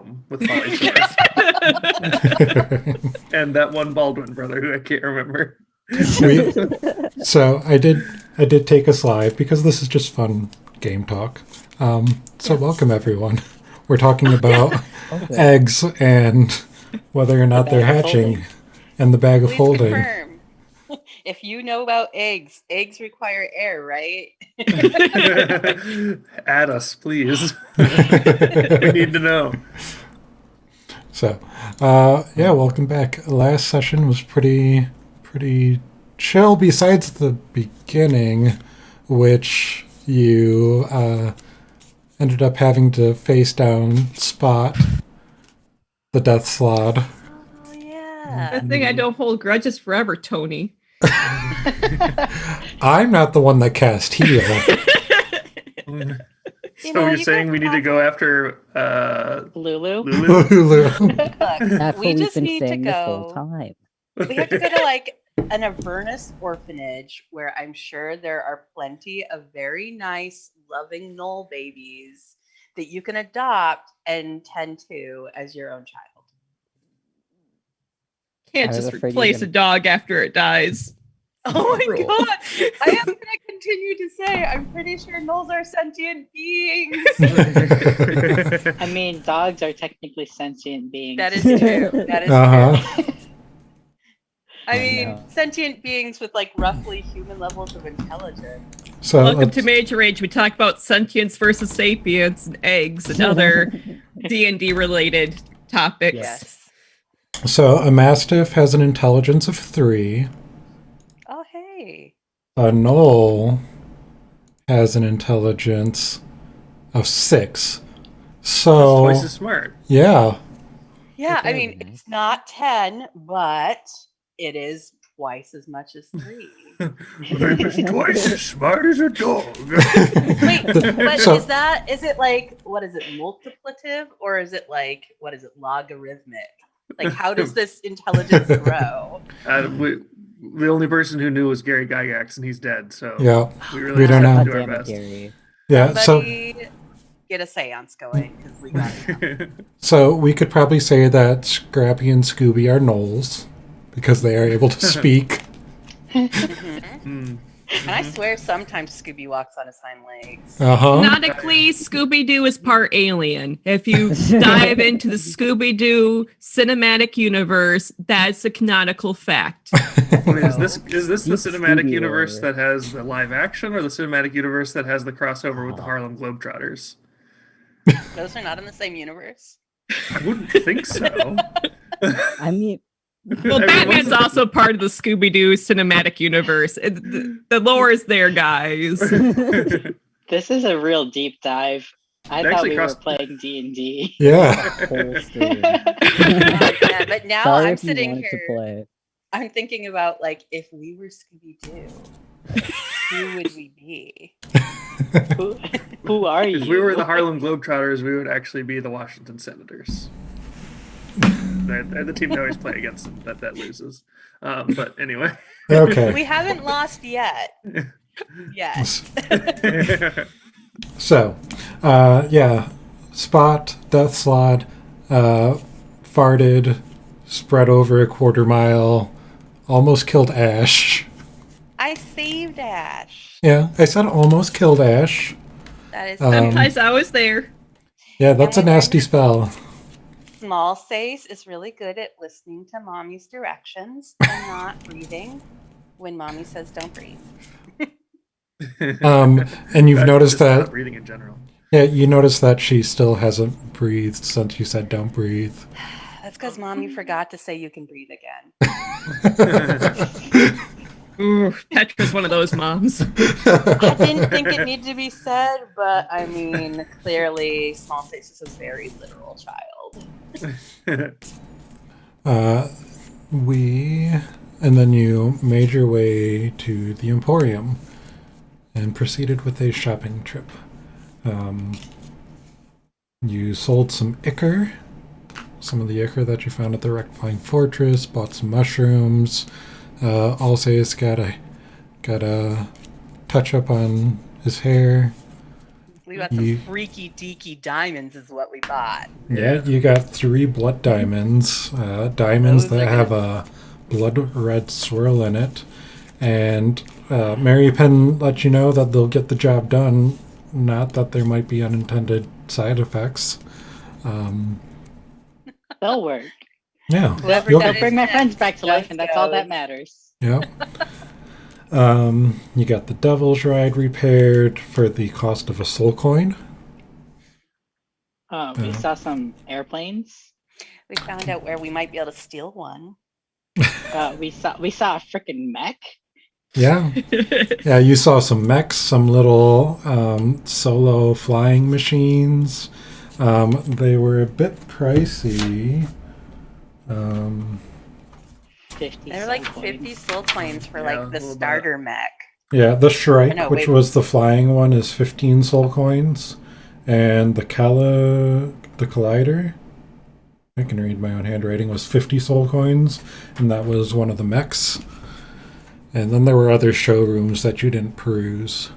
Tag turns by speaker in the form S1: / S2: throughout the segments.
S1: home with Polysaur. And that one Baldwin brother who I can't remember.
S2: So I did take us live because this is just fun game talk. So welcome everyone. We're talking about eggs and whether or not they're hatching and the bag of
S3: Please
S2: holding.
S3: confirm. If you know about eggs require air, right?
S1: Add us, please. We need to know.
S2: So, welcome back. Last session was pretty chill, besides the beginning, which you ended up having to face down Spot, the Death Slod.
S3: Oh, yeah.
S4: Good thing I don't hold grudges forever, Tony.
S2: I'm not the one that cast heal.
S1: So you're saying we need to go after
S5: Lulu?
S2: Lulu.
S6: That's
S3: we
S6: what we've
S3: just
S6: been
S3: need to
S6: saying this whole
S3: go.
S6: time.
S3: We have to go to like an Avernus orphanage where I'm sure there are plenty of very nice, loving Knoll babies that you can adopt and tend to as your own child.
S4: Can't
S6: I was
S4: just
S6: afraid
S4: replace
S6: you're
S4: a dog after it dies.
S3: Oh my
S4: Cruel.
S3: god! I am going to continue to say I'm pretty sure Knolls are sentient beings.
S5: I mean, dogs are technically sentient beings.
S3: That is true. That is true. I mean,
S6: know.
S3: sentient beings with like roughly human levels of intelligence.
S2: So
S4: Welcome to Major Age. We talk about sentience versus sapience and eggs and other D&D related topics.
S3: Yes.
S2: So a Mastiff has an intelligence of 3.
S3: Oh, hey.
S2: A Knoll has an intelligence of 6. So
S1: Twice as smart.
S2: yeah.
S3: Yeah, I
S6: Okay,
S3: mean,
S6: nice.
S3: it's not 10, but it is twice as much as 3.
S1: I'm twice as smart as a dog.
S3: Wait, but
S2: So-
S3: is it like, what is it, multiplicative? Or is it like, what is it, logarithmic? Like, how does this intelligence grow?
S1: The only person who knew was Gary Gygax, and he's dead. So
S2: Yeah.
S1: we really
S2: We
S1: just
S2: don't
S1: have
S2: know.
S1: to do our
S6: Damn it,
S1: best.
S6: Gary.
S2: Yeah. So
S3: Somebody get a seance going, because we got it.
S2: so we could probably say that Scrappy and Scooby are Knolls because they are able to speak.
S3: And I swear sometimes Scooby walks on his hind legs.
S4: Canonically, Scooby-Doo is part alien. If you dive into the Scooby-Doo cinematic universe, that's a canonical fact.
S1: Wait, is this the
S6: Deep
S1: cinematic
S6: Scooby
S1: universe
S6: lore.
S1: that has the live action, or the cinematic universe that has the crossover with the Harlem Globetrotters?
S3: Those are not in the same universe.
S1: I wouldn't think so.
S6: I mean,
S4: Well, Batman's also part of the Scooby-Doo cinematic universe. The lore is there, guys.
S5: This is a real deep dive. I
S1: They
S5: thought
S1: actually
S5: we were
S1: crossed-
S5: playing D&D.
S2: Yeah.
S6: whole story.
S3: Yeah, but now
S6: Sorry
S3: I'm
S6: if you
S3: sitting
S6: wanted to
S3: here.
S6: play.
S3: I'm thinking about like if we were Scooby-Doo, who would we be?
S5: Who are you?
S1: If we were the Harlem Globetrotters, we would actually be the Washington Senators. They're the team they always play against that loses. But anyway.
S2: Okay.
S3: We haven't lost yet. Yet.
S2: So, Spot, Death Slod, farted, spread over a quarter mile, almost killed Ash.
S3: I saved Ash.
S2: Yeah, I said almost killed Ash.
S3: That is
S4: Sometimes I was there.
S2: Yeah, that's a nasty spell.
S3: Small Face is really good at listening to mommy's directions and not breathing when mommy says don't breathe.
S2: And you've noticed
S1: Just not
S2: that,
S1: breathing in general.
S2: yeah, you noticed that she still hasn't breathed since you said don't breathe.
S3: That's because mommy forgot to say you can breathe again.
S4: Ooh, Petra's one of those moms.
S3: I didn't think it needed to be said, but I mean, clearly, Small Face is a very literal child.
S2: And then you made your way to the Emporium and proceeded with a shopping trip. You sold some ichor, some of the ichor that you found at the Rectifying Fortress, bought some mushrooms. Alsace got a touch up on his hair.
S3: We got some
S2: You-
S3: freaky deaky diamonds, is what we bought.
S2: Yeah, you got 3 blood diamonds. Diamonds
S3: Those
S2: that
S3: are
S2: have a blood red swirl in it. And Mary Penn let you know that they'll get the job done, not that there might be unintended side effects.
S5: They'll work.
S2: Yeah.
S3: Whoever
S2: You'll-
S3: done
S5: They'll bring my friends back to life, and that's all that
S3: goes.
S5: matters.
S2: Yep. You got the Devil's Ride repaired for the cost of a soul coin.
S5: We saw some airplanes.
S3: We found out where we might be able to steal one.
S5: We saw a freaking mech.
S2: Yeah. Yeah, you saw some mechs, some little solo flying machines. They were a bit pricey.
S5: 50.
S3: They're like
S5: soul
S3: 50
S5: coins.
S3: soul coins for
S1: Yeah,
S3: like
S1: a
S3: the
S1: little bit.
S3: starter mech.
S2: Yeah, the Shrike,
S3: No,
S2: which
S3: wait.
S2: was the flying one, is 15 soul coins. And the Collider, I can read my own handwriting, was 50 soul coins. And that was one of the mechs. And then there were other showrooms that you didn't peruse.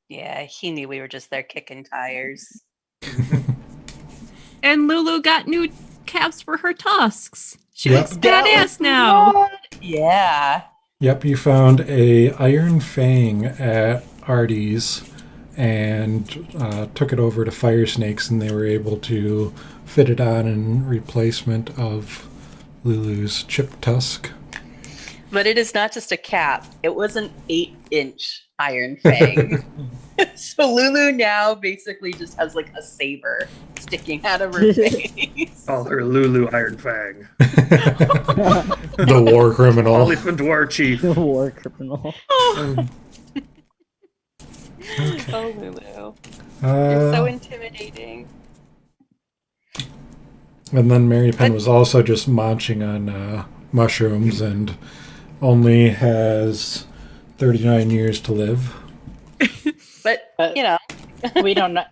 S3: Yeah, he knew we were just there kicking tires.
S4: And Lulu got new caps for her tusks. She
S2: Yep.
S4: looks badass now.
S3: Yeah.
S2: Yep, you found a iron fang at Artie's and took it over to Fire Snakes, and they were able to fit it on in replacement of Lulu's chip tusk.
S3: But it is not just a cap. It was an 8-inch iron fang. So Lulu now basically just has like a saber sticking out of her face.
S1: Call her Lulu Iron Fang.
S2: The war criminal.
S1: Polyphant War Chief.
S6: The war criminal.
S3: Oh, Lulu. You're so intimidating.
S2: And then Mary Penn was also just munching on mushrooms and only has 39 years to live.
S3: But,
S5: But-
S3: you know,
S5: We don't know.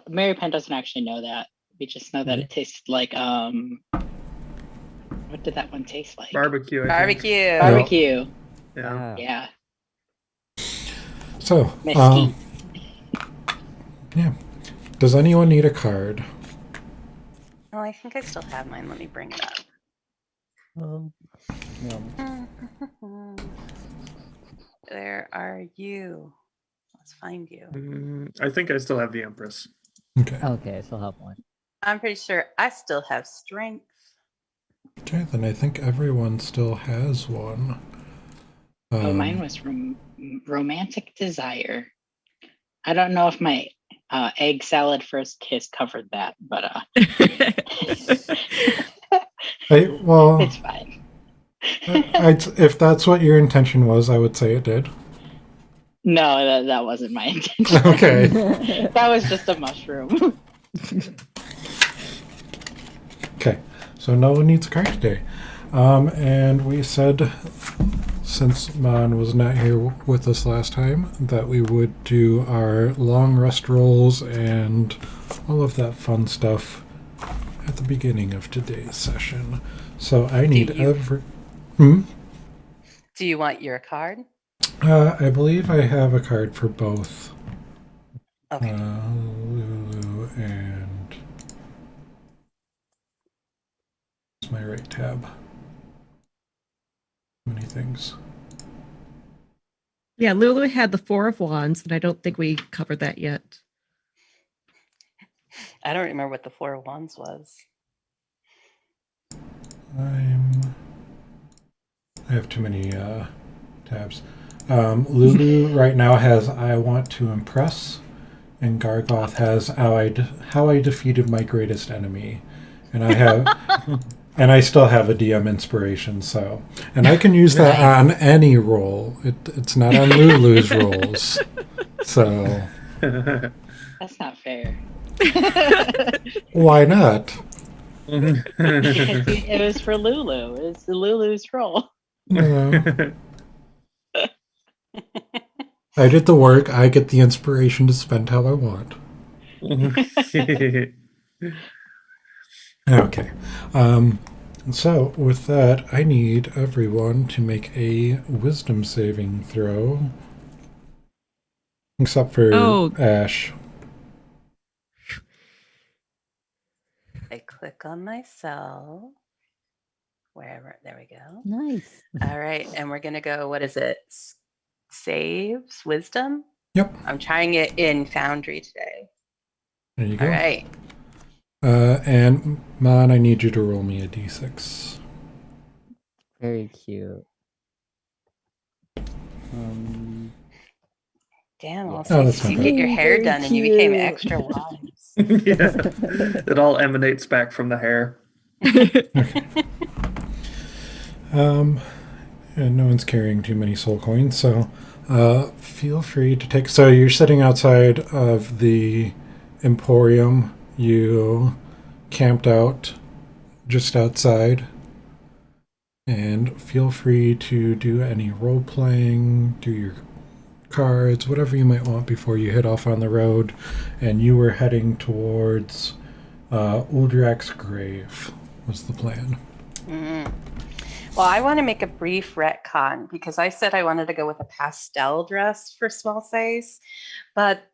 S5: Mary Penn doesn't actually know that. We just know that it tastes like what did that one taste like?
S1: Barbecue. I think.
S3: barbecue.
S5: Barbecue.
S1: Yeah.
S5: Yeah.
S2: So,
S5: Mesquite.
S2: yeah. Does anyone need a card?
S3: Oh, I think I still have mine. Let me bring it up.
S6: No.
S3: Where are you? Let's find you.
S1: I think I still have the Empress.
S2: Okay.
S6: Okay, I still have one.
S3: I'm pretty sure I still have strength.
S2: Okay, then I think everyone still has one.
S5: Mine was romantic desire. I don't know if my egg salad first kiss covered that, but
S2: Well,
S5: it's fine.
S2: if that's what your intention was, I would say it did.
S5: No, that wasn't my intention.
S2: Okay.
S5: That was just a mushroom.
S2: Okay, so no one needs a card today. And we said, since Mon was not here with us last time, that we would do our long rest rolls and all of that fun stuff at the beginning of today's session. So I need
S3: you-
S2: Hmm?
S3: Do you want your card?
S2: I believe I have a card for both.
S3: Okay.
S2: Lulu and... It's my right tab. Many things.
S4: Yeah, Lulu had the Four of Wands, and I don't think we covered that yet.
S3: I don't remember what the Four of Wands was.
S2: I have too many tabs. Lulu right now has I Want to Impress, and Gargoth has How I Defeated My Greatest Enemy. And I have and I still have a DM inspiration, so and I can use that on any roll. It's not on Lulu's rolls. So
S5: That's not fair.
S2: why not?
S5: It was for Lulu. It's the Lulu's role.
S2: I did the work. I get the inspiration to spend how I want. Okay. So with that, I need everyone to make a wisdom saving throw. Except for
S4: Oh.
S2: Ash.
S3: I click on myself. Wherever. There we go.
S6: Nice.
S3: All right. And we're going to go, what is it? Saves wisdom?
S2: Yep.
S3: I'm trying it in Foundry today.
S2: There you go.
S3: All right.
S2: And Mon, I need you to roll me a d6.
S6: Very cute.
S3: Damn,
S6: Yeah.
S3: also,
S2: that's
S3: you
S2: not
S3: get your
S6: bad.
S3: hair
S6: Very
S3: done and you became
S6: cute.
S3: extra wise.
S1: Yeah. It all emanates back from the hair.
S2: And no one's carrying too many soul coins, so feel free to take. So you're sitting outside of the Emporium. You camped out just outside, and feel free to do any role playing, do your cards, whatever you might want before you head off on the road. And you were heading towards Uldrak's grave. Was the plan?
S3: Mm. Well, I want to make a brief retcon because I said I wanted to go with a pastel dress for small face, but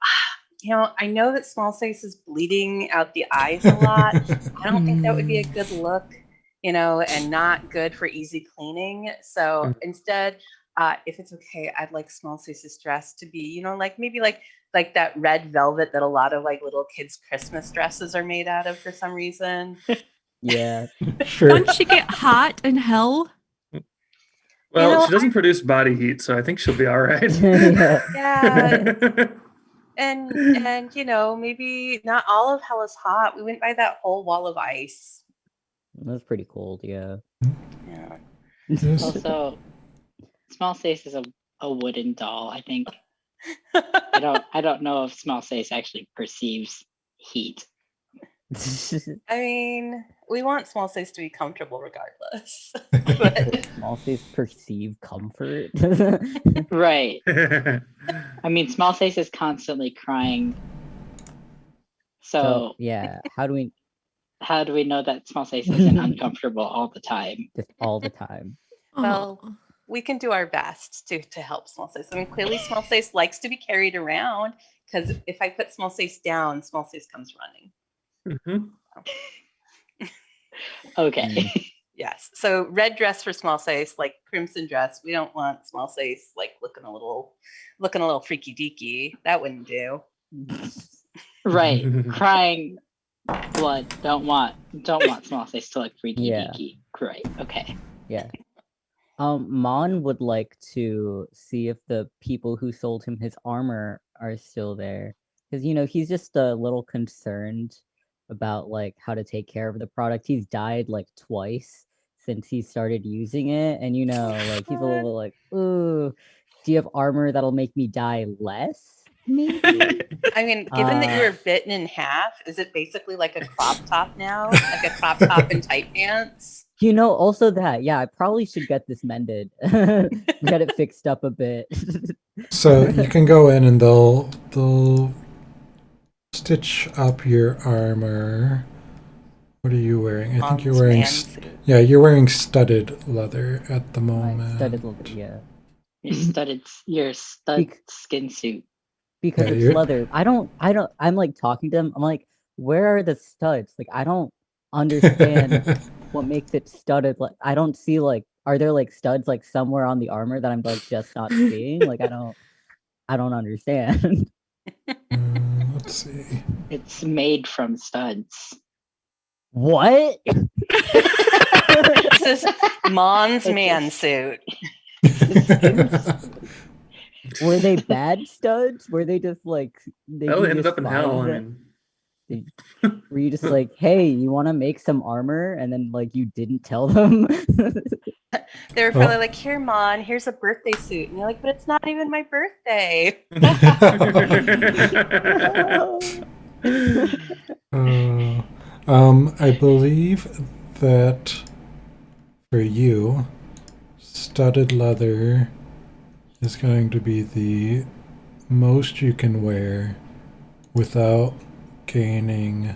S3: I know that small face is bleeding out the eyes a lot. I don't think that would be a good look, and not good for easy cleaning. So instead, if it's okay, I'd like small face's dress to be, maybe like that red velvet that a lot of like little kids' Christmas dresses are made out of for some reason.
S6: Yeah.
S2: Sure.
S4: Don't she get hot in hell?
S1: Well, she doesn't produce body heat, so I think she'll be all right.
S3: Yeah. And maybe not all of hell is hot. We went by that whole wall of ice.
S6: That's pretty cold, yeah.
S3: Yeah.
S2: Yes.
S5: Also, Small Face is a wooden doll. I think I don't know if Small Face actually perceives heat.
S3: I mean, we want small face to be comfortable regardless. But
S6: Small face perceive comfort.
S5: Right. I mean, Small Face is constantly crying. So
S6: yeah, how do we
S5: know that Small Face isn't uncomfortable all the time?
S6: just all the time?
S3: well,
S4: Oh.
S3: we can do our best to help small face. I mean, clearly small face likes to be carried around because if I put small face down, small face comes running.
S5: Okay.
S3: Yes. So red dress for small face, like crimson dress. We don't want small face like looking a little freaky deaky. That wouldn't do.
S5: Right. Crying blood. Don't want Small Face to look freaky
S6: Yeah.
S5: deaky. Great. Okay.
S6: Yeah. Mon would like to see if the people who sold him his armor are still there. Because, he's just a little concerned about, like, how to take care of the product. He's died, like, twice since he started using it. And, like, he's a little like, ooh, do you have armor that'll make me die less? Maybe?
S3: I mean, given that you were bitten in half, is it basically like a crop top now? Like a crop top and tight pants?
S6: Also that, yeah, I probably should get this mended. Get it fixed up a bit.
S2: So you can go in and they'll stitch up your armor. What are you wearing? I think you're wearing you're wearing studded leather at the moment.
S6: Studded leather, yeah.
S5: Your stud skin suit.
S6: Because it's leather. I'm like talking to them. I'm like, where are the studs? Like, I don't understand what makes it studded. Like, I don't see, like, are there like studs like somewhere on the armor that I'm like just not seeing? Like, I don't understand.
S2: Let's see.
S5: It's made from studs.
S6: What?
S3: This is Mon's man suit.
S6: Were they bad studs? Were they just like
S1: They ended up in hell.
S6: Were you just like, hey, you want to make some armor? And then like you didn't tell them?
S3: They were probably like, here, Mon, here's a birthday suit. And you're like, but it's not even my birthday.
S2: I believe that for you, studded leather is going to be the most you can wear without gaining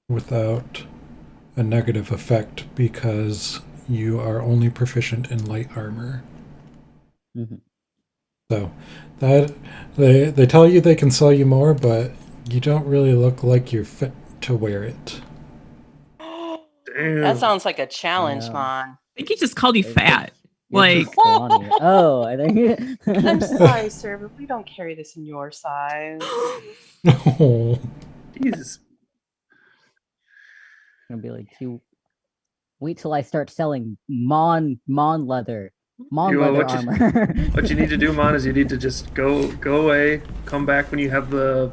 S2: without a negative effect, because you are only proficient in light armor.
S6: Mhm.
S2: So that they tell you they can sell you more, but you don't really look like you're fit to wear it.
S1: Damn.
S3: That sounds like a challenge,
S6: Yeah.
S3: Mon.
S4: I think he just called you
S6: You're
S4: fat.
S6: You're too
S4: Like,
S6: scrawny. Oh, I think.
S3: I'm sorry, sir, but we don't carry this in your size.
S2: Oh,
S1: Jesus.
S6: Gonna be like too. Wait till I start selling Mon leather, Mon leather armor.
S1: What you need to do, Mon, is you need to just go away, come back when you have the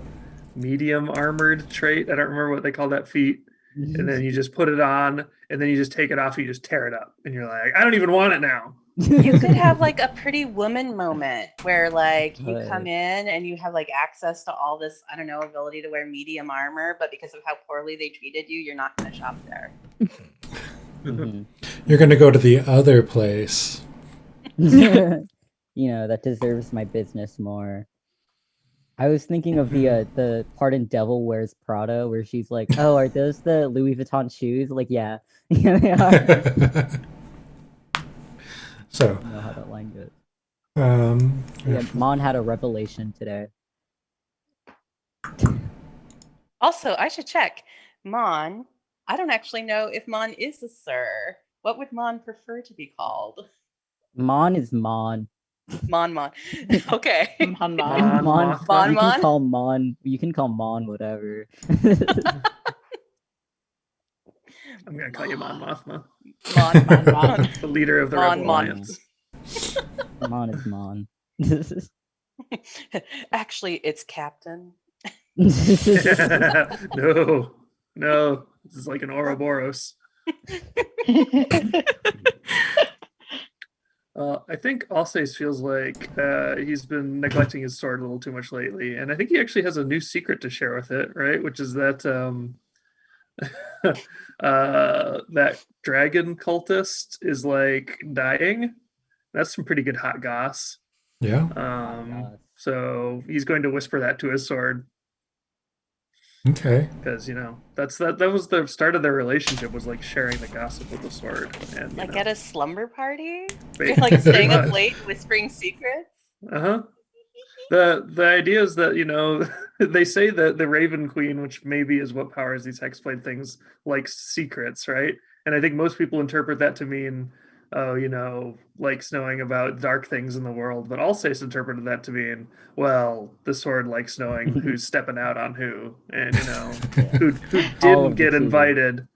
S1: medium armored trait. I don't remember what they call that feat. And then you just put it on, and then you just take it off, and you just tear it up. And you're like, I don't even want it now.
S3: You could have like a pretty woman moment where like you come
S6: Could.
S3: in and you have like access to all this, I don't know, ability to wear medium armor, but because of how poorly they treated you, you're not going to shop there.
S6: Mhm.
S2: you're gonna go to the other place.
S6: That deserves my business more. I was thinking of the part in Devil Wears Prada where she's like, "Oh, are those the Louis Vuitton shoes?" Like, yeah, yeah, they are.
S2: So,
S6: I know how that line goes.
S2: yeah,
S6: Mon had a revelation today.
S3: Also, I should check. Mon, I don't actually know if Mon is a sir. What would Mon prefer to be called?
S6: Mon is Mon.
S3: Mon. Okay.
S5: Mon.
S1: Mon,
S6: Mon.
S1: Mothma.
S6: You can
S3: Mon.
S6: call Mon. You can call Mon whatever.
S1: I'm gonna call you Mon Mothma,
S3: Mon.
S1: the leader of the
S3: Mon,
S1: Rebel
S3: Mon.
S1: Alliance.
S6: Mon is Mon.
S3: Actually, it's Captain.
S1: No, this is like an Ouroboros. I think Alsace feels like he's been neglecting his sword a little too much lately, and I think he actually has a new secret to share with it, right? Which is that that dragon cultist is like dying. That's some pretty good hot goss.
S2: yeah.
S6: goss.
S1: So he's going to whisper that to his sword
S2: Okay.
S1: because that was the start of their relationship, was like sharing the gossip with the sword, and
S3: Like at a slumber party?
S1: ba-
S3: You're like staying up
S1: much.
S3: late whispering secrets?
S1: Uh-huh. The idea is that they say that the Raven Queen, which maybe is what powers these hexblade things, likes secrets, right? And I think most people interpret that to mean, likes knowing about dark things in the world. But Alsace interpreted that to mean, well, the sword likes knowing who's stepping out on who, and who
S6: All
S1: didn't
S6: of the
S1: get
S6: cheating.
S1: invited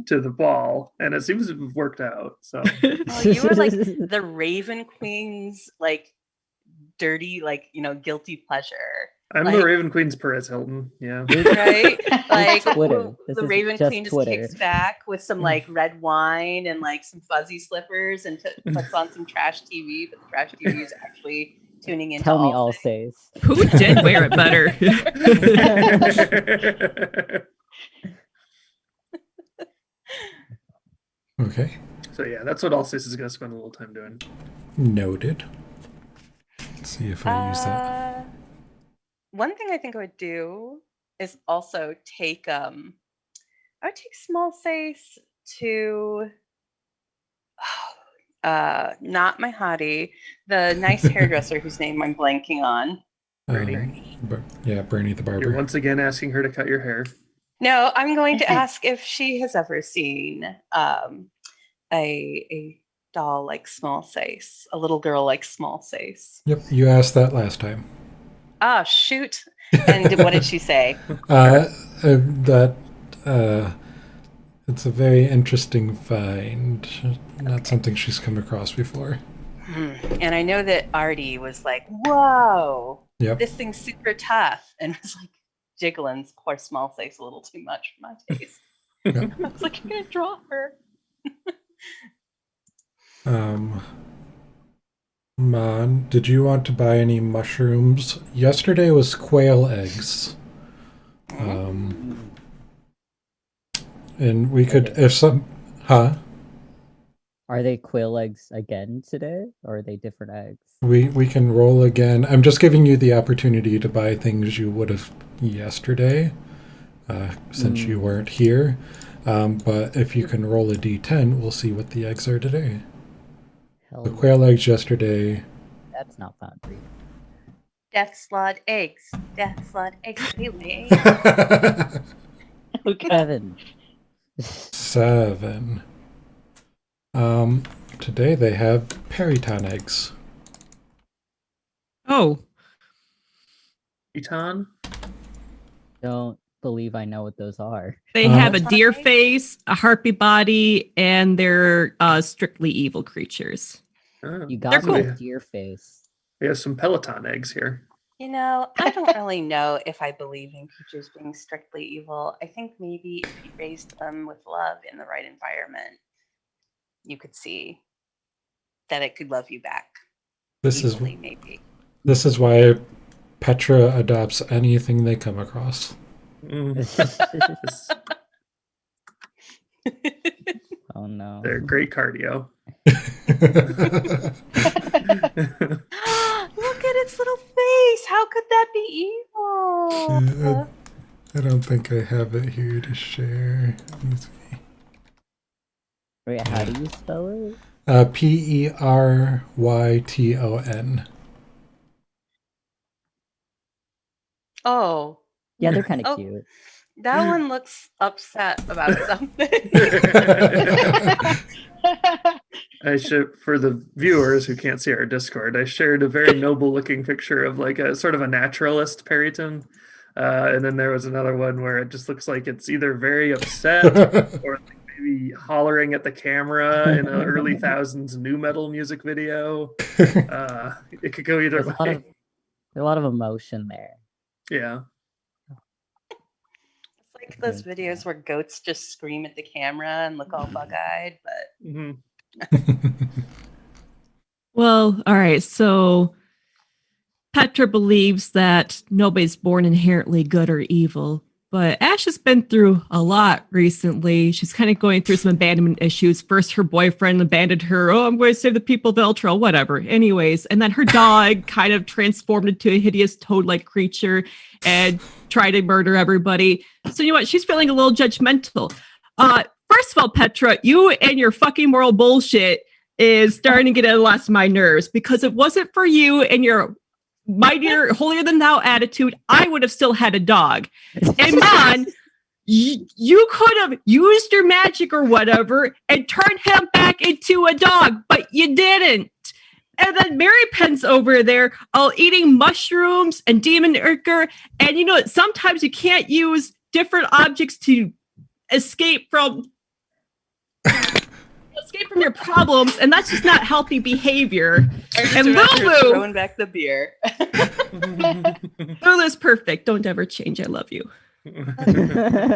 S1: to the ball, and it seems to have worked out. So
S3: Oh, you were like the Raven Queen's like dirty, like guilty pleasure.
S1: I'm
S3: Like-
S1: the Raven Queen's Perez Hilton. Yeah.
S3: Right? Like
S6: Twitter. This
S3: the
S6: is
S3: Raven
S6: just
S3: Queen just
S6: Twitter.
S3: kicks back with some like red wine and like some fuzzy slippers and puts on some trash TV, but the trash TV is actually tuning into
S6: Tell me
S3: Alsace.
S6: Alsace.
S4: who did wear it better?
S2: Okay.
S1: So yeah, that's what Alsace is going to spend a little time doing.
S2: Noted. Let's see if I use that.
S3: One thing I think I would do is also take I would take small face to not my hottie, the nice hairdresser whose name I'm blanking on.
S1: Bernie.
S2: Bernie the
S1: You're
S2: barber.
S1: once again asking her to cut your hair.
S3: No, I'm going to ask if she has ever seen a doll like Small Face, a little girl like Small Face.
S2: Yep, you asked that last time.
S3: Ah, shoot. And what did she say?
S2: That it's a very interesting find. Not something she's come across before.
S3: And I know that Artie was like, whoa,
S2: Yep.
S3: this thing's super tough. And was like jiggling poor Small Face a little too much for my taste.
S2: Yep.
S3: I was like, you're going to draw her.
S2: Man, did you want to buy any mushrooms? Yesterday was quail eggs. And we could, if some, huh?
S6: Are they quail eggs again today, or are they different eggs?
S2: We can roll again. I'm just giving you the opportunity to buy things you would have yesterday, since you weren't here. But if you can roll a d10, we'll see what the eggs are today.
S6: Hell
S2: The
S6: yeah.
S2: quail eggs yesterday.
S6: That's not Foundry.
S3: Death slot eggs. Death slot eggs. They lay.
S5: Okay.
S6: 7.
S2: 7. Today they have periton eggs.
S4: Oh,
S1: Eton?
S6: Don't believe I know what those are.
S4: they have a
S3: Peloton
S4: deer
S3: eggs?
S4: face, a harpy body, and they're strictly evil creatures.
S1: Oh,
S6: You got
S4: cool.
S6: me a deer face.
S1: we have some Peloton eggs here.
S3: You know, I don't really know if I believe in creatures being strictly evil. I think maybe if you raised them with love in the right environment, you could see that it could love you back.
S2: This
S3: Easily, maybe.
S2: is why Petra adopts anything they come across.
S1: This-
S6: Oh no.
S1: they're great cardio.
S3: Look at its little face. How could that be evil?
S2: I don't think I have it here to share. Let me see.
S6: Wait, how do you spell it?
S2: PerYton.
S3: Oh,
S6: Yeah, they're kind of
S3: Oh.
S6: cute.
S3: that one looks upset about something.
S1: I should, for the viewers who can't see our Discord, I shared a very noble looking picture of like a sort of a naturalist Periton. And then there was another one where it just looks like it's either very upset or like maybe hollering at the camera in an early thousands new metal music video. It could go either
S6: There's a lot of emotion there.
S1: Yeah.
S3: It's like those videos where goats just scream at the camera and look all bug-eyed, but
S1: Mhm.
S4: Well, all right. So Petra believes that nobody's born inherently good or evil, but Ash has been through a lot recently. She's kind of going through some abandonment issues. First, her boyfriend abandoned her. Oh, I'm going to save the people of Eltrell, whatever. Anyways, and then her dog kind of transformed into a hideous toad-like creature and tried to murder everybody. So you know what? She's feeling a little judgmental. First of all, Petra, you and your fucking moral bullshit is starting to get at the last of my nerves, because if it wasn't for you and your mightier, holier than thou attitude, I would have still had a dog. And Mon, you could have used your magic or whatever and turned him back into a dog, but you didn't. And then Mary Penn's over there all eating mushrooms and demon ichor. And you know, sometimes you can't use different objects to escape from your problems, and that's just not healthy behavior. And Lulu,
S3: throwing back the beer.
S4: Lulu's perfect. Don't ever change. I love you.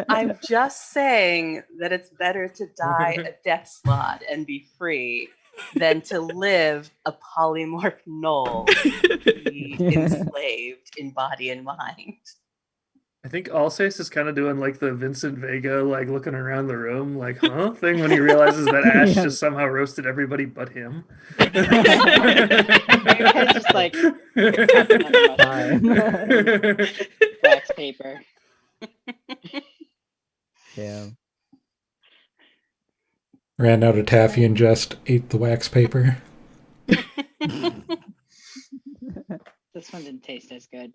S3: I'm just saying that it's better to die a death slot and be free than to live a polymorph knoll, be enslaved in body and mind.
S1: I think Alsace is kind of doing like the Vincent Vega, like looking around the room, like, huh, thing when he realizes that Ash just somehow roasted everybody but him.
S5: It's just like wax paper.
S6: Yeah.
S2: Ran out of taffy and just ate the wax paper.
S5: This one didn't taste as good.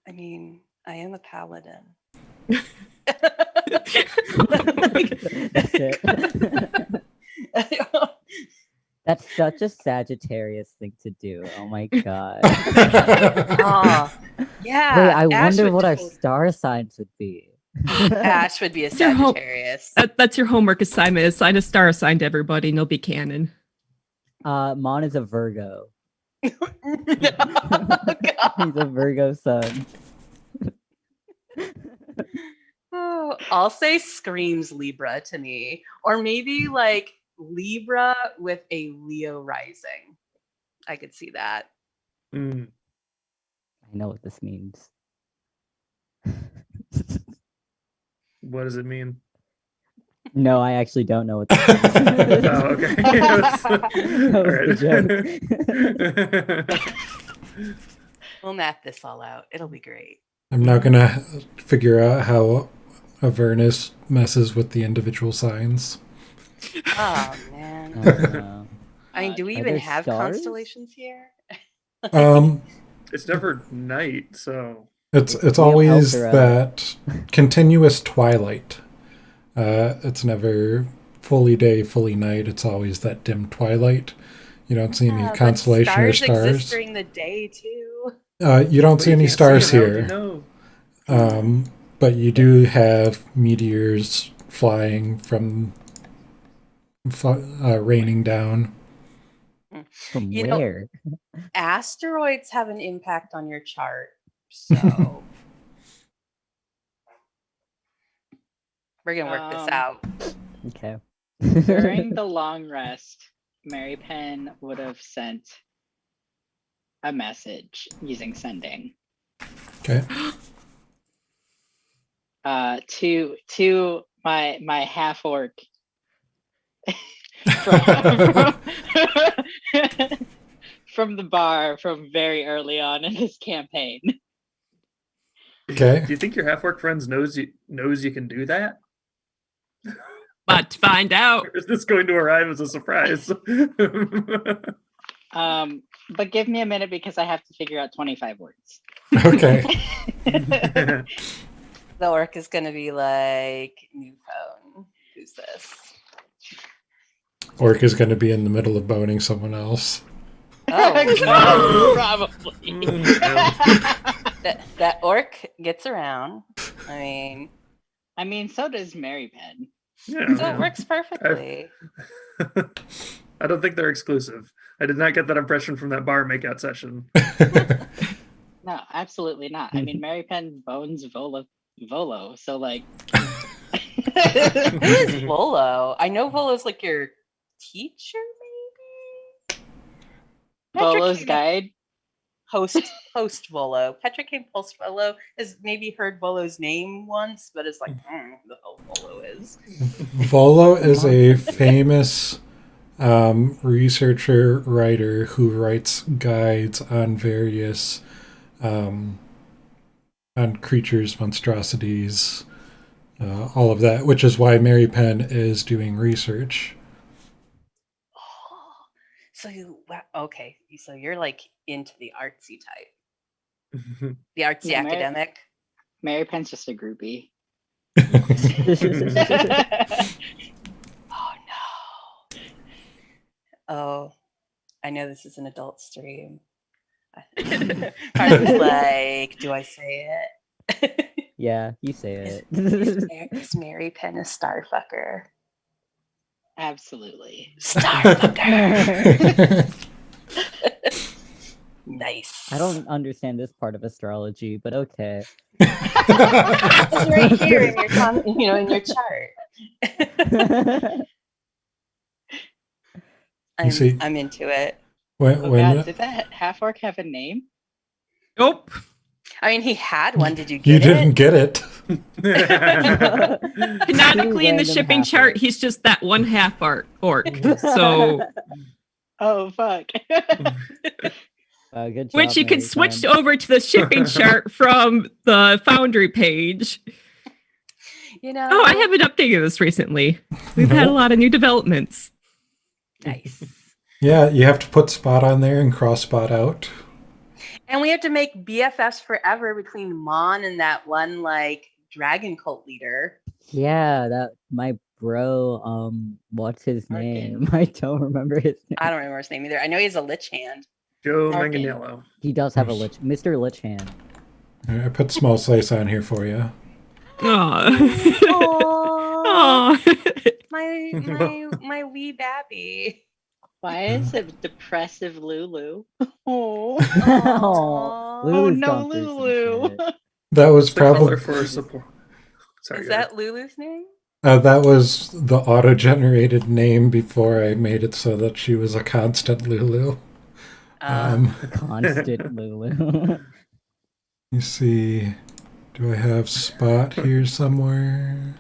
S3: I mean, I am a paladin.
S6: That's it. That's such a Sagittarius thing to do. Oh my god.
S3: Oh, yeah.
S6: Wait, I
S3: Ash
S6: wonder
S3: would
S6: what our
S3: totally-
S6: star signs would be.
S3: Ash would be a
S4: your hope.
S3: Sagittarius.
S4: That's your homework assignment. Assign a star assigned to everybody, and it'll be canon.
S6: Mon is a Virgo.
S3: Oh, God.
S6: He's a Virgo sun.
S3: Oh, I'll say screams Libra to me, or maybe like Libra with a Leo rising. I could see that.
S1: Mm.
S6: I know what this means.
S1: What does it mean?
S6: No, I actually don't know what this means.
S1: Oh, okay.
S6: That was the
S1: All
S3: We'll map this all out. It'll be great.
S2: I'm not gonna figure out how Avernus messes with the individual signs.
S3: Oh man.
S6: Oh, no.
S3: I mean, do we
S6: Are
S3: even
S6: there
S3: have
S6: stars?
S3: constellations here?
S2: Um,
S1: It's never night, so
S2: it's
S6: We have
S2: always
S6: Elthera.
S2: that continuous twilight. It's never fully day, fully night. It's always that dim twilight. You don't see any
S3: Yeah, but
S2: constellation or
S3: stars exist
S2: stars.
S3: during the day too.
S2: You don't
S1: but
S2: see
S1: you
S2: any
S1: can't
S2: stars
S1: see 'em, how would you
S2: here.
S1: know?
S2: But you do have meteors flying from raining down.
S6: From
S3: You know,
S6: where?
S3: asteroids have an impact on your chart, so we're gonna work this out.
S6: Okay.
S5: During the long rest, Mary Penn would have sent a message using sending
S2: Okay.
S5: to my half orc from, from the bar from very early on in this campaign.
S2: Okay.
S1: Do you think your half-orc friends knows you can do that?
S4: But to find out.
S1: Or is this going to arrive as a surprise?
S5: But give me a minute because I have to figure out 25 words.
S2: Okay.
S3: The orc is gonna be like, new phone. Who's this?
S2: Orc is going to be in the middle of boning someone else.
S3: Oh,
S5: Probably.
S3: that orc gets around. I mean,
S5: So does Mary Penn.
S1: Yeah,
S3: so it works perfectly.
S1: I don't think they're exclusive. I did not get that impression from that bar makeout session.
S5: No, absolutely not. I mean, Mary Penn bones Volo, so like.
S3: Who is Volo? I know Volo's like your teacher, maybe.
S5: Volo's
S3: came
S5: guide.
S3: Post Volo. Petra came post Volo. Has maybe heard Volo's name once, but it's like, who the hell Volo is.
S2: Volo is a famous researcher writer who writes guides on various on creatures, monstrosities, all of that, which is why Mary Penn is doing research.
S3: Oh, so okay. So you're like into the artsy type, the artsy
S5: Yeah,
S3: academic.
S5: Mary Penn's just a groupie.
S3: Oh no. Oh, I know this is an adult stream. Harley's like, do I say it?
S6: Yeah, you say it.
S3: Is Mary Penn a starfucker?
S5: Absolutely.
S3: Starfucker. Nice.
S6: I don't understand this part of astrology, but okay.
S3: It's right here in your in your chart. I'm into it.
S5: God, did that half orc have a name?
S4: Nope.
S3: I mean, he had one. Did you
S2: You
S3: get it?
S2: didn't get it.
S4: Canonically in the
S6: random
S4: shipping
S6: half
S4: chart,
S6: orcs.
S4: he's just that one half orc. So,
S5: Oh fuck.
S6: Good job,
S4: which you can
S6: Mary
S4: switch
S6: Penn.
S4: over to the shipping chart from the Foundry page. Oh, I haven't updated this recently. We've had a lot of new developments.
S3: Nice.
S2: Yeah, you have to put spot on there and cross spot out.
S3: And we have to make BFFs forever between Mon and that one like dragon cult leader.
S6: Yeah, that my bro. What's his name? I don't remember his name.
S3: I don't remember his name either. I know he has a lich hand.
S1: Joe
S5: Arkin.
S1: Manganiello.
S6: He does have a lich, Mr. Lich Hand.
S2: I put small slice on here for you.
S4: Aww.
S3: Oh,
S4: Aww.
S3: my wee babby.
S5: Why is it depressive Lulu? Oh,
S6: Oh, Lulu's
S5: no,
S6: gone through some
S5: Lulu.
S6: shit.
S2: That was
S1: The color
S2: probably
S1: for support. Sorry,
S3: Is
S1: go ahead.
S3: that Lulu's name?
S2: that was the auto-generated name before I made it so that she was a constant Lulu.
S6: Constant Lulu.
S2: You see, do I have spot here somewhere?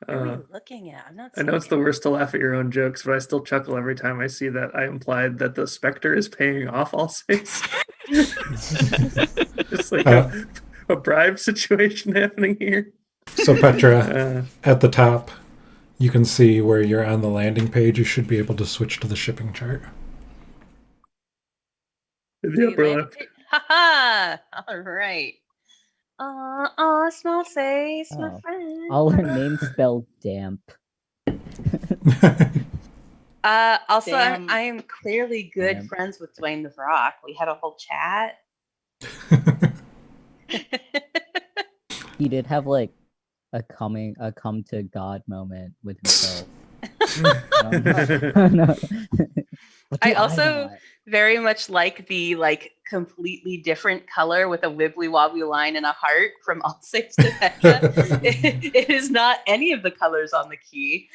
S3: What are we looking at? I'm not.
S1: I know it's the worst to laugh at your own jokes, but I still chuckle every time I see that I implied that the Spectre is paying off all six. It's like a bribe situation happening here.
S2: So Petra,
S1: Uh,
S2: at the top, you can see where you're on the landing page. You should be able to switch to the shipping chart.
S1: in
S3: So
S1: the
S3: you
S1: upper
S3: landed
S1: left.
S3: it. Haha! All right. Small face, my
S6: Oh.
S3: friend.
S6: All her names spelled damp.
S3: Also,
S5: Damn.
S3: I am clearly good
S6: Damn.
S3: friends with Dwayne the Rock. We had a whole chat.
S6: He did have like a come to God moment with himself. No. What do
S3: I also
S6: want?
S3: very much like the completely different color with a wibbly wobbly line and a heart from All Saints to Petra. It is not any of the colors on the key.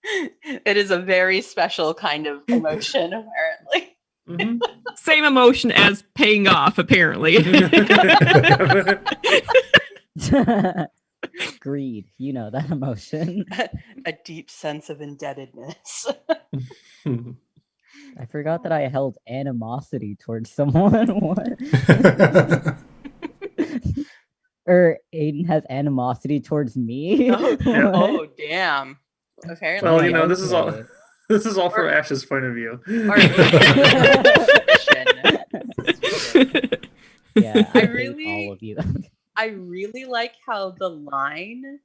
S3: It is a very special kind of emotion, apparently.
S1: Mhm.
S4: Same emotion as paying off, apparently.
S6: Greed, you know that emotion.
S3: A deep sense of indebtedness.
S6: I forgot that I held animosity towards someone. What? Or Aiden has animosity towards me.
S3: Oh,
S6: What?
S3: oh, damn. Apparently.
S1: Well,
S6: Oh,
S1: this is all
S6: okay.
S1: this is all from Ash's point of view.
S3: Or suspicion.
S6: Yeah,
S3: I
S6: I hate
S3: really-
S6: all of you.
S3: I really like how the line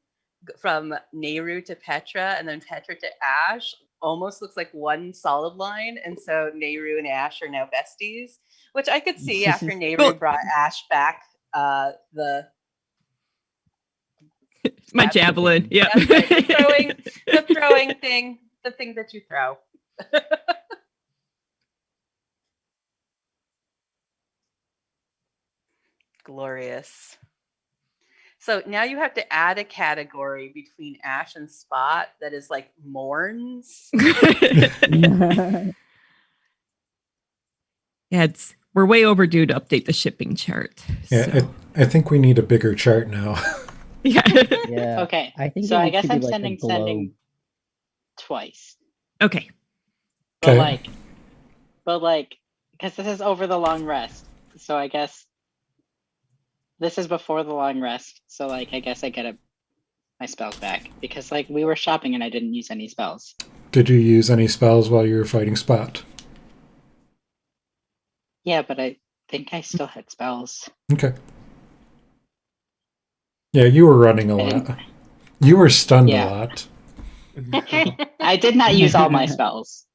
S3: from Nehru to Petra and then Petra to Ash almost looks like one solid line. And so Nehru and Ash are now besties, which I could see after Nehru
S4: Well-
S3: brought Ash back the
S4: My javelin. Yeah.
S3: That's right, the throwing thing, the thing that you throw. Glorious. So now you have to add a category between Ash and Spot that is like mourns.
S4: Yeah, we're way overdue to update the shipping chart.
S2: Yeah,
S4: so.
S2: I think we need a bigger chart now.
S4: Yeah.
S6: Yeah.
S5: Okay.
S6: I think
S5: So
S6: it
S5: I
S6: needs
S5: guess
S6: to be
S5: I'm
S6: like a
S5: sending
S6: globe.
S5: twice.
S4: Okay.
S5: But
S2: Okay.
S5: because this is over the long rest. So I guess this is before the long rest. So I guess I get my spells back because we were shopping and I didn't use any spells.
S2: Did you use any spells while you were fighting Spot?
S5: Yeah, but I think I still had spells.
S2: Okay. Yeah, you were running a lot. You were stunned
S5: Yeah.
S2: a lot.
S5: I did not use all my spells.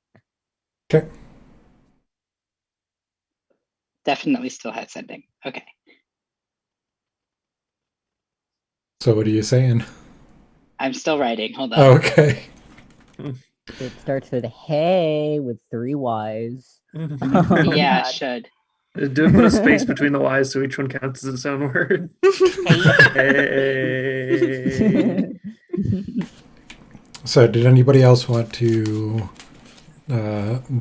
S2: Okay.
S5: Definitely still had sending. Okay.
S2: So what are you saying?
S5: I'm still writing. Hold on.
S2: Oh, okay.
S6: It starts with hey with 3 Y's.
S3: Oh,
S5: Yeah, it
S3: God.
S5: should.
S1: Do put a space between the Y's so each one counts as its own word. Hey.
S2: So did anybody else want to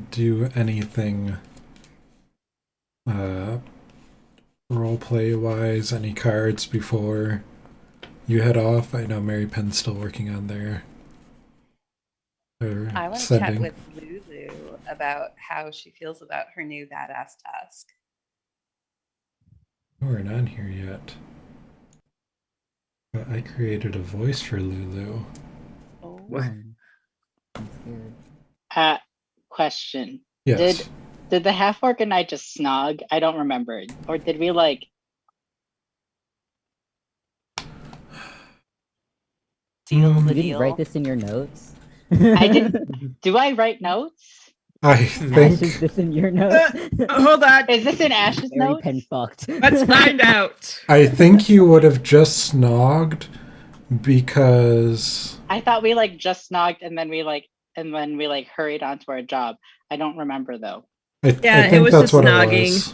S2: do anything roleplay wise? Any cards before you head off? I know Mary Penn's still working on their
S3: I want to
S2: sending.
S3: chat with Lulu about how she feels about her new badass task.
S2: We weren't on here yet. But I created a voice for Lulu.
S3: Oh.
S1: What?
S6: I'm scared.
S5: Question.
S2: Yes.
S5: Did the half orc and I just snog? I don't remember. Or did we
S3: Seal the
S6: You didn't
S3: deal.
S6: write this in your notes?
S5: I didn't. Do I write notes?
S2: I
S6: Ash,
S2: think
S6: is this in your notes?
S4: Hold on.
S5: Is this in Ash's
S6: Mary
S5: notes?
S6: Penn fucked.
S4: Let's find out.
S2: I think you would have just snogged because
S5: I thought we just snogged and then we hurried onto our job. I don't remember though.
S2: I
S4: Yeah, it
S2: think
S4: was
S2: that's
S4: just
S2: what
S4: snogging.
S2: it was.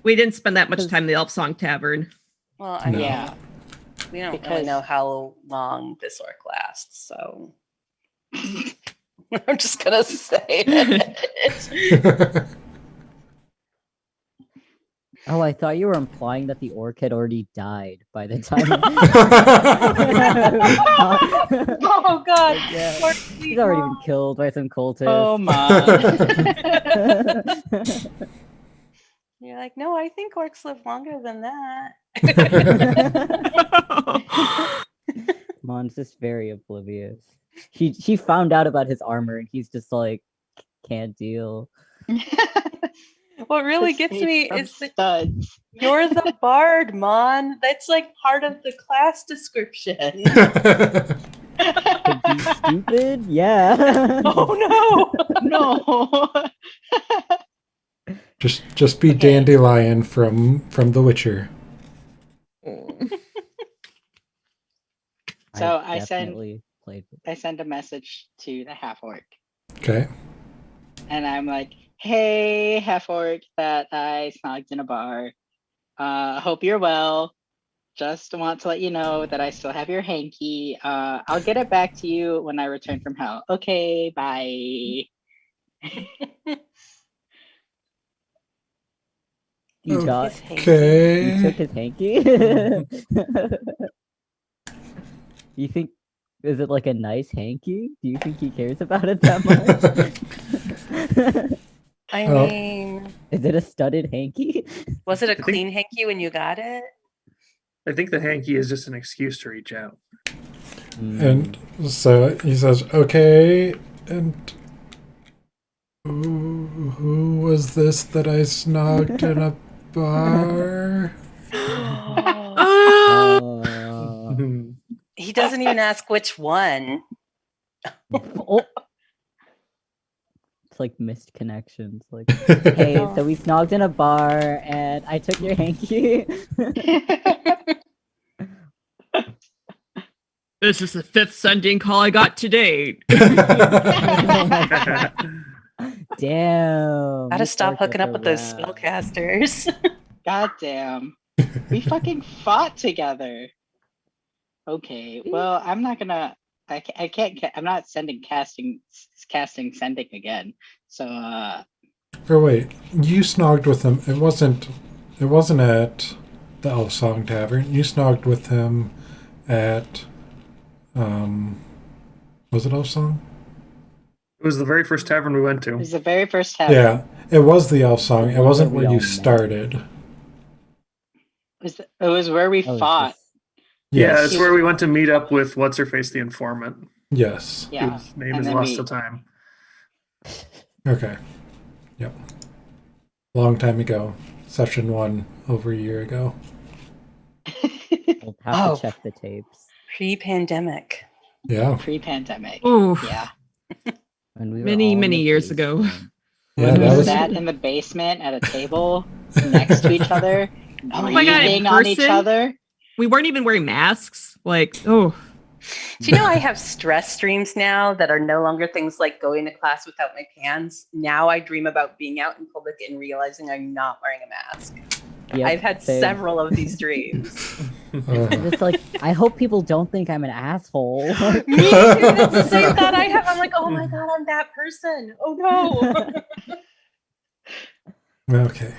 S4: We didn't spend that much time in the Elf Song Tavern.
S3: Well, I
S2: No.
S3: mean,
S5: Yeah.
S3: we don't really
S5: Because-
S3: know how long this orc lasts, so I'm just gonna say it.
S6: Oh, I thought you were implying that the orc had already died by the time.
S3: Oh God!
S6: Yeah.
S3: Poor
S6: He's
S3: sweet
S6: already
S3: mom.
S6: been killed by some cultists.
S5: Oh my.
S3: You're like, no, I think orcs live longer than that.
S6: Mon's just very oblivious. She found out about his armor and he's just like can't deal.
S3: What really
S5: Just
S3: gets
S5: made
S3: me
S5: from
S3: is that
S5: studs.
S3: you're the bard, Mon. That's like part of the class description.
S6: To be stupid? Yeah.
S3: Oh
S5: No.
S2: just be
S5: Okay.
S2: Dandelion from The Witcher.
S5: So I send
S6: definitely played with
S5: I send a message to the half orc,
S2: Okay.
S5: and I'm like, "Hey, half orc that I snogged in a bar. Hope you're well. Just want to let you know that I still have your hanky. I'll get it back to you when I return from hell. Okay, bye."
S6: You
S2: Oh,
S6: got
S3: His hanky.
S6: you took
S2: Okay.
S6: his hanky? You think is it like a nice hanky? Do you think he cares about it that much?
S3: I
S2: Oh.
S3: mean,
S6: Is it a studded hanky?
S3: was it a
S1: think-
S3: clean hanky when you got it?
S1: I think the hanky is just an excuse to reach out.
S2: And so he says, okay, and who was this that I snogged in a bar?
S3: He doesn't even ask which one.
S6: Oh. It's like missed connections. Like, hey, so we snogged in a bar and I took your hanky.
S4: This is the 5th sending call I got today.
S6: Oh my God. Damn.
S3: Gotta
S6: you
S3: stop
S6: forked us
S3: hooking up with those
S6: around.
S3: spellcasters.
S5: God damn. We fucking fought together. Okay, well, I'm not gonna. I can't. I'm not sending casting sending again. So
S2: Or wait, you snogged with him. It wasn't at the Elf Song Tavern. You snogged with him at was it Elf Song?
S1: It was the very first tavern we went
S5: it
S1: to.
S5: was the very first tavern.
S2: Yeah, it was the Elf Song.
S6: The
S2: It
S6: one
S2: wasn't
S6: where we
S2: where you
S6: all met.
S2: started.
S5: It was where we
S6: Oh,
S5: fought.
S6: this-
S1: Yeah,
S2: Yes.
S1: it's where we went to meet up with what's her face, the informant.
S2: Yes.
S5: Yeah,
S1: Whose name
S5: and
S1: is
S5: then
S1: lost
S5: we-
S1: to time.
S2: Okay. Yep. Long time ago. Session 1 over a year ago.
S6: We'll have
S3: Oh.
S6: to check the tapes.
S3: Pre-pandemic.
S2: Yeah.
S5: Pre-pandemic.
S4: Oof.
S5: Yeah.
S6: When we were
S4: Many,
S6: all in
S4: many
S6: the
S4: years ago.
S6: basement.
S2: Yeah,
S5: When
S2: that
S5: we
S2: was
S5: sat in the basement at a table next to each other,
S3: Oh
S4: my God, in
S5: breathing on each
S4: person?
S5: other.
S4: We weren't even wearing masks. Like, oh.
S3: Do you know I have stress streams now that are no longer things like going to class without my pants? Now I dream about being out in public and realizing I'm not wearing a mask.
S6: Yep,
S3: I've had
S6: same.
S3: several of these dreams.
S6: I'm just like, I hope people don't think I'm an asshole.
S3: Me too. That's the same thought I have. I'm like, oh my God, I'm that person. Oh no.
S2: Okay.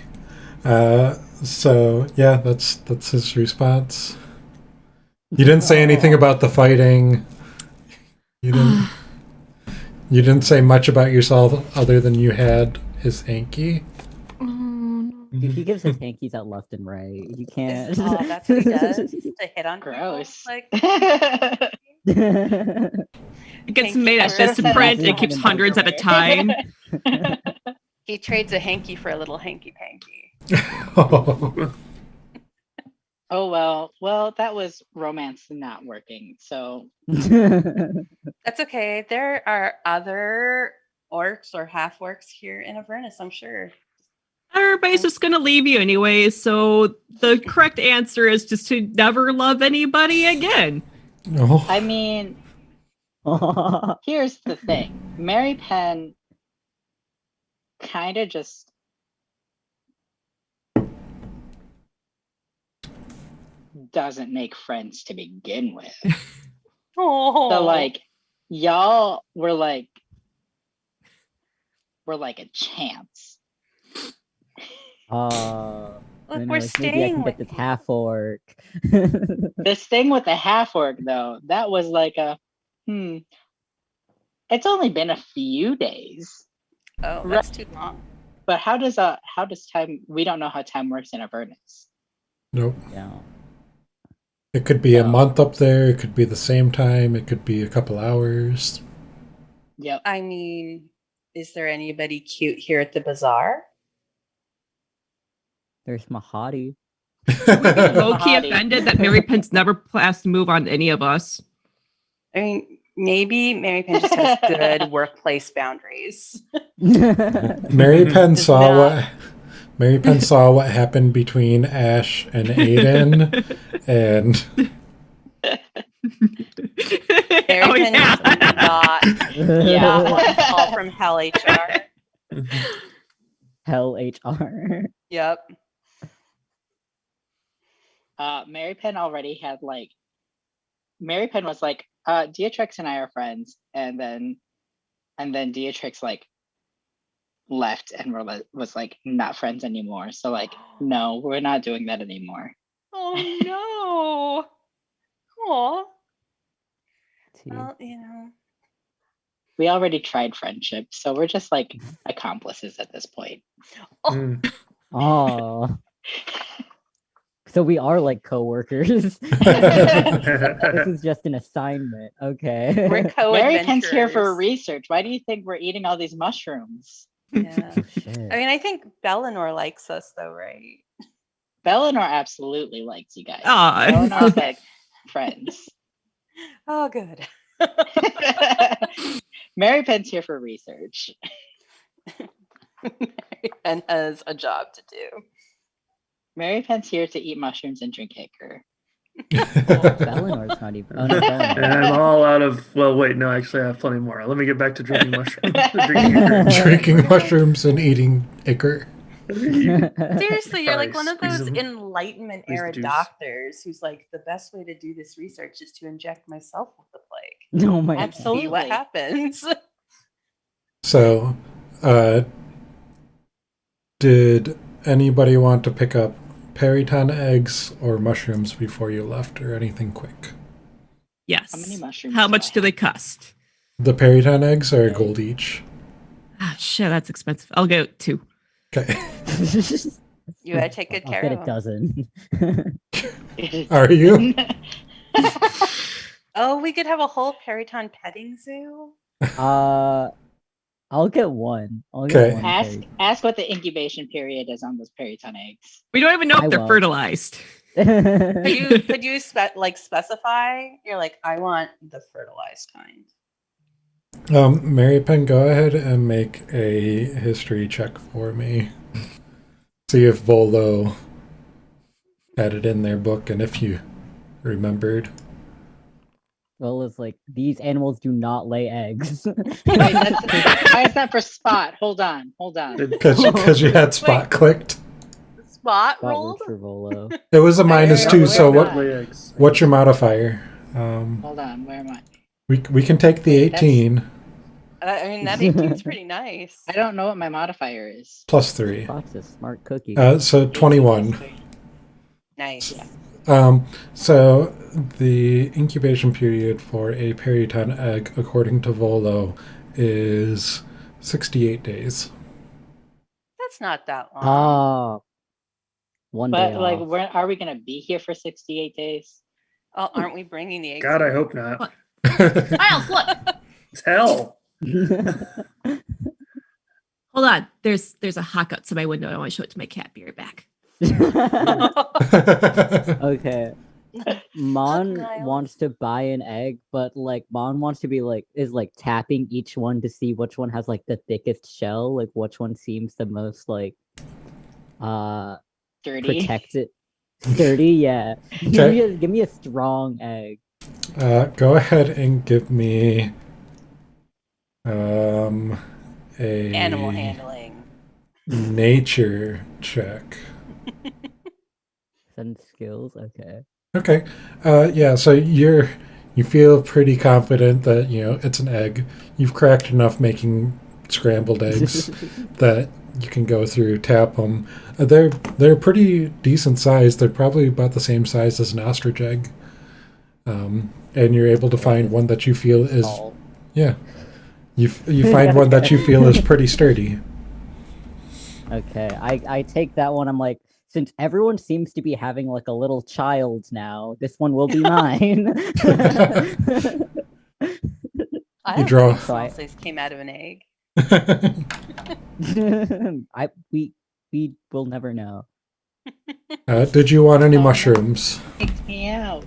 S2: So yeah, that's his response. You didn't say anything about the fighting. You didn't say much about yourself other than you had his hanky.
S6: Dude, he gives his hankies out left and right. You can't.
S3: Oh, that's what he does to hit on people?
S5: Gross.
S3: Like,
S4: It gets
S3: Thank
S4: made
S3: you
S4: at
S3: for-
S4: Vistaprint. It
S6: Imagine
S4: keeps
S6: him
S4: hundreds at a
S3: underwear.
S4: time.
S3: he trades a hanky for a little hanky panky.
S5: Oh well, that was romance not working. So
S3: That's okay. There are other orcs or half orcs here in Avernus, I'm sure.
S4: Everybody's just gonna leave you anyway. So the correct answer is just to never love anybody again.
S2: No.
S5: I mean, here's the thing. Mary Penn kind of just doesn't make friends to begin with.
S3: Oh,
S5: So like y'all were like a chance.
S3: look,
S6: then
S3: we're
S6: like, maybe I
S3: staying
S6: can
S3: with
S6: get this
S3: you.
S6: half orc.
S5: This thing with the half orc though, that was like a it's only been a few days.
S3: Oh, that's too long.
S5: But how does time? We don't know how time works in Avernus.
S2: Nope.
S6: Yeah.
S2: It could be a
S5: So-
S2: month up there. It could be the same time. It could be a couple hours.
S5: Yep.
S3: I mean, is there anybody cute here at the bazaar?
S6: There's Mahadi.
S4: Low-key
S5: Mahadi.
S4: offended that Mary Pence never passed a move on any of us.
S3: I mean, maybe Mary Penn just has good workplace boundaries.
S2: Mary Penn
S3: Does
S2: saw
S3: not-
S2: what Mary Penn saw what happened between Ash and Aiden, and
S3: Mary
S4: Oh,
S3: Penn
S4: yeah.
S3: is not
S5: Yeah.
S3: on call from Hell HR.
S6: Hell HR.
S3: Yep.
S5: Mary Penn already had like. Mary Penn was like, Beatrix and I are friends, and then Beatrix like left and was like not friends anymore. So like, no, we're not doing that anymore.
S3: Oh no. Aw.
S6: Tea.
S3: Well,
S5: We already tried friendship, so we're just like accomplices at this point.
S1: Mm.
S6: Oh. So we are like coworkers. This is just an assignment. Okay.
S3: We're
S5: Mary Penn's here for
S3: co-adventurers.
S5: research. Why do you think we're eating all these mushrooms?
S3: Yeah.
S6: Oh, shit.
S3: I mean, I think Bellinor likes us though, right?
S5: Bellinor absolutely likes you guys.
S4: Aw.
S5: Bellinor's like friends.
S3: Oh, good.
S5: Mary Penn's here for research.
S3: And has a job to do.
S5: Mary Penn's here to eat mushrooms and drink Hickory.
S6: Belinor's not even. Oh, no, Bellinor.
S1: And I'm all out of. Well, wait, no, actually, I have plenty more. Let me get back to drinking mushrooms.
S2: drinking mushrooms and eating ichor.
S3: Seriously, you're like one of
S1: Squeeze
S3: those
S1: them.
S3: Enlightenment
S1: Squeeze the
S3: era
S1: juice.
S3: doctors who's like, the best way to do this research is to inject myself with the plague.
S6: Oh my
S3: And see what
S5: Absolutely.
S3: happens.
S2: So, did anybody want to pick up periton eggs or mushrooms before you left, or anything quick?
S4: Yes.
S5: How many mushrooms?
S4: How
S5: do
S4: much
S5: I
S4: do
S5: have?
S4: they cost?
S2: The periton eggs are a gold each.
S4: Ah, shit, that's expensive. I'll go 2.
S2: Okay.
S3: You gotta take good
S6: I'll
S3: care
S6: bet
S3: of
S6: it
S3: them.
S6: doesn't.
S2: Are you?
S3: Oh, we could have a whole Periton petting zoo.
S6: I'll get one. I'll
S2: Okay.
S6: get one.
S5: ask
S6: Periton.
S5: ask what the incubation period is on those periton eggs.
S4: We don't even know
S6: I
S4: if they're
S6: won't.
S4: fertilized.
S3: Could you specify? You're like, I want the fertilized kind.
S2: Mary Penn, go ahead and make a history check for me. See if Volo had it in their book and if you remembered.
S6: Well, it's like these animals do not lay eggs.
S5: Wait, why is that for Spot? Hold on.
S2: Because you had spot clicked.
S3: Spot
S6: Spot
S3: rolled?
S6: works for Volo.
S2: It was a -2,
S5: where
S2: so
S5: am
S2: what?
S5: I?
S1: Lay eggs.
S2: What's your modifier?
S5: Hold on. Where am I?
S2: We can take the
S5: Wait, that's-
S2: 18
S3: I mean, that 18's pretty nice.
S5: I don't know what my modifier is.
S2: plus 3.
S6: Spot's a smart cookie.
S2: So 21.
S3: Nice.
S2: So the incubation period for a periton egg, according to Volo, is 68 days.
S3: That's not that long.
S6: Ah, one day
S5: But like,
S6: off.
S5: are we gonna be here for 68 days?
S3: Oh, aren't we bringing the eggs?
S1: God, I
S3: here?
S1: hope not.
S4: What? Miles, look.
S1: It's hell.
S4: Hold on. There's a hawk outside my window. I want to show it to my cat. Be right back.
S6: Okay. Mon
S3: Miles.
S6: wants to buy an egg, but like Mon wants to be like is like tapping each one to see which one has like the thickest shell, like which one seems the most like
S5: Dirty.
S6: protected. Sturdy, yeah.
S2: Okay.
S6: Give me a strong egg.
S2: Go ahead and give me a
S3: Animal handling.
S2: nature check.
S6: Send skills, okay.
S2: Okay. Yeah, so you feel pretty confident that, it's an egg. You've cracked enough making scrambled eggs that you can go through, tap them. They're pretty decent size. They're probably about the same size as an ostrich egg. And you're able to find one that you feel is
S6: Tall.
S2: yeah. You find one that you feel is pretty sturdy.
S6: Okay, I take that one. I'm like, since everyone seems to be having like a little child now, this one will be mine.
S3: I
S2: You
S3: don't
S2: draw.
S3: think small says came out of an egg.
S6: We will never know.
S2: Did you want any
S3: Oh, no.
S2: mushrooms?
S5: Take me out.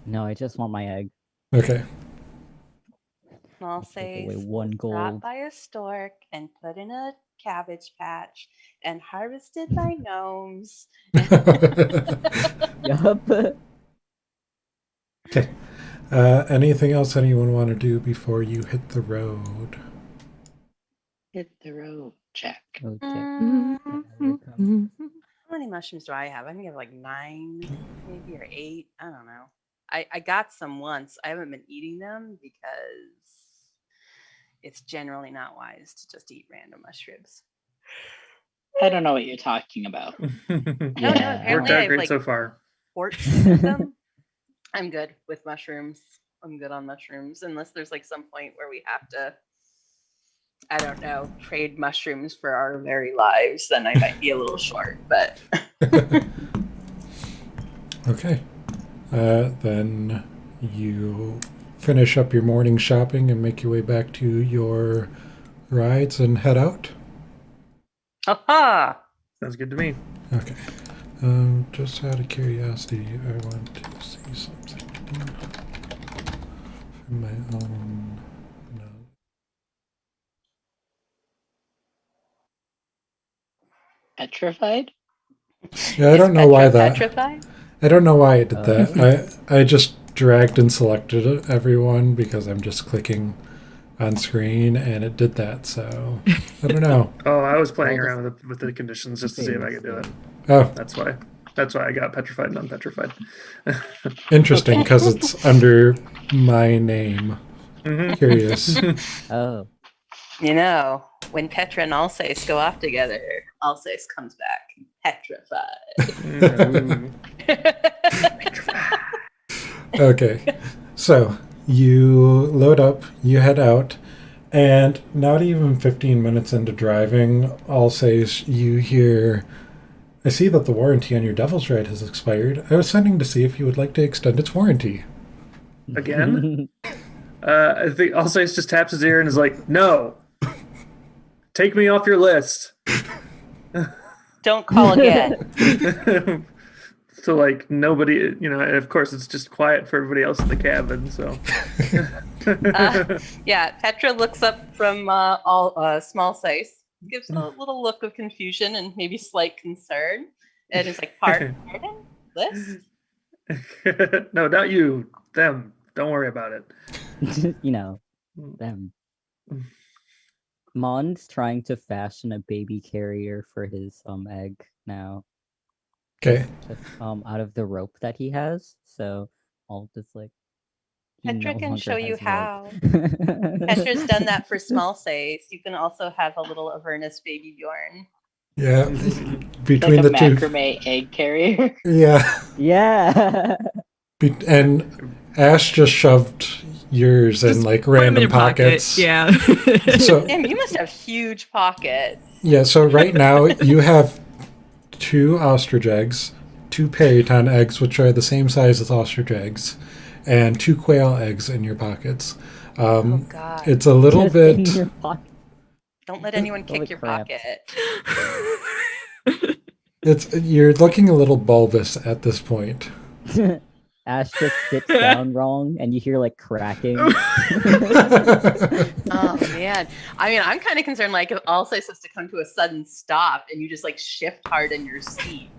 S6: No, I just want my egg.
S2: Okay.
S3: Small
S6: Take away
S3: says
S6: one
S3: was
S6: gold.
S3: brought by a stork and put in a cabbage patch and harvested by gnomes.
S6: Yup.
S2: Okay. Anything else anyone want to do before you hit the road?
S5: Hit the road, Jack.
S6: Okay.
S3: Mm, how many mushrooms do I have? I think I have like 9, maybe, or 8. I don't know. I got some once. I haven't been eating them because it's generally not wise to just eat random mushrooms.
S5: I don't know what you're talking about.
S3: No,
S6: Yeah.
S3: apparently
S1: Worked
S3: I
S1: out
S3: have
S1: great
S3: like
S1: so far.
S3: 14 of them. I'm good with mushrooms. I'm good on mushrooms unless there's like some point where we have to, I don't know, trade mushrooms for our very lives. Then I might be a little short, but
S2: Okay. Then you finish up your morning shopping and make your way back to your rides and head out.
S3: aha!
S1: Sounds good to me.
S2: Okay. Just out of curiosity, I want to see something from my own. No.
S5: Petrified?
S2: Yeah, I
S3: Is
S2: don't know why that.
S3: petrified?
S2: I don't know why it did that. I just dragged and selected everyone because I'm just clicking on screen and it did that. So I don't know.
S1: Oh, I was playing
S6: Well,
S1: around with the conditions just to see if I could do it.
S2: Oh,
S1: That's why. That's why I got petrified and unpetrified.
S2: interesting because it's under my name.
S1: Mhm.
S2: Curious.
S6: Oh.
S3: You know, when Petra and Alsace go off together, Alsace comes back petrified.
S2: Okay. So you load up, you head out, and not even 15 minutes into driving, I'll say you hear, I see that the warranty on your Devil's Ride has expired. I was sending to see if you would like to extend its warranty.
S1: Again? I think Alsace just taps his ear and is like, "No, take me off your list."
S3: Don't call again.
S1: So like nobody, and of course it's just quiet for everybody else in the cabin. So
S3: Yeah, Petra looks up from all small size, gives a little look of confusion and maybe slight concern, and is like, "Pardon, list?
S1: No, not you, them. Don't worry about it.
S6: You know, them. Mon's trying to fashion a baby carrier for his egg now.
S2: Okay.
S6: Out of the rope that he has. So I'll just like he
S3: Petra
S6: no
S3: can
S6: longer
S3: show you
S6: has
S3: how.
S6: rope.
S3: Petra's done that for small size. You can also have a little Avernus baby Bjorn.
S2: Yeah.
S5: Like
S2: Between
S5: a
S2: the two.
S5: macrame egg carrier.
S2: Yeah.
S6: Yeah.
S2: And Ash just shoved yours in
S4: Just
S2: like
S4: put 'em in
S2: random
S4: your pocket.
S2: pockets.
S4: Yeah.
S2: So
S3: Damn, you must have huge pockets.
S2: yeah, so right now you have 2 ostrich eggs, 2 periton eggs, which are the same size as ostrich eggs, and 2 quail eggs in your pockets.
S3: Oh God!
S2: It's a little
S6: Just in
S2: bit.
S6: your pocket.
S3: Don't let anyone
S6: Holy
S3: kick your
S6: crap.
S3: pocket.
S2: You're looking a little bulbous at this point.
S6: Ash just sits down wrong and you hear like cracking.
S3: Oh man, I mean, I'm kind of concerned. Like, if Alsace has to come to a sudden stop and you just like shift hard in your seat.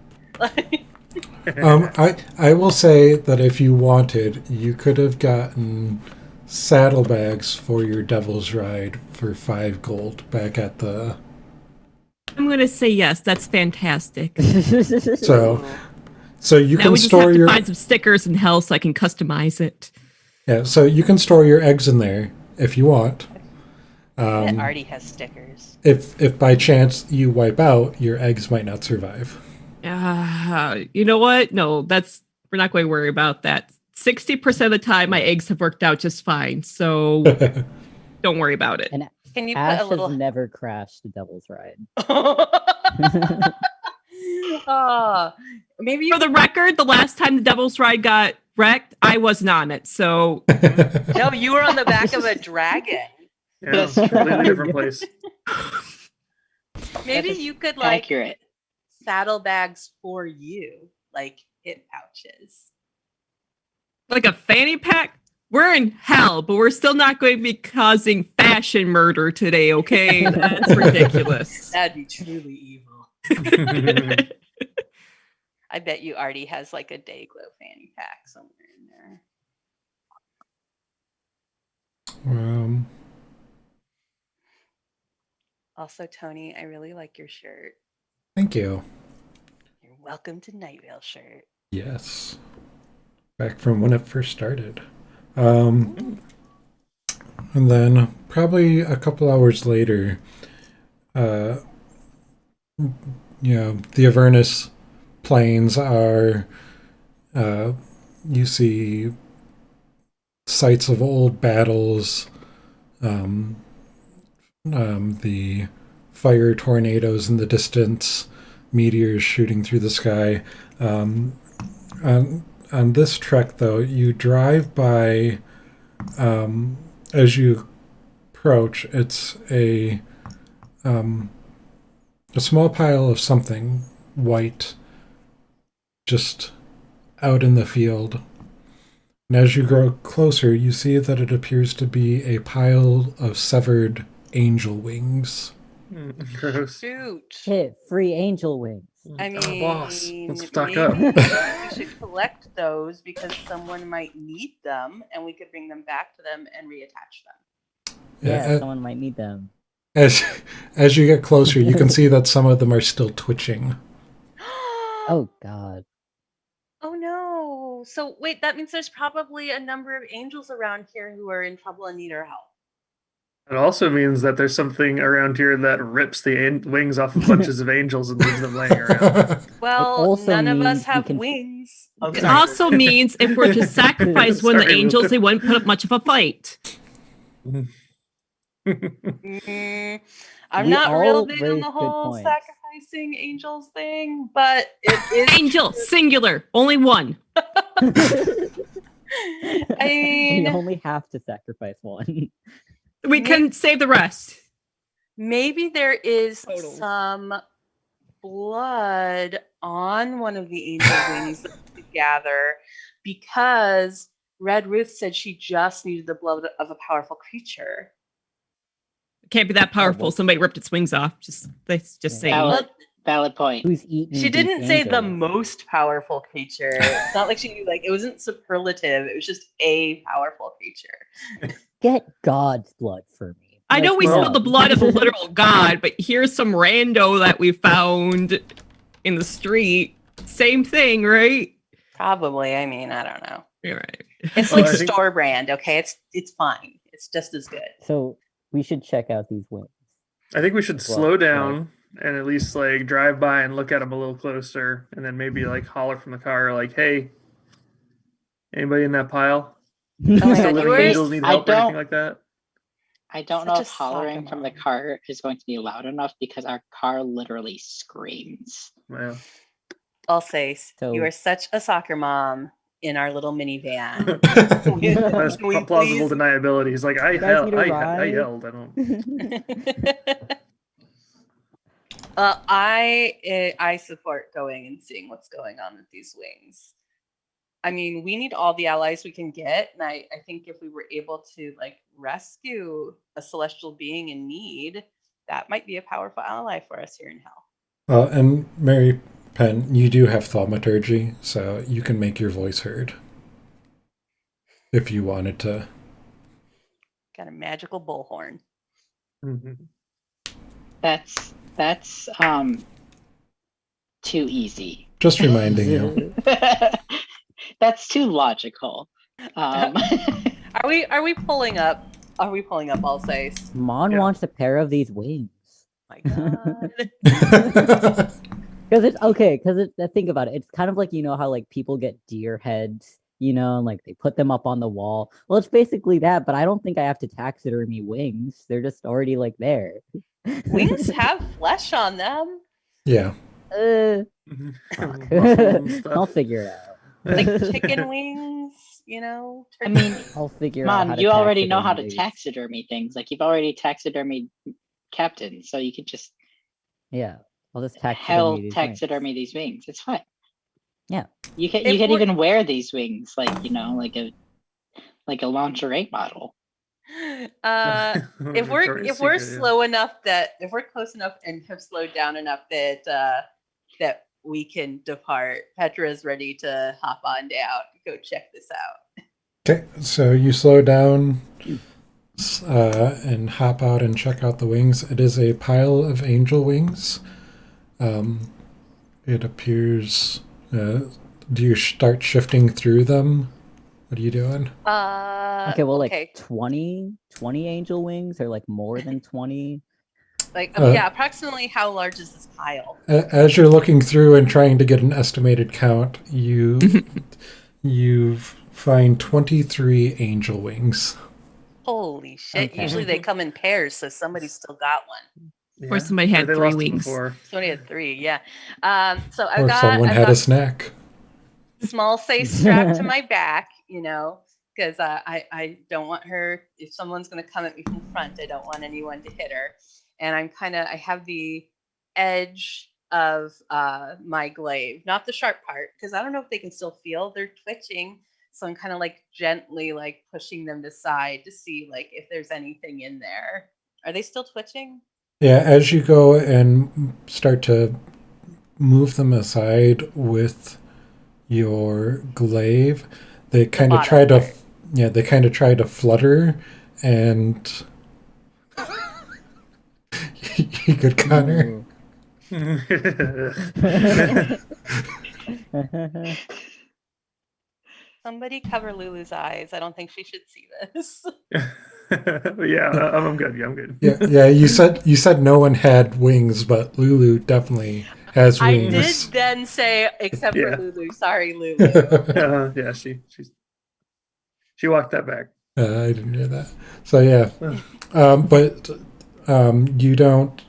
S2: I will say that if you wanted, you could have gotten saddlebags for your Devil's Ride for 5 gold back at the.
S4: I'm gonna say yes. That's fantastic.
S2: So you
S4: Now
S2: can
S4: we just
S2: store
S4: have to
S2: your
S4: find some stickers and hell so I can customize it.
S2: yeah. So you can store your eggs in there if you want.
S3: It already has stickers.
S2: If by chance you wipe out, your eggs might not survive.
S4: You know what? No, we're not going to worry about that. 60% of the time, my eggs have worked out just fine. So don't worry about it.
S3: Can you put
S6: Ash
S3: a little?
S6: has never crashed a Devil's Ride.
S3: Oh, maybe you
S4: For the record, the last time the Devil's Ride got wrecked, I wasn't on it. So
S3: no, you were on the back of a dragon.
S1: Yeah,
S5: That's
S1: completely
S5: right.
S1: different place.
S3: Maybe
S5: That is
S3: you could like
S5: accurate.
S3: saddlebags for you, like hip pouches.
S4: like a fanny pack, we're in hell, but we're still not going to be causing fashion murder today, okay? That's ridiculous.
S3: That'd be truly evil. I bet you Artie has like a Dayglow fanny pack somewhere in there.
S2: Um,
S3: Also, Tony, I really like your shirt.
S2: thank you.
S3: You're welcome to Night Vale shirt.
S2: Yes. Back from when it first started. And then probably a couple hours later, the Avernus plains are, you see sites of old battles, the fire tornadoes in the distance, meteors shooting through the sky. On this trek, though, you drive by, as you approach, it's a small pile of something white just out in the field. And as you grow closer, you see that it appears to be a pile of severed angel wings.
S1: Gross.
S3: Shoot.
S6: Shit, free angel wings.
S3: I
S1: Oh,
S3: mean,
S1: boss, let's stock
S3: maybe
S1: up.
S3: we should collect those because someone might need them, and we could bring them back to them and reattach them.
S6: Yeah,
S2: Yeah,
S6: someone might need them.
S2: as you get closer, you can see that some of them are still twitching.
S6: Oh god.
S3: Oh no! So wait, that means there's probably a number of angels around here who are in trouble and need our help.
S1: It also means that there's something around here that rips the wings off of bunches of angels and leaves them laying around.
S3: Well,
S6: also
S3: none of
S6: means
S3: us
S6: we
S3: have
S6: can-
S3: wings.
S1: Okay.
S4: It also means if we're to sacrifice one of the
S1: Sorry,
S4: angels,
S1: Lou.
S4: they wouldn't put up much of a fight.
S3: I'm
S6: We
S3: not real
S6: all
S3: big on
S6: raised
S3: the
S6: good
S3: whole
S6: points.
S3: sacrificing angels thing, but it is
S4: Angel, singular, only one.
S3: I
S6: We
S3: mean,
S6: only have to sacrifice one.
S4: We can save the rest.
S3: maybe there is
S4: Total.
S3: some blood on one of the angel wings that we could gather because Red Ruth said she just needed the blood of a powerful creature.
S4: Can't be that powerful.
S6: well-
S4: Somebody ripped its wings off. Just saying.
S5: Valid point.
S6: Who's eating?
S3: She didn't
S6: these
S3: say the
S6: angels?
S3: most powerful creature. It's not like she like it wasn't superlative. It was just a powerful creature.
S6: Get God's blood for me.
S4: I know we
S1: Well-
S4: spilled the blood of a literal god, but here's some rando that we found in the street. Same thing, right?
S3: Probably. I mean, I don't know.
S4: You're right.
S3: It's
S1: Well,
S3: like
S1: I think-
S3: store brand. Okay, it's fine. It's just as good.
S6: So we should check out these wings.
S1: I think we should
S6: Well,
S1: slow down and at least like drive by and look at them a little closer, and then maybe like holler from the car, like, "Hey, anybody in that pile?
S3: Oh my
S1: Still
S3: God,
S1: living
S3: you were-
S1: angels need
S5: I
S1: help or anything
S5: don't-
S1: like that?"
S5: I don't
S3: Such
S5: know
S3: a
S5: if hollering
S3: soccer
S5: from the
S3: mom.
S5: car is going to be loud enough because our car literally screams.
S1: Well,
S3: I'll say
S6: So-
S3: you are such a soccer mom in our little minivan.
S1: that's
S3: Can we
S1: plausible
S3: please-
S1: deniability. He's like,
S6: You guys need a
S1: I
S6: ride?"
S1: yelled. I don't.
S3: I support going and seeing what's going on with these wings. I mean, we need all the allies we can get, and I think if we were able to like rescue a celestial being in need, that might be a powerful ally for us here in hell.
S2: Well, and Mary Penn, you do have thaumaturgy, so you can make your voice heard. If you wanted to.
S3: Got a magical bullhorn.
S1: Mhm.
S5: That's too easy.
S2: Just reminding you.
S5: That's too logical.
S3: Are we pulling up? Are we pulling up? I'll say.
S6: Mon
S1: Yeah.
S6: wants a pair of these wings.
S3: My God.
S6: Because it's okay. Because think about it. It's kind of like how like people get deer heads and like they put them up on the wall. Well, it's basically that, but I don't think I have to taxidermy wings. They're just already like there.
S3: Wings have flesh on them,
S2: Yeah.
S6: Fuck.
S1: Muscle and stuff.
S6: I'll figure it out.
S3: like chicken wings.
S5: I
S3: Turkey
S5: mean,
S6: I'll figure out how
S5: Mom,
S6: to
S5: you already know how to
S6: these.
S5: taxidermy things. Like you've already taxidermied Captain, so you could just
S6: Yeah, I'll just
S5: hell
S6: taxidermy these
S5: taxidermy
S6: wings.
S5: these wings. It's fine.
S6: Yeah.
S5: You can
S3: If we're-
S5: even wear these wings like like a lingerie model.
S3: if we're
S1: Victoria's
S3: if we're
S1: Secret, yeah.
S3: slow enough that if we're close enough and have slowed down enough that that we can depart, Petra's ready to hop on down, go check this out.
S2: Okay, so you slow down and hop out and check out the wings. It is a pile of angel wings. It appears. Do you start shifting through them? What are you doing?
S6: Okay, well, like 20 angel wings, or like more than 20.
S3: Like, yeah, approximately how large is this pile?
S2: As you're looking through and trying to get an estimated count, you find 23 angel wings.
S3: Holy shit!
S6: Okay.
S3: Usually they come in pairs, so somebody's still got one.
S4: Or somebody had
S1: they
S4: 3
S1: lost it
S4: wings.
S1: before.
S3: Somebody had 3, yeah. So
S2: Or someone had a snack.
S3: small face strapped to my back, because I don't want her, if someone's going to come at me from the front, I don't want anyone to hit her. And I have the edge of my glaive, not the sharp part, because I don't know if they can still feel, they're twitching. So I'm kind of like gently like pushing them to side to see like if there's anything in there. Are they still twitching?
S2: Yeah, as you go and start to move them aside with your glaive, they kind of try to flutter, and you good, Connor.
S3: Somebody cover Lulu's eyes. I don't think she should see this.
S1: Yeah, I'm good. Yeah, I'm good.
S2: Yeah. You said no one had wings, but Lulu definitely has
S3: I
S2: wings.
S3: did then say, except
S1: Yeah.
S3: for Lulu. Sorry, Lulu.
S1: Yeah, she walked that back.
S2: I didn't hear that. So yeah, but you don't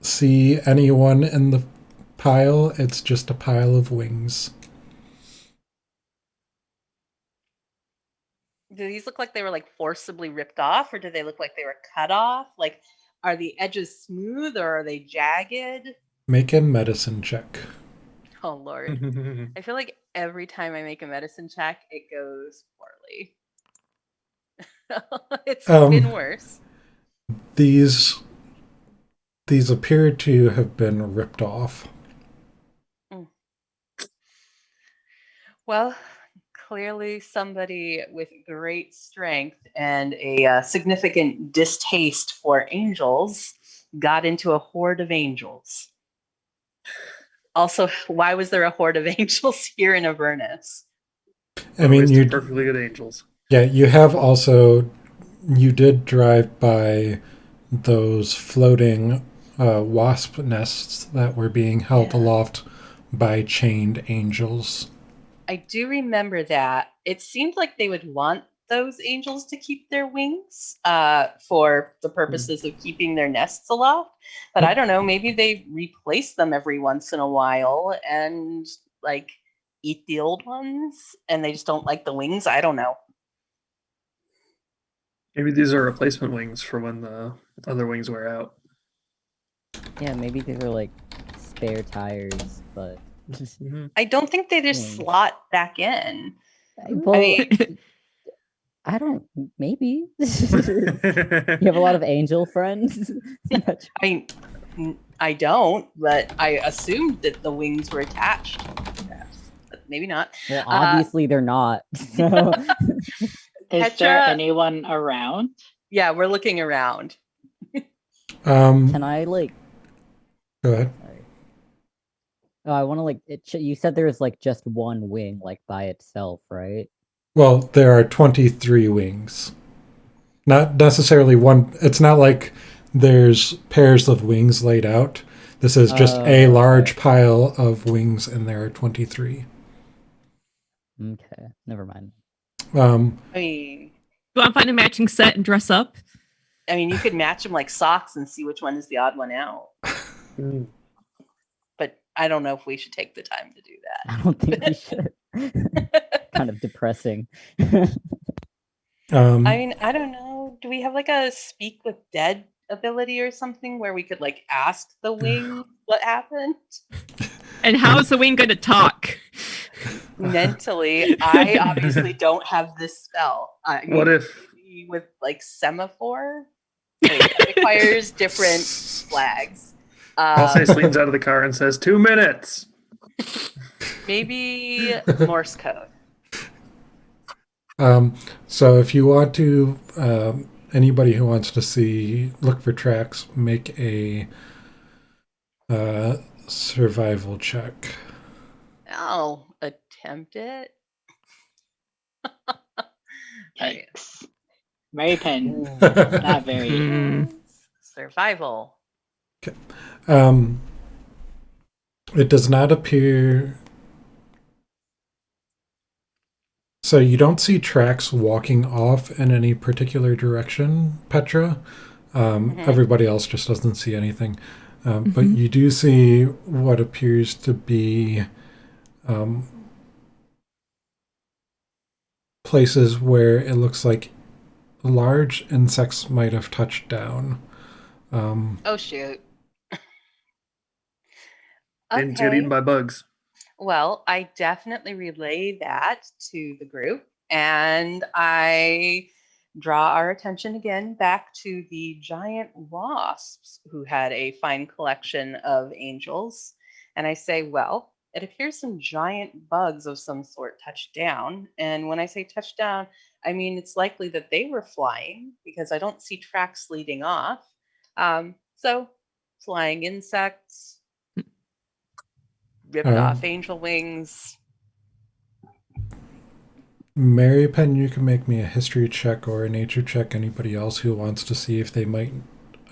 S2: see anyone in the pile. It's just a pile of wings.
S3: Do these look like they were like forcibly ripped off, or do they look like they were cut off? Like, are the edges smooth or are they jagged?
S2: Make a medicine check.
S3: Oh Lord. I feel like every time I make a medicine check, it goes poorly. It's been worse.
S2: These appear to have been ripped off.
S3: Well, clearly somebody with great strength and a significant distaste for angels got into a horde of angels. Also, why was there a horde of angels here in Avernus?
S2: I mean, you
S1: perfectly good angels.
S2: Yeah, you did drive by those floating wasp nests that were being held aloft by chained angels.
S3: I do remember that. It seemed like they would want those angels to keep their wings for the purposes of keeping their nests aloft. But I don't know, maybe they replace them every once in a while and like eat the old ones and they just don't like the wings. I don't know.
S1: Maybe these are replacement wings for when the other wings wear out.
S6: Yeah, maybe these are like spare tires, but
S3: I don't think they just slot back in.
S6: Well, I don't. Maybe you have a lot of angel friends.
S3: I don't, but I assumed that the wings were attached. But maybe not.
S6: Well, obviously they're not. So.
S5: Is there anyone around?
S3: Yeah, we're looking around.
S6: Can I like?
S2: Go ahead.
S6: Sorry. Oh, I want to like. You said there was like just one wing, like by itself, right?
S2: Well, there are 23 wings. Not necessarily one. It's not like there's pairs of wings laid out. This is just a large pile of wings, and there are 23.
S6: Okay, never mind.
S3: I mean,
S4: You want to find a matching set and dress up?
S3: you could match them like socks and see which one is the odd one out.
S1: Mm.
S3: But I don't know if we should take the time to do that.
S6: I don't think we should. Kind of depressing.
S3: I don't know. Do we have like a speak with dead ability or something where we could like ask the wing what happened?
S4: And how is the wing going to talk?
S3: Mentally, I obviously don't have this spell.
S1: What if
S3: maybe with like semaphore? Wait, that requires different flags.
S1: Alsace leans out of the car and says, 2 minutes?
S3: Maybe Morse code.
S2: So if you want to, anybody who wants to look for tracks, make a survival check.
S3: I'll attempt it. Right.
S5: Yikes. Mary Pen, not very.
S4: Mm.
S3: Survival.
S2: It does not appear. So you don't see tracks walking off in any particular direction, Petra. Everybody else just doesn't see anything. But you do see what appears to be places where it looks like large insects might have touched down.
S3: Oh shoot.
S1: Didn't get eaten by bugs?
S3: Well, I definitely relay that to the group, and I draw our attention again back to the giant wasps who had a fine collection of angels. And I say, well, it appears some giant bugs of some sort touched down. And when I say touched down, I mean it's likely that they were flying because I don't see tracks leading off. So, flying insects, ripped off angel wings.
S2: Mary Penn, you can make me a history check or a nature check. Anybody else who wants to see if they might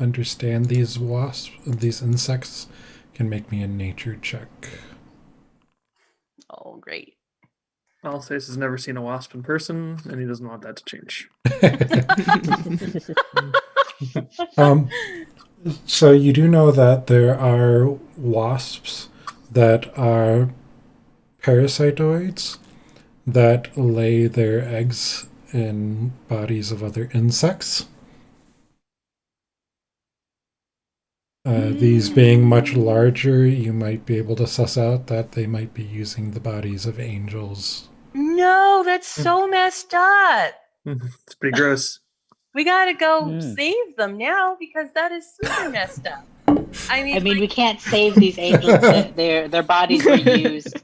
S2: understand these wasps, these insects, can make me a nature check.
S3: Oh, great.
S1: Alsace has never seen a wasp in person, and he doesn't want that to change.
S2: So you do know that there are wasps that are parasitoids that lay their eggs in bodies of other insects. These being much larger, you might be able to suss out that they might be using the bodies of angels.
S3: No, that's so messed up.
S1: It's pretty gross.
S3: We gotta go save them now because that is super messed up. I mean,
S5: we can't save these angels. Their bodies were used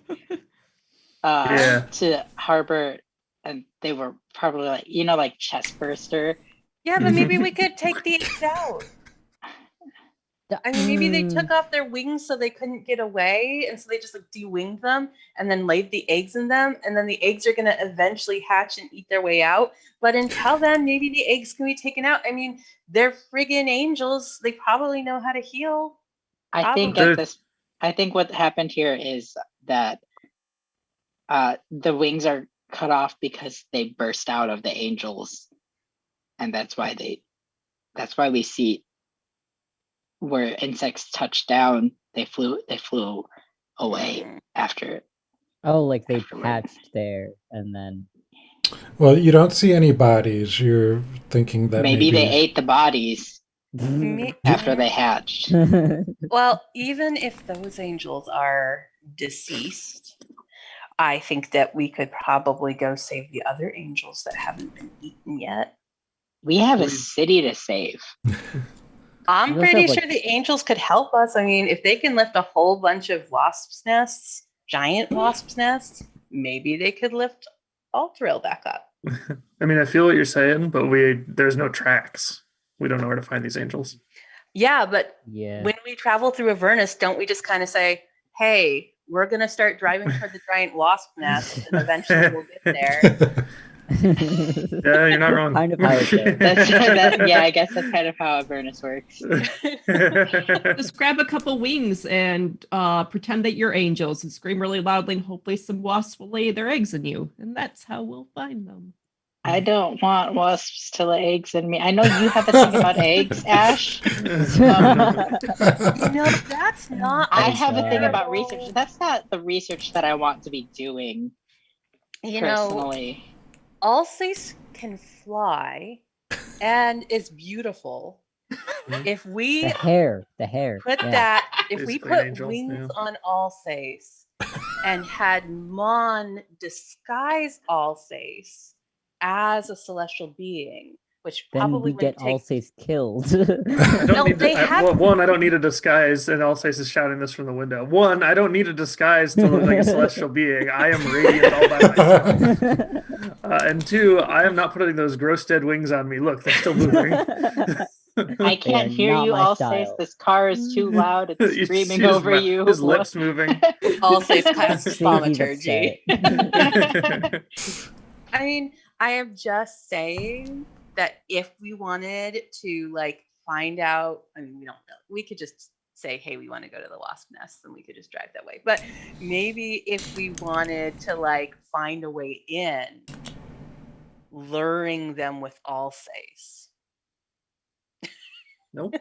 S5: to harbor, and they were probably like chest burster.
S3: Yeah, but maybe we could take the eggs out. I mean, maybe they took off their wings so they couldn't get away, and so they just de-winged them and then laid the eggs in them, and then the eggs are going to eventually hatch and eat their way out. But until then, maybe the eggs can be taken out. I mean, they're friggin' angels. They probably know how to heal.
S5: I think what happened here is that the wings are cut off because they burst out of the angels, and that's why we see where insects touched down, they flew away after it.
S6: Oh, like they hatched there and then.
S2: Well, you don't see any bodies. You're thinking that
S5: maybe they ate the bodies after they hatched.
S3: Well, even if those angels are deceased, I think that we could probably go save the other angels that haven't been eaten yet.
S5: We have a city to save.
S3: I'm pretty sure the angels could help us. I mean, if they can lift a whole bunch of wasps' nests, giant wasps' nests, maybe they could lift Altrail back up.
S1: I mean, I feel what you're saying, but there's no tracks. We don't know where to find these angels.
S3: Yeah, but when we travel through Avernus, don't we just kind of say, hey, we're going to start driving toward the giant wasp nest, and eventually we'll get there.
S1: Yeah, you're not wrong.
S6: Kind of how it goes.
S5: Yeah, I guess that's kind of how Avernus works.
S4: Just grab a couple wings and pretend that you're angels and scream really loudly, and hopefully some wasps will lay their eggs in you. And that's how we'll find them.
S5: I don't want wasps to lay eggs in me. I know you have a thing about eggs, Ash.
S3: That's not.
S5: I
S6: Oh,
S5: have a thing
S6: God.
S5: about research. That's not the research that I want to be doing personally.
S3: Alsace can fly and is beautiful. If we
S6: The hair.
S3: put
S6: yeah.
S3: that, if we
S1: Basically
S3: put
S1: an angel,
S3: wings
S1: yeah.
S3: on Alsace and had Mon disguise Alsace as a celestial being, which
S6: Then
S3: probably
S6: we
S3: would
S6: get
S3: take.
S6: Alsace killed.
S1: I don't
S3: No,
S1: need
S3: they
S1: to,
S3: have-
S1: well, one, I don't need a disguise, and Alsace is shouting this from the window. One, I don't need a disguise to look like a celestial being. I am radiant all by myself. And two, I am not putting those gross dead wings on me. Look, they're still moving.
S5: I can't
S6: are
S5: hear
S6: not
S5: you,
S6: my
S5: Alsace.
S6: style.
S5: This car is too loud. It's
S1: You
S5: screaming
S1: see his
S5: over
S1: mou-
S5: you.
S1: His lips moving.
S3: Alsace casts
S6: See if he's
S3: thaumaturgy.
S6: upset.
S3: I mean, I am just saying that if we wanted to like find out, I mean, we don't know. We could just say, hey, we want to go to the wasp nest, and we could just drive that way. But maybe if we wanted to like find a way in, luring them with Alsace.
S1: Nope.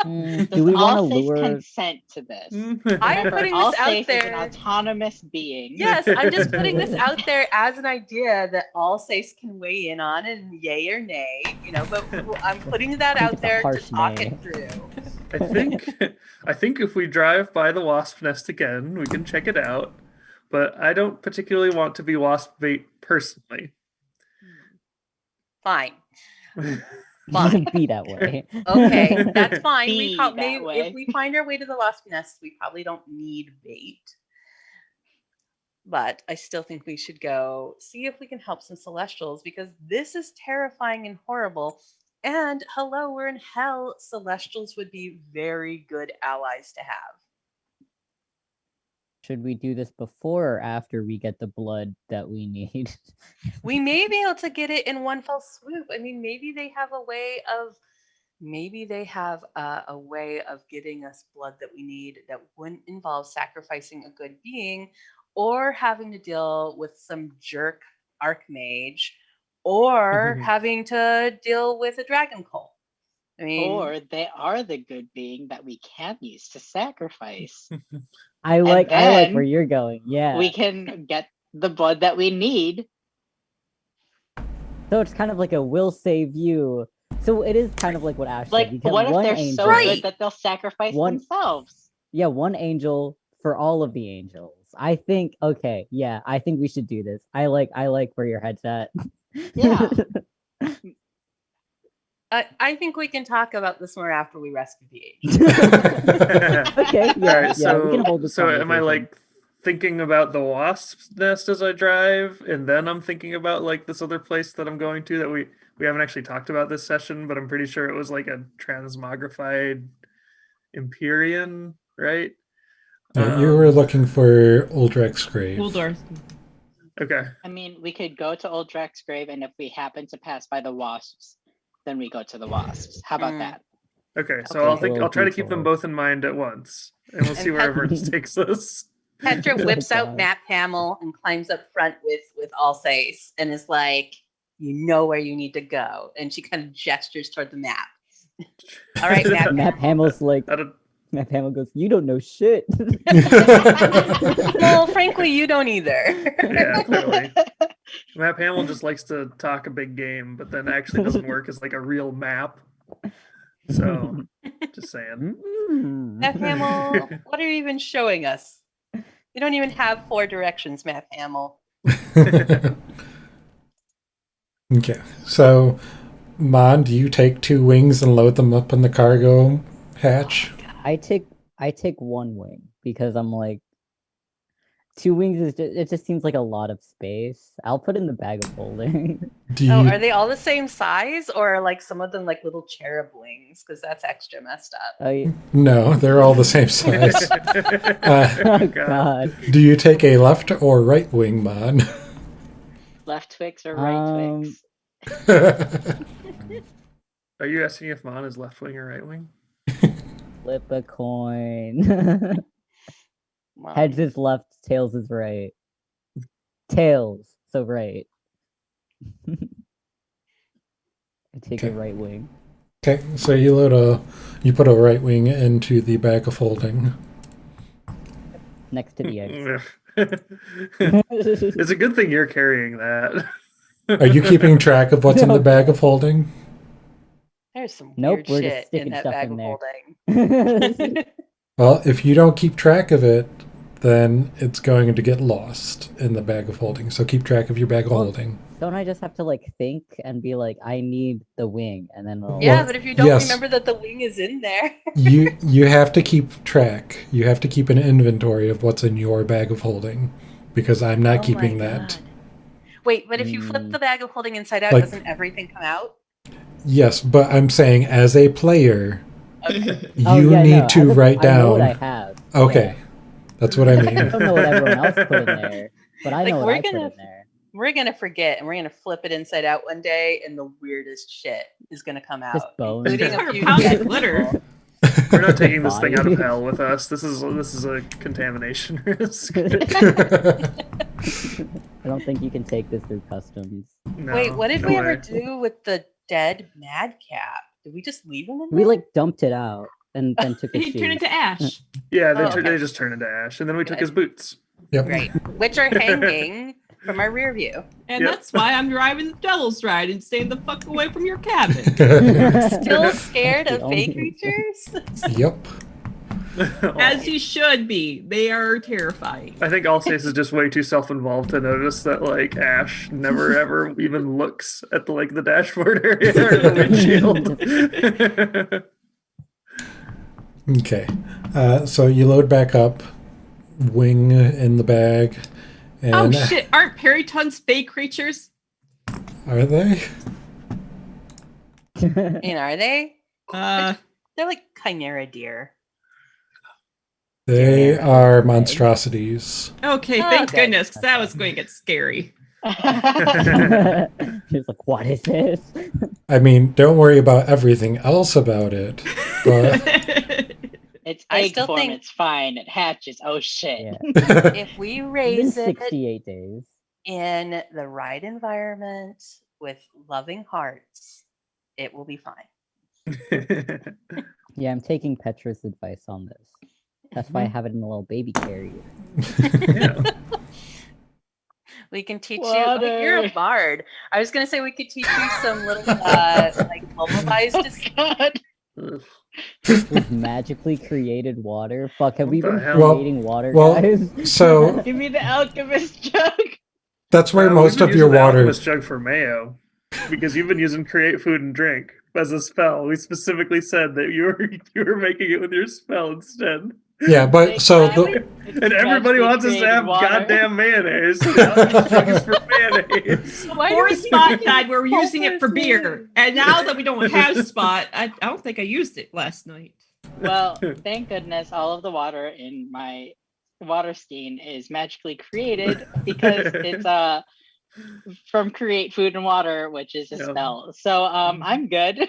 S6: Do
S5: Does
S6: we want to
S5: Alsace
S6: lure?
S5: consent to this?
S3: I'm
S5: Remember,
S3: putting this out
S5: Alsace is an
S3: there.
S5: autonomous being.
S3: Yes, I'm just putting this out there as an idea that Alsace can weigh in on, and yay or nay, but I'm putting that
S6: I think
S3: out
S6: it's a
S3: there to
S6: harsh
S3: talk
S6: nay.
S3: it through.
S1: I think if we drive by the wasp nest again, we can check it out. But I don't particularly want to be wasp bait personally.
S3: Fine. Fine.
S6: Be that way.
S3: Okay, that's fine.
S5: Be that way.
S3: If we find our way to the wasp nest, we probably don't need bait. But I still think we should go see if we can help some celestials, because this is terrifying and horrible. And hello, we're in hell. Celestials would be very good allies to have.
S6: Should we do this before or after we get the blood that we need?
S3: We may be able to get it in one fell swoop. I mean, maybe they have a way of getting us blood that we need that wouldn't involve sacrificing a good being or having to deal with some jerk archmage or having to deal with a dragon cult. I mean,
S5: Or they are the good being that we can use to sacrifice.
S6: I like
S5: then
S6: where you're going. Yeah.
S5: We can get the blood that we need.
S6: So it's kind of like a will save you. So it is kind of like what Ash said.
S5: Like,
S6: You get
S5: what if
S6: one
S5: they're
S6: angel.
S5: so good that they'll sacrifice
S6: One-
S5: themselves?
S6: Yeah, one angel for all of the angels. I think okay, yeah, I think we should do this. I like where your head's at.
S5: Yeah.
S3: I think we can talk about this more after we rescue the angel.
S6: Okay, yeah,
S1: All right,
S6: yeah, we can hold this
S1: so am I
S6: conversation.
S1: like thinking about the wasp's nest as I drive, and then I'm thinking about like this other place that I'm going to that we haven't actually talked about this session, but I'm pretty sure it was like a transmogrified Empyrean, right?
S2: You were looking for Uldrek's grave.
S4: Baldur.
S1: Okay.
S5: I mean, we could go to Old Drax's grave, and if we happen to pass by the wasps, then we go to the wasps. How about that?
S1: Okay, so
S3: Okay.
S1: I'll try to keep them both in mind at once, and we'll see where Avernus takes us.
S3: Petra whips out
S6: God.
S3: Map Hamill and climbs up front with Alsace and is like, you know where you need to go. And she kind of gestures toward the map. All right, Map
S6: Map Hamill's like
S1: I don't-
S6: Map Hamill goes, you don't know shit.
S3: Well, frankly, you don't either.
S1: Yeah, clearly. Map Hamill just likes to talk a big game, but then actually doesn't work as like a real map. So, just saying.
S3: Map Hamill, what are you even showing us? You don't even have 4 directions, Map Hamill.
S2: Okay, so Mon, do you take 2 wings and load them up in the cargo hatch?
S6: I take one wing because I'm like 2 wings is just, it just seems like a lot of space. I'll put in the bag of holding.
S2: Do you?
S3: Oh, are they all the same size, or are like some of them like little cherub wings? Because that's extra messed up.
S2: No, they're all the same size.
S6: Oh
S1: God.
S6: God.
S2: Do you take a left or right wing, Mon?
S5: Left Twix or right Twix?
S1: Are you asking if Mon is left wing or right wing?
S6: Flip a coin. Heads is left, tails is right. Tails, so right. I take a
S2: Okay.
S6: right wing.
S2: Okay, so you put a right wing into the bag of holding.
S6: Next to the eggs.
S1: It's a good thing you're carrying that.
S2: Are you keeping track of what's in the bag of holding?
S3: There's some
S6: Nope,
S3: weird
S6: we're
S3: shit
S6: just sticking
S3: in that
S6: stuff
S3: bag
S6: in
S3: of
S6: there.
S3: holding.
S2: Well, if you don't keep track of it, then it's going to get lost in the bag of holding. So keep track of your bag of
S6: Well,
S2: holding.
S6: Don't I just have to like think and be like, I need the wing, and then it'll...
S3: Yeah,
S2: Well,
S3: but if you don't
S2: yes.
S3: remember that the wing is in there.
S2: You have to keep track. You have to keep an inventory of what's in your bag of holding, because I'm not
S3: Oh
S2: keeping
S3: my
S2: that.
S3: God. Wait, but if you flip the bag of holding inside out,
S2: Like-
S3: doesn't everything come out?
S2: Yes, but I'm saying as a player,
S3: Okay.
S2: you need to write down.
S6: I know what I have.
S2: Okay, that's what I
S6: I
S2: mean.
S6: don't know what everyone else put in there, but I
S3: Like,
S6: know what
S3: we're
S6: I put
S3: gonna-
S6: in there.
S3: We're gonna forget, and we're gonna flip it inside out one day, and the weirdest shit is gonna come out,
S6: Just bones.
S3: including a
S4: 600
S3: few
S4: pounds of
S3: dead
S4: glitter.
S3: people.
S1: We're not taking this thing out of
S6: Body.
S1: hell with us. This is a contamination risk.
S6: I don't think you can take this through customs.
S1: No,
S3: Wait, what did
S1: no
S3: we ever
S1: way.
S3: do with the dead madcap? Did we just leave him in there?
S6: We like dumped it out and then took a
S4: He turned
S6: shoot.
S4: into ash.
S1: Yeah, they,
S3: Oh, okay.
S1: they just turn into ash, and then we took
S3: Good.
S1: his boots.
S2: Yep.
S3: Great, which are hanging from our rear view.
S4: And
S1: Yep.
S4: that's why I'm driving the Devil's Ride and staying the fuck away from your cabin.
S3: Still scared
S6: The
S3: of
S6: only
S3: fey creatures?
S2: Yep.
S4: As you should be. They are terrifying.
S1: I think Alsace is just way too self-involved to notice that like Ash never ever even looks at the dashboard area or the windshield.
S2: Okay. So you load back up, wing in the bag, and
S4: Oh shit, aren't peritons fey creatures?
S2: are they?
S3: Are they?
S4: Uh,
S3: They're like chimera deer.
S2: They
S6: Yeah.
S2: are monstrosities.
S4: okay,
S3: Oh,
S4: thank
S3: okay.
S4: goodness, 'cause that was going to get scary.
S6: He's like, what is this?
S2: I mean, don't worry about everything else about it, but
S5: It's
S3: I
S5: egg
S3: still
S5: form.
S3: think-
S5: It's fine. It hatches. Oh shit.
S6: Yeah.
S3: If we
S6: Within
S3: raise it
S6: 68 days.
S3: in the right environment with loving hearts, it will be fine.
S6: Yeah, I'm taking Petra's advice on this. That's why I
S3: Mm-hmm.
S6: have it in a little baby carrier.
S1: Yeah.
S3: We can teach you. Oh, you're a
S5: Water.
S3: bard. I was gonna say we could teach you some little like lullabies
S5: Oh
S3: to
S5: god.
S1: Ugh.
S6: With magically created water. Fuck, have
S1: What
S6: we
S1: the
S6: been
S1: hell?
S2: Well-
S6: creating water,
S2: well,
S6: guys?
S2: so
S5: Give me the alchemist jug.
S2: that's where
S1: We've
S2: most
S1: been
S2: of your
S1: using the
S2: water.
S1: alchemist jug for mayo because you've been using create food and drink as a spell. We specifically said that you were making it with your spell instead.
S2: Yeah, but so
S5: Exactly.
S2: the,
S1: And everybody
S5: Magically
S1: wants us to
S5: created
S1: have
S5: water.
S1: goddamn mayonnaise. The alchemist jug is for mayonnaise.
S3: Why do
S4: Before
S3: we
S4: Spot
S3: keep
S4: died, we were using it for
S3: Pulvers
S4: beer.
S3: in?
S4: And now that we don't have Spot, I don't think I used it last night.
S5: Well, thank goodness all of the water in my water skin is magically created because it's from create food and water, which is a
S1: Yeah.
S5: spell. So I'm good.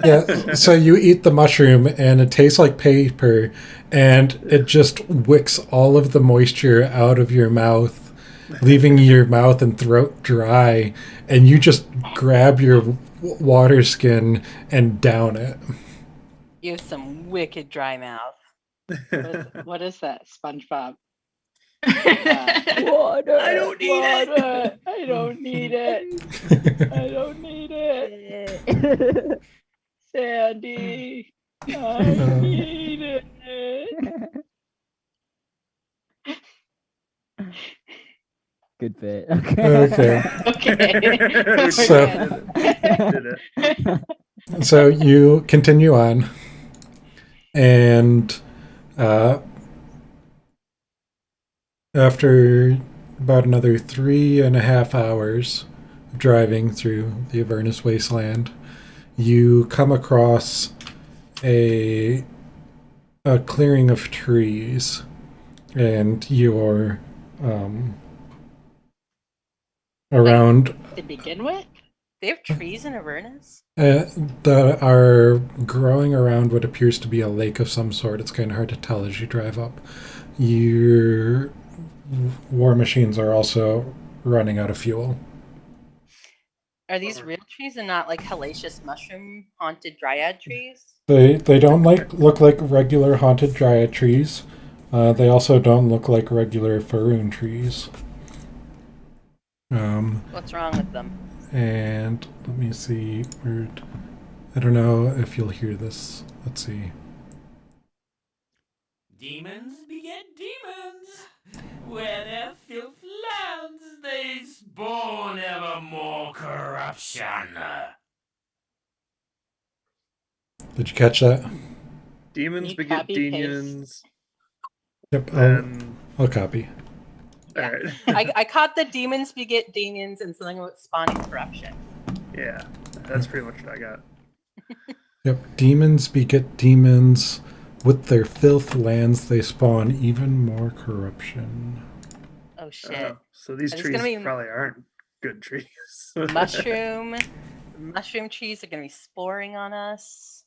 S2: yeah, so you eat the mushroom and it tastes like paper, and it just wicks all of the moisture out of your mouth, leaving your mouth and throat dry, and you just grab your water skin and down it.
S3: You have some wicked dry mouth.
S5: What is that? SpongeBob.
S6: Water!
S4: I don't need it.
S5: Water. I don't need it. I don't need it. Sandy. I need it.
S6: Good bit.
S2: Okay.
S5: Okay.
S1: We
S2: So-
S1: did it.
S2: So you continue on, and after about another 3.5 hours of driving through the Avernus wasteland, you come across a clearing of trees, and you're around
S5: To begin with?
S3: They have trees in Avernus?
S2: that are growing around what appears to be a lake of some sort. It's kind of hard to tell as you drive up. Your war machines are also running out of fuel.
S3: Are these real trees and not like hellacious mushroom haunted dryad trees?
S2: They don't look like regular haunted dryad trees. They also don't look like regular faroon trees.
S3: What's wrong with them?
S2: And let me see. I don't know if you'll hear this. Let's see.
S7: Demons beget demons. Where their filth lands, they spawn ever more corruption.
S2: Did you catch that?
S1: Demons
S5: You
S1: beget
S5: copy paste?
S1: demons.
S2: Yep.
S1: Then
S2: I'll copy.
S3: Yeah.
S1: all right.
S3: I caught the demons beget demons and something about spawning corruption.
S1: Yeah, that's pretty much what I got.
S2: Yep. Demons beget demons. With their filth lands, they spawn even more corruption.
S3: Oh shit.
S1: So these
S3: It's
S1: trees
S3: gonna be-
S1: probably aren't good trees.
S3: Mushroom trees are gonna be sporing on us.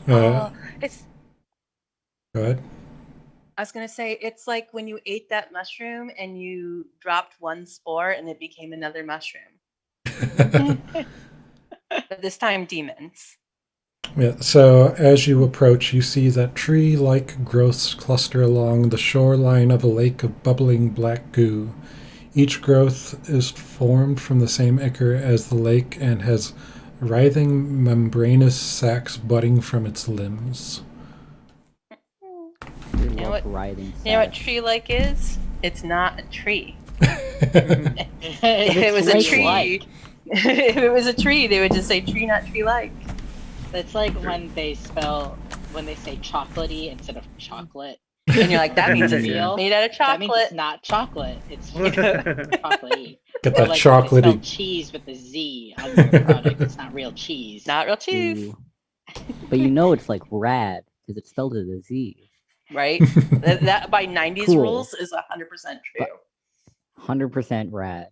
S2: Go
S3: It's
S2: ahead.
S3: I was gonna say it's like when you ate that mushroom and you dropped one spore and it became another mushroom. But this time demons.
S2: Yeah, so as you approach, you see that tree-like growths cluster along the shoreline of a lake of bubbling black goo. Each growth is formed from the same ichor as the lake and has writhing membranous sacs budding from its limbs.
S6: You
S3: know
S6: love
S3: what-
S6: writhing
S3: You know what
S6: sacks.
S3: tree like is? It's not a tree.
S5: If
S3: If it was a
S5: it's
S3: tree,
S5: like-
S3: if it was a tree, they would just say tree, not tree like.
S5: It's like when they say chocolatey instead of chocolate.
S3: And you're like, that means it's
S5: Real.
S3: made out of
S5: That means it's
S3: chocolate.
S5: not chocolate. It's chocolatey.
S2: Get
S5: Or
S2: that
S5: like when they spell
S2: chocolatey.
S5: cheese with a Z on their product. It's not real cheese.
S3: Not real cheese,
S6: Ooh. But you know it's like rad because it's spelled with a Z.
S3: right? that by 90s
S6: Cool.
S3: rules is 100% true.
S6: 100% rad.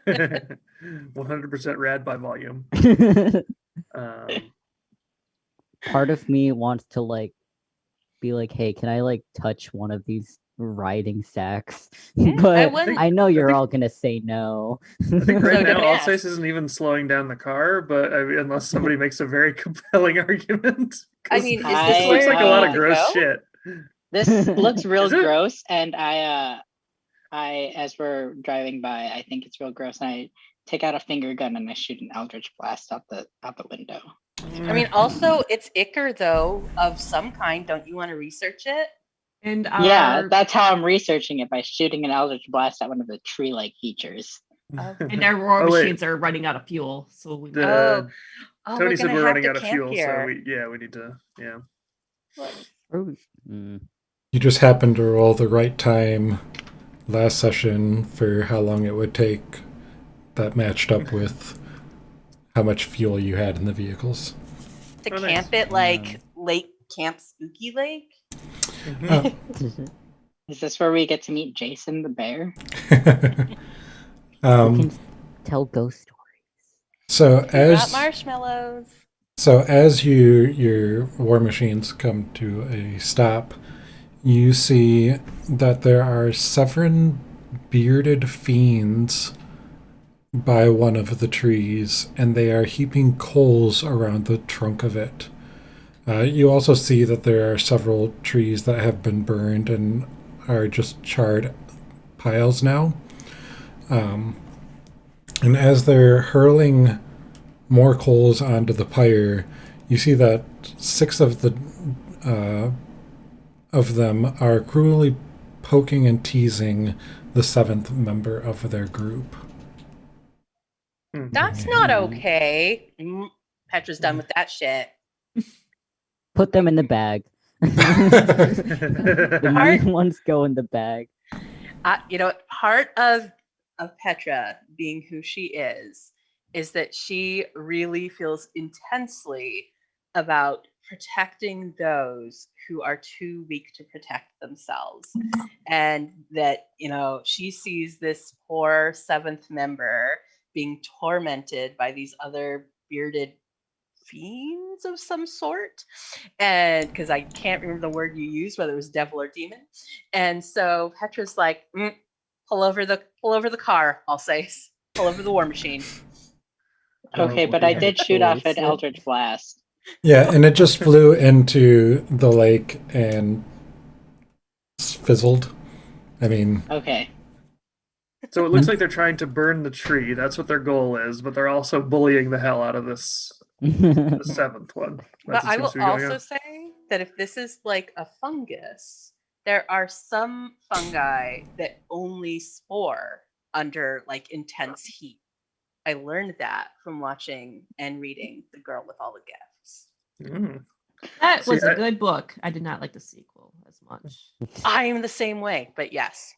S1: 100% rad by volume.
S6: Part of me wants to like be like, hey, can I like touch one of these riding sacks? But
S3: wouldn't-
S6: I know you're all gonna say no.
S1: I think right
S3: So
S1: now
S3: don't ask.
S1: Alsace isn't even slowing down the car, but I mean, unless somebody makes a very compelling argument.
S3: I
S1: 'Cause
S3: mean, is
S5: I-
S3: this
S1: this looks
S3: where
S1: like a
S3: you
S1: lot
S3: need
S1: of
S3: to
S1: gross
S3: go?
S1: shit.
S5: This looks real
S1: Is it?
S5: gross, and I as we're driving by, I think it's real gross, and I take out a finger gun and I shoot an eldritch blast out the window.
S3: I mean, also, it's ichor, though, of some kind. Don't you want to research it?
S4: And
S5: Yeah, that's how I'm researching it, by shooting an eldritch blast at one of the tree-like features.
S4: and our war
S1: Oh, wait.
S4: machines are running out of fuel, so we
S1: The-
S3: Oh,
S1: Tony said
S3: gonna
S1: we're
S3: have
S1: running
S3: to
S1: out of
S3: camp
S1: fuel,
S3: here.
S1: so we need to, yeah.
S2: You just happened to roll the right time last session for how long it would take. That matched up with how much fuel you had in the vehicles.
S3: To
S1: Oh, nice.
S3: camp it like Lake Camp Spooky Lake.
S2: Uh,
S5: Is this where we get to meet Jason the bear?
S6: You
S2: um,
S6: can tell ghost stories.
S2: so
S3: Got
S2: as
S3: marshmallows.
S2: your war machines come to a stop, you see that there are 7 bearded fiends by one of the trees, and they are heaping coals around the trunk of it. You also see that there are several trees that have been burned and are just charred piles now. And as they're hurling more coals onto the pyre, you see that 6 of them are cruelly poking and teasing the 7th member of their group.
S3: That's not okay. Petra's done with that shit.
S6: Put them in the bag. The
S3: Art-
S6: mean ones go in the bag.
S3: You know, part of Petra being who she is that she really feels intensely about protecting those who are too weak to protect themselves. And that, she sees this poor seventh member being tormented by these other bearded fiends of some sort. And because I can't remember the word you used, whether it was devil or demon. And so Petra's like, pull over the car, I'll say. Pull over the war machine.
S5: Okay, but I did shoot off an Eldritch Blast.
S2: Yeah, and it just flew into the lake and fizzled. I mean,
S5: Okay.
S1: So it looks like they're trying to burn the tree. That's what their goal is, but they're also bullying the hell out of the seventh one.
S3: But
S1: That's
S3: I
S1: what
S3: will
S1: seems to be going
S3: also
S1: on.
S3: say that if this is like a fungus, there are some fungi that only spore under like intense heat. I learned that from watching and reading The Girl with All the Gifts.
S1: Mm.
S4: That
S1: See,
S4: was a good book. I did not like the sequel as much.
S3: I'm the same way, but yes.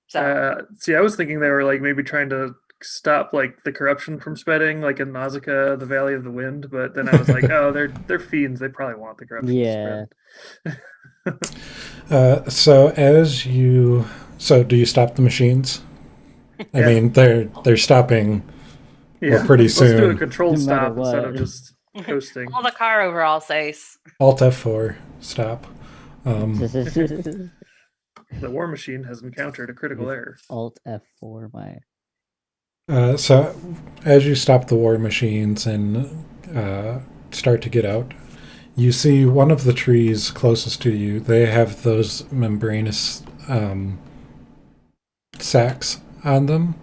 S3: So
S1: See, I was thinking they were like maybe trying to stop like the corruption from spreading, like in Nausicaa, the Valley of the Wind. But then I was like, oh, they're fiends. They probably want the corruption
S6: Yeah.
S1: to spread.
S2: so do you stop the machines? I mean, they're stopping.
S1: Yeah,
S2: pretty
S1: let's do a
S2: soon.
S1: control
S6: No matter
S1: stop instead of
S6: what.
S1: just coasting.
S3: pull the car over, I'll say.
S2: Alt F4, stop.
S1: The war machine has encountered a critical error.
S6: Alt F4, my.
S2: So as you stop the war machines and start to get out, you see one of the trees closest to you. They have those membranous sacs on them.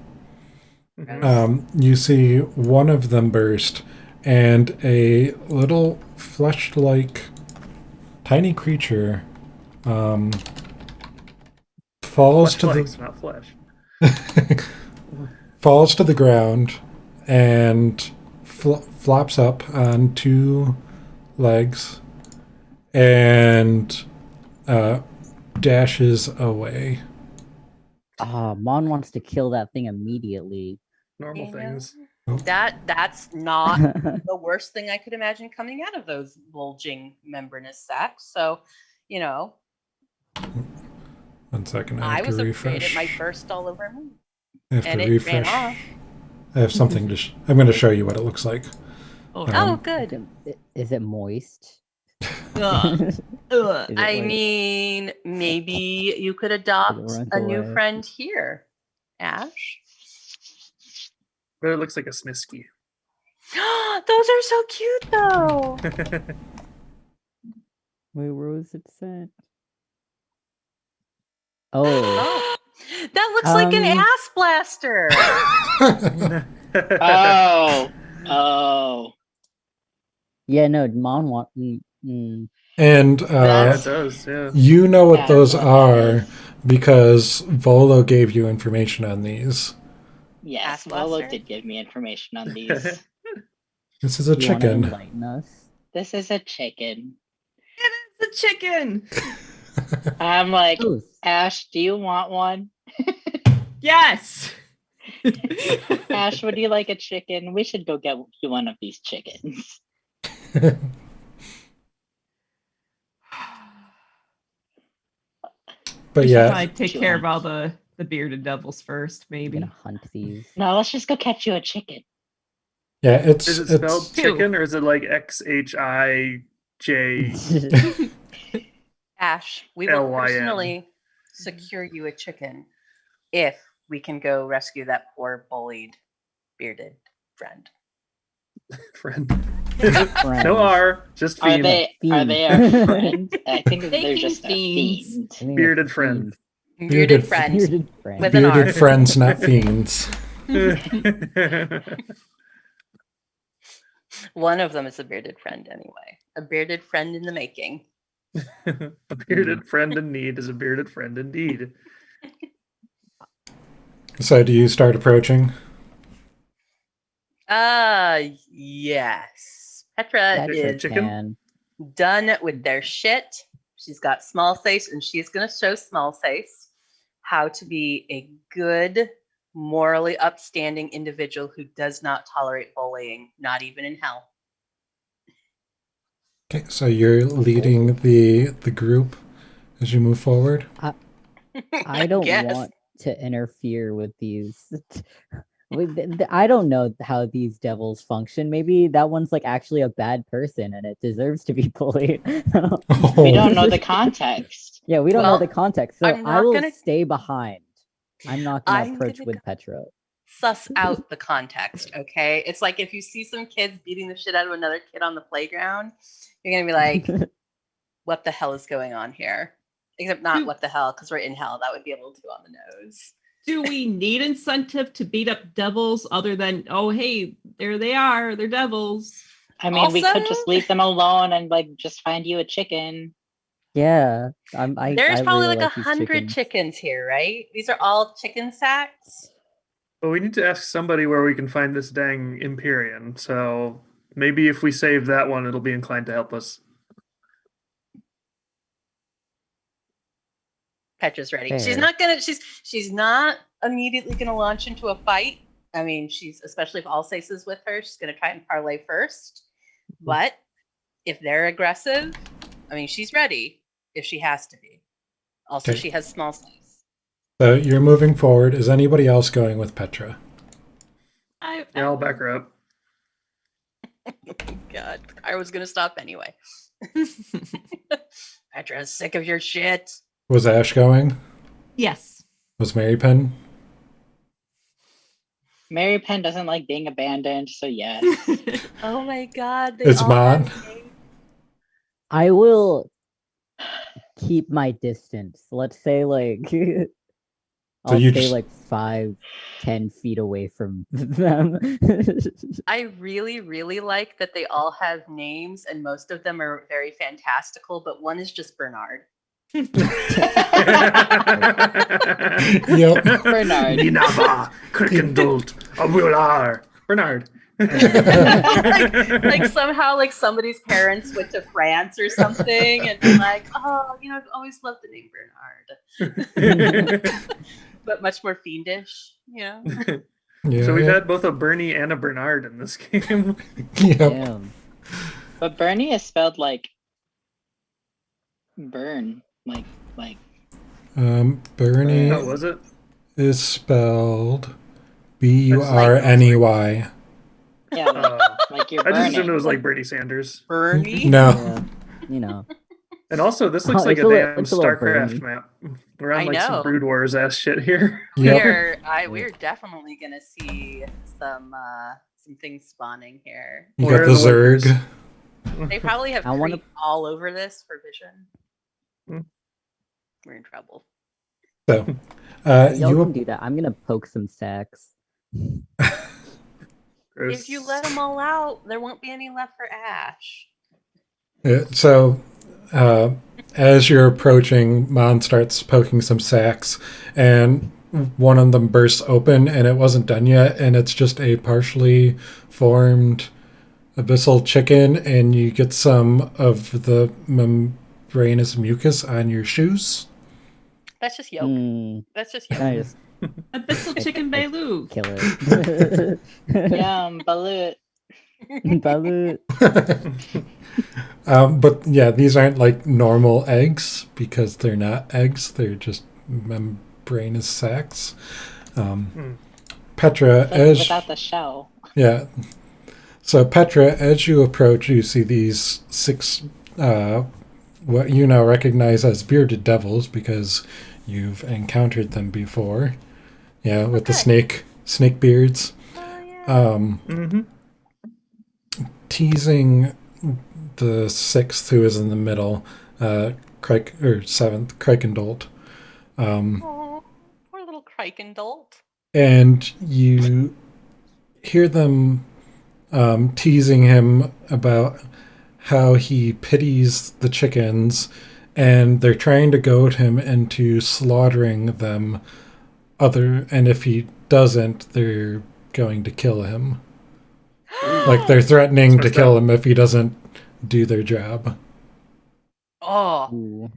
S2: You see one of them burst, and a little flesh-like tiny creature falls to
S1: Flesh, not flesh.
S2: falls to the ground and flops up on two legs and dashes away.
S6: Mon wants to kill that thing immediately.
S1: Normal things.
S3: That's not the worst thing I could imagine coming out of those bulging membranous sacs. So,
S2: 1 second, I
S3: I
S2: have
S3: was
S2: to
S3: afraid it
S2: refresh.
S3: might burst all over me.
S2: I have
S3: and
S2: to
S3: it ran
S2: refresh.
S3: off.
S2: I have something to. I'm going to show you what it looks like.
S3: Oh, good.
S6: Is it moist?
S4: Ugh. Ugh.
S6: Is it
S3: I
S6: like-
S3: mean, maybe you could adopt
S6: runs
S3: a new
S6: away.
S3: friend here, Ash.
S1: But it looks like a Smisky.
S3: Those are so cute, though.
S6: Wait, where was it sent? Oh,
S3: Oh, that looks like an ass blaster.
S5: Oh.
S6: yeah, no, Mon want.
S2: And
S1: Yeah, it does, yeah.
S2: you know what
S5: That's
S2: those
S5: what that
S2: are
S5: is.
S2: because Volo gave you information on these.
S5: Yes,
S3: Ass
S5: Volo
S3: blaster?
S5: did give me information on these.
S2: This is a
S6: You wanna
S2: chicken.
S6: enlighten us?
S5: This is a chicken.
S4: The chicken.
S5: I'm like,
S6: Oh,
S5: Ash, do you want one?
S4: Yes.
S5: Ash, would you like a chicken? We should go get you one of these chickens.
S2: But
S4: We should
S2: yeah,
S4: probably take care of all the bearded devils first,
S6: I'm
S4: maybe.
S6: gonna hunt these.
S5: No, let's just go catch you a chicken.
S2: yeah, it's
S1: Is it spelled
S2: it's
S1: chicken or is it like XHIJ?
S3: Ash, we will
S1: LYN.
S3: personally secure you a chicken if we can go rescue that poor bullied bearded friend.
S1: Friend.
S6: Friends.
S1: No R, just
S5: Are
S1: fiend.
S5: they
S6: Fiend.
S5: a friend? I think
S4: They
S5: they're
S4: can
S5: just a
S4: fiends.
S5: fiend.
S6: I think
S1: Bearded
S6: it's
S1: friend.
S6: fiend.
S3: Bearded friend.
S6: Bearded friend.
S3: With an R.
S2: bearded friends, not fiends.
S3: One of them is a bearded friend, anyway. A bearded friend in the making.
S1: A bearded friend in need is a bearded friend indeed.
S2: So, do you start approaching?
S3: Yes. Petra
S1: Chicken?
S3: is
S1: Chicken?
S6: Can.
S3: done with their shit. She's got small face, and she's going to show small face how to be a good, morally upstanding individual who does not tolerate bullying, not even in hell.
S2: Okay, so you're leading the group as you move forward.
S6: I don't
S3: guess.
S6: want to interfere with these. I don't know how these devils function. Maybe that one's like actually a bad person and it deserves to be bullied.
S5: We don't know the context.
S6: Yeah, we don't know
S3: Well,
S6: the context. So
S3: I'm
S6: I
S3: not
S6: will
S3: gonna-
S6: stay behind. I'm not gonna
S3: I'm
S6: approach
S3: gonna
S6: with Petra.
S3: suss out the context, okay? It's like if you see some kids beating the shit out of another kid on the playground, you're gonna be like, what the hell is going on here? Except not
S4: Dude.
S3: what the hell, because we're in hell. That would be a little too on the nose.
S4: Do we need incentive to beat up devils other than, oh, hey, there they are, they're devils?
S5: I mean, we could
S3: Also-
S5: just leave them alone and like just find you a chicken.
S6: Yeah,
S3: There's
S6: I
S3: probably
S6: really
S3: like
S6: like these
S3: 100 chickens here, right? These are all chicken sacks.
S1: But we need to ask somebody where we can find this dang Empyrean. So maybe if we save that one, it'll be inclined to help us.
S3: Petra's ready.
S6: Fair.
S3: She's not immediately gonna launch into a fight. I mean, she's especially if Alsace is with her, she's gonna try and parlay first. But if they're aggressive, I mean, she's ready if she has to be. Also,
S2: Okay.
S3: she has small size.
S2: So you're moving forward. Is anybody else going with Petra?
S1: Yeah, I'll back her up.
S3: God, I was gonna stop anyway. Petra's sick of your shit.
S2: Was Ash going?
S4: Yes.
S2: Was Mary Penn?
S5: Mary Penn doesn't like being abandoned, so yes.
S3: Oh my god, they
S2: It's
S3: all
S2: Mon.
S3: have names.
S6: I will keep my distance. Let's say like I'll
S2: you
S6: stay
S2: just-
S6: like 5-10 feet away from them.
S3: I really, really like that they all have names and most of them are very fantastical, but one is just Bernard.
S2: Yep.
S5: Bernard.
S1: Ninava, Crickendult, Abular. Bernard.
S3: like somehow like somebody's parents went to France or something and been like, oh, you know, I've always loved the name Bernard. But much more fiendish, you know?
S2: Yeah,
S1: So we've
S2: yeah.
S1: had both a Bernie and a Bernard in this game.
S2: Yep.
S6: Damn.
S5: But Bernie is spelled like burn. Like
S2: Bernie
S1: Oh, was it?
S2: is spelled Burny.
S5: yeah, like you're
S1: I just assumed
S5: burning.
S1: it was like Bernie Sanders.
S3: Bernie.
S2: No.
S6: Yeah, you know.
S1: And also, this looks
S6: Oh,
S1: like
S6: it's
S1: a
S6: a little-
S1: damn
S6: it's a little
S1: StarCraft
S6: Bernie.
S1: map. We're on
S3: I
S1: like some
S3: know.
S1: Brood Wars ass shit here.
S2: Yep.
S3: We're definitely gonna see some things spawning here.
S2: You
S1: Where
S2: got
S1: are
S2: the
S1: the workers?
S2: Zerg.
S3: They probably have
S6: I wanna-
S3: creep all over this for vision.
S1: Hmm.
S3: We're in trouble.
S2: So,
S6: Y'all
S2: you
S6: can do that. I'm gonna poke some sacks.
S3: If you let them all out, there won't be any left for Ash.
S2: So, as you're approaching, Mon starts poking some sacks, and one of them bursts open, and it wasn't done yet, and it's just a partially formed abyssal chicken, and you get some of the membranous mucus on your shoes.
S3: That's just yolk.
S6: Hmm.
S3: That's just yolk.
S6: Can I just
S4: Abyssal chicken Bailu.
S6: kill it?
S5: Yum, balut.
S6: Balut.
S2: But yeah, these aren't like normal eggs because they're not eggs; they're just membranous sacs. Petra, as
S5: Without the shell.
S2: yeah. So Petra, as you approach, you see these 6, what you now recognize as bearded devils because you've encountered them before. Yeah, with the
S3: Okay.
S2: snake beards.
S3: Oh, yeah.
S1: Mm-hmm.
S2: Teasing the 6th, who is in the middle, 7th, Crikendolt.
S3: Oh, poor little Crikendolt.
S2: And you hear them teasing him about how he pities the chickens, and they're trying to goad him into slaughtering them. And if he doesn't, they're going to kill him. Like they're threatening to
S1: That's
S2: kill
S1: messed
S2: him if he doesn't do their job.
S3: Oh,
S6: Ooh.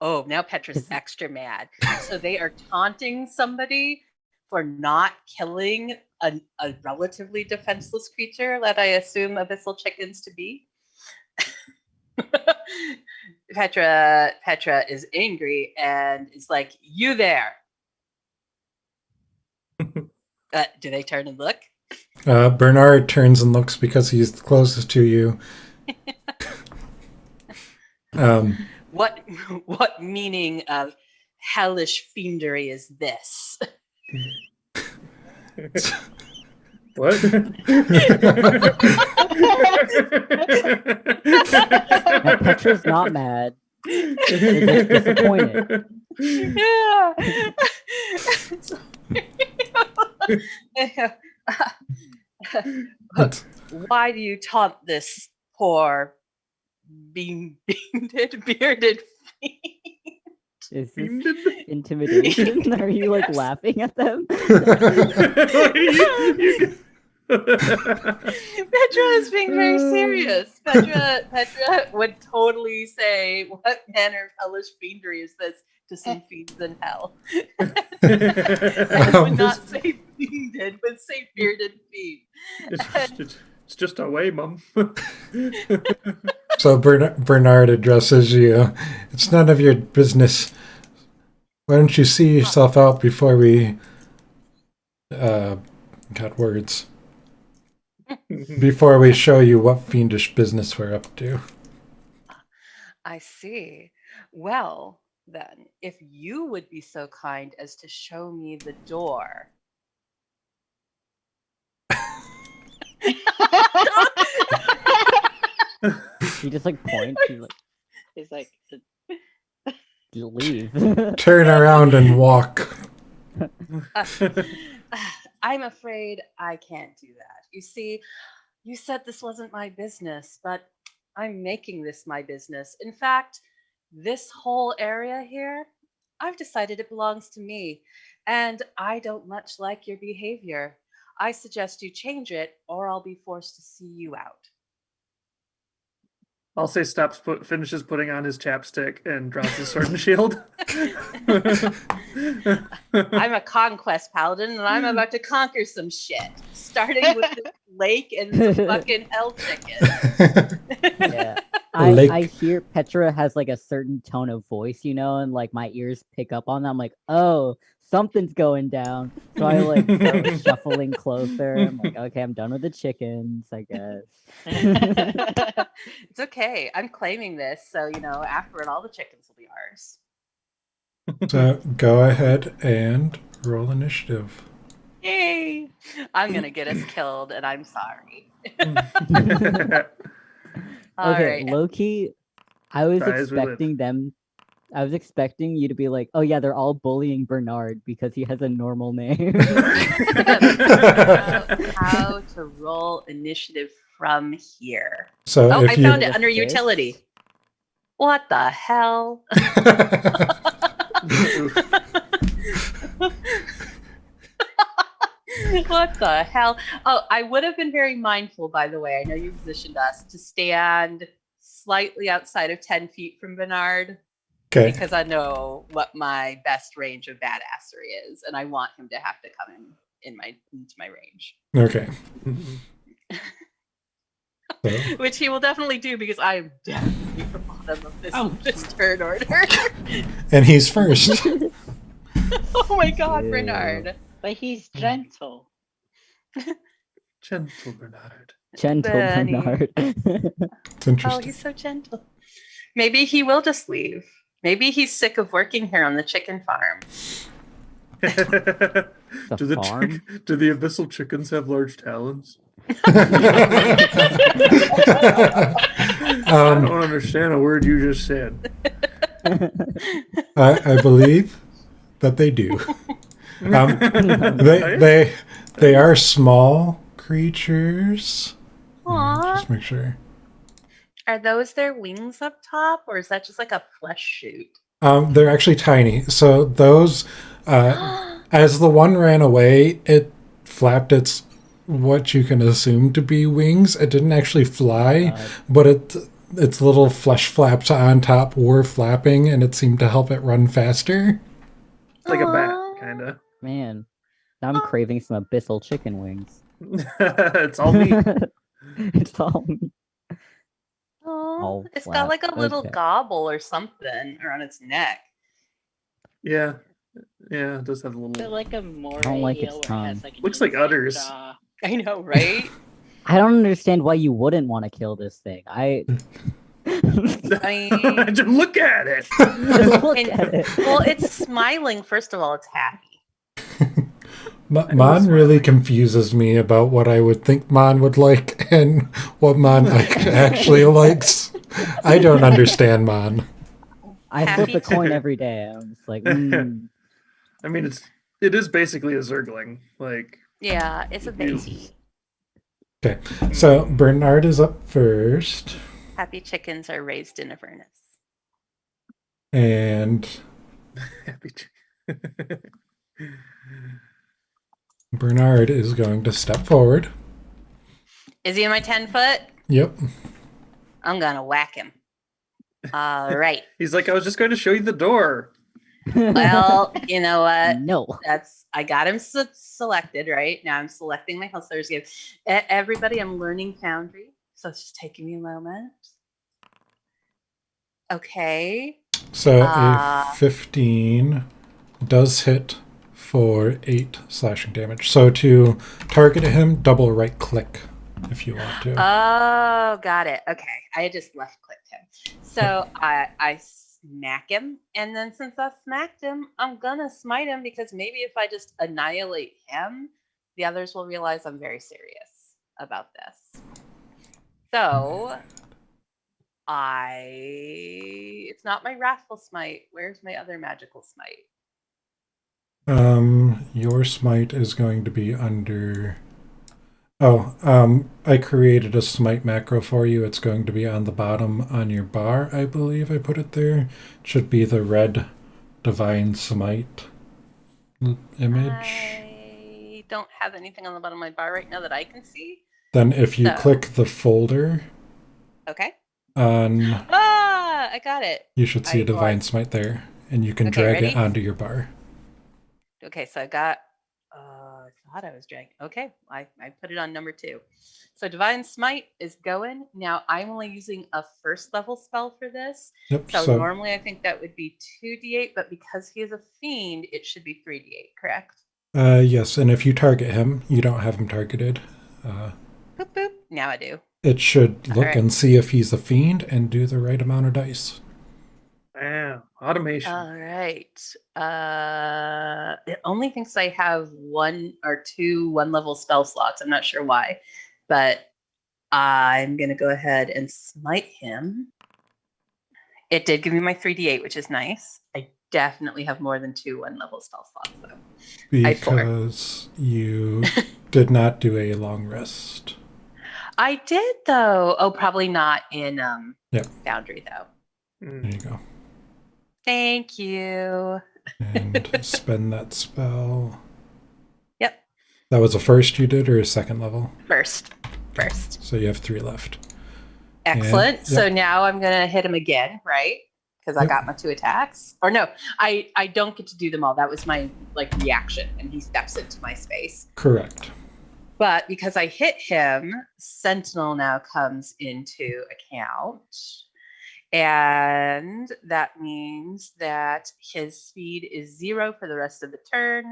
S3: oh, now Petra's extra mad. So they are taunting somebody for not killing a relatively defenseless creature that I assume abyssal chickens to be. Petra is angry and is like, "You there?" Do they turn and look?
S2: Bernard turns and looks because he's the closest to you.
S3: What meaning of hellish fiendry is this?
S1: What?
S6: And Petra's not mad. They're just disappointed.
S3: Yeah. Why do you taunt this poor bearded fiend?
S6: Is this intimidation? Are you like laughing at them?
S3: Petra is being very serious. Petra would totally say, "What manner of hellish fiendry is this to some fiends in hell?" I would not say fiended, but say bearded fiend.
S1: It's just a way, Mum.
S2: So Bernard addresses you. It's none of your business. Why don't you see yourself out before we got words? Before we show you what fiendish business we're up to.
S3: I see. Well, then, if you would be so kind as to show me the door.
S6: He just like points.
S5: He's like,
S6: leave.
S2: Turn around and walk.
S3: I'm afraid I can't do that. You see, you said this wasn't my business, but I'm making this my business. In fact, this whole area here, I've decided it belongs to me, and I don't much like your behavior. I suggest you change it, or I'll be forced to see you out.
S1: I'll say finishes putting on his chapstick and drops his sword and shield.
S3: I'm a conquest paladin, and I'm about to conquer some shit, starting with the lake and the fucking hell chicken.
S6: Yeah. I hear Petra has like a certain tone of voice, you know, and like my ears pick up on that. I'm like, oh, something's going down. So I like start shuffling closer. I'm like, okay, I'm done with the chickens, I guess.
S3: It's okay. I'm claiming this, so you know, afterward, all the chickens will be ours.
S2: So go ahead and roll initiative.
S3: Yay! I'm gonna get us killed, and I'm sorry. All
S6: Okay,
S3: right.
S6: low-key, I was
S1: Die as we live.
S6: expecting them. I was expecting you to be like, oh yeah, they're all bullying Bernard because he has a normal name.
S3: How to roll initiative from here?
S2: So
S3: Oh,
S2: if
S3: I
S2: you
S3: found it under utility. What the hell? What the hell? Oh, I would have been very mindful, by the way. I know you positioned us to stand slightly outside of 10 feet from Bernard.
S2: Okay.
S3: Because I know what my best range of badassery is, and I want him to have to come into my range.
S2: Okay.
S3: Which he will definitely do because I am definitely the bottom of this turn order.
S2: And he's first.
S3: Oh my god,
S6: Ew.
S3: Bernard.
S5: but he's gentle.
S1: Gentle Bernard.
S6: Gentle
S3: Bernie.
S6: Bernard.
S2: It's interesting.
S3: Oh, he's so gentle. Maybe he will just leave. Maybe he's sick of working here on the chicken farm.
S1: do the
S6: farm?
S1: do the abyssal chickens have large talons? I don't understand a word you just said.
S2: I believe that they do. They are small creatures.
S3: Aww.
S2: Just make sure.
S3: Are those their wings up top, or is that just like a flesh shoot?
S2: They're actually tiny. So those, as the one ran away, it flapped its what you can assume to be wings. It didn't actually fly, but its little flesh flaps on top were flapping, and it seemed to help it run faster.
S1: It's like a bat, kind of.
S6: Man, now I'm craving some abyssal chicken wings.
S1: It's all meat.
S6: It's all me.
S3: Oh,
S6: All
S3: it's got
S6: flat.
S3: like a little
S6: Okay.
S3: gobble or something around its neck.
S1: Yeah, yeah, it does have a
S5: Is it
S1: little.
S5: like a moray
S6: don't like its
S5: eel where it
S6: tongue.
S5: has like an
S1: Looks like
S5: insect
S1: udders.
S5: jaw?
S3: I know, right?
S6: I don't understand why you wouldn't want to kill this thing. I
S3: I mean,
S1: Just look at it.
S6: just look
S3: And-
S6: at it.
S3: well, it's smiling. First of all, it's happy.
S2: Mon really confuses me about what I would think Mon would like and what Mon actually likes. I don't understand Mon.
S6: I
S3: Happy
S6: flip a coin every day. I'm just like,
S1: I mean, it is basically a Zergling. Like,
S3: Yeah, it's a
S1: You-
S3: baby.
S2: Okay, so Bernard is up first,
S3: Happy chickens are raised in Avernus.
S2: and
S1: happy.
S2: Bernard is going to step forward.
S3: Is he in my 10-foot?
S2: Yep.
S3: I'm gonna whack him. All right.
S1: He's like, I was just going to show you the door.
S3: Well, you know what?
S6: no.
S3: I got him selected, right? Now I'm selecting my Hustlers game. Everybody, I'm learning Foundry, so it's just taking me a moment. Okay.
S2: So
S3: Ah.
S2: a 15 does hit for 8 slashing damage. So to target him, double right click if you want to.
S3: Oh, got it. Okay. I just left clicked him. So I smack him, and then since I smacked him, I'm gonna smite him because maybe if I just annihilate him, the others will realize I'm very serious about this. So it's not my wrathful smite. Where's my other magical smite?
S2: Your smite is going to be under. I created a smite macro for you. It's going to be on the bottom on your bar, I believe I put it there. It should be the red divine smite image.
S3: I don't have anything on the bottom of my bar right now that I can see.
S2: Then if you
S3: So-
S2: click the folder
S3: Okay.
S2: on,
S3: I got it.
S2: you should see
S3: I
S2: a divine
S3: was-
S2: smite there, and you can
S3: Okay,
S2: drag
S3: ready?
S2: it onto your bar.
S3: Okay, so I got. I thought I was dragging. Okay, I put it on number 2. So divine smite is going. Now I'm only using a first level spell for this.
S2: Yep.
S3: So,
S2: So
S3: normally I think that would be 2d8, but because he is a fiend, it should be 3d8. Correct?
S2: yes, and if you target him, you don't have him targeted.
S3: Boop boop. Now I do.
S2: It should look
S3: Alright.
S2: and see if he's a fiend and do the right amount of dice.
S1: Wow, automation.
S3: All right. It only thinks I have 1 or 2 1-level spell slots. I'm not sure why, but I'm gonna go ahead and smite him. It did give me my 3d8, which is nice. I definitely have more than 2 1-level spell slots though. I four.
S2: Because you did not do a long rest.
S3: I did though. Oh, probably not in
S2: Yep.
S3: Boundary though.
S1: Mm.
S2: There you go.
S3: Thank you.
S2: And spend that spell.
S3: Yep.
S2: That was a first you did or a second level?
S3: First.
S2: So you have 3 left.
S3: Excellent.
S2: And-
S3: So
S2: yep.
S3: now I'm gonna hit him again, right? Because I
S2: Yep.
S3: got my 2 attacks. Or no, I don't get to do them all. That was my reaction, and he steps into my space.
S2: Correct.
S3: But because I hit him, Sentinel now comes into account. And that means that his speed is 0 for the rest of the turn.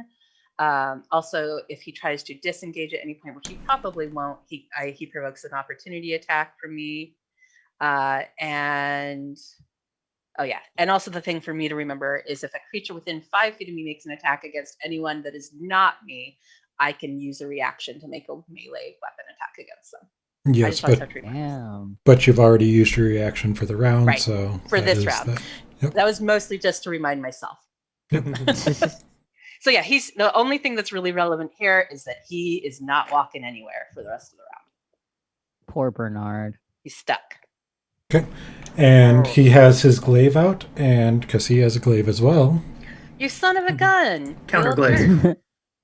S3: Also, if he tries to disengage at any point, which he probably won't, he provokes an opportunity attack from me. And also the thing for me to remember is if a creature within 5 feet of me makes an attack against anyone that is not me, I can use a reaction to make a melee weapon attack against them. I
S2: Yes,
S3: just always
S2: but
S3: have to remember.
S6: Damn.
S2: but you've already used your reaction for the round,
S3: Right.
S2: so
S3: For
S2: that
S3: this
S2: is
S3: round.
S2: that.
S3: That was mostly just to remind myself. So yeah, he's the only thing that's really relevant here is that he is not walking anywhere for the rest of the round.
S6: Poor Bernard.
S3: He's stuck.
S2: Okay. And
S3: Oh.
S2: he has his glaive out, and because he has a glaive as well,
S3: You son of a gun.
S1: Counterglaive.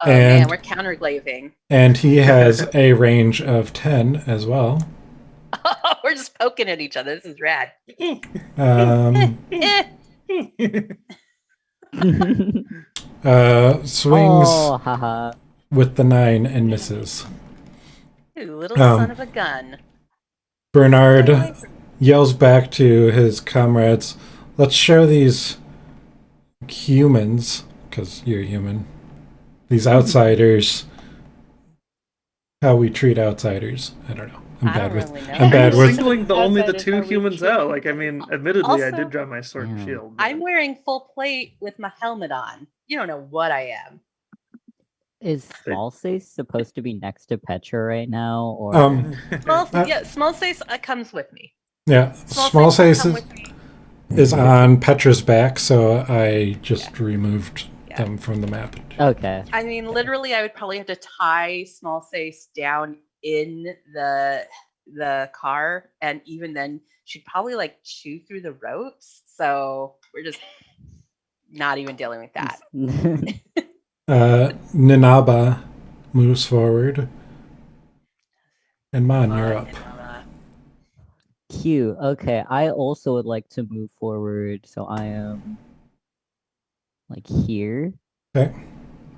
S3: Oh man,
S2: And-
S3: we're counterglaving.
S2: and he has a range of 10 as well.
S3: We're just poking at each other. This is rad.
S2: Um, swings
S6: Oh, haha.
S2: with the 9 and misses.
S3: You little
S2: Um,
S3: son of a gun.
S2: Bernard yells back to his comrades, "Let's show these humans, because you're human, these outsiders, how we treat outsiders." I don't know.
S3: I don't really know.
S2: I'm bad
S1: I'm
S2: with.
S1: singling only the
S5: Outsiders
S1: two
S5: are we
S1: humans
S5: treat
S1: out. Like, I mean, admittedly, I
S3: Also,
S1: did draw my sword and
S6: Yeah.
S1: shield. but-
S3: I'm wearing full plate with my helmet on. You don't know what I am.
S6: Is Small Sace supposed to be next to Petra right now, or
S3: Small Sace comes with me.
S2: Yeah, Small
S3: Sace
S2: Sace
S3: come with me.
S2: is on Petra's back, so I just removed
S3: Yeah.
S2: them from the map.
S6: okay?
S3: I mean, literally, I would probably have to tie Small Sace down in the car, and even then, she'd probably like chew through the ropes. So we're just not even dealing with that.
S2: Ninaba moves forward. And Mon, you're up.
S6: Cute. Okay, I also would like to move forward, so I am like here.
S2: Okay.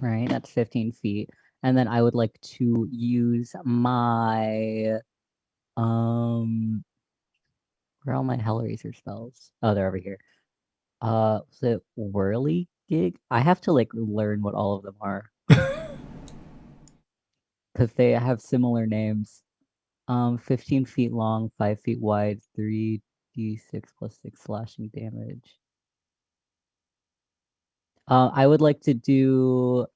S6: Right, that's 15 feet. And then I would like to use my where are all my Hellraiser spells? Oh, they're over here. Was it Whirly Gig? I have to like learn what all of them are. Because they have similar names. 15 feet long, 5 feet wide, 3d6 plus 6 slashing damage. I would like to do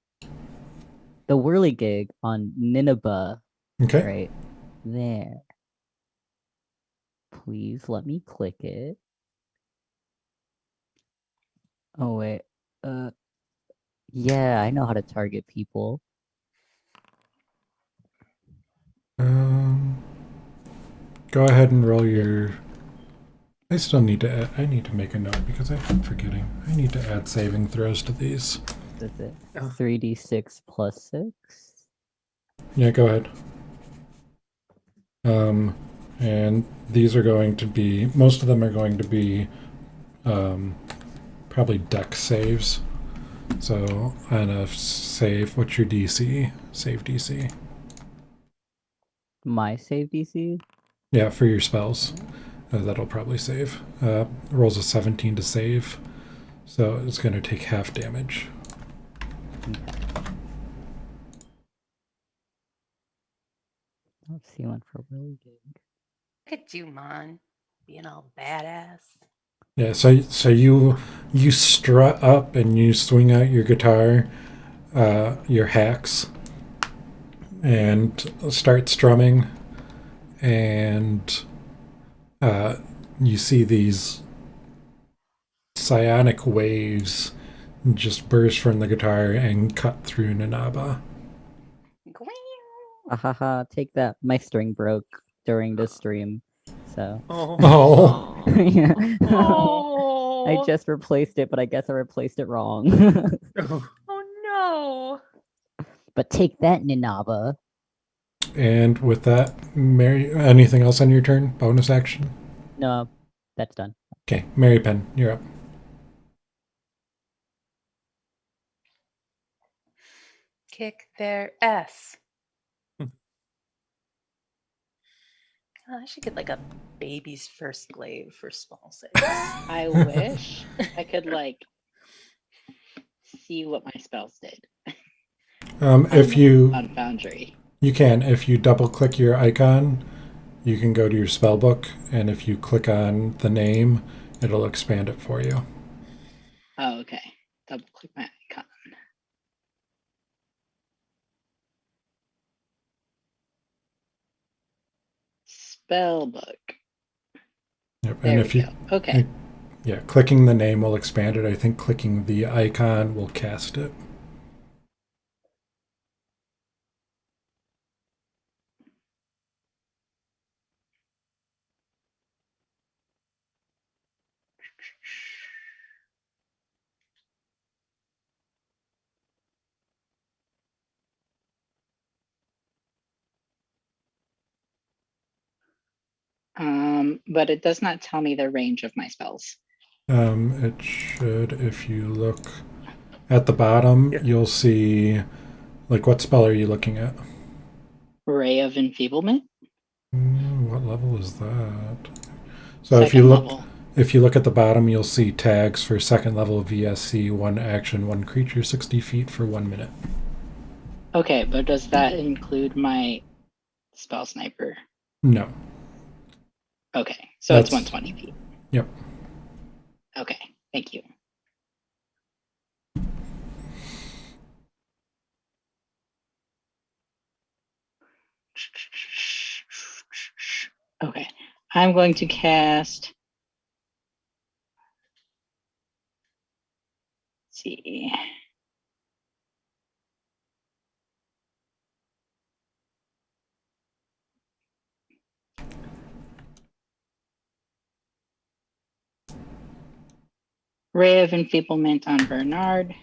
S6: the Whirligig on Nineveh
S2: Okay.
S6: right there. Please let me click it. Oh wait. Yeah, I know how to target people.
S2: Go ahead and roll your. I still need to add, I need to make a note because I'm forgetting. I need to add saving throws to these.
S6: That's it.
S1: Oh.
S6: 3d6 plus 6.
S2: Yeah, go ahead. And these are going to be, most of them are going to be probably dex saves. So on a save, what's your DC? Save DC.
S6: My save DC?
S2: Yeah, for your spells. That'll probably save. Rolls a 17 to save. So it's going to take half damage.
S6: Let's see one for Whirligig.
S3: Look at you, Mon, being all badass.
S2: Yeah, so you strut up and you swing out your guitar, your hacks, and start strumming, and you see these psionic waves just burst from the guitar and cut through Ninaba.
S6: Ahaha, take that. My string broke during the stream, so.
S2: Oh.
S6: Yeah.
S3: Oh.
S6: I just replaced it, but I guess I replaced it wrong.
S3: Oh no.
S6: But take that, Ninaba.
S2: And with that, Mary, anything else on your turn? Bonus action?
S6: No, that's done.
S2: Okay, Mary Penn, you're up.
S3: Kick their ass. Oh, I should get like a baby's first glaive for Small Sace.
S5: I wish I could like see what my spells did
S2: If you
S5: on Foundry.
S2: You can. If you double click your icon, you can go to your spell book, and if you click on the name, it'll expand it for you.
S5: Oh, okay. Double click my icon. Spell book.
S2: Yep.
S5: There
S2: And
S5: we
S2: if you
S5: go. Okay.
S2: yeah, clicking the name will expand it. I think clicking the icon will cast it.
S5: But it does not tell me the range of my spells.
S2: It should, if you look at the bottom,
S1: Yeah.
S2: you'll see, like, what spell are you looking at?
S5: Ray of Enfeeblement.
S2: What level is that? So
S5: Second level.
S2: if you look at the bottom, you'll see tags for second level VSC, 1 action, 1 creature, 60 feet for 1 minute.
S5: Okay, but does that include my spell sniper?
S2: No.
S5: Okay, so it's
S2: That's-
S5: 120 feet.
S2: Yep.
S5: Okay, thank you. Okay, I'm going to cast. Let's see. Ray of Enfeeblement on Bernard,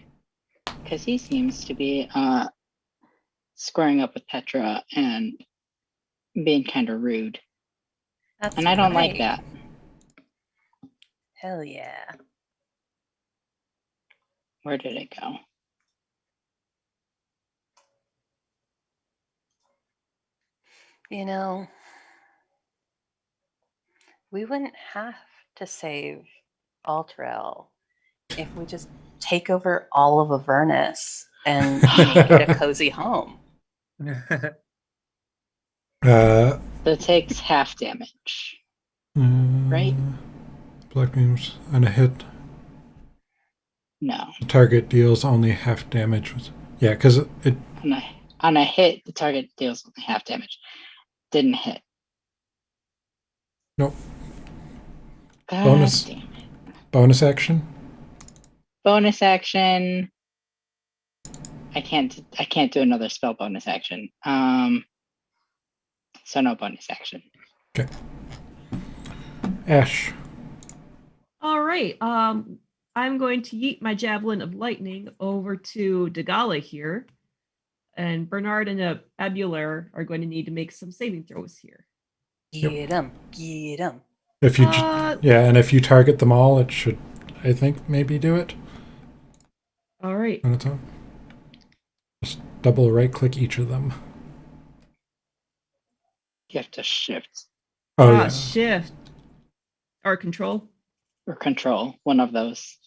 S5: because he seems to be squaring up with Petra and being kind of rude.
S3: That's
S5: And I don't like
S3: right.
S5: that.
S3: Hell yeah.
S5: Where did it go?
S3: You know, we wouldn't have to save Alterel if we just take over all of Avernus and make it a cozy home.
S2: Uh,
S5: That takes half damage. Right?
S2: Black beams on a hit.
S5: No.
S2: The target deals only half damage. Yeah, because it.
S5: On a hit, the target deals only half damage. Didn't hit.
S2: Nope.
S5: God
S2: Bonus.
S5: damn it.
S2: Bonus action.
S5: Bonus action. I can't do another spell bonus action. So no bonus action.
S2: Okay. Ash.
S4: All right. I'm going to yeet my javelin of lightning over to Dagala here, and Bernard and Abulare are going to need to make some saving throws here.
S3: Get him. Get him.
S2: If you and if you target them all, it should, I think, maybe do it.
S4: All right.
S2: On its own. Just double right click each of them.
S5: You have to shift
S2: Oh yeah.
S4: Shift or control.
S5: or control one of those.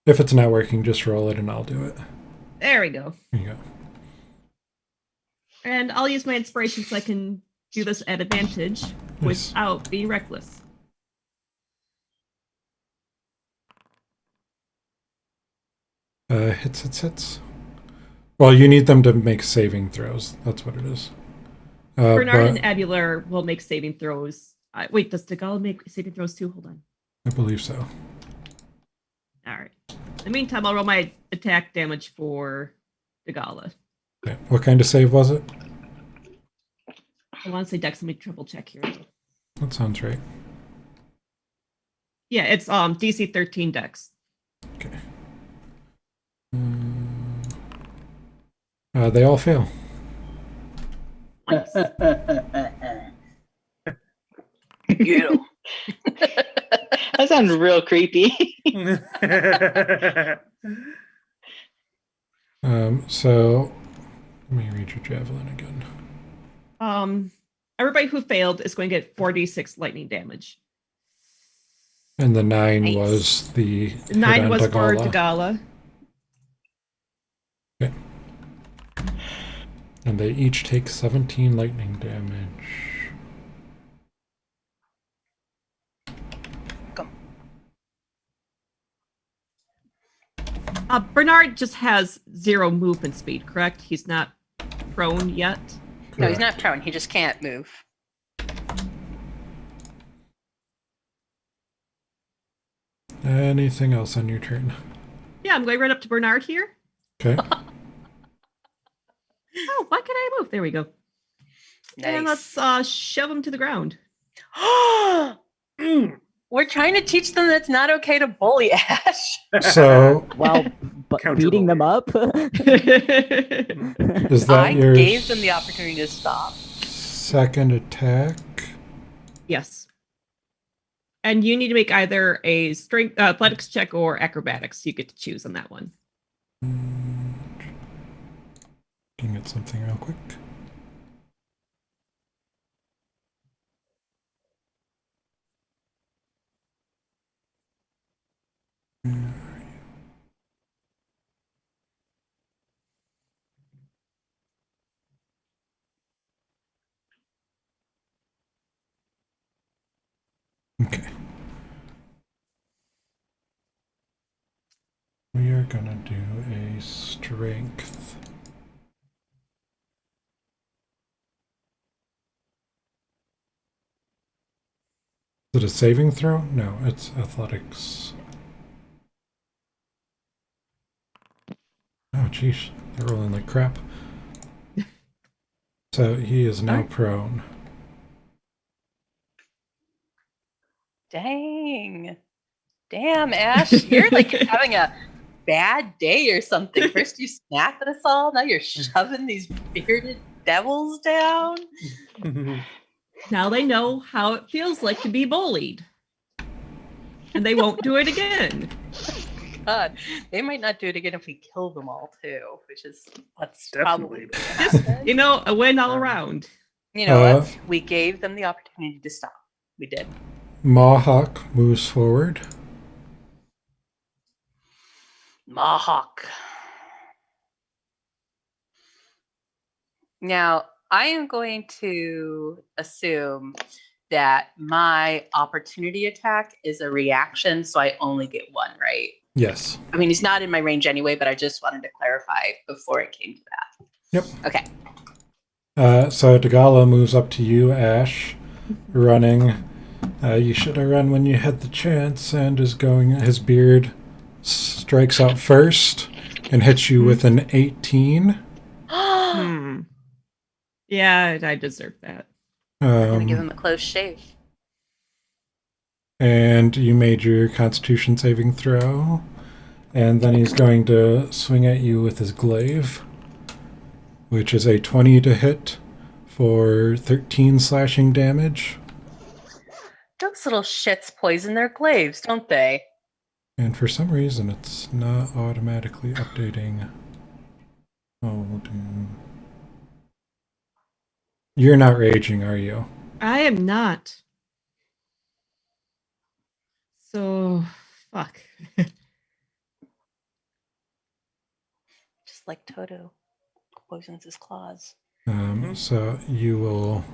S2: If it's not working, just roll it and I'll do it.
S4: There we go.
S2: There you go.
S4: And I'll use my inspiration so I can do this at advantage
S2: Nice.
S4: without being reckless.
S2: Hits. Well, you need them to make saving throws. That's what it is.
S4: Bernard
S2: but
S4: and Abulare will make saving throws. Wait, does Dagala make saving throws too? Hold on.
S2: I believe so.
S4: All right. In the meantime, I'll roll my attack damage for Dagala.
S2: Okay. What kind of save was it?
S4: I want to say Dex. Let me triple check here.
S2: That sounds right.
S4: Yeah, it's DC 13 Dex.
S2: Okay. They all fail.
S4: Nice.
S3: Get him.
S5: That sounds real creepy.
S2: So let me read your javelin again.
S4: Everybody who failed is going to get 4d6 lightning damage.
S2: And the 9
S3: Nice.
S2: was the
S4: 9 was for
S2: Dagala.
S4: Dagala.
S2: Okay. And they each take 17 lightning damage.
S4: Bernard just has 0 movement speed, correct? He's not prone yet.
S3: No, he's not prone. He just can't move.
S2: Anything else on your turn?
S4: Yeah, I'm going right up to Bernard here.
S2: Okay.
S4: Oh, why can I move? There we go. And
S3: Nice.
S4: let's shove him to the ground.
S3: We're trying to teach them that it's not okay to bully Ash.
S2: So
S6: While beating them up.
S2: is that
S3: I
S2: your
S3: gave them the opportunity to stop.
S2: second attack?
S4: Yes. And you need to make either a strength athletics check or acrobatics. You get to choose on that one.
S2: Looking at something real quick. We are gonna do a strength. Is it a saving throw? No, it's athletics. Oh, jeez, they're rolling like crap. So he is now prone.
S3: Dang. Damn, Ash, you're like having a bad day or something. First you snap at us all, now you're shoving these bearded devils down.
S4: Now they know how it feels like to be bullied. And they won't do it again.
S3: God, they might not do it again if we kill them all too, which is what's
S1: Definitely.
S3: probably
S4: Just, you know, a win all around.
S3: You know what? We gave them the opportunity to stop. We did.
S2: Mohawk moves forward.
S3: Mohawk. Now, I am going to assume that my opportunity attack is a reaction, so I only get one, right?
S2: Yes.
S3: I mean, he's not in my range anyway, but I just wanted to clarify before it came to that.
S2: Yep.
S3: Okay.
S2: So Dagala moves up to you, Ash, running. You should have run when you had the chance, and is going. His beard strikes out first and hits you with an 18.
S4: Yeah, I deserve that.
S3: I'm going to give him a close shave.
S2: And you made your Constitution saving throw. And then he's going to swing at you with his glaive, which is a 20 to hit for 13 slashing damage.
S3: Those little shits poison their glaives, don't they?
S2: And for some reason, it's not automatically updating. Oh, dude. You're not raging, are you?
S4: I am not. So, fuck.
S3: Just like Toto poisons his claws.
S2: So you will...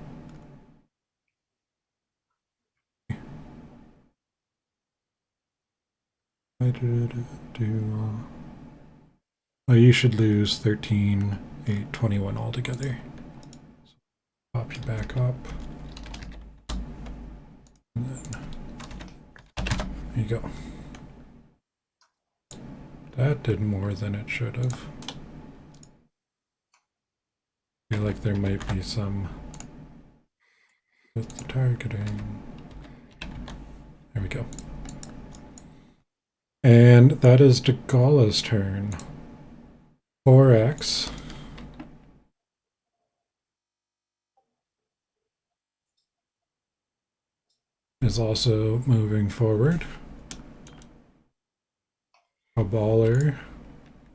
S2: Well, you should lose 13, 8, 21 altogether. So pop you back up. And then, there you go. That did more than it should have. I feel like there might be some with the targeting. There we go. And that is Dagala's turn. 4x. Is also moving forward. A baller.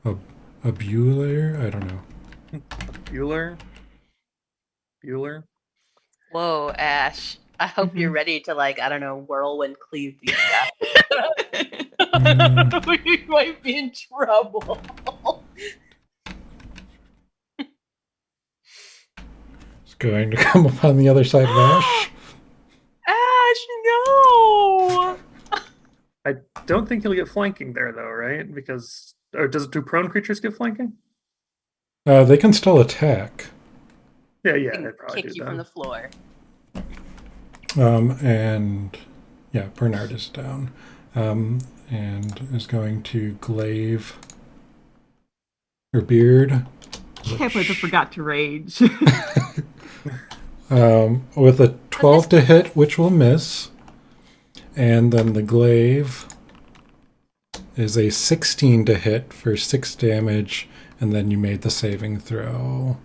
S2: A bueller? I don't know.
S1: Bueller?
S3: Whoa, Ash. I hope you're ready to, like, I don't know, whirlwind cleave these guys. We might be in trouble.
S2: It's going to come up on the other side of Ash.
S3: Ash, no!
S1: I don't think he'll get flanking there, though, right? Because, or do prone creatures get flanking?
S2: They can still attack.
S1: Yeah,
S3: Can
S1: they probably
S3: kick
S1: do
S3: you
S1: that.
S3: from the floor.
S2: And yeah, Bernard is down. And is going to glaive her beard.
S4: Can't believe I forgot to rage.
S2: With a 12 to hit, which will miss. And then the glaive is a 16 to hit for 6 damage, and then you made the saving throw.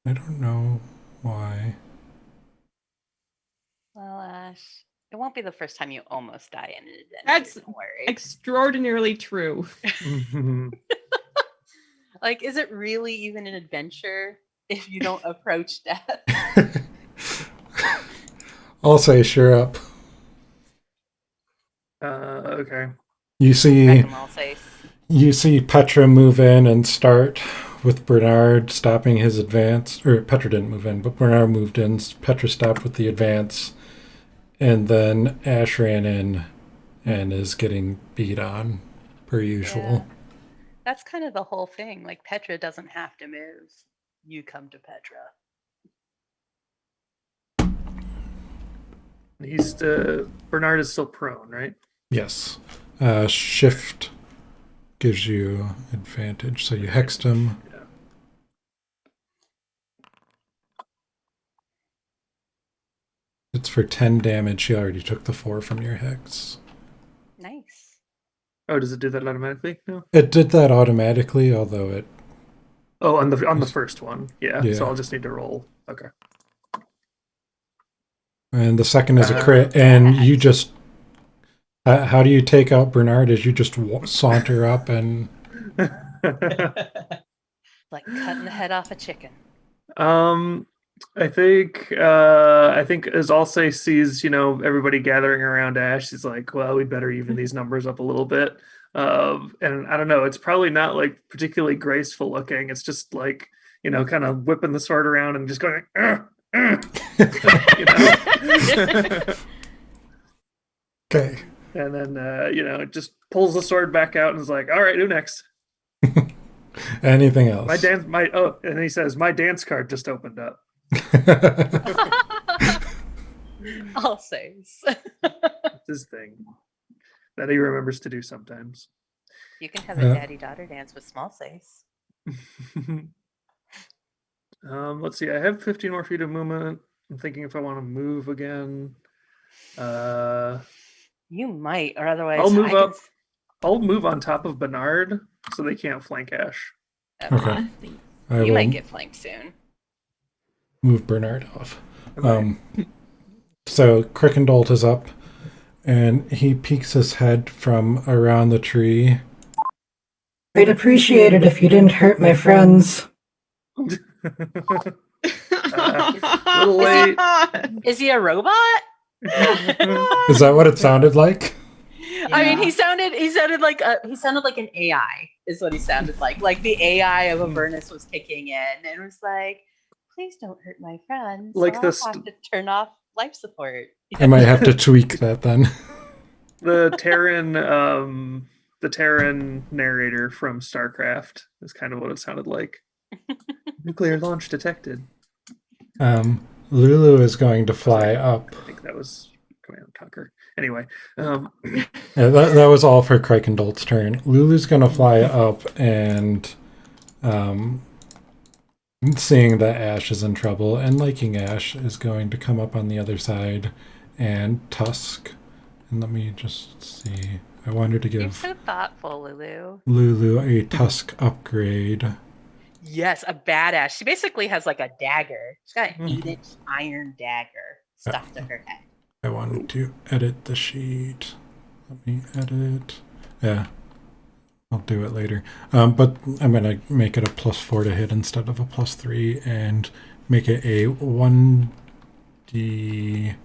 S2: I don't know why.
S3: Well, Ash, it won't be the first time you almost die in an adventure.
S4: That's
S3: don't worry.
S4: extraordinarily true.
S3: Like, is it really even an adventure if you don't approach death?
S2: I'll say sure up.
S1: Okay.
S2: You see
S3: Reckon I'll say.
S2: You see Petra move in and start with Bernard stopping his advance. Or Petra didn't move in, but Bernard moved in. Petra stopped with the advance. And then Ash ran in and is getting beat on per usual.
S3: That's kind of the whole thing. Like Petra doesn't have to move. You come to Petra.
S1: Bernard is still prone, right?
S2: Yes. Shift gives you advantage, so you hexed him.
S1: Yeah.
S2: It's for 10 damage. She already took the 4 from your hex.
S3: Nice.
S1: Oh, does it do that automatically? No.
S2: It did that automatically, although it...
S1: Oh, on the first one. Yeah.
S2: Yeah.
S1: So I'll just need to roll. Okay.
S2: And the second is a crit, and you just... how do you take out Bernard? Is you just saunter up and...
S3: Like cutting the head off a chicken.
S1: I think as Alcé sees, everybody gathering around Ash, he's like, well, we better even these numbers up a little bit. And I don't know, it's probably not like particularly graceful looking. It's just like, kind of whipping the sword around and just going,
S2: Okay.
S1: And then it just pulls the sword back out and is like, all right, who next?
S2: Anything else?
S1: And he says, my dance card just opened up.
S3: I'll say.
S1: It's his thing that he remembers to do sometimes.
S3: You can have a daddy-daughter dance with small face.
S1: Let's see. I have 15 more feet of movement. I'm thinking if I want to move again.
S3: You might, or otherwise
S1: I'll move up. I'll move on top of Bernard so they can't flank Ash.
S2: Okay.
S3: You might get flanked soon.
S2: Move Bernard off. So Crickendolt is up, and he peeks his head from around the tree.
S8: I'd appreciate it if you didn't hurt my friends.
S1: A little late.
S3: Is he a robot?
S2: Is that what it sounded like?
S3: Yeah. I mean, he sounded like an AI is what he sounded like. Like the AI of Avernus was kicking in and was like, "Please don't hurt my friends.
S1: Like
S3: I'll have to turn off life support."
S2: I might have to tweak that then.
S1: The Terran narrator from StarCraft is kind of what it sounded like. Nuclear launch detected.
S2: Lulu is going to fly up.
S1: I think that was Command and Conquer. Anyway,
S2: yeah, that was all for Crickendold's turn. Lulu's going to fly up and, seeing that Ash is in trouble and liking Ash, is going to come up on the other side and tusk. And let me just see. I wanted to
S3: You're
S2: give
S3: so thoughtful, Lulu.
S2: Lulu a tusk upgrade.
S3: Yes, a badass. She basically has like a dagger. She's got an 8-inch iron dagger stuck to her head.
S2: I wanted to edit the sheet. Let me edit. Yeah, I'll do it later. But I'm going to make it a +4 to hit instead of a +3 and make it a 1d...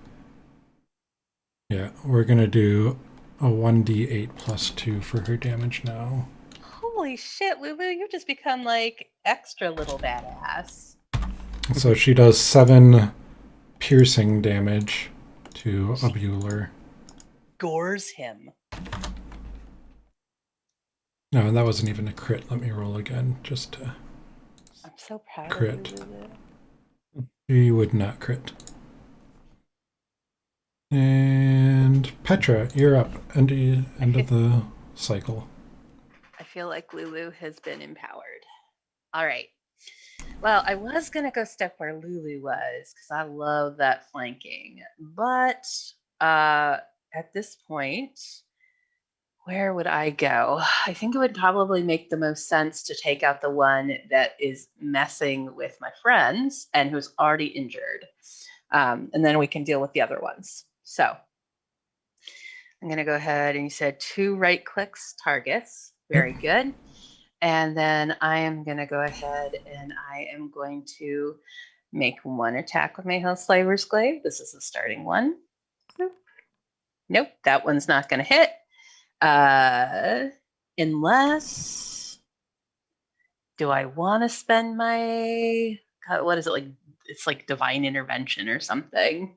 S2: Yeah, we're going to do a 1d8 +2 for her damage now.
S3: Holy shit, Lulu, you've just become like extra little badass.
S2: So she does 7 piercing damage to a Bueller.
S3: Gores him.
S2: No, and that wasn't even a crit. Let me roll again, just to...
S3: I'm so proud
S2: Crit.
S3: of you, Lulu.
S2: She would not crit. And Petra, you're up. End of the cycle.
S3: I feel like Lulu has been empowered. All right. Well, I was going to go step where Lulu was because I love that flanking. But at this point, where would I go? I think it would probably make the most sense to take out the one that is messing with my friends and who's already injured. And then we can deal with the other ones. So I'm going to go ahead and you said 2 right clicks targets. Very good. And then I am going to go ahead and I am going to make 1 attack with my Hellslaver's Glaive. This is the starting one. Nope, that one's not going to hit. Unless, do I want to spend my, God, what is it like? It's like divine intervention or something.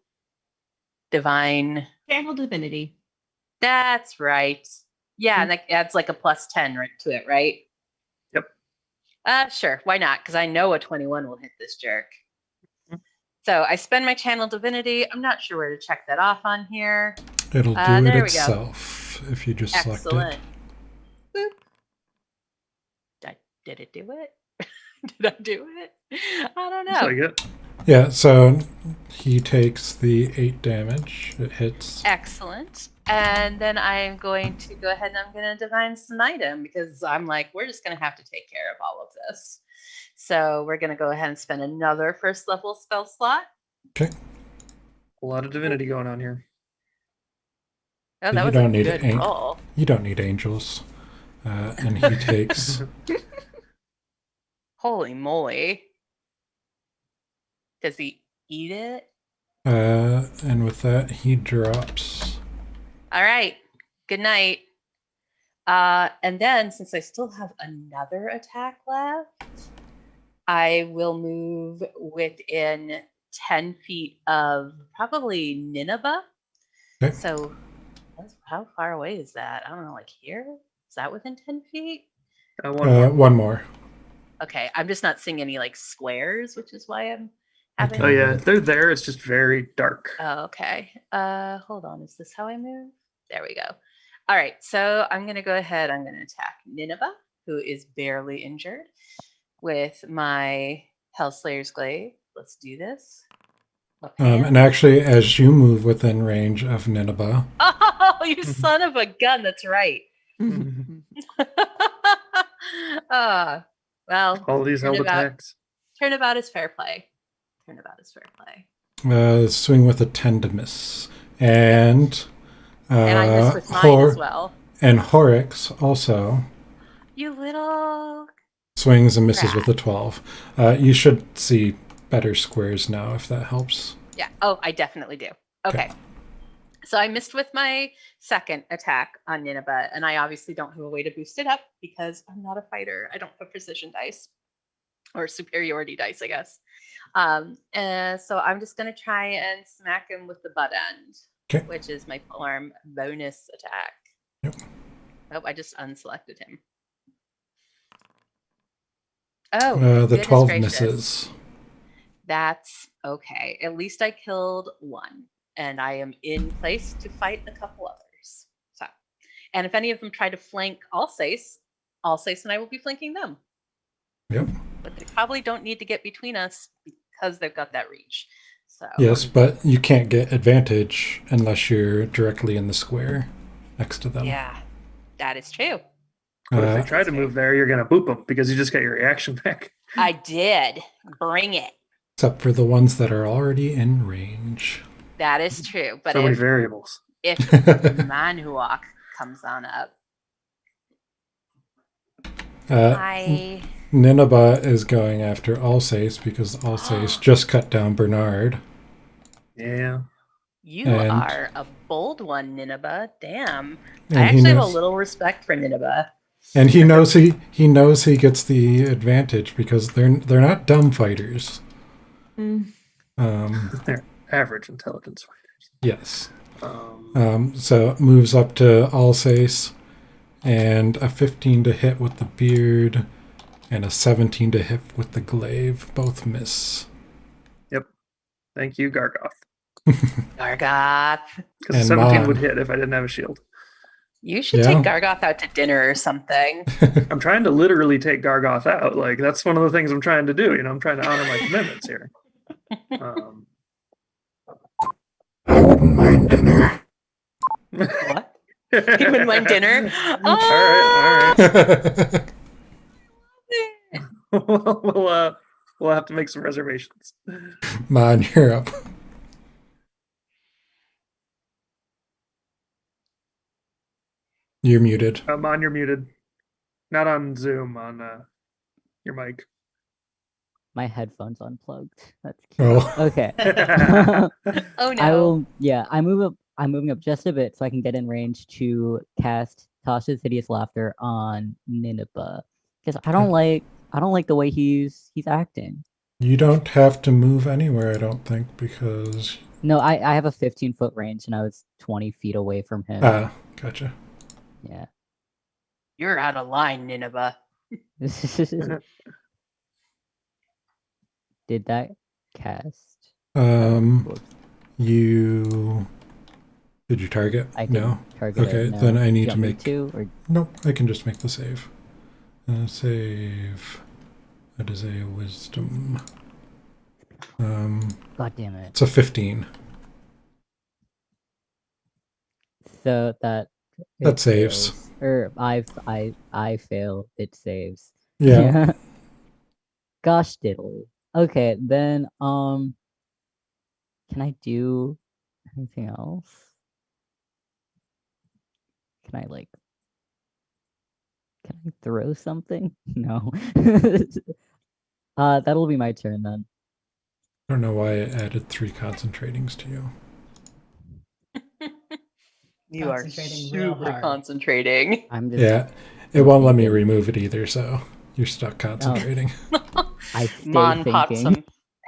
S3: Divine.
S4: Channel divinity.
S3: That's right. Yeah, and that adds like a +10 right to it, right?
S1: Yep.
S3: Sure, why not? Because I know a 21 will hit this jerk. So I spend my channel divinity. I'm not sure where to check that off on here.
S2: It'll do it
S3: There we go.
S2: itself if you just select
S3: Excellent.
S2: it.
S3: Boop. Did it do it? Did I do it? I don't
S1: Looks
S3: know.
S1: like it.
S2: Yeah, so he takes the 8 damage. It hits.
S3: Excellent. And then I'm going to go ahead and I'm going to divine smite him because I'm like, we're just going to have to take care of all of this. So we're going to go ahead and spend another first level spell slot.
S2: Okay.
S1: A lot of divinity going on here.
S3: Oh,
S2: You
S3: that was
S2: don't
S3: a
S2: need
S3: good
S2: an-
S3: roll.
S2: You don't need angels. And he takes.
S3: Holy moly. Does he eat it?
S2: And with that, he drops.
S3: All right. Good night. And then, since I still have another attack left, I will move within 10 feet of probably Nineveh.
S2: Okay.
S3: So, how far away is that? I don't know, like here? Is that within 10 feet?
S2: One more.
S3: Okay, I'm just not seeing any like squares, which is why I'm having.
S1: Oh yeah, they're there. It's just very dark.
S3: Oh, okay. Hold on. Is this how I move? There we go. All right. So I'm going to go ahead. I'm going to attack Nineveh, who is barely injured, with my Hellslayer's Glaive. Let's do this.
S2: And actually, as you move within range of Nineveh.
S3: Oh, you son of a gun. That's right. Well,
S1: All these held attacks.
S3: Turnabout is fair play. Turnabout is fair play.
S2: Swing with a 10 to miss. And
S3: I miss with mine as well.
S2: And Horix also
S3: You little
S2: swings and misses
S3: crap.
S2: with a 12. You should see better squares now if that helps.
S3: Yeah. Oh, I definitely do. Okay. So I missed with my second attack on Nineveh, and I obviously don't have a way to boost it up because I'm not a fighter. I don't have precision dice or superiority dice, I guess. So I'm just going to try and smack him with the butt end, which is my polearm bonus attack.
S2: Yep.
S3: Oh, I just unselected him. Oh,
S2: the 12 misses.
S3: That's okay. At least I killed one, and I am in place to fight a couple others. So, and if any of them try to flank Alsace and I will be flanking them.
S2: Yep.
S3: But they probably don't need to get between us because they've got that reach. So
S2: yes, but you can't get advantage unless you're directly in the square next to them.
S3: Yeah, that is true.
S1: But if they try to move there, you're going to boop them because you just got your reaction back.
S3: I did. Bring it.
S2: Except for the ones that are already in range.
S3: That is true. But
S1: so many variables.
S3: If Manhuak comes on up,
S2: Nineveh is going after Alsace because Alsace just cut down Bernard.
S1: Yeah.
S3: You are a bold one, Nineveh. Damn. I actually have a little respect for Nineveh.
S2: And he knows he gets the advantage because they're not dumb fighters.
S1: They're average intelligence fighters.
S2: Yes. So it moves up to Alsace, and a 15 to hit with the beard, and a 17 to hit with the glaive. Both miss.
S1: Yep. Thank you, Gargoth.
S3: Gargoth.
S1: Because 17 would hit if I didn't have a shield.
S3: You should take Gargoth out to dinner or something.
S1: I'm trying to literally take Gargoth out. Like, that's one of the things I'm trying to do. You know, I'm trying to honor my commitments here.
S8: I wouldn't mind dinner.
S3: What? You wouldn't mind dinner?
S1: All right. We'll have to make some reservations.
S2: Man, you're up. You're muted.
S1: On, you're muted. Not on Zoom, on your mic.
S6: My headphones unplugged. That's cute.
S2: Oh.
S6: Okay.
S3: Oh no.
S6: I'm moving up just a bit so I can get in range to cast Tasha's Hideous Laughter on Nineveh. Because I don't like the way he's acting.
S2: You don't have to move anywhere, I don't think, because...
S6: No, I have a 15-foot range and I was 20 feet away from him.
S2: Ah, gotcha.
S6: Yeah.
S3: You're out of line, Nineveh.
S6: Did that cast?
S2: Did you target?
S6: I
S2: No.
S6: didn't target
S2: Okay,
S6: it. No.
S2: then I need
S6: You
S2: to
S6: want me
S2: make.
S6: to, or
S2: Nope, I can just make the save. Save. That is a wisdom.
S6: God damn it.
S2: It's a 15.
S6: So that
S2: That saves.
S6: fails. Or I fail. It saves.
S2: Yeah.
S6: Gosh diddly. Okay, then can I do anything else? Can I throw something? No. That'll be my turn then.
S2: I don't know why I added 3 concentratings to you.
S3: You are
S9: Concentrating real
S3: super
S9: hard.
S3: concentrating.
S6: I'm just
S2: Yeah, it won't let me
S6: thinking.
S2: remove it either, so you're stuck concentrating.
S6: I stay
S3: Mon popped
S6: thinking.
S3: some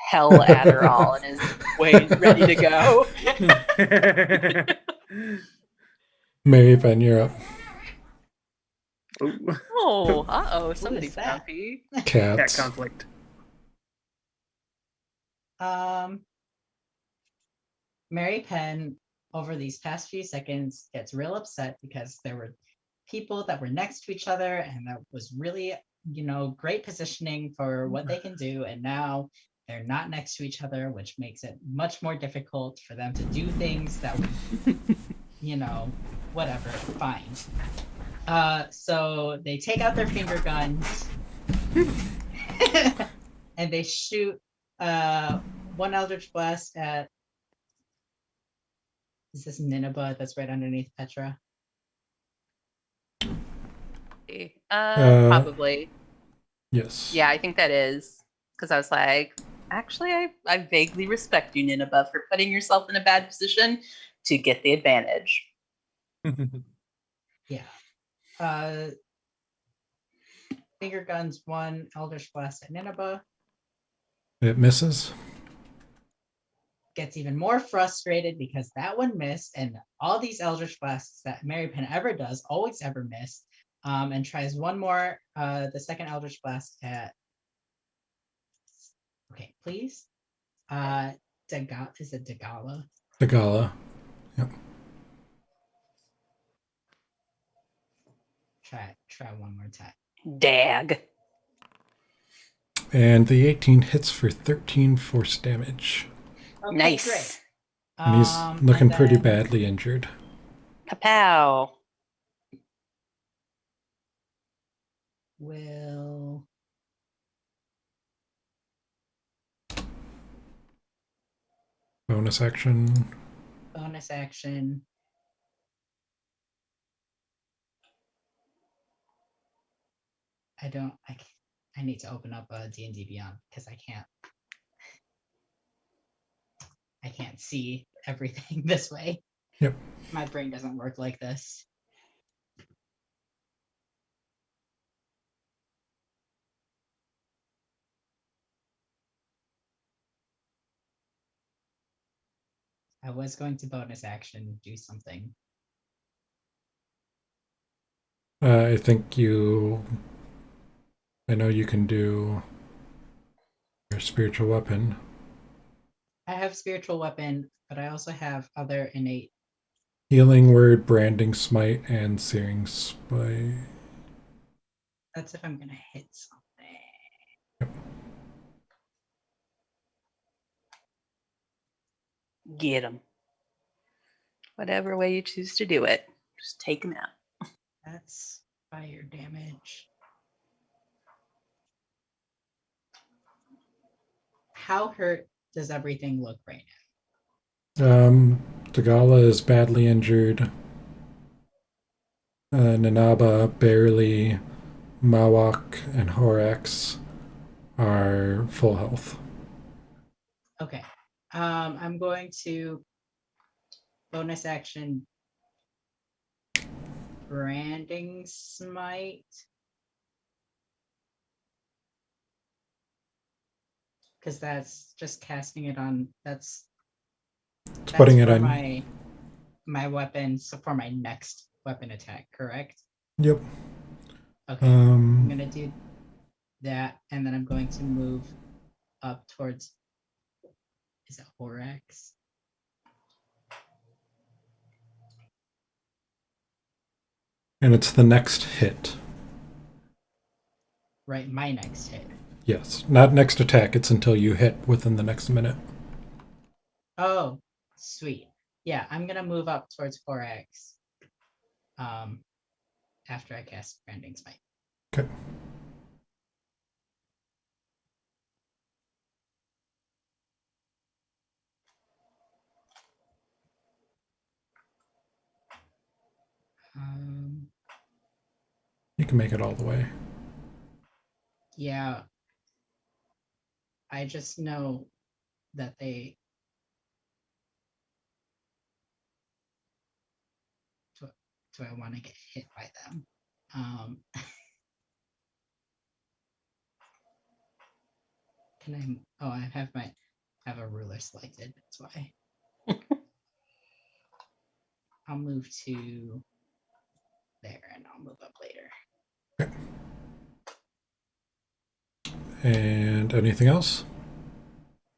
S3: hell Adderall and is ready to go.
S2: Mary Penn, you're up.
S1: Oh,
S3: Oh, uh-oh, somebody's
S9: that?
S3: grumpy.
S1: cat
S2: Cats.
S1: conflict.
S9: Mary Penn, over these past few seconds, gets real upset because there were people that were next to each other, and that was really, great positioning for what they can do. And now they're not next to each other, which makes it much more difficult for them to do things that would, whatever, fine. So they take out their finger guns and they shoot one Eldritch Blast at. Is this Nineveh that's right underneath Petra?
S3: Probably.
S2: Yes.
S3: Yeah, I think that is. Because I was like, actually, I vaguely respect you, Nineveh, for putting yourself in a bad position to get the advantage.
S9: Yeah. Finger guns, one Eldritch Blast at Nineveh.
S2: It misses.
S9: Gets even more frustrated because that one missed, and all these Eldritch Blasts that Mary Penn ever does always ever miss. And tries one more, the second Eldritch Blast at. Okay, please. Is it Dagala?
S2: Dagala. Yep.
S9: Try one more time.
S3: Dag.
S2: And the 18 hits for 13 force damage.
S9: Okay,
S3: Nice.
S9: Great.
S2: And he's looking pretty badly injured.
S3: Kapow.
S9: Will
S2: Bonus action.
S9: bonus action. I need to open up D&D Beyond because I can't see everything this way.
S2: Yep.
S9: My brain doesn't work like this. I was going to bonus action do something.
S2: I think I know you can do your spiritual weapon.
S9: I have spiritual weapon, but I also have other innate.
S2: Healing word, branding smite, and searing spite.
S9: That's if I'm gonna hit something.
S2: Yep.
S3: Get him. Whatever way you choose to do it, just take him out.
S9: That's fire damage. How hurt does everything look right now?
S2: Tagala is badly injured. Nanaba barely. Mawak and Horax are full health.
S9: Okay. I'm going to bonus action branding smite. Because that's just casting it on. That's
S2: Putting it
S9: for
S2: on
S9: my weapon, so for my next weapon attack, correct?
S2: Yep.
S9: Okay, I'm
S2: Um,
S9: gonna do that, and then I'm going to move up towards. Is it Horax?
S2: and it's the next hit.
S9: Right, my next hit.
S2: Yes, not next attack. It's until you hit within the next minute.
S9: Oh, sweet. Yeah, I'm gonna move up towards Horax. After I cast Branding Smite.
S2: Okay. You can make it all the way.
S9: Yeah. I just know that they. Do I want to get hit by them? Can I? Oh, I have a ruler selected. That's why. I'll move to there, and I'll move up later.
S2: Okay. And anything else?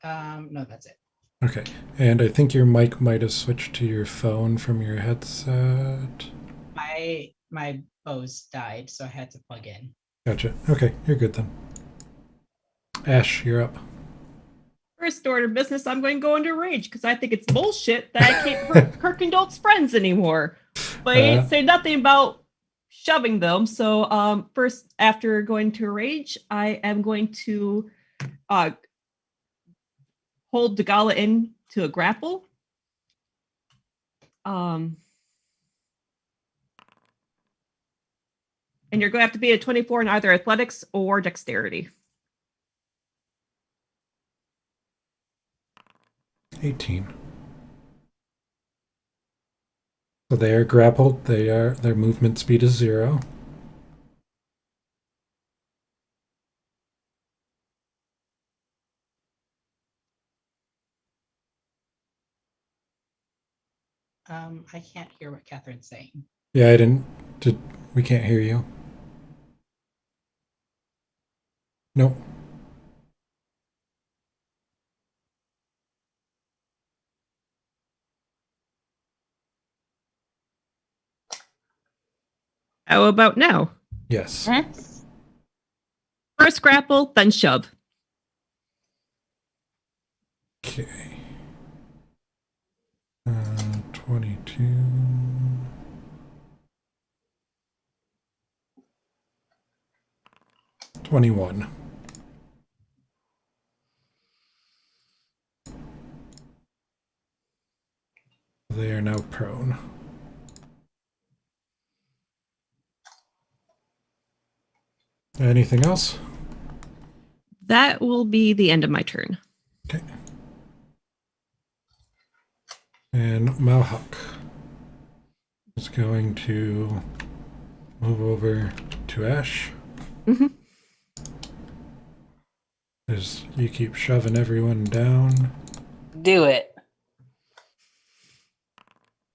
S9: No, that's it.
S2: Okay. And I think your mic might have switched to your phone from your headset.
S9: My bows died, so I had to plug in.
S2: Gotcha. Okay, you're good then. Ash, you're up.
S4: First order of business, I'm going to go into rage because I think it's bullshit that I can't hurt Kirkendall's friends anymore. But he didn't say nothing about shoving them. So first, after going to rage, I am going to hold Dagala in to a grapple. And you're going to have to be a 24 in either athletics or dexterity.
S2: 18. So they are grappled. Their movement speed is 0.
S9: I can't hear what Catherine's saying.
S2: Yeah, we can't hear you. Nope.
S4: How about now?
S2: Yes.
S4: First grapple, then shove.
S2: Okay. 22. $21. They are now prone. Anything else?
S4: That will be the end of my turn.
S2: Okay. And Mohawk is going to move over to Ash.
S4: Mhm.
S2: As you keep shoving everyone down.
S3: Do it.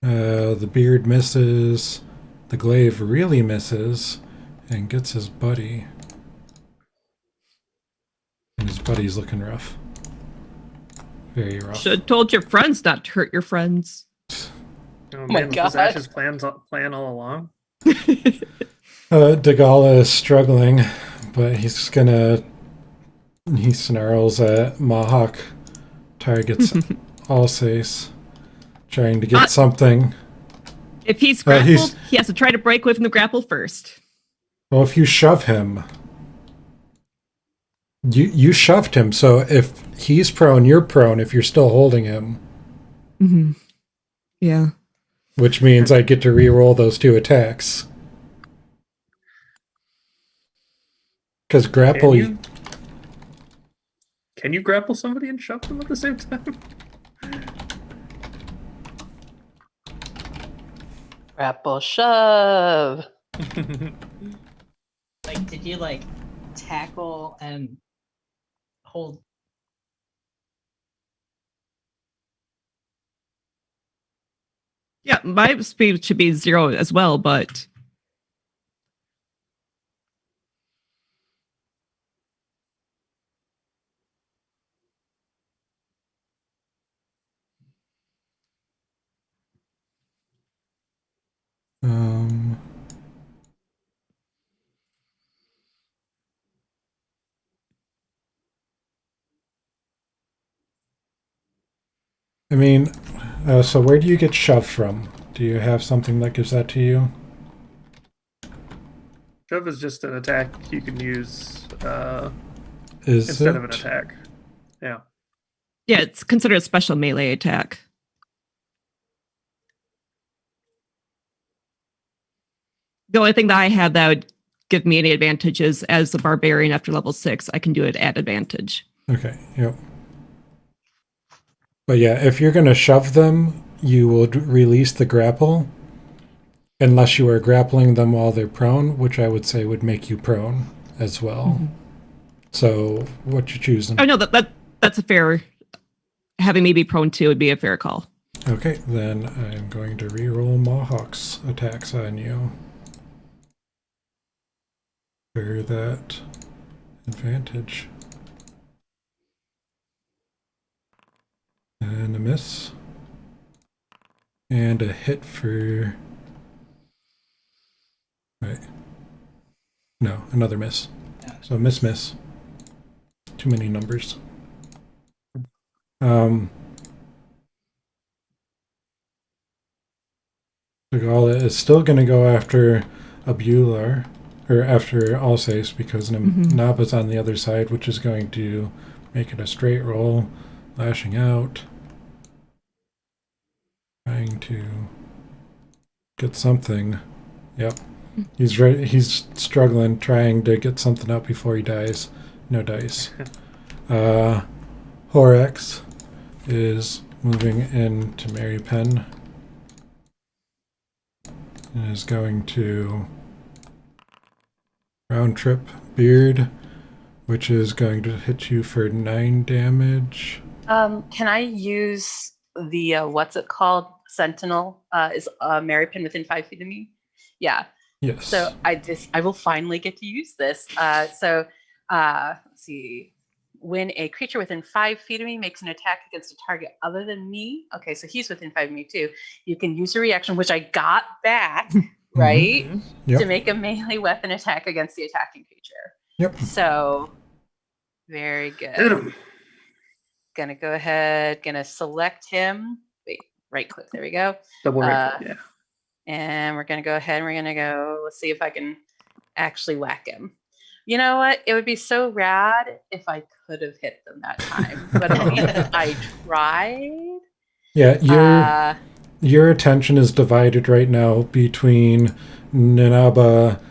S2: The beard misses. The glaive really misses and gets his buddy. And his buddy's looking rough. Very rough.
S4: Should have told your friends not to hurt your friends.
S1: Oh
S3: my
S1: man, was this
S3: God.
S1: Ash's plan all along?
S2: Dagala is struggling, but he snarls at Mohawk, targets Alsace, trying to get something.
S4: If he's grappled, he has to try to break away from the grapple first.
S2: Well, if you shove him, you shoved him, so if he's prone, you're prone if you're still holding him.
S4: Mm-hmm. Yeah.
S2: Which means I get to re-roll those 2 attacks. Because grapple...
S1: Can you grapple somebody and shove them at the same time?
S3: Grapple shove.
S9: Like, did you like tackle and hold?
S4: Yeah, my speed should be 0 as well, but
S2: I mean, so where do you get shoved from? Do you have something that gives that to you?
S1: Shove is just an attack you can use
S2: Is
S1: instead of an
S2: it?
S1: attack. Yeah.
S4: Yeah, it's considered a special melee attack. The only thing that I have that would give me any advantage is as a barbarian after level 6, I can do it at advantage.
S2: Okay, yep. But yeah, if you're going to shove them, you will release the grapple. Unless you are grappling them while they're prone, which I would say would make you prone as well.
S4: Mm-hmm.
S2: So, what you choosing?
S4: Oh no, that's a fair. Having me be prone too would be a fair call.
S2: Okay, then I'm going to reroll Mohawk's attacks on you. For that advantage. And a miss. And a hit for... Right. No, another miss. So miss. Too many numbers. Dagala is still going to go after Abular, or after Alsace, because Naba's on the other side, which is going to make it a straight roll, lashing out, trying to get something. Yep. He's struggling, trying to get something up before he dies. No dice. Horax is moving into Mary Penn and is going to round trip Beard, which is going to hit you for 9 damage.
S3: Can I use the what's it called? Sentinel is Mary Pin within 5 feet of me. Yeah.
S2: Yes.
S3: So I will finally get to use this. Let's see. When a creature within 5 feet of me makes an attack against a target other than me, okay, so he's within 5 of me too. You can use a reaction, which I got back, right,
S2: Yep.
S3: to make a melee weapon attack against the attacking creature.
S2: Yep.
S3: So very
S1: Hit
S3: good.
S1: him.
S3: Gonna go ahead. Gonna select him. Wait, right click. There we go.
S1: Double right click, yeah.
S3: And we're gonna go ahead and we're gonna go. Let's see if I can actually whack him. You know what? It would be so rad if I could have hit them that time, but at least I tried.
S2: Yeah, your attention is divided right now between Ninaba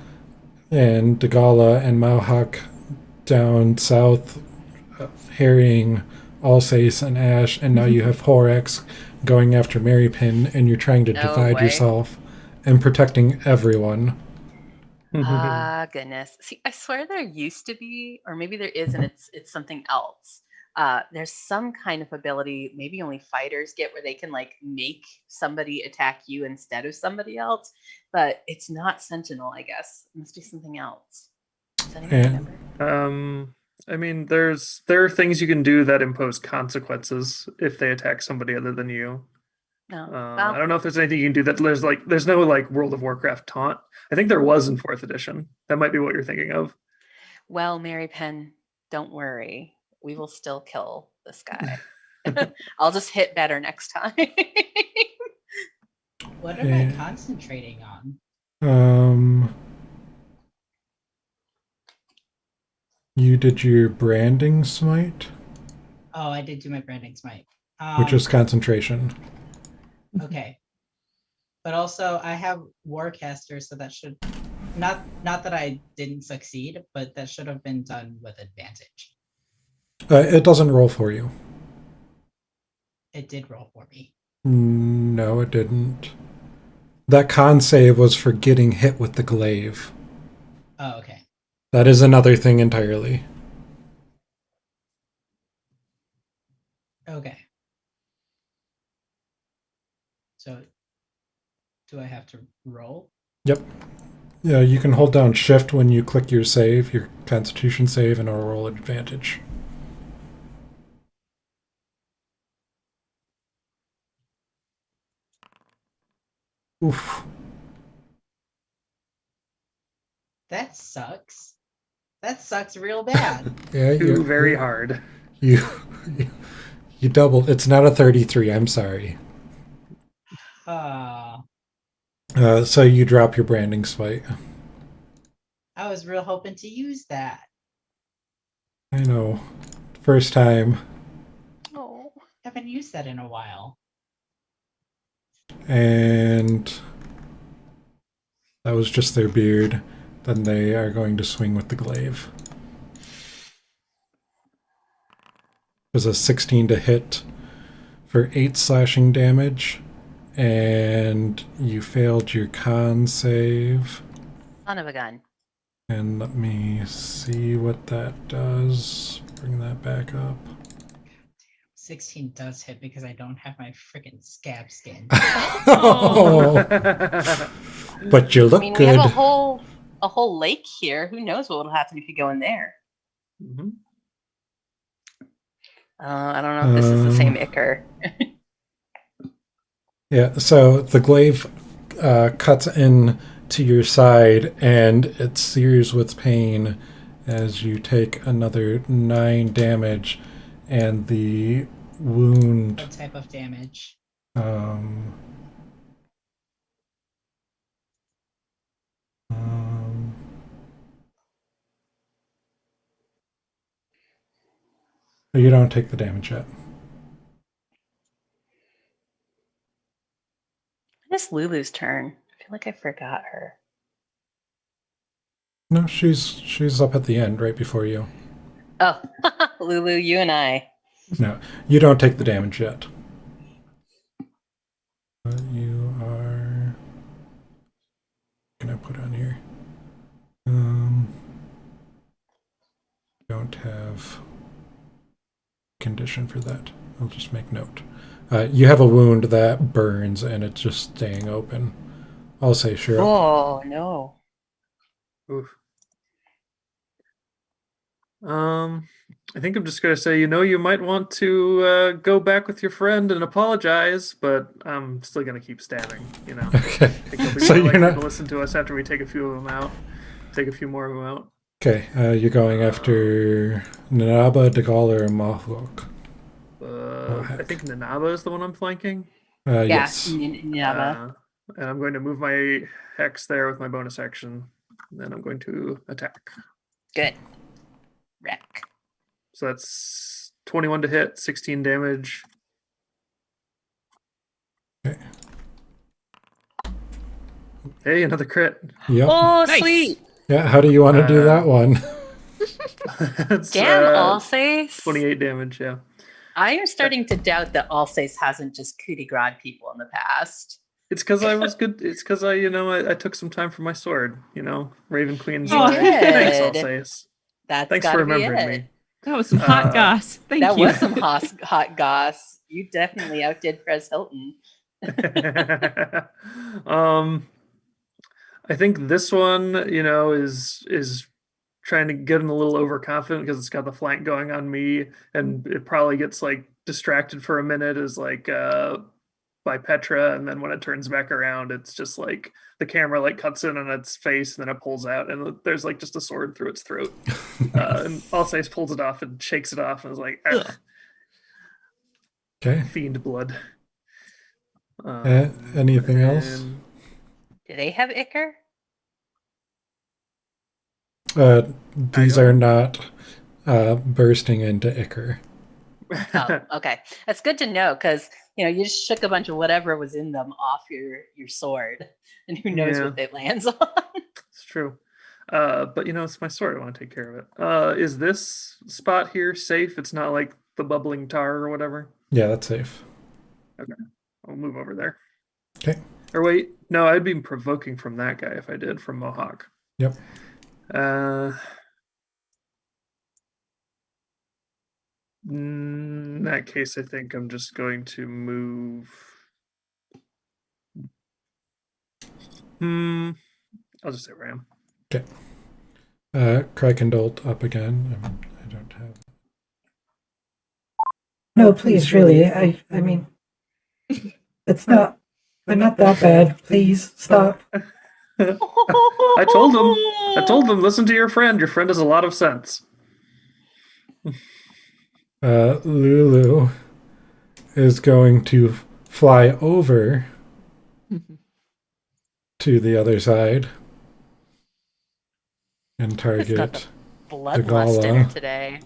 S2: and Dagala and Mohawk down south, harrying Alsace and Ash, and now you have Horax going after Mary Pin, and you're trying to divide yourself and protecting everyone.
S3: Goodness. See, I swear there used to be, or maybe there is, and it's something else. There's some kind of ability, maybe only fighters get, where they can like make somebody attack you instead of somebody else, but it's not Sentinel, I guess. It must be something else. Does anyone remember?
S1: I mean, there are things you can do that impose consequences if they attack somebody other than you.
S3: No.
S1: I don't know if there's anything you can do that there's no like World of Warcraft taunt. I think there was in 4th edition. That might be what you're thinking of.
S3: Well, Mary Penn, don't worry. We will still kill this guy. I'll just hit better next time.
S9: What am I concentrating on?
S2: You did your branding smite?
S9: Oh, I did do my branding smite.
S2: Which is concentration.
S9: Okay. But also I have Warcaster, so that should not that I didn't succeed, but that should have been done with advantage.
S2: It doesn't roll for you.
S9: It did roll for me.
S2: No, it didn't. That con save was for getting hit with the glaive.
S9: Oh, okay.
S2: That is another thing entirely.
S9: Okay. So, do I have to roll?
S2: Yep. Yeah, you can hold down shift when you click your save, your constitution save, and it'll roll advantage. Oof.
S9: That sucks. That sucks real bad.
S2: Yeah,
S1: Too very hard.
S2: You You doubled. It's not a 33. I'm sorry.
S9: Oh,
S2: So you drop your branding spite.
S9: I was real hoping to use that.
S2: I know. First time.
S3: Oh.
S9: Haven't used that in a while.
S2: And that was just their beard. Then they are going to swing with the glaive. There's a 16 to hit for 8 slashing damage. And you failed your con save.
S3: Son of a gun.
S2: And let me see what that does. Bring that back up.
S9: 16 does hit because I don't have my freaking scab skin.
S2: Oh, but you
S3: I
S2: look
S3: mean, we
S2: good.
S3: have a whole lake here. Who knows what will happen if you go in there?
S1: Mhm.
S3: I don't know if this is the same Icar.
S2: Yeah, so the glaive cuts in to your side and it sears with pain as you take another 9 damage, and the wound.
S9: What type of damage?
S2: Um, you don't take the damage yet.
S3: It's Lulu's turn. I feel like I forgot her.
S2: No, she's up at the end, right before you.
S3: Oh, Lulu, you and I.
S2: No, you don't take the damage yet. You are. What can I put on here? Don't have condition for that. I'll just make note. You have a wound that burns and it's just staying open. I'll say sure.
S3: Oh no.
S1: Oof. I think I'm just gonna say, you might want to go back with your friend and apologize, but I'm still gonna keep stabbing.
S2: Okay.
S1: I think he'll be
S2: So
S1: more
S2: you're
S1: likely
S2: not.
S1: to listen to us after we take a few of them out. Take a few more of them out.
S2: Okay, you're going after Nanaba, Degal, or Mahlouk.
S1: I think Nanaba is the one I'm flanking.
S2: Yes.
S3: Nyaba.
S1: And I'm going to move my hex there with my bonus action. And then I'm going to attack.
S3: Good. Wreck.
S1: So that's 21 to hit, 16 damage.
S2: Okay.
S1: Hey, another crit.
S2: Yep.
S3: Oh,
S4: Nice.
S3: sweet.
S2: Yeah, how do you want to do that one?
S1: It's,
S3: Damn, Alsace.
S1: 28 damage, yeah.
S3: I am starting to doubt that Alsace hasn't just coup de grace people in the past.
S1: It's because I was good. It's because I took some time for my sword, Raven Queen's
S3: You
S1: sword. Thanks,
S3: did.
S1: Alsace.
S3: That's
S1: Thanks for
S3: gotta be
S1: remembering
S3: it.
S1: me.
S4: That was some hot goss. Thank
S3: That
S4: you.
S3: was some hot goss. You definitely outdid Prez Hilton.
S1: I think this one, is trying to get a little overconfident because it's got the flank going on me, and it probably gets like distracted for a minute as like by Petra, and then when it turns back around, it's just like the camera like cuts in on its face, and then it pulls out, and there's like just a sword through its throat. And Alsace pulls it off and shakes it off, and is like, ugh,
S2: Okay.
S1: fiend blood.
S2: Anything else?
S3: Do they have Icar?
S2: These are not bursting into Icar.
S3: Oh, okay. That's good to know because you just shook a bunch of whatever was in them off your sword, and who knows
S1: Yeah.
S3: what it lands on.
S1: It's true. But it's my sword. I want to take care of it. Is this spot here safe? It's not like the bubbling tar or whatever.
S2: Yeah, that's safe.
S1: Okay, I'll move over there.
S2: Okay.
S1: Or wait, no, I'd be provoking from that guy if I did from Mohawk.
S2: Yep.
S1: In that case, I think I'm just going to move. I'll just say Ram.
S2: Okay. Krakendolt up again. I don't have.
S8: No, please, really. I mean, it's not. They're not that bad. Please stop.
S1: I told them, listen to your friend. Your friend has a lot of sense.
S2: Lulu, is going to fly over to the other side and
S3: It's got the
S2: target
S3: bloodlust in
S2: Dagala.
S3: it today.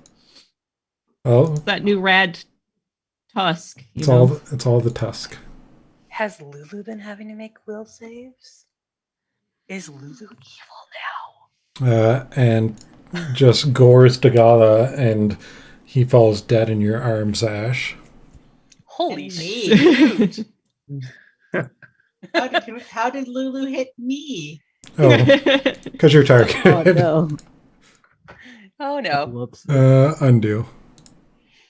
S2: Well,
S4: That new rad tusk, you
S2: it's
S4: know.
S2: all the tusk.
S3: Has Lulu been having to make will saves? Is Lulu evil now?
S2: And just gores Dagala, and he falls dead in your arms, Ash.
S3: Holy
S9: And
S3: shoot!
S9: How did Lulu hit me?
S2: Oh, because you're
S6: Oh
S2: targeted.
S6: no.
S3: Oh no.
S6: Whoops.
S2: Undo.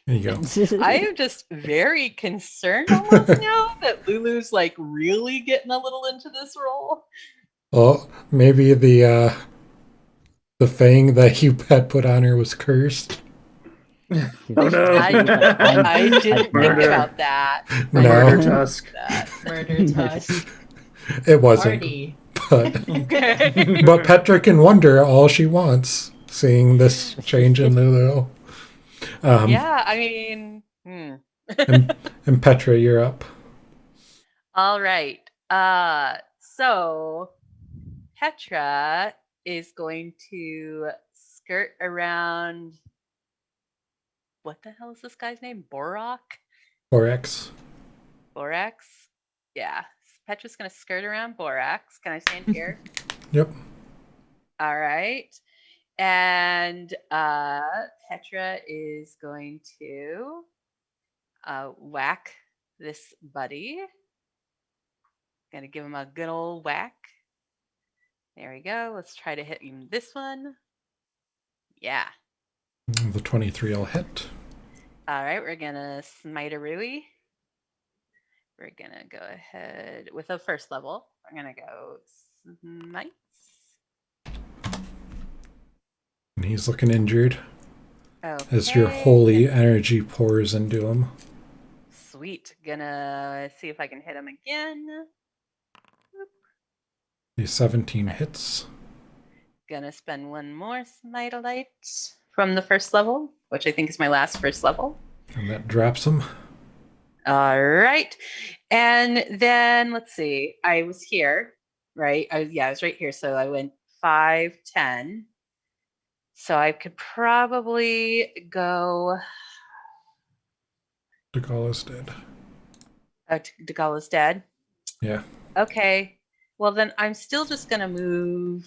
S2: There you go.
S3: I am just very concerned almost now that Lulu's like really getting a little into this role.
S2: Well, maybe the fang that you had put on her was cursed.
S1: Oh no.
S3: I didn't think
S1: Murder.
S3: about that.
S2: No.
S1: Murder tusk.
S9: Murder tusk.
S2: It wasn't.
S9: Party.
S2: But Petra can wonder all she wants, seeing this change in Lulu.
S3: Yeah, I mean,
S2: and Petra, you're up.
S3: all right. So Petra is going to skirt around. What the hell is this guy's name? Borak?
S2: Borax.
S3: Borax? Yeah. Petra's going to skirt around Borax. Can I stand here?
S2: Yep.
S3: All right. And Petra is going to whack this buddy. Gonna give him a good old whack. There we go. Let's try to hit him this one. Yeah.
S2: The 23 will hit.
S3: All right, we're gonna smite a Rui. We're gonna go ahead with a first level. We're gonna go smites.
S2: And he's looking injured as your
S3: Okay.
S2: holy energy pours into him.
S3: Sweet. Gonna see if I can hit him again.
S2: The 17 hits.
S3: Gonna spend one more smite a light from the first level, which I think is my last first level.
S2: And that drops him.
S3: All right. And then let's see. I was here, right? I was right here. So I went 5, 10. So I could probably go.
S2: Dagala's dead.
S3: Dagala's dead.
S2: Yeah.
S3: Okay. Well, then I'm still just gonna move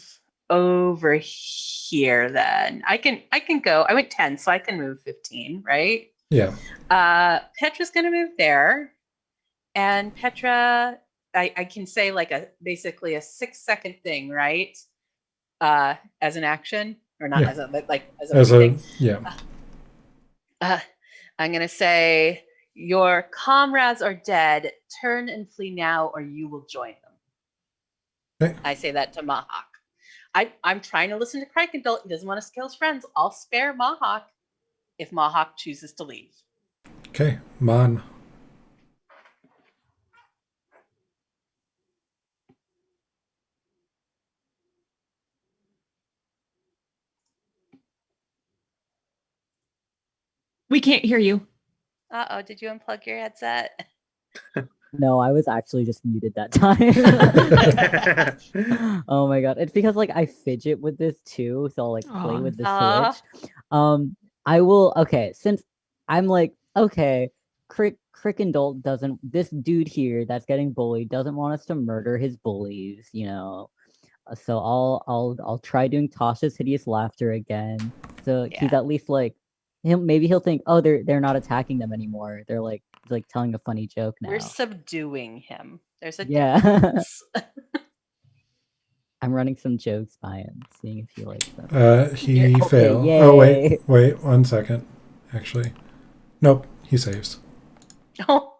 S3: over here. Then I can go. I went 10, so I can move 15, right?
S2: Yeah.
S3: Petra's gonna move there, and Petra, I can say like basically a 6-second thing, right? As an action, or not
S2: Yeah.
S3: as a thing.
S2: Yeah.
S3: I'm gonna say your comrades are dead. Turn and flee now, or you will join them.
S2: Okay.
S3: I say that to Mahawk. I'm trying to listen to Krakendall. He doesn't want to kill his friends. I'll spare Mahawk if Mahawk chooses to leave.
S2: Okay. Mon.
S4: We can't hear you.
S3: Uh-oh, did you unplug your headset?
S6: No, I was actually just muted that time. Oh my god. It's because like I fidget with this too, so I'll like play
S4: Aw.
S6: with the
S3: Aw.
S6: Switch. I will since I'm like, okay, Crickendalt doesn't this dude here that's getting bullied doesn't want us to murder his bullies, you know. So I'll try doing Tasha's hideous laughter again. So he's
S3: Yeah.
S6: at least like he'll think, oh, they're not attacking them anymore. They're like telling a funny joke now.
S3: We're subduing him. There's a
S6: Yeah.
S3: difference.
S6: I'm running some jokes by him, seeing if he likes them.
S2: He
S6: Okay,
S2: failed.
S6: yay.
S2: Oh, wait, 1 second. Actually. Nope, he saves.
S3: Oh.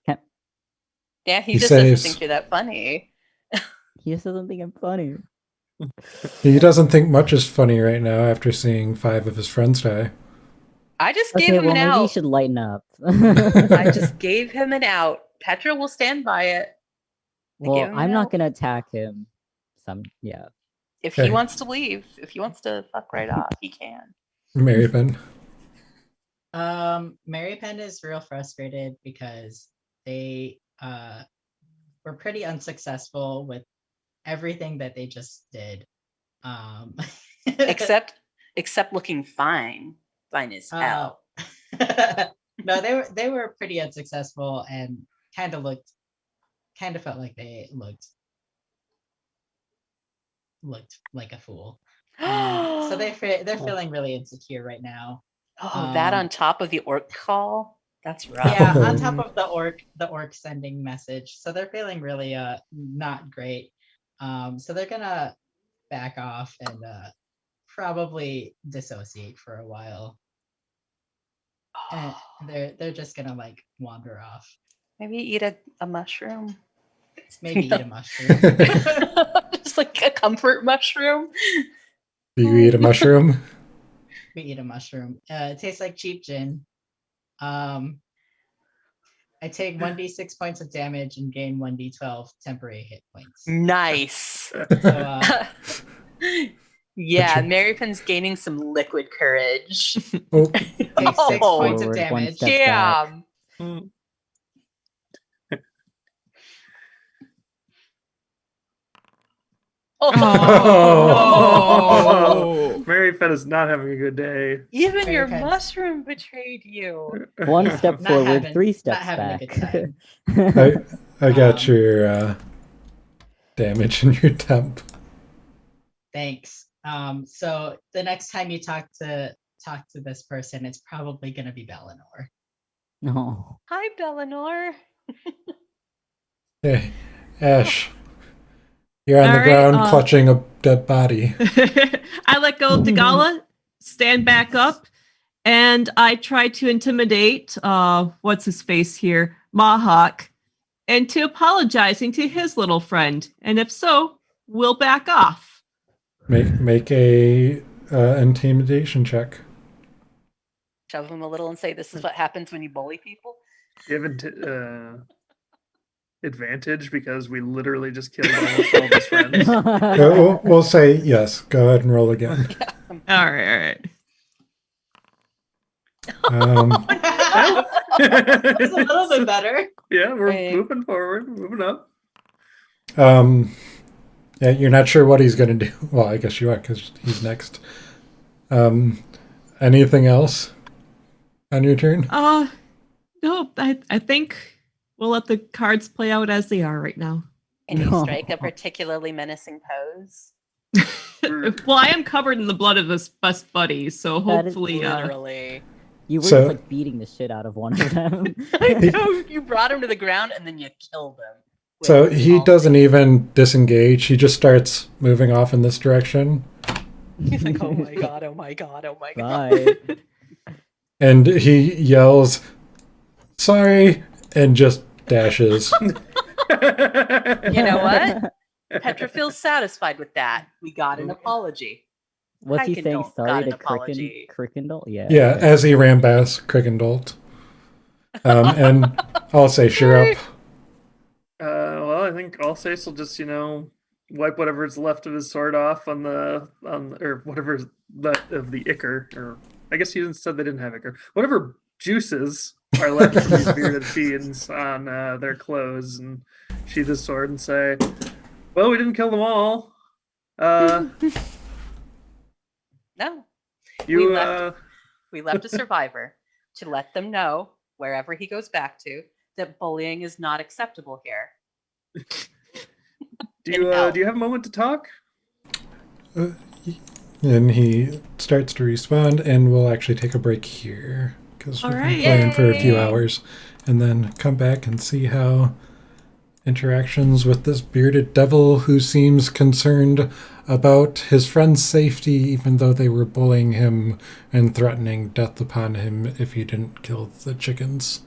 S6: Okay.
S3: Yeah, he
S2: He
S3: just
S2: saves.
S3: doesn't think you're that funny.
S6: He just doesn't think I'm funny.
S2: He doesn't think much is funny right now after seeing 5 of his friends die.
S3: I just gave
S6: Okay,
S3: him
S6: well
S3: an
S6: maybe you
S3: out.
S6: should lighten up.
S3: I just gave him an out. Petra will stand by it. I
S6: well,
S3: gave him an
S6: I'm not
S3: out.
S6: gonna attack him.
S3: If he
S2: Okay.
S3: wants to leave, if he wants to fuck right off, he can.
S2: Mary Penn.
S9: Mary Penn is real frustrated because they were pretty unsuccessful with everything that they just did.
S3: except looking fine as hell.
S9: No, they were pretty unsuccessful and kind of felt like they looked like a fool. So they're feeling really insecure right now.
S3: That on top of the orc call, that's rough.
S9: Yeah, on top of the orc sending message, so they're feeling really not great. So they're gonna back off and probably dissociate for a while. And they're just gonna like wander off.
S3: Maybe eat a mushroom.
S9: Maybe eat a mushroom.
S3: Just like a comfort mushroom.
S2: Do you eat a mushroom?
S9: We eat a mushroom. It tastes like cheap gin. I take 1d6 points of damage and gain 1d12 temporary hit points.
S3: Nice.
S9: So,
S3: yeah, Mary Penn's gaining some liquid courage.
S2: Oh,
S9: take 6 points of
S6: Forward, one
S9: damage.
S6: step
S3: Yeah.
S6: back.
S1: Oh, Mary Penn is not having a good day.
S3: Even
S9: Mary
S3: your
S9: Penn.
S3: mushroom betrayed you.
S6: One step
S9: Not
S6: forward,
S9: having-
S6: 3
S9: not
S6: steps
S9: having a
S6: back.
S9: good time.
S2: I got your damage in your temp.
S9: Thanks. So the next time you talk to this person, it's probably gonna be Bellinor.
S6: No.
S3: Hi, Bellinor.
S2: Hey, Ash, you're on
S4: All
S2: the
S4: right,
S2: ground clutching a dead body.
S4: I let go of Dagala, stand back up, and I try to intimidate what's his face here, Mahawk, into apologizing to his little friend. And if so, we'll back off.
S2: Make a intimidation check.
S3: Shove him a little and say, "This is what happens when you bully people."
S1: Do you have advantage because we literally just killed almost all of his friends?
S2: We'll say yes. Go ahead and roll again.
S4: All right.
S9: It's a little bit better.
S1: Yeah, we're
S3: Hey.
S1: moving forward, moving up.
S2: Yeah, you're not sure what he's going to do. Well, I guess you are because he's next. Anything else on your turn?
S4: No, I think we'll let the cards play out as they are right now.
S3: And you
S6: No.
S3: strike a particularly menacing pose.
S4: Well, I am covered in the blood of this best buddy, so
S6: That is
S4: hopefully,
S3: Literally.
S6: You were
S2: So-
S6: just like beating the shit out of one of them.
S3: I know, you brought him to the ground and then you killed him. with
S2: So he
S3: all
S2: doesn't
S3: three.
S2: even disengage. He just starts moving off in this direction.
S3: He's like, "Oh my god, oh my god, oh my god."
S6: Bye.
S2: And he yells, "Sorry," and just dashes.
S3: You know what? Petra feels satisfied with that. We got an apology.
S6: Was
S3: I
S6: he
S3: can
S6: saying
S3: don't
S6: sorry
S3: got
S6: to
S3: an apology.
S6: Crickendall? Yeah.
S2: Yeah,
S6: okay.
S2: as he ran past Crickendolt. And I'll say, "Sure up."
S1: Well, I think Alsace will just, wipe whatever's left of his sword off on or whatever's left of the ichor, or I guess you said they didn't have ichor. Whatever juices are left from these bearded fiends on their clothes, and sheath his sword and say, "Well, we didn't kill them all.
S3: No.
S1: You
S3: We left a survivor to let them know, wherever he goes back to, that bullying is not acceptable here.
S1: do you have a moment to talk?"
S2: And he starts to respond, and we'll actually take a break here because we've been
S4: Alright.
S2: playing for a few
S3: Yay.
S2: hours, and then come back and see how interactions with this bearded devil who seems concerned about his friend's safety, even though they were bullying him and threatening death upon him if he didn't kill the chickens.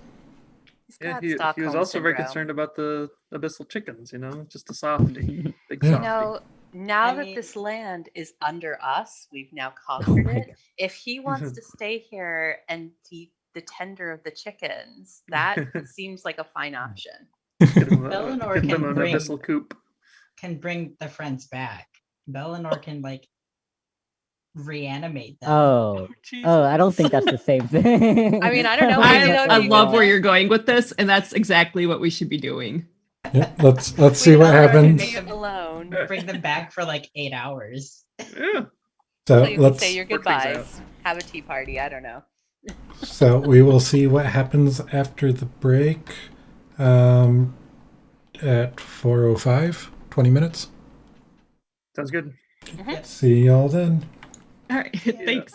S3: He's
S1: Yeah,
S3: got
S1: he was
S3: Stockholm
S1: also very
S3: syndrome.
S1: concerned about the abyssal chickens. Just a softie, big
S2: Yeah.
S3: You
S1: softie.
S3: know, now
S9: I
S3: that
S9: mean-
S3: this land is under us, we've now
S6: Oh
S3: conquered
S6: my
S3: it.
S6: God.
S3: If he wants to stay here and eat the tender of the chickens, that seems like a fine option.
S1: Get him,
S9: Bellinor
S1: get them
S9: can
S1: an
S9: bring-
S1: abyssal coop.
S9: Can bring the friends back. Bellinor can reanimate them.
S6: Oh, I don't think that's the same thing.
S3: I mean, I don't know,
S6: think
S3: maybe
S4: I,
S3: that would
S4: I
S3: be
S4: love
S3: good.
S4: where you're going with this, and that's exactly what we should be doing.
S2: Yeah, let's see
S3: We
S2: what
S3: don't have to
S2: happens.
S3: be alone.
S9: Bring them back for like 8 hours.
S1: Yeah.
S2: So
S3: So you can say
S2: let's
S3: your
S1: Work things out.
S3: goodbyes. Have a tea party. I don't know.
S2: so we will see what happens after the break. At 4:05, 20 minutes.
S1: Sounds good.
S2: See y'all then.
S4: All right, thanks.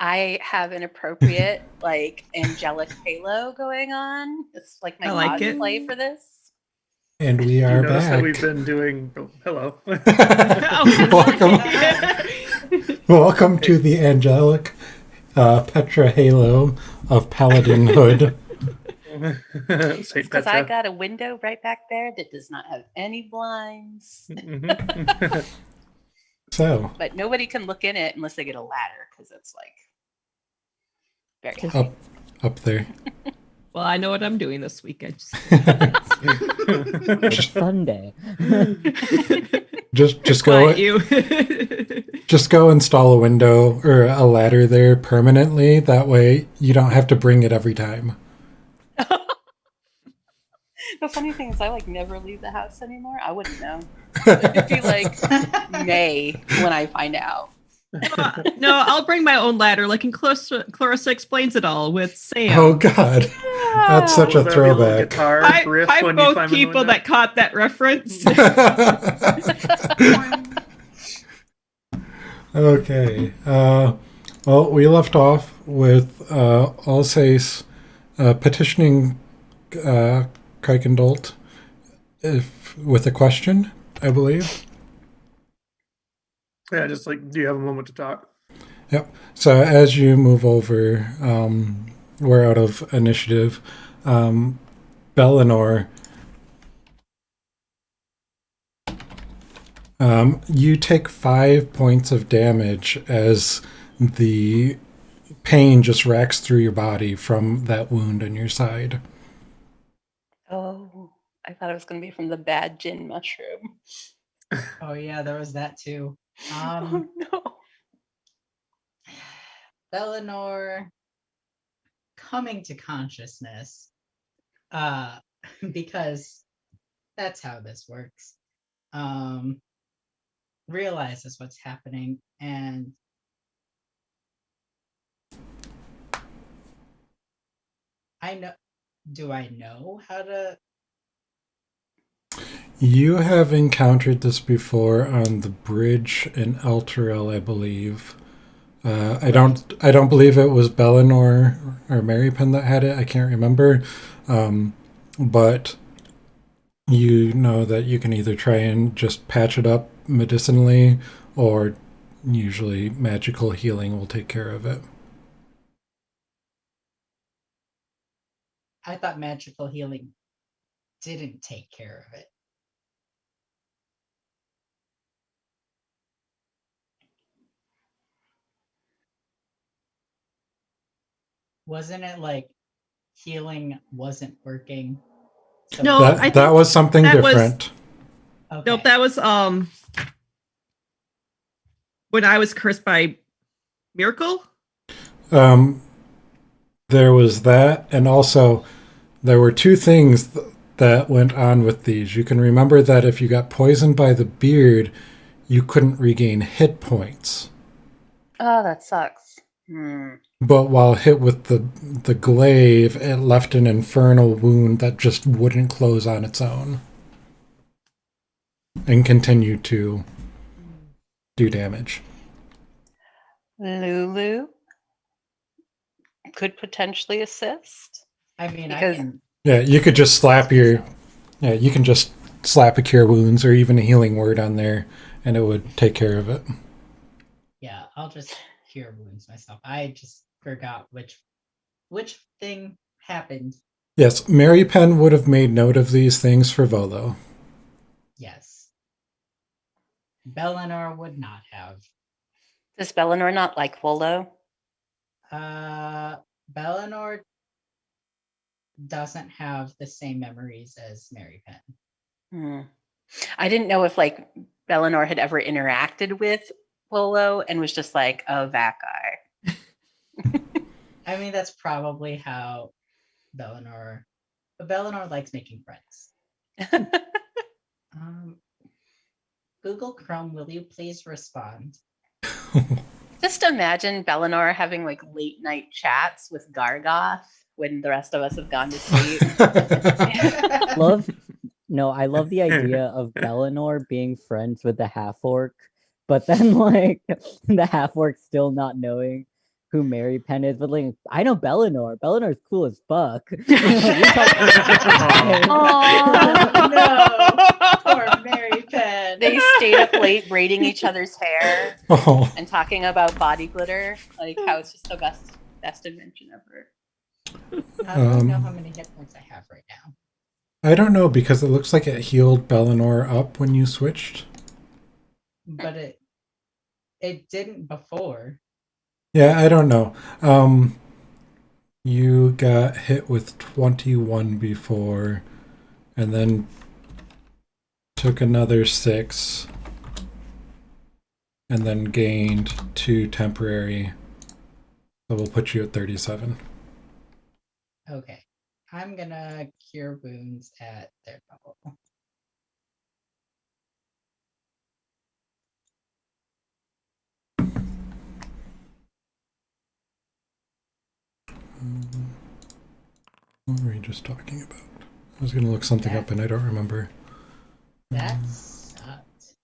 S3: I have an appropriate, like, angelic halo going on. It's like my
S4: I like it.
S3: cosplay for this.
S2: And we
S1: You
S2: are
S1: notice that we've
S2: back.
S1: been doing. Oh, hello.
S2: Welcome to the angelic Petra Halo of Paladin Hood.
S1: Saint
S3: Because I
S1: Petra.
S3: got a window right back there that does not have any blinds.
S2: So,
S3: But nobody can look in it unless they get a ladder, because it's like very high.
S2: up there.
S4: Well, I know what I'm doing this weekend.
S6: It's Sunday.
S2: Just go.
S4: Quiet you.
S2: Just go install a window or a ladder there permanently. That way, you don't have to bring it every time.
S3: The funny thing is, I like never leave the house anymore. I wouldn't know. It'd be like May when I find out.
S4: No, I'll bring my own ladder. Like in Clarissa Explains It All with Sam.
S2: Oh God, that's such a
S1: Will there be little
S2: throwback.
S1: guitar riff
S4: I
S1: when you
S4: both
S1: climb in the
S4: people
S1: window?
S4: that caught that reference.
S2: Okay. Well, we left off with Alsace petitioning Kuykendall with a question, I believe.
S1: Yeah, just like, do you have a moment to talk?
S2: Yep. So as you move over, we're out of initiative. Bellinor, you take 5 points of damage as the pain just racks through your body from that wound on your side.
S3: Oh, I thought it was going to be from the bad gin mushroom.
S9: Oh yeah, there was that too.
S3: Oh no.
S9: Bellinor coming to consciousness, because that's how this works. Realizes what's happening, and I know. Do I know how to?
S2: You have encountered this before on the bridge in Elturel, I believe. I don't believe it was Bellinor or Marypen that had it. I can't remember. But you know that you can either try and just patch it up medicinally, or usually magical healing will take care of it.
S9: I thought magical healing didn't take care of it. Wasn't it like healing wasn't working? So
S4: No, I think
S2: that was something
S4: that was-
S2: different.
S9: okay.
S4: Nope, that was when I was cursed by Miracle.
S2: There was that, and also there were two things that went on with these. You can remember that if you got poisoned by the beard, you couldn't regain hit points.
S3: Oh, that sucks.
S2: But while hit with the glaive, it left an infernal wound that just wouldn't close on its own and continued to do damage.
S3: Lulu could potentially assist.
S9: I mean,
S3: because-
S9: I can.
S2: Yeah, you could just slap you can just slap a cure wounds or even a healing word on there, and it would take care of it.
S9: Yeah, I'll just cure wounds myself. I just forgot which thing happened.
S2: Yes, Mary Penn would have made note of these things for Volo.
S9: Yes. Bellinor would not have.
S3: Does Bellinor not like Volo?
S9: Bellinor doesn't have the same memories as Mary Penn.
S3: I didn't know if like Bellinor had ever interacted with Volo and was just like, oh, that guy.
S9: I mean, that's probably how Bellinor likes making friends. Google Chrome, will you please respond?
S3: Just imagine Bellinor having like late night chats with Gargoth when the rest of us have gone to sleep.
S6: I love the idea of Bellinor being friends with the half orc, but then like the half orc still not knowing who Mary Penn is, but like I know Bellinor. Bellinor's cool as fuck.
S9: Oh no, poor Mary Penn.
S3: They stayed up late braiding each other's hair
S2: Oh,
S3: and talking about body glitter, like how it's just the best invention ever.
S9: I don't know
S2: Um,
S9: how many hit points I have right now.
S2: I don't know because it looks like it healed Bellinor up when you switched.
S9: But it didn't before.
S2: Yeah, I don't know. You got hit with 21 before, and then took another 6, and then gained 2 temporary. So we'll put you at 37.
S9: Okay. I'm gonna cure wounds at third level.
S2: What were we just talking about? I was going to look something up and I don't remember.
S9: That sucked.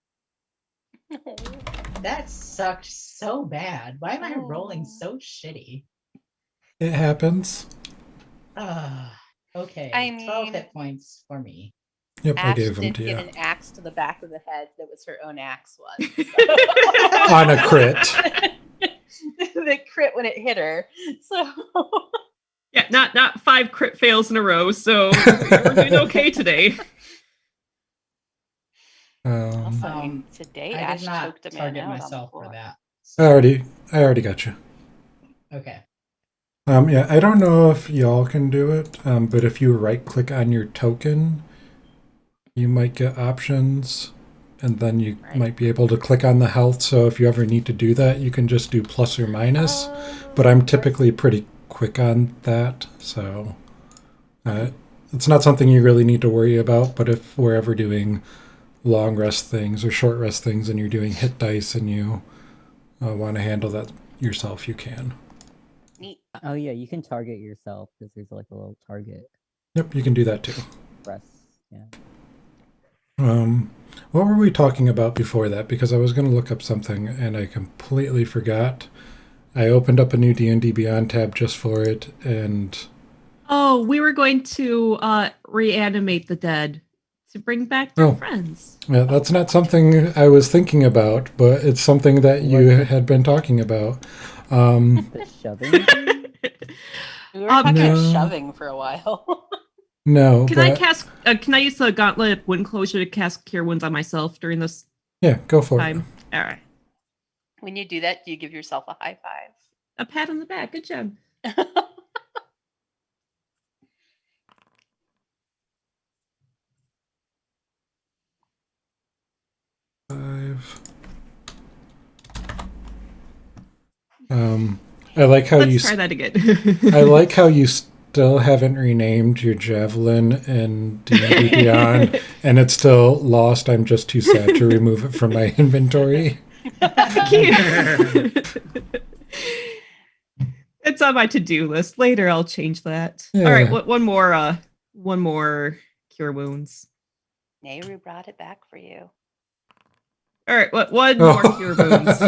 S9: That sucked so bad. Why am I rolling so shitty?
S2: It happens.
S9: Okay.
S3: I
S9: 12
S3: mean-
S9: hit points for me.
S2: Yep, I
S3: Ash
S2: gave them
S3: did
S2: to
S3: get
S2: you.
S3: an axe to the back of the head that was her own axe once.
S2: On a crit.
S3: The crit when it hit her. So
S4: Yeah, not 5 crit fails in a row, so we're doing okay today.
S3: also, I mean,
S2: Um,
S3: today
S9: I
S3: Ash
S9: did not
S3: choked a man
S9: target
S3: out on the
S9: myself
S3: floor.
S9: for that.
S2: I already got you.
S9: Okay.
S2: Yeah, I don't know if y'all can do it, but if you right click on your token, you might get options, and then you
S3: Right.
S2: might be able to click on the health. So if you ever need to do that, you can just do plus or minus. But I'm typically pretty quick on that, so it's not something you really need to worry about. But if we're ever doing long rest things or short rest things and you're doing hit dice and you want to handle that yourself, you can.
S3: Neat.
S6: Oh yeah, you can target yourself because there's like a little target
S2: Yep, you can do that too.
S6: press. Yeah.
S2: What were we talking about before that? Because I was going to look up something and I completely forgot. I opened up a new D&D Beyond tab just for it, and
S4: Oh, we were going to reanimate the dead to bring back their
S2: Oh.
S4: friends.
S2: yeah, that's not something I was thinking about, but it's something that you
S6: What?
S2: had been talking about.
S6: The shoving.
S3: We were
S4: Um,
S3: talking about
S2: No.
S3: shoving for a while.
S2: No,
S4: Can
S2: but
S4: I cast? Can I use the gauntlet wound closure to cast cure wounds on myself during this
S2: yeah, go for
S4: time? All right,
S3: When you do that, do you give yourself a high
S4: a pat on the back. Good job.
S3: five?
S2: it. 5. I like how
S4: Let's
S2: you.
S4: try that again.
S2: I like how you still haven't renamed your javelin in D&D Beyond, and it's still lost. I'm just too sad to remove it from my inventory.
S4: It's on my to-do list. Later, I'll change that.
S2: Yeah.
S4: All right, one more cure wounds.
S3: Nehru brought it back for you.
S4: All right, one more
S2: Oh.
S4: cure wounds.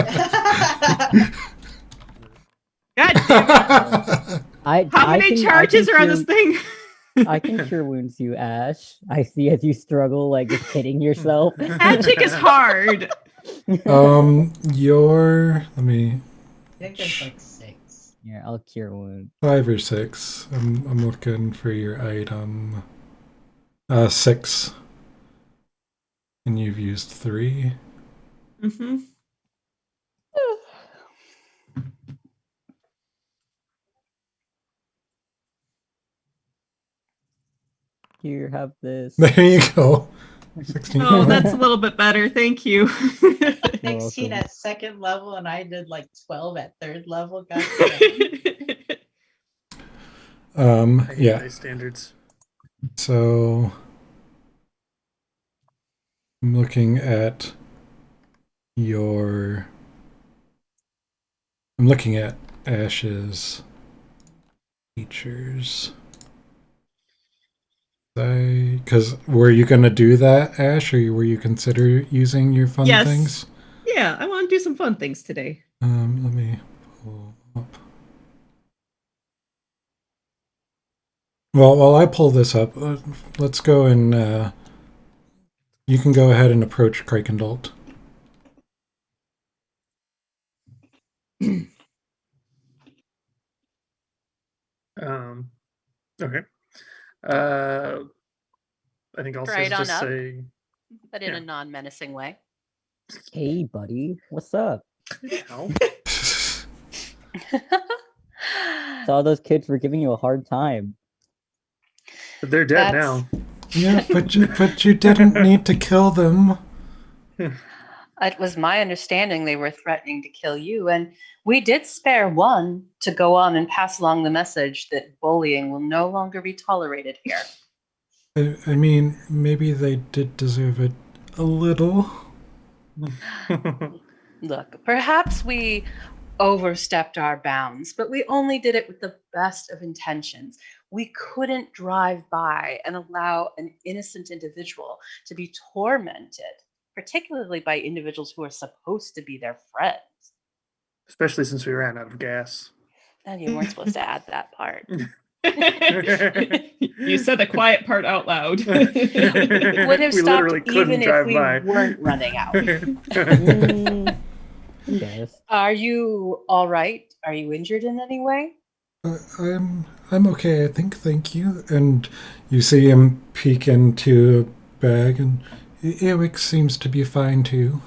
S4: God damn it!
S6: I
S4: How many
S6: can,
S4: charges are on this thing?
S6: I can cure wounds you, Ash. I see as you struggle, like just hitting yourself.
S4: Magic is hard.
S2: Let me
S9: I think there's like 6.
S6: Yeah, I'll cure wound.
S2: 5 or 6. I'm looking for your item. 6. And you've used 3.
S4: Mm-hmm.
S6: Here, have this.
S2: There you go. 16.
S4: Oh, that's a little bit better. Thank you.
S9: 16
S6: welcome.
S9: at second level, and I did like 12 at third level. God
S1: I hate
S2: Yeah.
S1: dice standards.
S2: So I'm looking at Ash's features. Because were you going to do that, Ash, or were you consider using your fun
S4: Yes.
S2: things?
S4: Yeah, I want to do some fun things today.
S2: Let me pull up. Well, while I pull this up, let's go and you can go ahead and approach Krakendalt.
S1: Okay. I think I'll
S3: Straight on
S1: just
S3: up.
S1: say,
S3: But in
S1: Yeah.
S3: a non-menacing way.
S6: Hey, buddy, what's up?
S1: "Ow."
S6: Saw those kids were giving you a hard time.
S1: But they're dead
S3: That's-
S1: now.
S2: Yeah, but you didn't need to kill them.
S3: It was my understanding they were threatening to kill you, and we did spare one to go on and pass along the message that bullying will no longer be tolerated here.
S2: I mean, maybe they did deserve it a little.
S3: Look, perhaps we overstepped our bounds, but we only did it with the best of intentions. We couldn't drive by and allow an innocent individual to be tormented, particularly by individuals who are supposed to be their friends.
S1: Especially since we ran out of gas.
S3: And you weren't supposed to add that part.
S4: You said the quiet part out loud.
S3: Would have
S1: We
S3: stopped
S1: literally couldn't
S3: even if
S1: drive
S3: we
S1: by.
S3: weren't running out.
S6: Yes.
S3: Are you all right? Are you injured in any way?
S2: I'm okay, I think. Thank you. And you see him peek into a bag, and Eowyn seems to be fine too.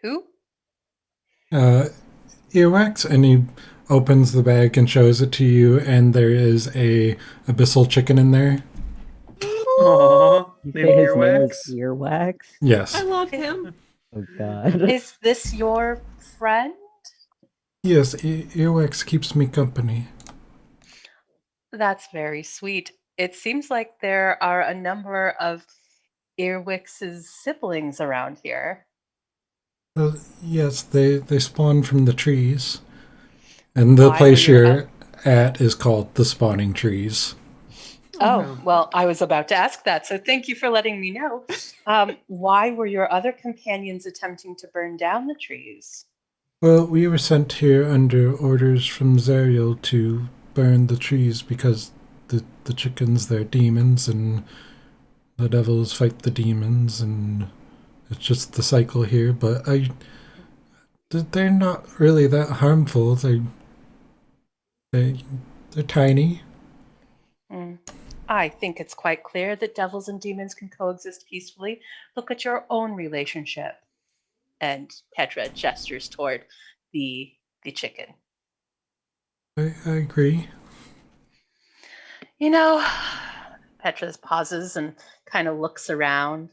S3: Who?
S2: Earwax, and he opens the bag and shows it to you, and there is a abyssal chicken in there.
S1: Aww.
S6: You
S1: Maybe
S6: say his name
S1: earwax?
S6: was Earwax?
S2: Yes.
S4: I love him.
S6: Oh god.
S3: Is this your friend?
S2: Yes, Earwax keeps me company.
S3: That's very sweet. It seems like there are a number of Earwix's siblings around here.
S2: Yes, they spawn from the trees. And the
S3: Why
S2: place
S3: were your
S2: you're at is called the Spawning Trees.
S3: Oh,
S1: no.
S3: well, I was about to ask that, so thank you for letting me know. Why were your other companions attempting to burn down the trees?
S2: Well, we were sent here under orders from Zerial to burn the trees because the chickens, they're demons, and the devils fight the demons, and it's just the cycle here. But they're not really that harmful. They're tiny.
S3: I think it's quite clear that devils and demons can coexist peacefully. Look at your own relationship. And Petra gestures toward the chicken.
S2: I agree.
S3: You know, Petra pauses and kind of looks around.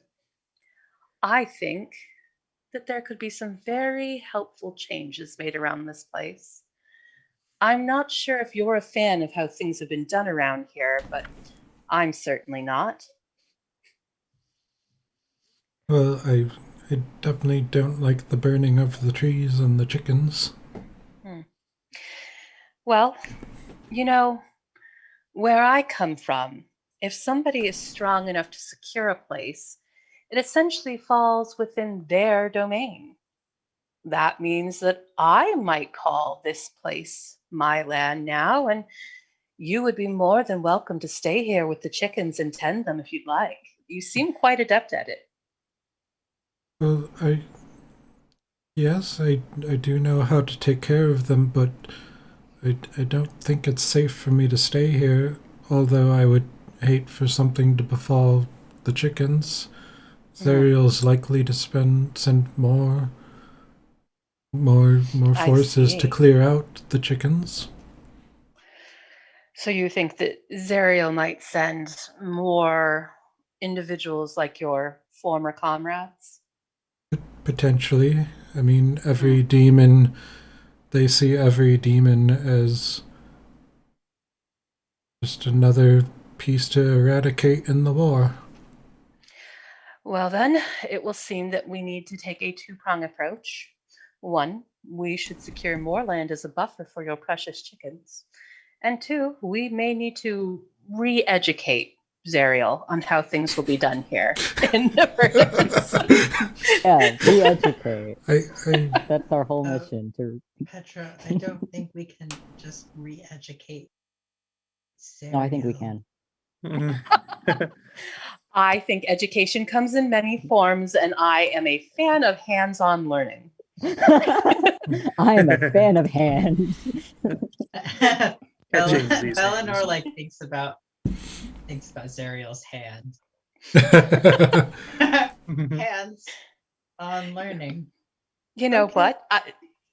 S3: I think that there could be some very helpful changes made around this place. I'm not sure if you're a fan of how things have been done around here, but I'm certainly not.
S2: Well, I definitely don't like the burning of the trees and the chickens.
S3: Well, you know, where I come from, if somebody is strong enough to secure a place, it essentially falls within their domain. That means that I might call this place my land now, and you would be more than welcome to stay here with the chickens and tend them if you'd like. You seem quite adept at it.
S2: Well, yes, I do know how to take care of them, but I don't think it's safe for me to stay here, although I would hate for something to befall the chickens. Zerial's likely to send more forces to
S3: see.
S2: clear out the chickens.
S3: So you think that Zerial might send more individuals like your former comrades?
S2: Potentially. I mean, every demon, they see every demon as just another piece to eradicate in the war.
S3: Well, then, it will seem that we need to take a two-prong approach. One, we should secure more land as a buffer for your precious chickens. And two, we may need to re-educate Zerial on how things will be done here in Avernus.
S6: Yeah, re-educate.
S2: I
S6: That's our whole mission. To
S9: Petra, I don't think we can just re-educate
S6: No, I think we
S9: Cereal.
S6: can.
S3: I think education comes in many forms, and I am a fan of hands-on learning.
S6: I am a fan of hands.
S1: Catching these
S9: Eleanor
S1: hands.
S9: like thinks about Zariel's hand. Hands on learning.
S3: You know
S9: Okay.
S3: what?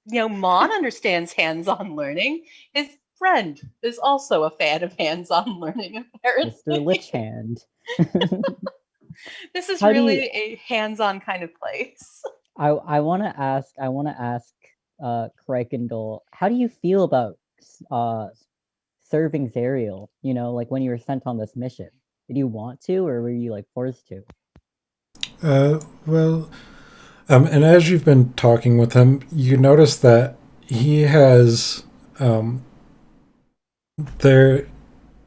S3: Mon understands hands-on learning. His friend is also a fan of hands-on learning, apparently.
S6: Mr. Lich Hand.
S3: This is
S6: How do
S3: really
S6: you-
S3: a hands-on kind of place.
S6: I want to ask Krekindal, how do you feel about serving Zariel, like when you were sent on this mission? Did you want to, or were you like forced to?
S2: Well, and as you've been talking with him, you notice that he has, there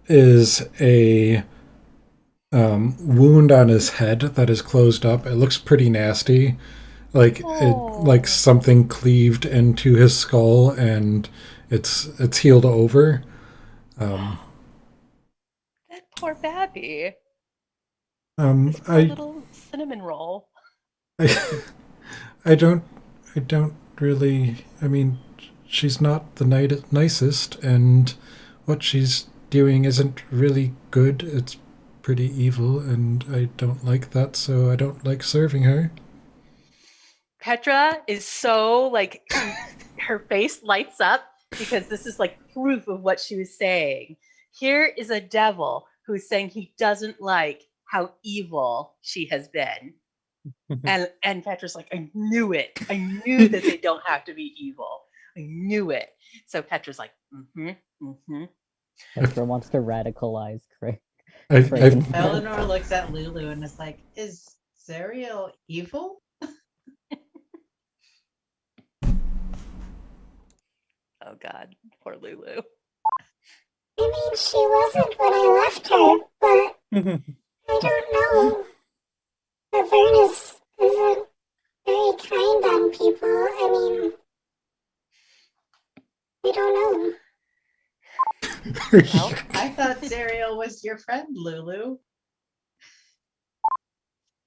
S2: is a wound on his head that is closed up. It looks pretty nasty, like something cleaved into his skull, and it's healed over.
S3: That poor Babby. This poor little cinnamon roll.
S2: I don't really. I mean, she's not the nicest, and what she's doing isn't really good. It's pretty evil, and I don't like that, so I don't like serving her.
S3: Petra is so like her face lights up because this is like proof of what she was saying. Here is a devil who's saying he doesn't like how evil she has been. And Petra's like, I knew it. I knew that they don't have to be evil. I knew it. So Petra's like,
S6: Petra wants to radicalize Craig.
S9: Eleanor looks at Lulu and is like, is Zariel evil?
S3: Oh God, poor Lulu.
S10: I mean, she wasn't when I left her, but I don't know. Avernus isn't very kind on people. I mean, I don't know.
S9: Well, I thought Zariel was your friend, Lulu.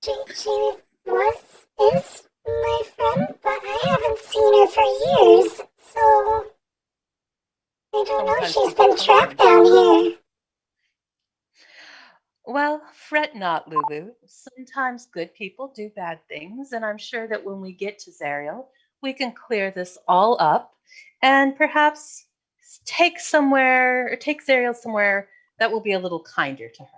S10: She is my friend, but I haven't seen her for years, so I don't know. She's been trapped down here.
S3: Well, fret not, Lulu. Sometimes good people do bad things, and I'm sure that when we get to Zariel, we can clear this all up and perhaps take Zariel somewhere that will be a little kinder to her.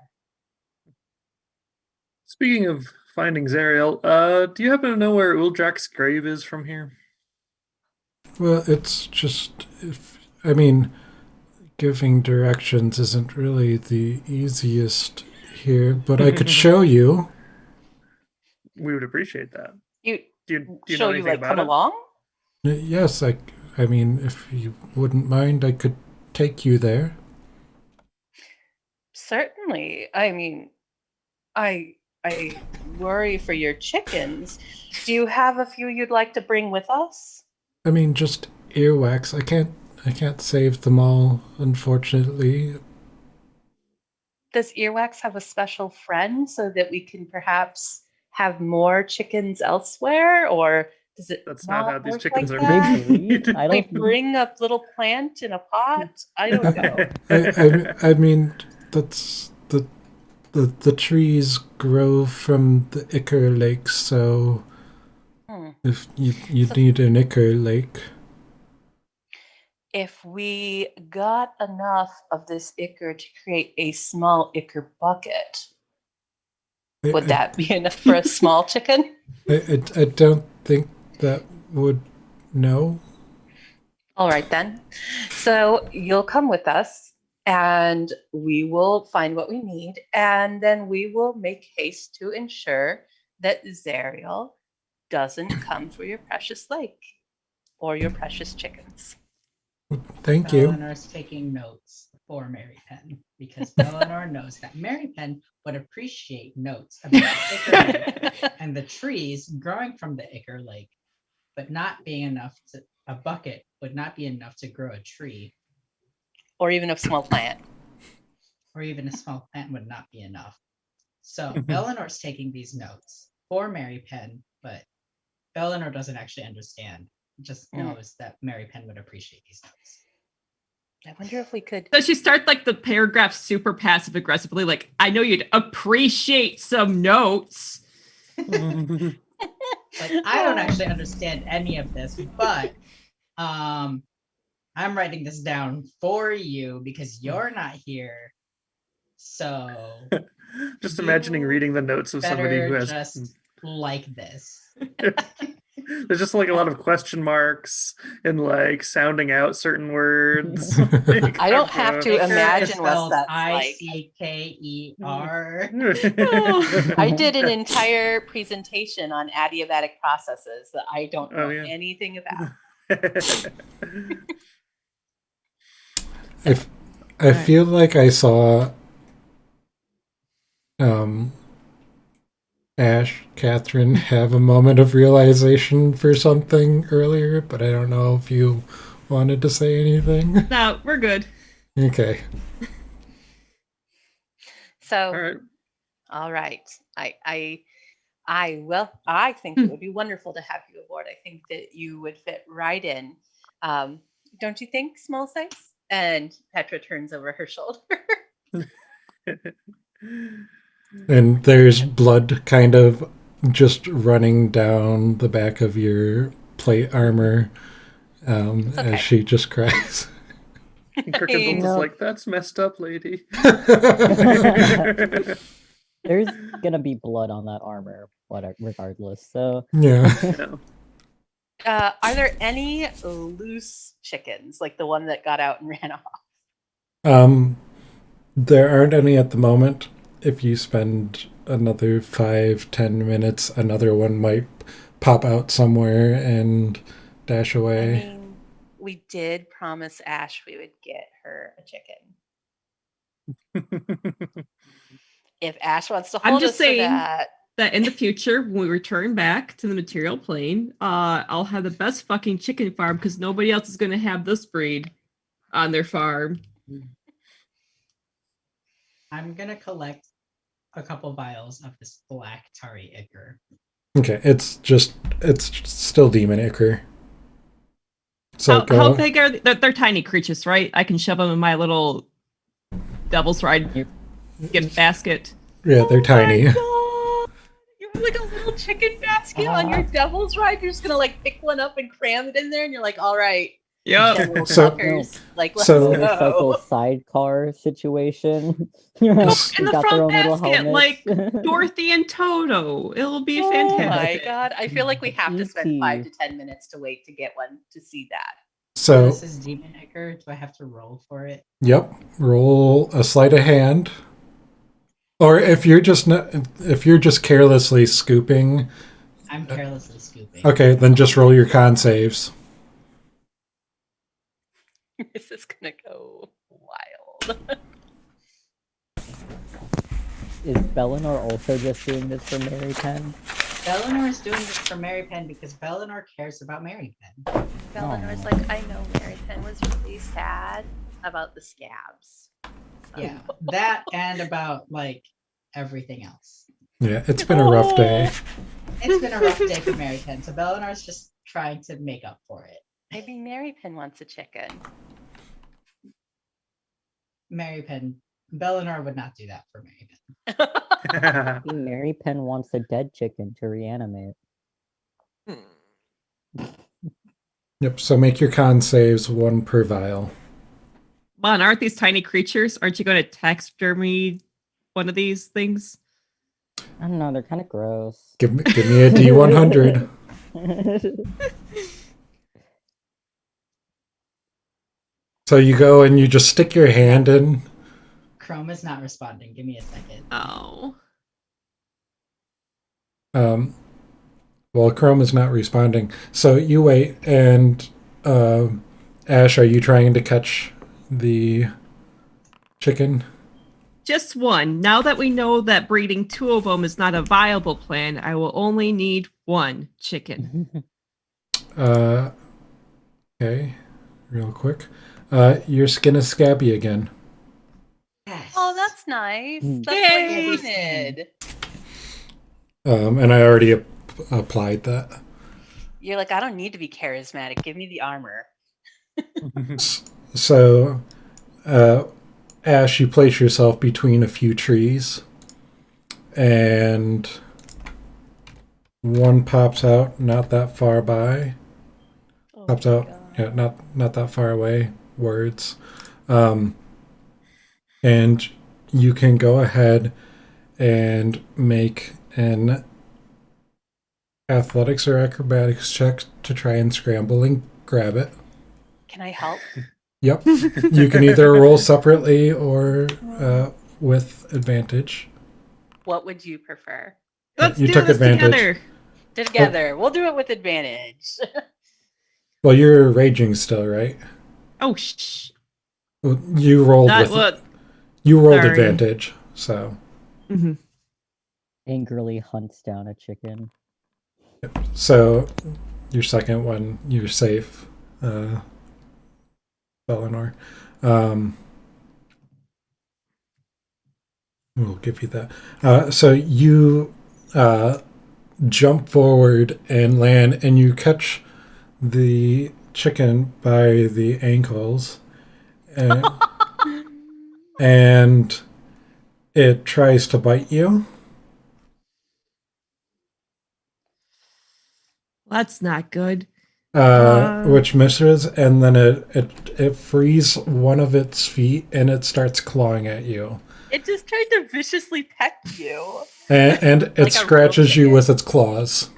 S1: Speaking of finding Zariel, do you happen to know where Uldrak's grave is from here?
S2: Well, it's just giving directions isn't really the easiest here, but I could show you.
S1: We would appreciate that.
S3: Do
S1: you
S3: show
S1: know
S3: you
S1: anything
S3: like
S1: about
S3: come
S1: it?
S3: along?
S2: Yes, I mean, if you wouldn't mind, I could take you there.
S3: Certainly. I mean, I worry for your chickens. Do you have a few you'd like to bring with us?
S2: I mean, just earwax. I can't save them all, unfortunately.
S3: Does Earwax have a special friend so that we can perhaps have more chickens elsewhere, or does it
S1: That's not how these
S3: work
S1: chickens
S3: like
S1: are
S3: that?
S6: made. I
S3: We
S6: don't-
S3: bring a little plant in a pot. I don't know.
S2: I mean, that's the trees grow from the Ichor Lake, so if you need an Ichor Lake.
S3: If we got enough of this ichor to create a small ichor bucket, would that be enough for a small chicken?
S2: I don't think that would. No.
S3: All right, then. So you'll come with us and we will find what we need. And then we will make haste to ensure that Zariel doesn't come for your precious lake or your precious chickens.
S2: Thank you.
S9: Eleanor's taking notes for Mary Penn because Eleanor knows that Mary Penn would appreciate notes about the Ichor Lake and the trees growing from the Ichor Lake, but not being enough to a bucket would not be enough to grow a tree
S3: or even a small plant.
S9: or even a small plant would not be enough. So Beleanor's taking these notes for Mary Penn, but Beleanor doesn't actually understand. Just knows that Mary Penn would appreciate these notes.
S3: I wonder if we could.
S4: So she starts like the paragraph super passive aggressively, like, I know you'd appreciate some notes.
S9: Like, I don't actually understand any of this, but I'm writing this down for you because you're not here. So
S1: just imagining reading the notes of somebody who
S9: better
S1: has
S9: just like this.
S1: there's just like a lot of question marks and like sounding out certain words.
S3: I don't have to
S9: Icker is
S3: imagine what
S9: spelled
S3: that's like.
S9: ICKER.
S3: I did an entire presentation on adiabatic processes that I don't know anything about.
S2: I feel like I saw Ash, Catherine have a moment of realization for something earlier, but I don't know if you wanted to say anything.
S4: No, we're good.
S2: Okay.
S3: So, all right. I think it would be wonderful to have you aboard. I think that you would fit right in. Don't you think, small size? And Petra turns over her shoulder.
S2: And there's blood kind of just running down the back of your plate armor as she just cries.
S1: Kirkendall is like, that's messed up, lady.
S6: There's gonna be blood on that armor, regardless. So
S2: yeah.
S3: Are there any loose chickens, like the one that got out and ran off?
S2: There aren't any at the moment. If you spend another 5-10 minutes, another one might pop out somewhere and dash away.
S3: I mean, we did promise Ash we would get her a chicken. If Ash wants to hold
S4: I'm just
S3: us
S4: saying
S3: for
S4: that in the future, when we return back to the material plane, I'll have the best fucking chicken farm because nobody else is going to have this breed on their farm.
S9: I'm gonna collect a couple vials of this black tarry ichor.
S2: Okay, it's still demon ichor. So
S4: how big are they? They're tiny creatures, right? I can shove them in my little devil's ride gift basket.
S2: Yeah, they're tiny.
S3: you have like a little chicken basket on your devil's ride. You're just gonna like pick one up and cram it in there, and you're like, all right.
S4: Yep.
S3: Like, let's
S6: go.
S3: go.
S6: Sidecar situation.
S4: In the front basket, like Dorothy and Toto. It'll be fantastic.
S3: Oh my god! I feel like we have to spend 5 to 10 minutes to wait to get one to see that.
S2: So
S9: this is demon ichor. Do I have to roll for it?
S2: Yep. Roll a sleight of hand. Or if you're just carelessly scooping.
S9: I'm carelessly scooping.
S2: Okay, then just roll your con saves.
S3: This is gonna go wild.
S6: Is Beleanor also just doing this for Mary Penn?
S9: Beleanor is doing this for Mary Penn because Beleanor cares about Mary Penn.
S3: Beleanor's like, I know Mary Penn was really sad about the scabs. So.
S9: Yeah, that and about like everything else.
S2: Yeah, it's been a rough day.
S9: It's been a rough day for Mary Penn, so Beleanor's just trying to make up for it.
S3: Maybe Mary Penn wants a chicken.
S9: Mary Penn, Beleanor would not do that for Mary Penn.
S6: Mary Penn wants a dead chicken to reanimate.
S2: Yep, so make your con saves 1 per vial.
S4: Bon, aren't these tiny creatures? Aren't you going to taxidermy one of these things?
S6: I don't know, they're kind of gross.
S2: Give me a D100. So you go and you just stick your hand in.
S9: Chrome is not responding. Give me a second.
S4: Oh.
S2: Well, Chrome is not responding. So you wait, and Ash, are you trying to catch the chicken?
S4: Just one. Now that we know that breeding 2 of them is not a viable plan, I will only need 1 chicken.
S2: Okay, real quick. Your skin is scabby again.
S9: Yes.
S3: Oh, that's nice.
S6: Mm.
S3: That's what
S4: Yay!
S3: you wanted.
S2: And I already applied that.
S3: You're like, I don't need to be charismatic. Give me the armor.
S2: So, Ash, you place yourself between a few trees, and one pops out not that far by.
S3: Oh
S2: Pops
S3: my
S2: out,
S3: God.
S2: yeah, not that far away. Words, and you can go ahead and make an athletics or acrobatics check to try and scramble and grab it.
S3: Can I help?
S2: Yep. You can either roll separately or with advantage.
S3: What would you prefer?
S4: Let's
S2: You
S4: do
S2: took
S4: this
S2: advantage.
S4: together.
S3: Together. We'll do it with advantage.
S2: Well, you're raging still, right?
S4: Oh, shh.
S2: Well, you rolled
S4: Not
S2: with
S4: what.
S2: you rolled
S4: Sorry.
S2: advantage, so
S4: Hmm.
S6: Angrily hunts down a chicken.
S2: your second one you're safe, Eleanor. We'll give you that. So you jump forward and land, and you catch the chicken by the ankles, and it tries to bite you.
S4: That's not good.
S2: Which misses, and then it frees one of its feet, and it starts clawing at you,
S3: It just tried to viciously peck you.
S2: and it
S3: Like a real
S2: scratches you
S3: chicken.
S2: with its claws.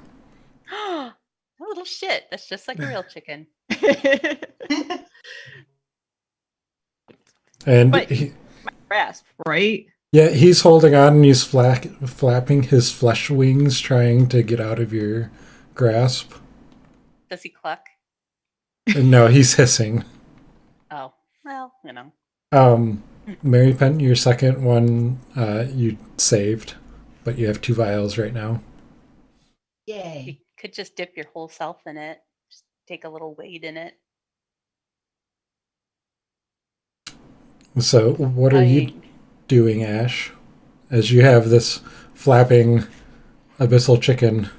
S3: A little shit. That's just like a real chicken.
S2: And
S4: But grasp, right?
S2: yeah, he's holding on, and he's flapping his flesh wings, trying to get out of your grasp.
S3: Does he cluck?
S2: And no, he's hissing.
S3: Oh, well, you know.
S2: Mary Penn, your second one, you saved, but you have 2 vials right now.
S3: You
S9: Yay.
S3: could just dip your whole self in it. Just take a little wade in it.
S2: So, what are you doing, Ash, as you have this flapping abyssal chicken?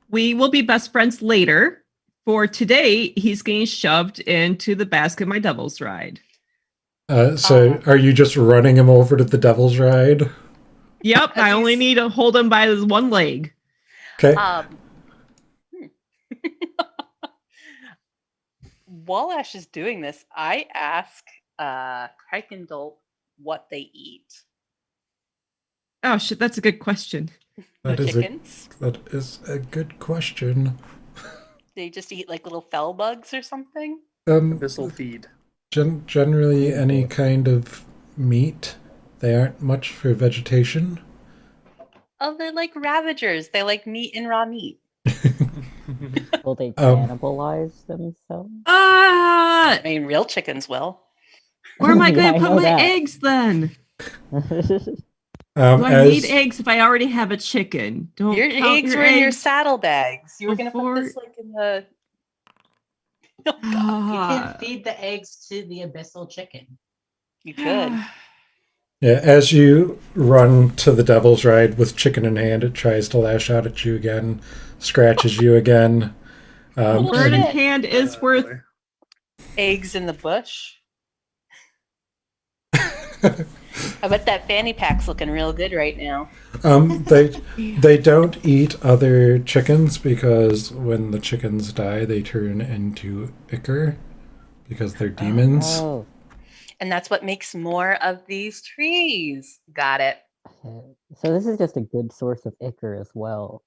S4: We will be best friends later. For today, he's getting shoved into the basket of my devil's ride.
S2: So, are you just running him over to the Devil's Ride?
S4: Yep, I only need to hold him by his one leg.
S2: Okay.
S3: While Ash is doing this, I ask Krakendall what they eat.
S4: Oh shit, that's a good question.
S2: That
S3: The
S2: is
S3: chickens?
S2: that is a good question.
S3: They just eat like little fell bugs or something?
S1: Abyssal feed.
S2: Generally, any kind of meat. They aren't much for vegetation.
S3: Oh, they're like ravagers. They like meat and raw meat.
S6: Will they cannibalize themselves?
S3: I mean, real chickens will.
S4: Where am I
S6: Yeah,
S4: going
S6: I
S4: to put
S6: know
S4: my
S6: that.
S4: eggs then? Do I need
S2: As
S4: eggs if I already have a chicken? Don't
S3: Your
S4: count
S3: eggs
S4: your
S3: were in your
S4: eggs.
S3: saddlebags. You were going to put
S4: before-
S3: this like in the.
S9: You
S4: Ah.
S9: can feed the eggs to the abyssal chicken.
S3: You could.
S2: yeah, as you run to the Devil's Ride with chicken in hand, it tries to lash out at you again, scratches you again.
S4: Bird in
S2: And
S4: hand is worth.
S1: boy.
S3: Eggs in the bush. I bet that fanny pack's looking real good right now.
S2: they don't eat other chickens because when the chickens die, they turn into ichor because they're demons.
S6: Oh,
S3: And that's what makes more of these trees. Got it.
S6: okay. So this is just a good source of ichor as well.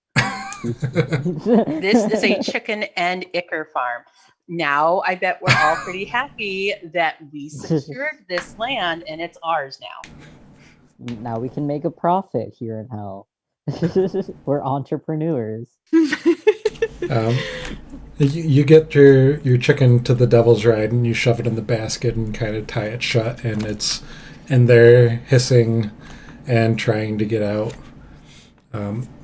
S3: This is a chicken and ichor farm. Now I bet we're all pretty happy that we secured this land and it's ours now.
S6: Now we can make a profit here in hell. We're entrepreneurs.
S2: You get your chicken to the Devil's Ride and you shove it in the basket and kind of tie it shut, and it's in there hissing and trying to get out.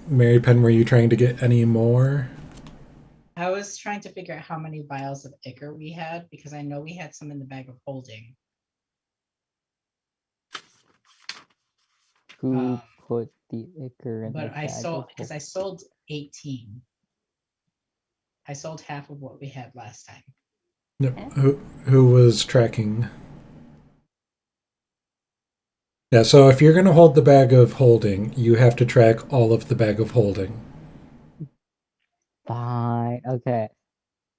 S2: Mary Penn, were you trying to get any more?
S9: I was trying to figure out how many vials of ichor we had because I know we had some in the bag of holding.
S6: Who put the ichor in the
S9: But I
S6: bag
S9: sold
S6: of
S9: because I sold 18. I sold half of what we had last time.
S2: Yep. Who was tracking? Yeah, so if you're going to hold the bag of holding, you have to track all of the bag of holding.
S6: Fine. Okay.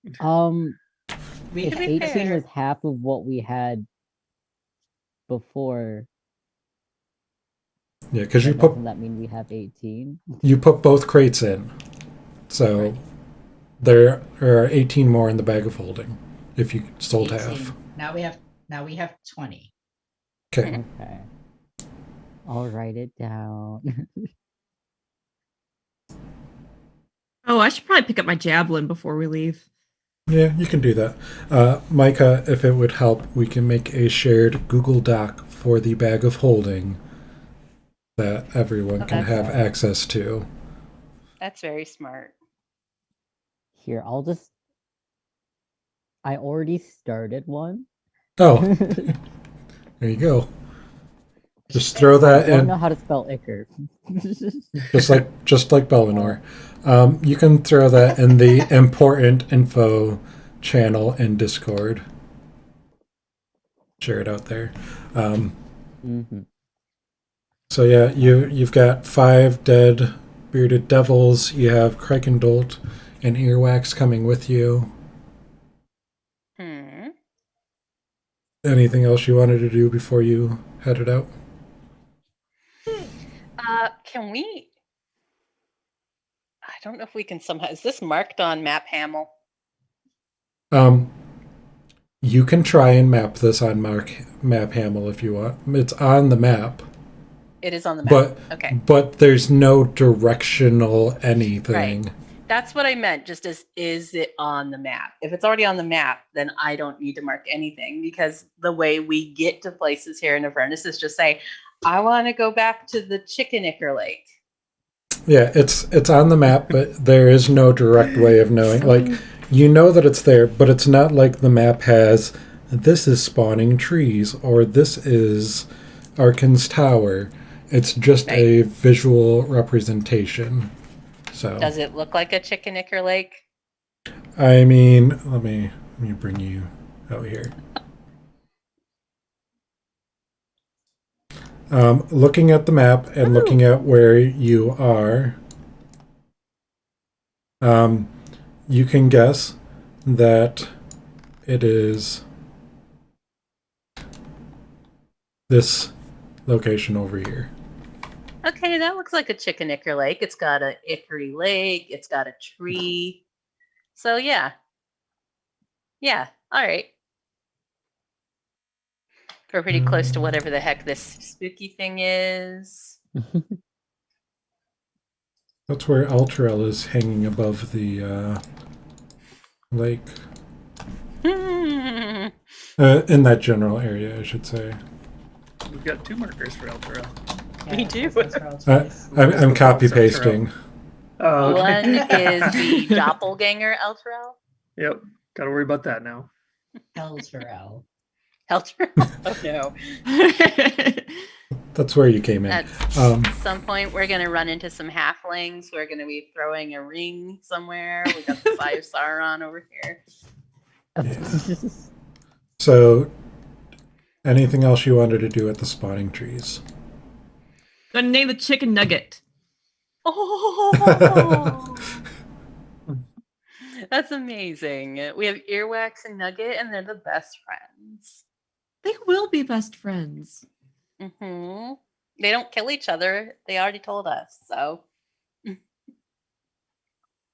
S9: We
S6: If
S9: can be
S6: 18
S9: fair.
S6: was half of what we had before,
S2: Yeah, because
S6: then doesn't that mean we have 18?
S2: you put both crates in, so
S9: Right.
S2: there are 18 more in the bag of holding. If you sold
S9: 18.
S2: half.
S9: Now we have 20.
S2: Okay.
S6: Okay. I'll write it down.
S4: Oh, I should probably pick up my javelin before we leave.
S2: Yeah, you can do that. Micah, if it would help, we can make a shared Google Doc for the bag of holding that everyone
S3: Oh,
S2: can
S3: that's-
S2: have access to.
S3: That's very smart.
S6: Here, I already started one.
S2: Oh, there you go. Just throw that
S6: I don't
S2: in,
S6: know how to spell ichor.
S2: just like Bellinor. You can throw that in the important info channel in Discord. Share it out there. So yeah, you've got 5 dead bearded devils. You have Krakendolt and Earwax coming with you. Anything else you wanted to do before you headed out?
S3: Can we? I don't know if we can somehow. Is this marked on Map Hamel?
S2: You can try and map this on Map Hamel if you want. It's on the map.
S3: It is on the map.
S2: But
S3: Okay.
S2: but there's no directional anything.
S3: Right. That's what I meant. Just as is it on the map? If it's already on the map, then I don't need to mark anything because the way we get to places here in Avernus is just say, I want to go back to the Chickenicker Lake.
S2: Yeah, it's on the map, but there is no direct way of knowing. Like, you know that it's there, but it's not like the map has, this is spawning trees, or this is Arkin's Tower. It's just a visual representation. So
S3: Does it look like a Chickenicker Lake?
S2: I mean, let me bring you out here. Looking at the map and looking at where you are, you can guess that it is this location over here.
S3: Okay, that looks like a Chickenicker Lake. It's got a Ickery Lake. It's got a tree. So yeah. Yeah, all right. We're pretty close to whatever the heck this spooky thing is.
S2: That's where Altrel is hanging above the lake. In that general area, I should say.
S1: We've got 2 markers for Eltero.
S3: We do.
S2: I'm copy pasting.
S1: Oh, okay.
S3: One is the doppelganger Elturel.
S1: Yep. Gotta worry about that now.
S9: Elturel.
S3: Elturel? Oh no.
S2: That's where you came in.
S3: At some point, we're going to run into some halflings. We're going to be throwing a ring somewhere. We got the 5 Sauron over here.
S2: So, anything else you wanted to do at the spawning trees?
S4: Gonna name the chicken nugget.
S3: Oh, that's amazing. We have Earwax and Nugget, and they're the best friends.
S4: They will be best friends.
S3: Mm-hmm. They don't kill each other. They already told us, so.
S9: I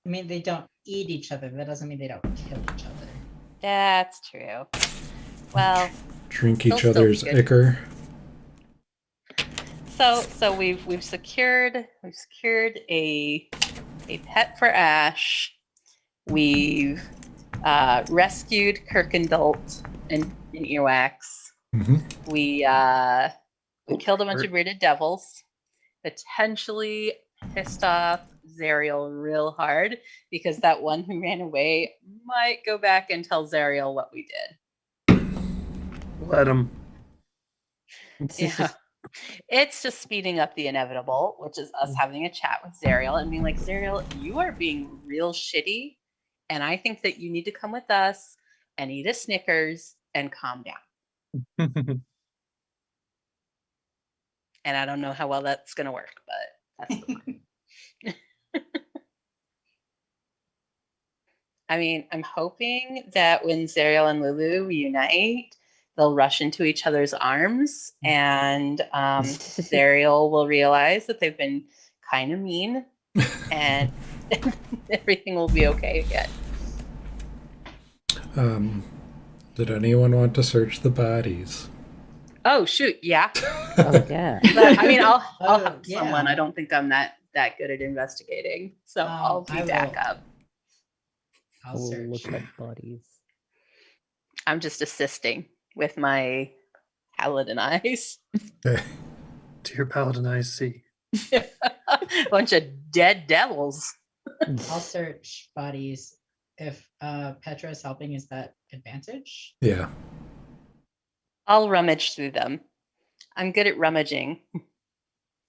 S9: mean, they don't eat each other. That doesn't mean they don't kill each other.
S3: That's true. Well,
S2: Drink
S3: they'll
S2: each
S3: still be
S2: other's
S3: good.
S2: ichor.
S3: So we've secured a pet for Ash. We've rescued Kirkendolt and Earwax. We killed a bunch of bearded devils. Potentially pissed off Zariel real hard because that one who ran away might go back and tell Zariel what we did.
S1: Let him.
S3: Yeah. It's just speeding up the inevitable, which is us having a chat with Zariel and being like, Zariel, you are being real shitty. And I think that you need to come with us and eat a Snickers and calm down. And I don't know how well that's going to work, but that's the plan. I mean, I'm hoping that when Zariel and Lulu reunite, they'll rush into each other's arms and Zariel will realize that they've been kind of mean and everything will be okay again.
S2: Did anyone want to search the bodies?
S3: Oh, shoot. Yeah.
S6: Oh yeah.
S3: But I mean, I'll help
S9: yeah.
S3: someone. I don't think I'm that good at investigating. So I'll be
S9: I
S3: back
S9: will-
S3: up.
S9: I'll
S6: We'll
S9: search.
S6: look up bodies.
S3: I'm just assisting with my paladin eyes.
S2: Okay.
S1: Dear Paladin, I see.
S3: Bunch of dead devils.
S9: I'll search bodies. If Petra is helping, is that advantage?
S2: Yeah.
S3: I'll rummage through them. I'm good at rummaging.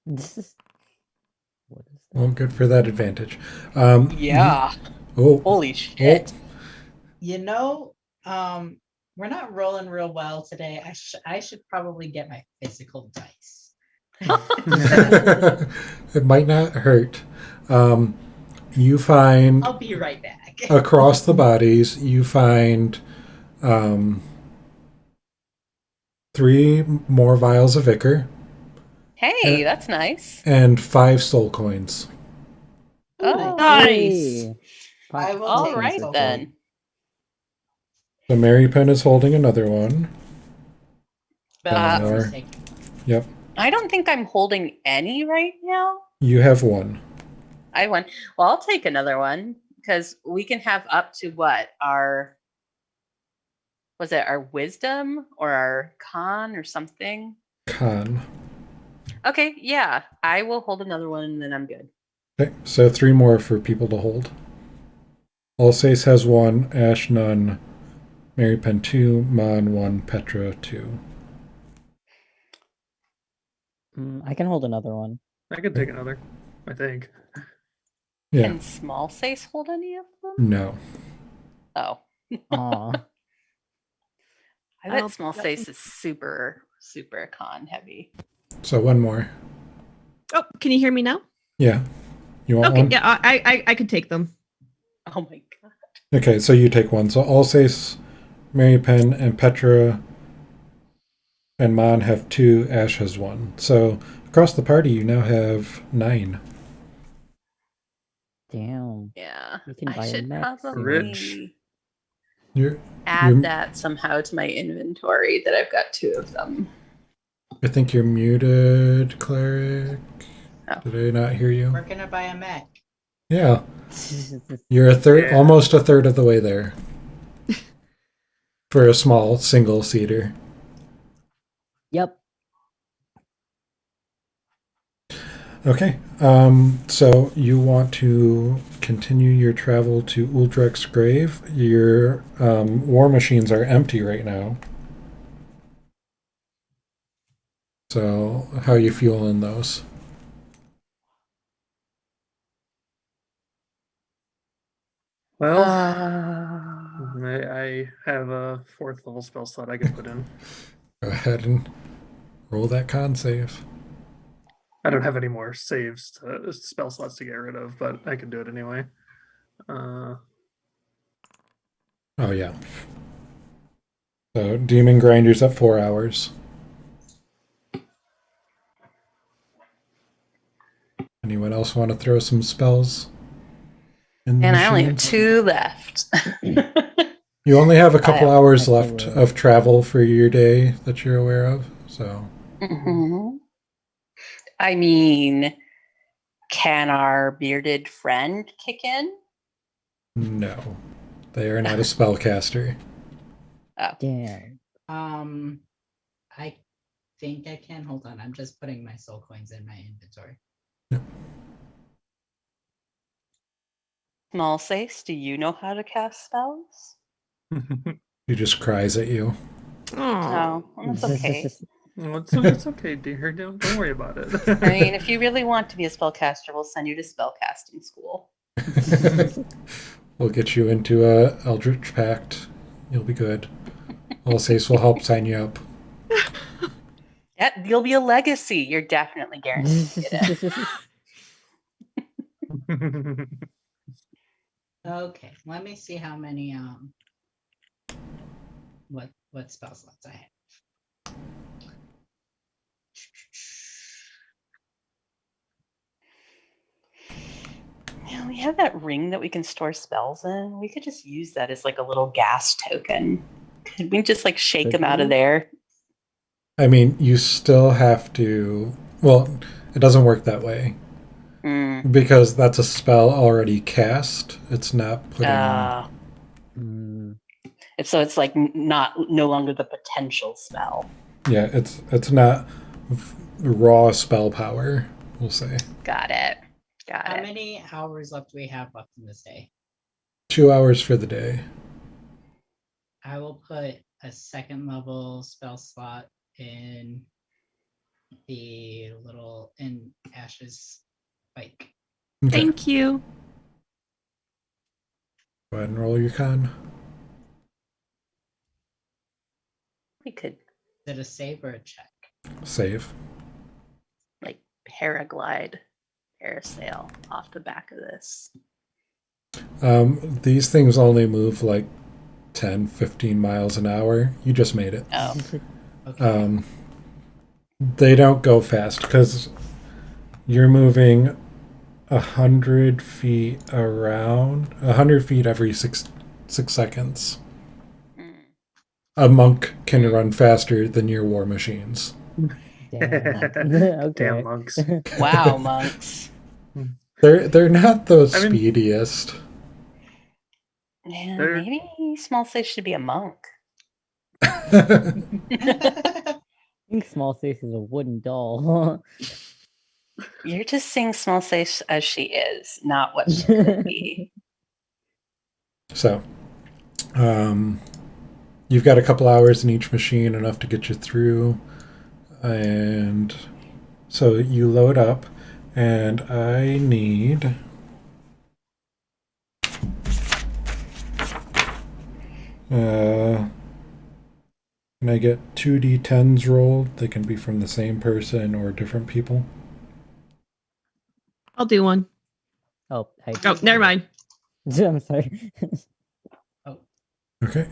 S6: This is what is that?
S2: Well, good for that advantage.
S3: Yeah.
S2: Oh.
S3: Holy shit.
S9: You know, we're not rolling real well today. I should probably get my physical dice.
S2: It might not hurt. You find
S9: I'll be right back.
S2: across the bodies, you find 3 more vials of Ichor
S3: Hey, that's nice.
S2: and 5 soul coins.
S3: Oh,
S4: Nice.
S6: Hey.
S9: I will
S3: all
S9: take
S3: right
S9: soul
S3: then.
S2: So Mary Penn is holding another one.
S3: Uh,
S2: More.
S9: Mistake.
S2: Yep.
S3: I don't think I'm holding any right now.
S2: You have 1.
S3: I won. Well, I'll take another one because we can have up to what our wisdom or our con or something.
S2: Con.
S3: Okay, yeah, I will hold another one and then I'm good.
S2: Okay, so 3 more for people to hold. Alsace has 1, Ash none, Mary Penn 2, Mon 1, Petra 2.
S6: I can hold another one.
S1: I could take another, I think.
S2: Yeah.
S3: Can small face hold any of them?
S2: No.
S3: Oh,
S6: Aw.
S3: I bet
S4: I'll-
S3: small face is super con heavy.
S2: So 1 more.
S4: Oh, can you hear me now?
S2: Yeah. You want
S4: Okay,
S2: one?
S4: yeah, I could take them.
S3: Oh my god.
S2: Okay, so you take 1. So Alsace, Mary Penn, and Petra and Mon have 2, Ash has 1. So across the party, you now have 9.
S6: Damn.
S3: Yeah,
S6: You can buy
S3: I
S6: a
S3: should
S6: mech soon.
S3: probably
S1: Rich.
S2: You're,
S3: add
S2: You're-
S3: that somehow to my inventory that I've got 2 of them.
S2: I think you're muted, Cleric.
S3: Oh.
S2: Did I not hear you?
S9: We're gonna buy a mech.
S2: Yeah. You're a third,
S1: Yeah.
S2: almost a third of the way there. For a small single seater.
S6: Yep.
S2: Okay. So you want to continue your travel to Uldrek's grave. Your war machines are empty right now. So how you fueling those?
S1: Well,
S3: Uh,
S1: I have a 4th level spell slot I could put in.
S2: Go ahead and roll that con save.
S1: I don't have any more spell slots to get rid of, but I can do it anyway.
S2: Oh yeah. So Demon Grinder's at 4 hours. Anyone else want to throw some spells? In the
S3: and I only have
S2: machines?
S3: 2 left.
S2: You only have a couple
S3: I-
S2: hours
S6: I
S2: left
S6: will.
S2: of travel for your day that you're aware of. So
S3: Mhm. I mean, can our bearded friend kick in?
S2: no, they are not a spellcaster.
S6: Damn.
S9: I think I can. Hold on. I'm just putting my soul coins in my inventory.
S3: Small Sace, do you know how to cast spells?
S2: He just cries at you.
S4: Oh,
S3: No, well, that's okay.
S1: Well, it's okay, dear. Don't worry about it.
S3: I mean, if you really want to be a spellcaster, we'll send you to spellcasting school.
S2: We'll get you into a Eldritch Pact. You'll be good. Alsace will help sign you up.
S3: Yeah, you'll be a legacy. You're definitely guaranteed to get it.
S9: Okay, let me see how many what spell slots I have.
S3: Yeah, we have that ring that we can store spells in. We could just use that as like a little gas token. Could we just like shake
S6: Could
S3: them out of
S6: we?
S3: there?
S2: I mean, you still have to. Well, it doesn't work that way
S3: Mm.
S2: because that's a spell already cast. It's not putting.
S6: Mm,
S3: So it's like no longer the potential spell.
S2: Yeah, it's not raw spell power. We'll say
S3: Got it. Got
S9: How
S3: it.
S9: many hours left do we have left in this day?
S2: 2 hours for the day.
S9: I will put a second level spell slot in the little in Ash's bike.
S2: Okay.
S4: Thank you.
S2: Go ahead and roll your con.
S3: We could
S9: Is it a save or a check?
S2: Save.
S3: like paraglide, parasail off the back of this.
S2: These things only move like 10, 15 miles an hour. You just made it.
S3: Oh,
S9: Okay.
S2: They don't go fast because you're moving 100 feet around, 100 feet every six seconds.
S3: mm.
S2: A monk can run faster than your war machines.
S6: damn. Okay.
S1: Damn monks.
S3: Wow, monks.
S2: They're not the
S1: I mean-
S2: speediest.
S3: Yeah,
S1: They're-
S3: maybe Small Safe should be a monk.
S6: I think Small Face is a wooden doll.
S3: You're just seeing Small Safe as she is, not what she could be.
S2: So, you've got a couple hours in each machine, enough to get you through. And so you load up, and I need. Can I get 2d10s rolled? They can be from the same person or different people.
S4: I'll do one.
S6: Oh,
S4: Oh, never mind.
S6: I'm sorry.
S2: Okay.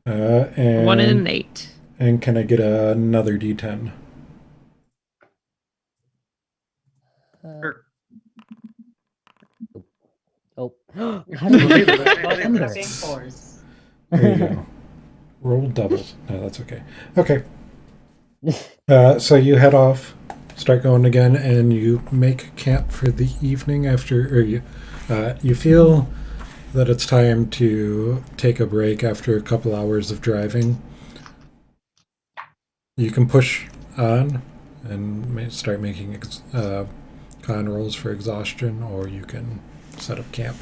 S2: And
S4: 1 and an 8.
S2: And can I get another d10?
S1: Sure.
S6: Oh, how did
S1: Well,
S6: you
S1: neither.
S6: get
S1: Neither.
S6: under?
S9: Same fours.
S2: There you go. Roll doubles. No, that's okay. Okay. So you head off, start going again, and you make camp for the evening after, or you feel that it's time to take a break after a couple hours of driving. You can push on and start making con rolls for exhaustion, or you can set up camp.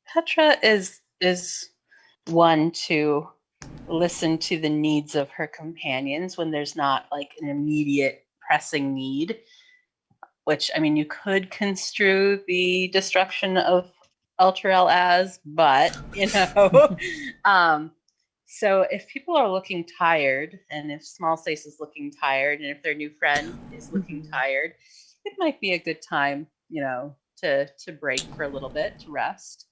S3: Petra is one to listen to the needs of her companions when there's not like an immediate pressing need, which I mean you could construe the destruction of Ultrael as, but so if people are looking tired, and if Small Stace is looking tired, and if their new friend is looking tired, it might be a good time, to break for a little bit, to rest.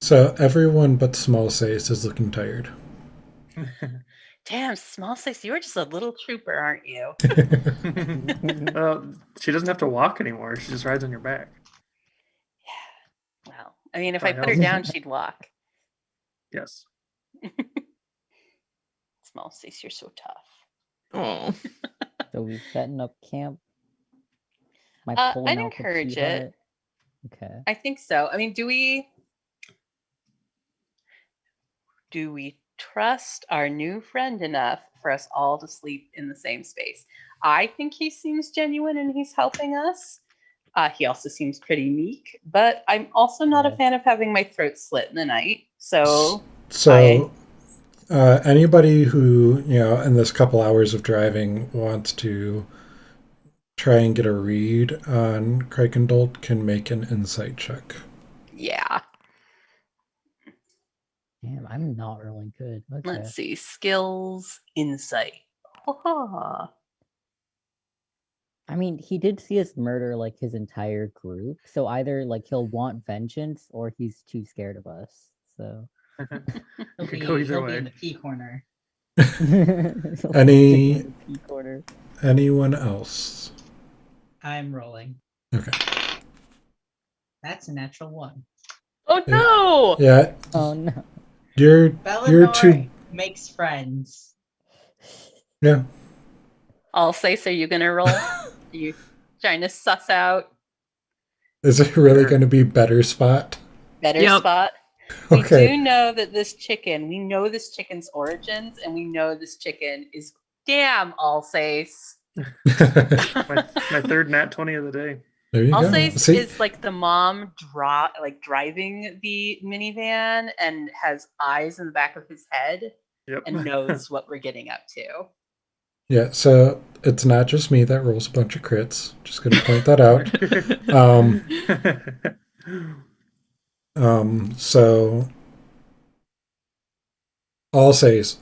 S2: So everyone but Small Sace is looking tired.
S3: Damn, Small Stace, you're just a little trooper, aren't you?
S1: She doesn't have to walk anymore. She just rides on your back.
S3: Yeah. Well, I mean, if I put her
S1: helps.
S3: down, she'd walk.
S1: Yes.
S3: Small Stace, you're so tough.
S4: Oh.
S6: So we setting up camp? Am I
S3: I'd
S6: pulling out the
S3: encourage
S6: tea
S3: it.
S6: hut? Okay.
S3: I think so. I mean, do we trust our new friend enough for us all to sleep in the same space? I think he seems genuine and he's helping us. He also seems pretty meek, but I'm also not a
S6: Yes.
S3: fan of having my throat slit in the night. So
S2: So, anybody who, in this couple hours of driving wants to try and get a read on Krakendolt can make an insight check.
S3: Yeah.
S6: Damn, I'm not rolling good. Okay.
S3: Let's see. Skills, insight. Ha.
S6: I mean, he did see us murder like his entire group, so either like he'll want vengeance or he's too scared of us. So
S9: He'll
S1: could
S9: be,
S1: go either
S9: he'll be
S1: way.
S9: in the P corner.
S6: Corner.
S2: Anyone else?
S9: I'm rolling.
S2: Okay.
S9: That's a natural 1.
S3: Oh no!
S2: Yeah.
S6: Oh no.
S2: You're
S9: Baldur
S2: too.
S9: makes friends.
S2: Yeah.
S3: I'll say, so you gonna roll? You trying to suss out
S2: Is it really going to be better spot?
S3: better
S4: Yep.
S3: spot? We
S2: Okay.
S3: do know that this chicken, we know this chicken's origins, and we know this chicken is damn Alsace.
S1: My third nat 20 of the day.
S2: There you go.
S3: Alsace
S2: See?
S3: is like the mom driving the minivan and has eyes in the back of his head
S1: Yep.
S3: and knows what we're getting up to.
S2: Yeah, so it's not just me that rolls a bunch of crits. Just going to point that out. So Alsace,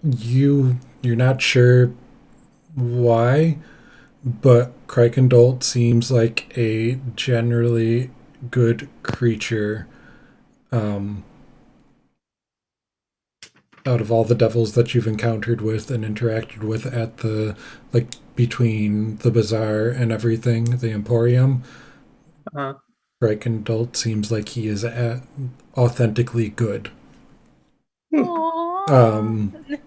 S2: you're not sure why, but Krakendolt seems like a generally good creature. Out of all the devils that you've encountered with and interacted with at the, between the bazaar and everything, the Emporium, Krakendolt seems like he is authentically good.
S3: Aww.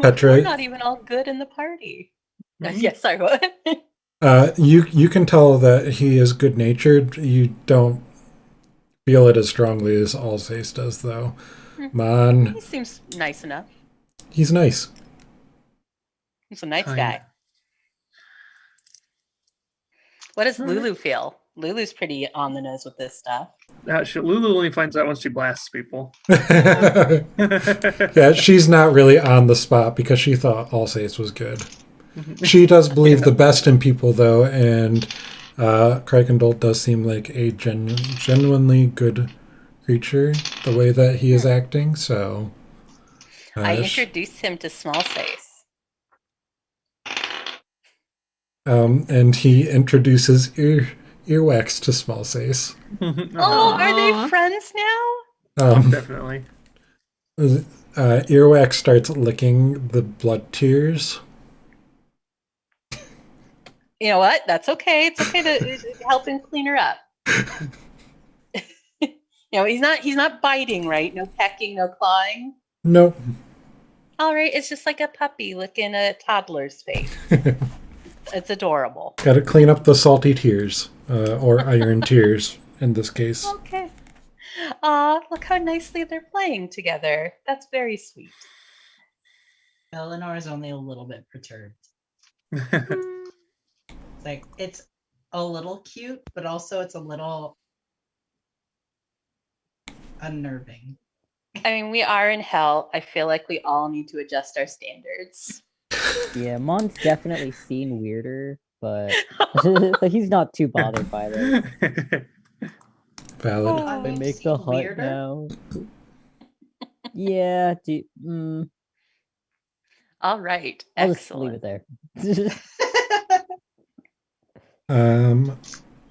S2: Petra-
S3: We're not even all good in the party. Yes, sorry, what?
S2: You can tell that he is good-natured. You don't feel it as strongly as Alsace does, though. Man,
S3: He seems nice enough.
S2: he's nice.
S3: He's a nice
S1: Kind.
S3: guy. What does Lulu feel? Lulu's pretty on the nose with this stuff.
S1: Lulu only finds out once she blasts people.
S2: Yeah, she's not really on the spot because she thought Alsace was good. She does believe the best in people, though, and Krakendolt does seem like a genuinely good creature, the way that he is acting, so...
S3: I introduced him to Small Face.
S2: And he introduces Earwax to Smallsace.
S3: Oh, are they friends now?
S1: Definitely.
S2: Earwax starts licking the blood tears.
S3: You know what? That's okay. It's okay to help him clean her up. He's not biting, right? No pecking, no clawing.
S2: Nope.
S3: All right, it's just like a puppy licking a toddler's face. It's adorable.
S2: Gotta clean up the salty tears, or iron tears in this case.
S3: Okay. Aw, look how nicely they're playing together. That's very sweet.
S9: Eleanor is only a little bit perturbed. It's a little cute, but also it's a little unnerving.
S3: I mean, we are in hell. I feel like we all need to adjust our standards.
S6: Yeah, Mon's definitely seen weirder, but he's not too bothered by this.
S2: Valid.
S6: They make the hut
S9: weirder?
S6: now. Yeah,
S3: All right.
S6: I'll just leave
S3: Excellent.
S6: it there.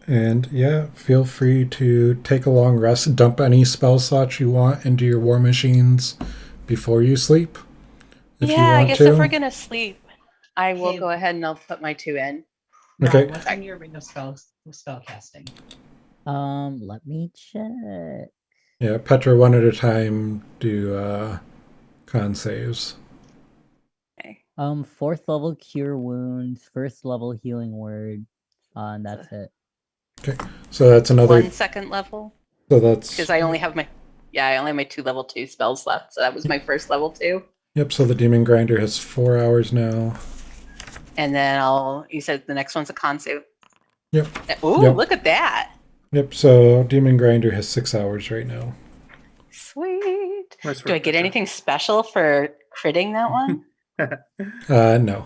S2: And yeah, feel free to take a long rest, dump any spell slots you want into your war machines before you sleep. If you want
S3: I guess
S2: to.
S3: if we're going to sleep, I will
S9: Okay.
S3: go ahead and I'll put my 2 in.
S2: Okay.
S9: What's in your ring of spell casting?
S6: Let me check.
S2: Yeah, Petra, one at a time, do con saves.
S3: Okay.
S6: 4th level cure wounds, 1st level healing word, and that's it.
S2: So that's another.
S3: 1 second level.
S2: So that's.
S3: Because I only have my 2 level 2 spells left. So that was my first level 2.
S2: Yep, so the Demon Grinder has 4 hours now.
S3: And then you said the next one's a con save.
S2: Yep.
S3: Ooh,
S2: Yep.
S3: look at that.
S2: Yep, so Demon Grinder has 6 hours right now.
S3: Sweet.
S1: Nice
S3: Do I
S1: work,
S3: get
S1: Petra.
S3: anything special for critting that one?
S2: No.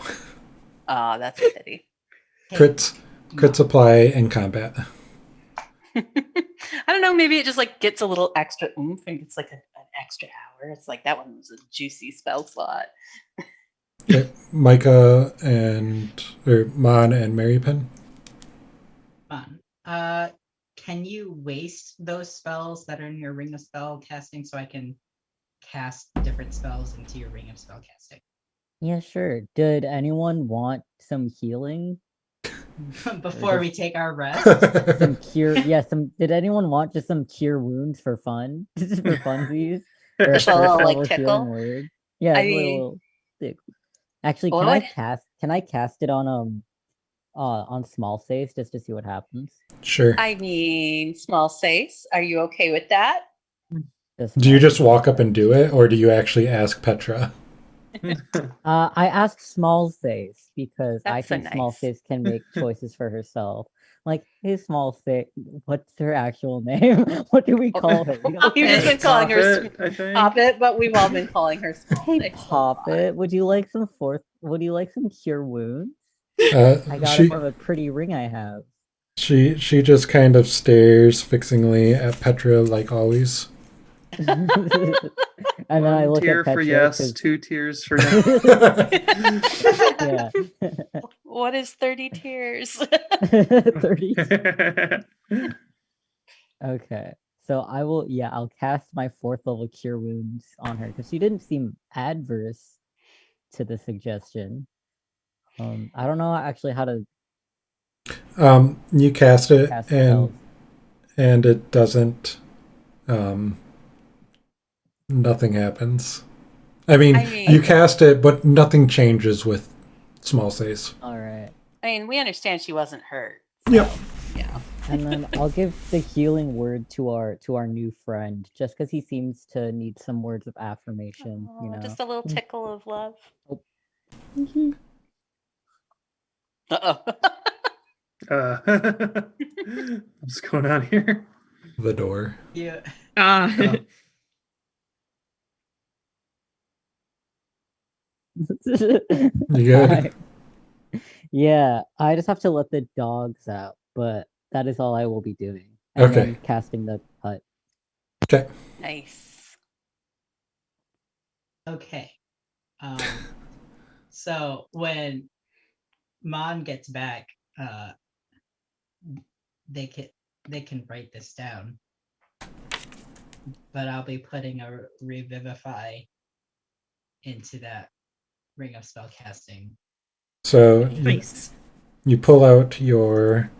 S3: Oh, that's a pity.
S2: Crits apply in combat.
S3: I don't know. Maybe it just like gets a little extra oomph and gets like an extra hour. It's like that one was a juicy spell slot.
S2: Okay. Micah or Mon and Marypen.
S9: Fun. Can you waste those spells that are in your ring of spell casting so I can cast different spells into your ring of spell casting?
S6: Yeah, sure. Did anyone want some healing?
S9: Before we take our rest?
S6: Some cure? Yeah, did anyone want just some cure wounds for fun? Just for funsies? Or
S3: Just a little like
S6: healing
S3: tickle.
S6: word? Yeah,
S3: I
S6: just a
S3: mean,
S6: little tickle. Actually,
S3: what
S6: can I cast it on small saves just to see what happens?
S2: Sure.
S3: I mean, small sace. Are you okay with that?
S2: Do you just walk up and do it, or do you actually ask Petra?
S6: I asked Small Face because I
S3: That's so
S6: think Small
S3: nice.
S6: Face can make choices for herself. Like, hey, Small Face, what's her actual name? What do we call her? We don't
S3: You've just
S6: care.
S3: been calling her
S1: Poppet, I think.
S3: Poppet, but we've all been calling her small
S6: Hey,
S3: sace.
S6: Poppet, would you like some cure wounds?
S2: Uh,
S6: I got
S2: she
S6: it from a pretty ring I have.
S2: she just kind of stares fixingly at Petra like always.
S6: And then I
S1: One
S6: look
S1: tear
S6: at Petra
S1: for yes,
S6: 'cause-
S1: 2 tears for no.
S6: yeah.
S3: What is 30 tears?
S6: 30. Okay. So I'll cast my 4th level cure wounds on her because she didn't seem adverse to the suggestion. I don't know actually how to
S2: You cast it
S6: cast spells.
S2: and it doesn't nothing happens. I mean, you cast it, but nothing changes with small saves.
S6: All right.
S3: I mean, we understand she wasn't hurt.
S2: Yep.
S3: Yeah.
S6: And then I'll give the healing word to our new friend, just because he seems to need some words of affirmation. You know,
S3: Just a little tickle of love.
S6: Oh.
S1: What's going on here?
S2: The door.
S9: Yeah.
S2: You good?
S6: Yeah, I just have to let the dogs out, but that is all I will be doing. And
S2: Okay.
S6: then casting the hut.
S2: Okay.
S3: Nice.
S9: Okay. So when Mon gets back, they can write this down. But I'll be putting a revivify into that ring of spellcasting.
S2: So
S4: Nice.
S2: you pull out your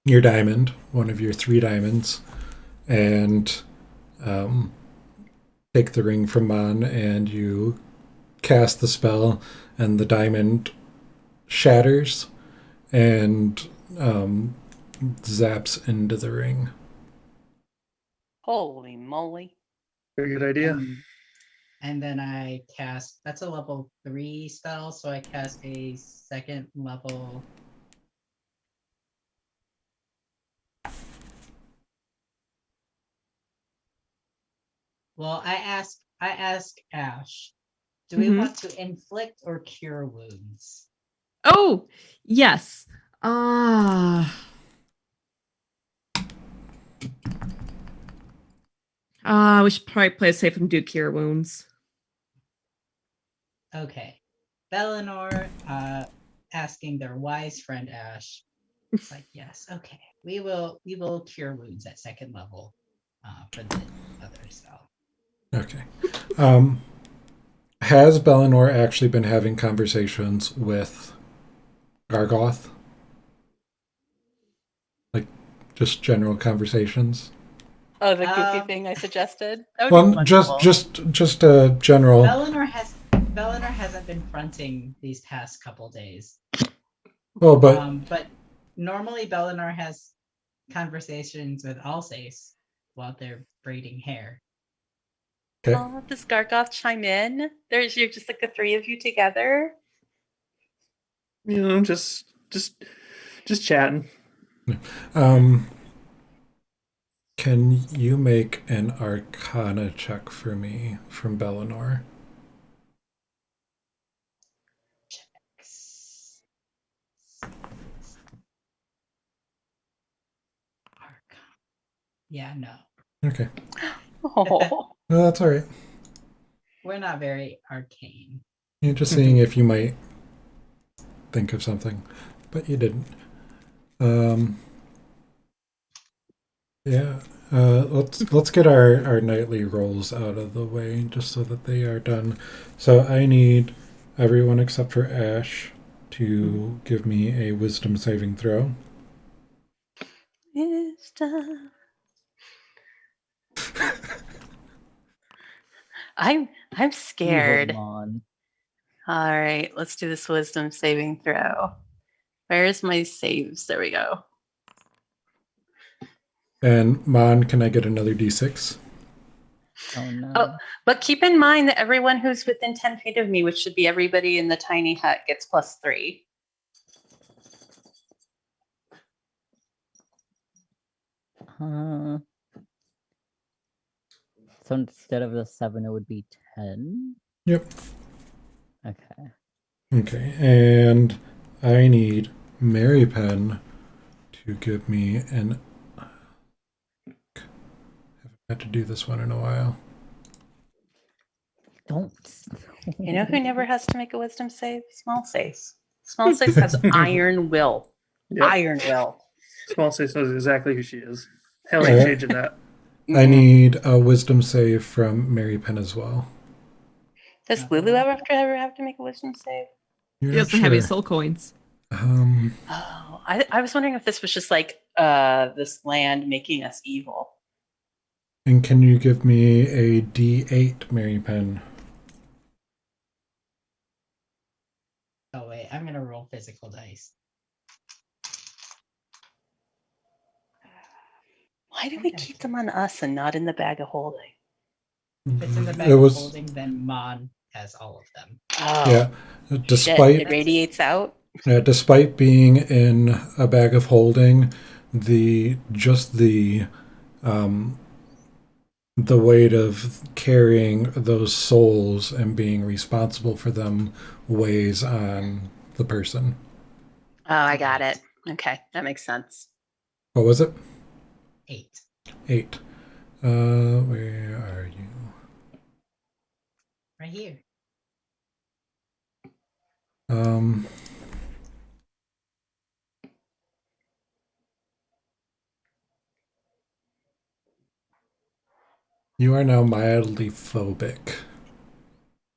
S2: diamond, one of your 3 diamonds, and take the ring from Mon, and you cast the spell, and the diamond shatters and zaps into the ring.
S3: Holy moly.
S1: Very good idea.
S9: And then I cast, that's a level 3 spell, so I cast a 2nd level. Well, I ask Ash, do we want to inflict or cure wounds?
S4: Oh, yes. We should probably play it safe and do cure wounds.
S9: Okay. Bellinor asking their wise friend Ash. It's like, yes, okay. We will cure wounds at 2nd level for the other spell.
S2: Okay. Has Bellinor actually been having conversations with Gargoth? Like, just general conversations?
S3: Oh, the goofy thing I suggested?
S2: Well, just a general.
S9: Bellinor hasn't been fronting these past couple days.
S2: Well, but
S9: but normally Bellinor has conversations with Alsace while they're braiding hair.
S2: okay.
S3: Oh, does Gargoth chime in? You're just like the 3 of you together.
S1: You know, just chatting.
S2: Okay. Can you make an Arcana check for me from Bellinor?
S9: Yeah, no.
S2: Okay.
S3: Oh.
S2: No, that's all right.
S9: We're not very arcane.
S2: You're just seeing if you might think of something, but you didn't. Yeah. Let's get our nightly rolls out of the way just so that they are done. So I need everyone except for Ash to give me a wisdom saving throw.
S3: Wisdom. I'm
S6: We hope
S3: scared.
S6: Mon.
S3: All right, let's do this wisdom saving throw. Where's my saves? There we go.
S2: And Mon, can I get another d6?
S6: Oh no.
S3: Oh, but keep in mind that everyone who's within 10 feet of me, which should be everybody in the tiny hut, gets +3.
S6: So instead of the 7, it would be 10?
S2: Yep.
S6: Okay.
S2: Okay, and I need Mary Penn to give me an. Haven't had to do this one in a while.
S6: Don't.
S3: You know who never has to make a wisdom save? Small Sace. Small Sace has iron will.
S1: Yep.
S3: Iron will.
S1: Small Sace knows exactly who she is. Hell
S2: Alright.
S1: ain't changing that.
S2: I need a wisdom save from Mary Penn as well.
S3: Does Lulu ever have to make a wisdom save?
S2: You're
S4: He
S2: not
S4: doesn't have any
S2: sure.
S4: soul coins.
S3: Oh, I was wondering if this was just like this land making us evil.
S2: And can you give me a D8, Mary Penn?
S9: Oh wait, I'm gonna roll physical dice.
S3: Why do we keep them on us and not in the bag of holding?
S9: If it's in the bag
S2: It
S9: of
S2: was
S9: holding, then Mon has all of them.
S3: Oh,
S2: yeah.
S3: shit,
S2: Despite
S3: it radiates out.
S2: despite being in a bag of holding, the weight of carrying those souls and being responsible for them weighs on the person.
S3: Oh, I got it. Okay, that makes sense.
S2: What was it?
S9: 8.
S2: 8. Where are you?
S9: Right here.
S2: You are now mildly phobic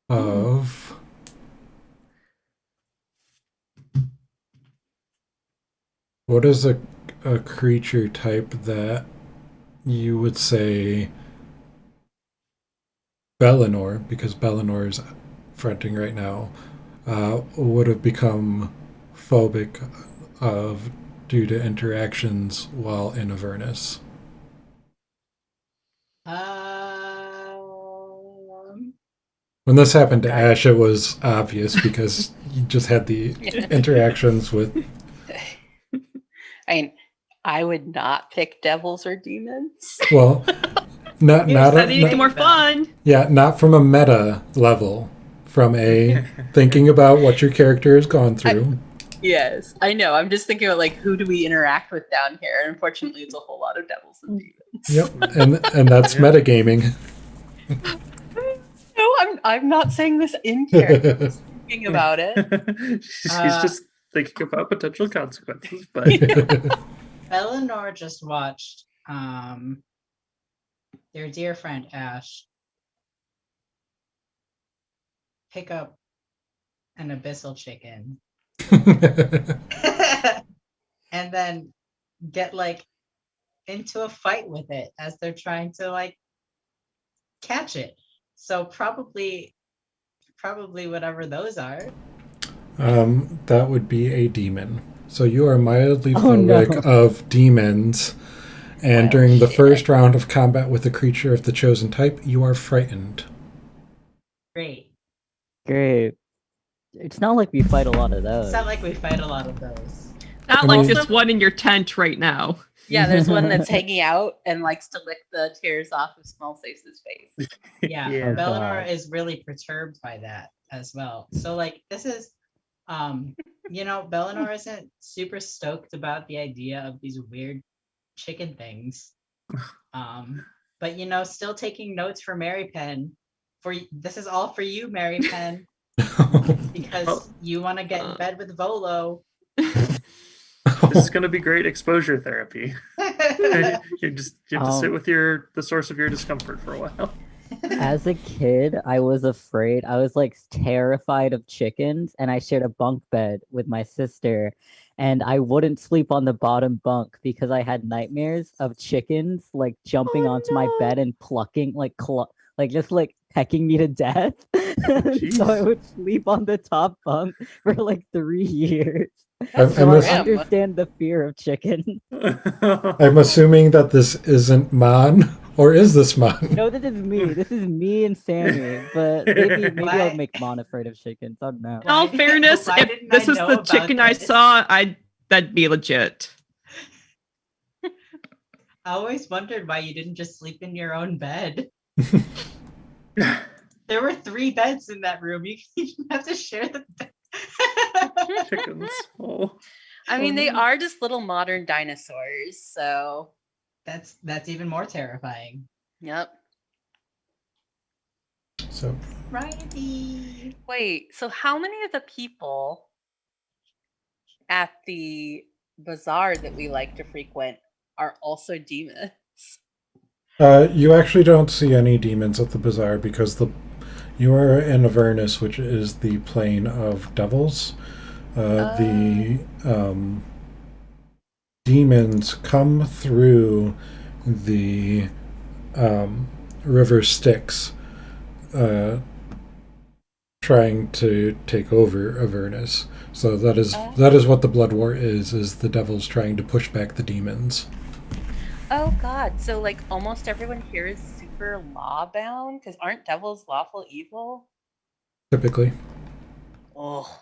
S2: of what is a creature type that you would say Bellinor, because Bellinor is fronting right now, would have become phobic of due to interactions while in Avernus. When this happened to Ash, it was obvious because you just had the interactions with.
S3: I mean, I would not pick devils or demons.
S2: Well, not
S4: That made it more fun.
S2: Yeah, not from a meta level, from a thinking about what your character has gone through.
S3: Yes, I know. I'm just thinking about like who do we interact with down here? And unfortunately, it's a whole lot of devils and demons.
S2: Yep, and that's metagaming.
S3: No, I'm not saying this in character. I'm just thinking about it.
S1: She's just thinking about potential consequences, but
S9: Eleanor just watched their dear friend Ash pick up an abyssal chicken and then get like into a fight with it as they're trying to like catch it. So probably whatever those are.
S2: That would be a demon. So you are mildly phobic of demons, and during the first round of combat with a creature of the chosen type, you are frightened.
S9: Great.
S6: It's not like we fight a lot of those.
S9: It's not like we fight a lot of those.
S4: Not
S2: I
S4: like
S2: mean-
S4: this one in your tent right now.
S3: Yeah, there's one that's hanging out and likes to lick the tears off of Smallface's face.
S9: Yeah,
S1: Yeah.
S6: Oh,
S9: Bellinor
S6: God.
S9: is really perturbed by that as well. So like this is Bellinor isn't super stoked about the idea of these weird chicken things. But still taking notes for Mary Penn. This is all for you, Mary Penn, because you want to get in bed with Volo.
S1: This is going to be great exposure therapy. You have to sit with the source of your discomfort for a while.
S6: As a kid, I was afraid. I was like terrified of chickens, and I shared a bunk bed with my sister, and I wouldn't sleep on the bottom bunk because I had nightmares of chickens like jumping onto my bed and plucking just like pecking me to death. So I would sleep on the top bunk for like 3 years. So I understand the fear of chicken.
S2: I'm assuming that this isn't Mon, or is this Mon?
S6: No, this is me. This is me and Sammy. But maybe I'll make Mon afraid of chickens. I don't know.
S4: In all fairness, if this is the chicken I saw, that'd be legit.
S9: I always wondered why you didn't just sleep in your own bed. There were 3 beds in that room. You didn't have to share the bed.
S1: Chickens. Oh.
S3: I mean, they are just little modern dinosaurs, so
S9: that's even more terrifying.
S3: Yep.
S2: So
S9: Righty.
S3: Wait, so how many of the people at the bazaar that we like to frequent are also demons?
S2: you actually don't see any demons at the bazaar because you are in Avernus, which is the plane of devils. The demons come through the river Styx, trying to take over Avernus. So that is what the Blood War is the devils trying to push back the demons.
S3: Oh god, so like almost everyone here is super law-bound? Because aren't devils lawful evil?
S2: Typically.
S3: Oh.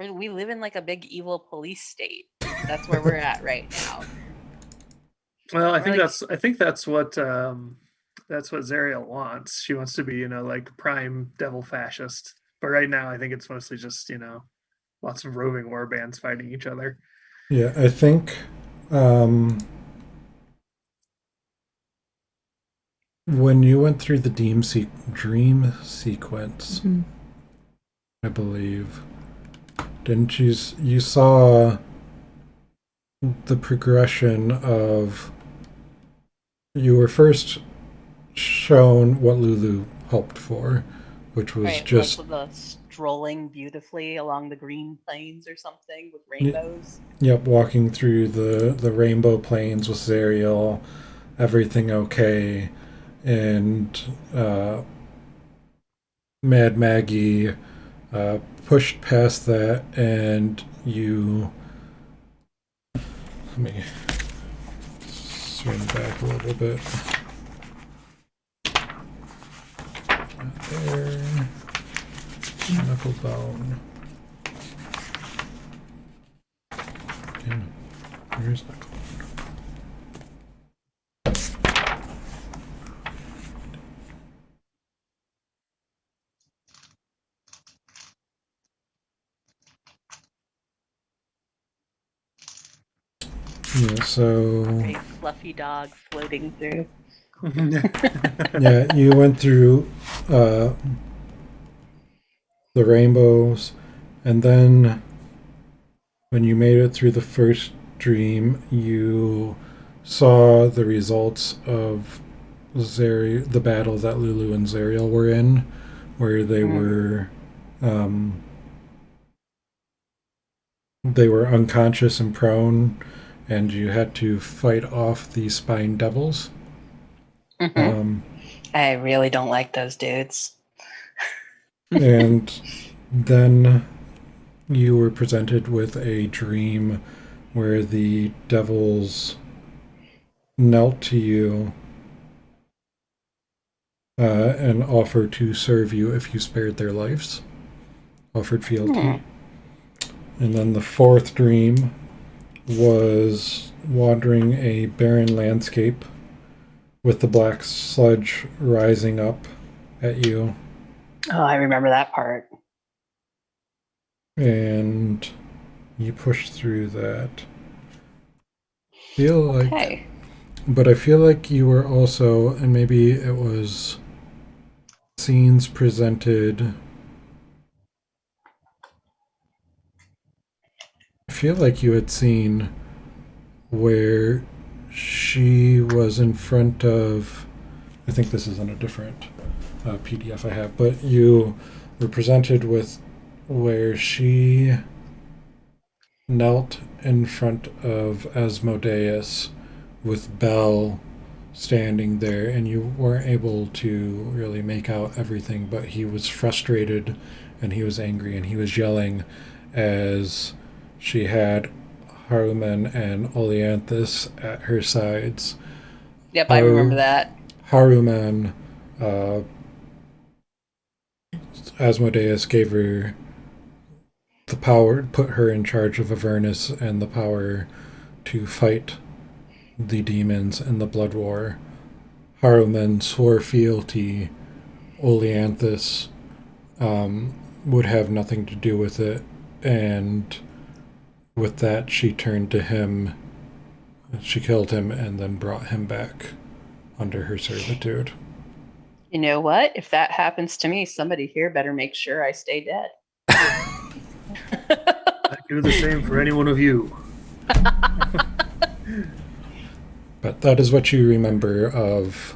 S3: We live in like a big evil police state. That's where we're at right now.
S1: Well, I think that's what Zariel wants. She wants to be, like prime devil fascist. But right now, I think it's mostly just, lots of roving war bands fighting each other.
S2: Yeah, I think when you went through the dream sequence, I believe, didn't you saw the progression of, you were first shown what Lulu hoped for, which was
S3: right,
S2: just
S3: like the strolling beautifully along the green plains or something with rainbows.
S2: Yep, walking through the rainbow plains with Zariel, everything okay, and Mad Maggie pushed past that, and you. Let me swing back a little bit. There. Knucklebone. Where's Knucklebone? Yeah, so
S3: A fluffy dog floating through.
S2: yeah, you went through the rainbows, and then when you made it through the first dream, you saw the results of the battle that Lulu and Zariel were in, where they were unconscious and prone, and you had to fight off the spine devils.
S3: I really don't like those dudes.
S2: And then you were presented with a dream where the devils knelt to you and offered to serve you if you spared their lives. offered fealty. And then the fourth dream was wandering a barren landscape with the black sludge rising up at you.
S3: Oh, I remember that part.
S2: And you push through that. Feel like,
S3: Okay.
S2: but I feel like you were also, and maybe it was scenes presented. I feel like you had seen where she was in front of. I think this is on a different PDF I have, but you were presented with where she knelt in front of Asmodeus with Bel standing there, and you weren't able to really make out everything, but he was frustrated and he was angry and he was yelling as she had Haruman and Oleanthus at her sides.
S3: Yep, I remember that.
S2: Haruman, Asmodeus gave her the power, put her in charge of Avernus and the power to fight the demons in the Blood War. Haruman swore fealty. Oleanthus would have nothing to do with it, and with that she turned to him. She killed him and then brought him back under her servitude.
S3: You know what? If that happens to me, somebody here better make sure I stay dead.
S1: I do the same for any one of you.
S2: But that is what you remember of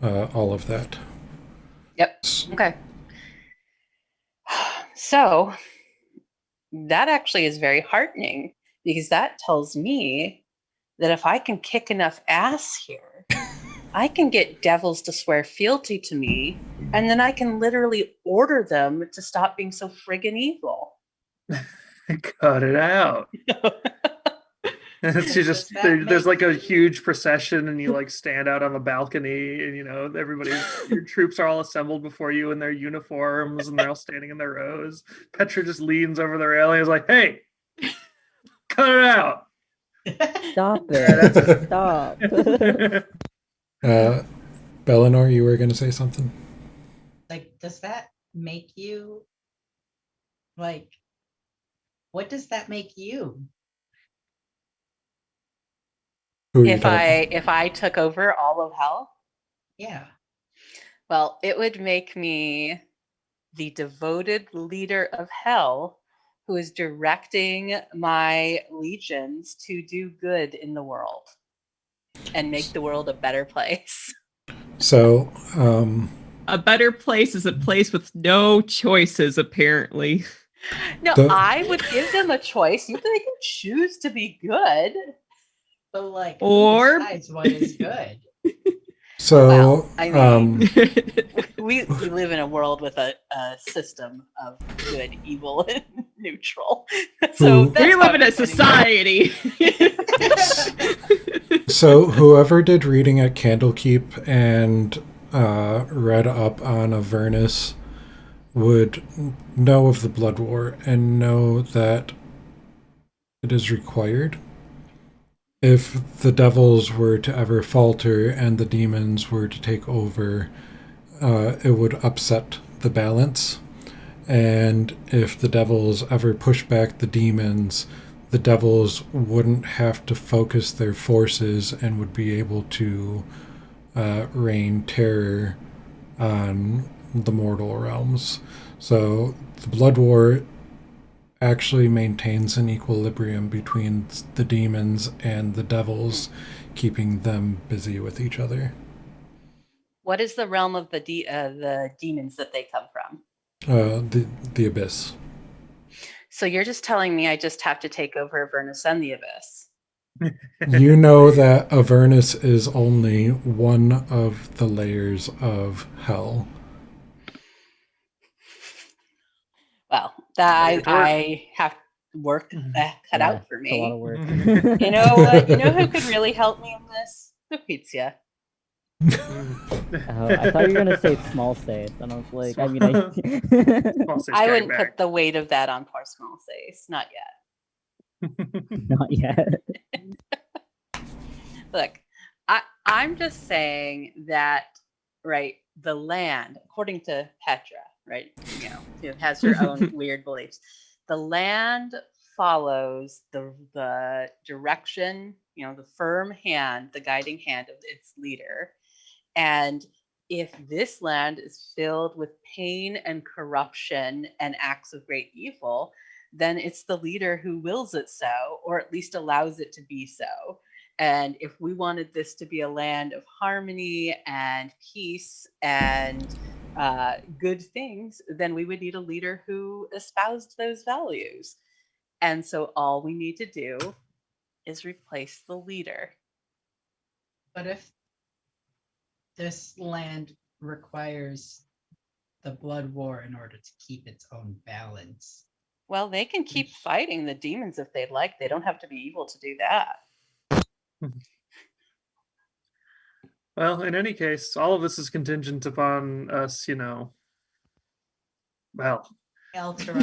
S2: all of that.
S3: Yep. Okay. So that actually is very heartening, because that tells me that if I can kick enough ass here, I can get devils to swear fealty to me, and then I can literally order them to stop being so friggin' evil.
S1: Cut it out. It's just there's like a huge procession, and you like stand out on the balcony, and your troops are all assembled before you in their uniforms, and they're all standing in their rows. Petra just leans over the railing and is like, "Hey, cut it out."
S6: Stop it. Stop.
S2: Bellinor, you were going to say something?
S9: Like, does that make you, like, what does that make you?
S3: If I took over all of hell?
S9: Yeah.
S3: Well, it would make me the devoted leader of hell who is directing my legions to do good in the world and make the world a better place.
S2: So,
S4: a better place is a place with no choices, apparently.
S3: No, I would give them a choice. They can choose to be good.
S9: But like,
S4: or
S9: who decides what is good?
S2: So,
S3: well, I mean, we live in a world with a system of good, evil, and neutral. So
S4: we live in a society.
S2: So whoever did reading at Candlekeep and read up on Avernus would know of the Blood War and know that it is required. If the devils were to ever falter and the demons were to take over, it would upset the balance. And if the devils ever push back the demons, the devils wouldn't have to focus their forces and would be able to rain terror on the mortal realms. So the Blood War actually maintains an equilibrium between the demons and the devils, keeping them busy with each other.
S3: What is the realm of the demons that they come from?
S2: The Abyss.
S3: So you're just telling me I just have to take over Avernus and the Abyss?
S2: You know that Avernus is only one of the layers of hell.
S3: Well, that I have work cut out for me.
S6: A lot of work.
S3: You know what? You know who could really help me in this? Lucrezia.
S6: Oh, I thought you were gonna say small safe, and I was like, I mean, I.
S1: Small State's
S3: I
S1: going
S3: wouldn't
S1: back.
S3: put the weight of that on poor small face, not yet.
S6: Not yet.
S3: Look, I'm just saying that, right, the land, according to Petra, right, who has her own weird beliefs, the land follows the direction, the firm hand, the guiding hand of its leader. And if this land is filled with pain and corruption and acts of great evil, then it's the leader who wills it so, or at least allows it to be so. And if we wanted this to be a land of harmony and peace and good things, then we would need a leader who espoused those values. And so all we need to do is replace the leader.
S9: But if this land requires the blood war in order to keep its own balance.
S3: Well, they can keep fighting the demons if they'd like. They don't have to be evil to do that.
S1: Well, in any case, all of this is contingent upon us, well,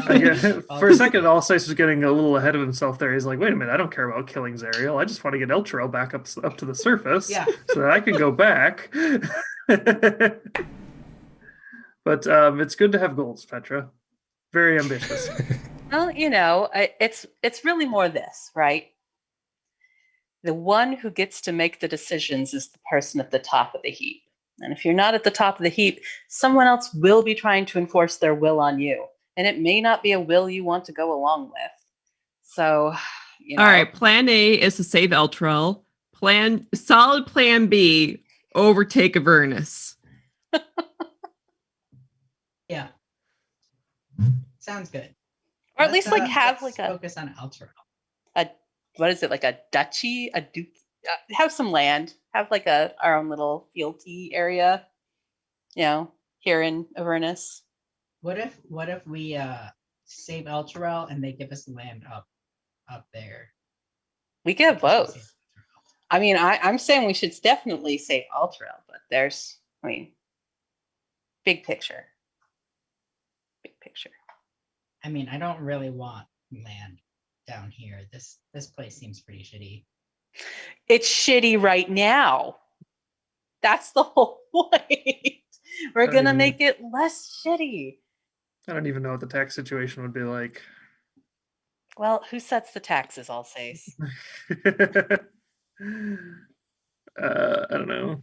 S1: again, for a second, Alsace was getting a little ahead of himself there. He's like, wait a minute, I don't care about killing Zariel. I just want to get Elturel back up to the surface so that I can go back. But it's good to have goals, Petra. Very ambitious.
S3: Well, it's really more this, right? The one who gets to make the decisions is the person at the top of the heap. And if you're not at the top of the heap, someone else will be trying to enforce their will on you. And it may not be a will you want to go along with. So,
S4: All right, plan A is to save Eltrell. Solid plan B, overtake Avernus.
S9: Yeah. Sounds good.
S3: Or at least have
S9: let's focus on Elturel.
S3: What is it, like a duchy, a duke? Have some land, have like our own little fealty area, here in Avernus.
S9: What if we save Elturel and they give us land up there?
S3: We get both. I mean, I'm saying we should definitely save Elturel, but big picture. Big picture.
S9: I mean, I don't really want land down here. This place seems pretty shitty.
S3: It's shitty right now. That's the whole point. We're gonna make it less shitty.
S1: I don't even know what the tax situation would be like.
S3: Well, who sets the taxes, I'll say.
S1: I don't know.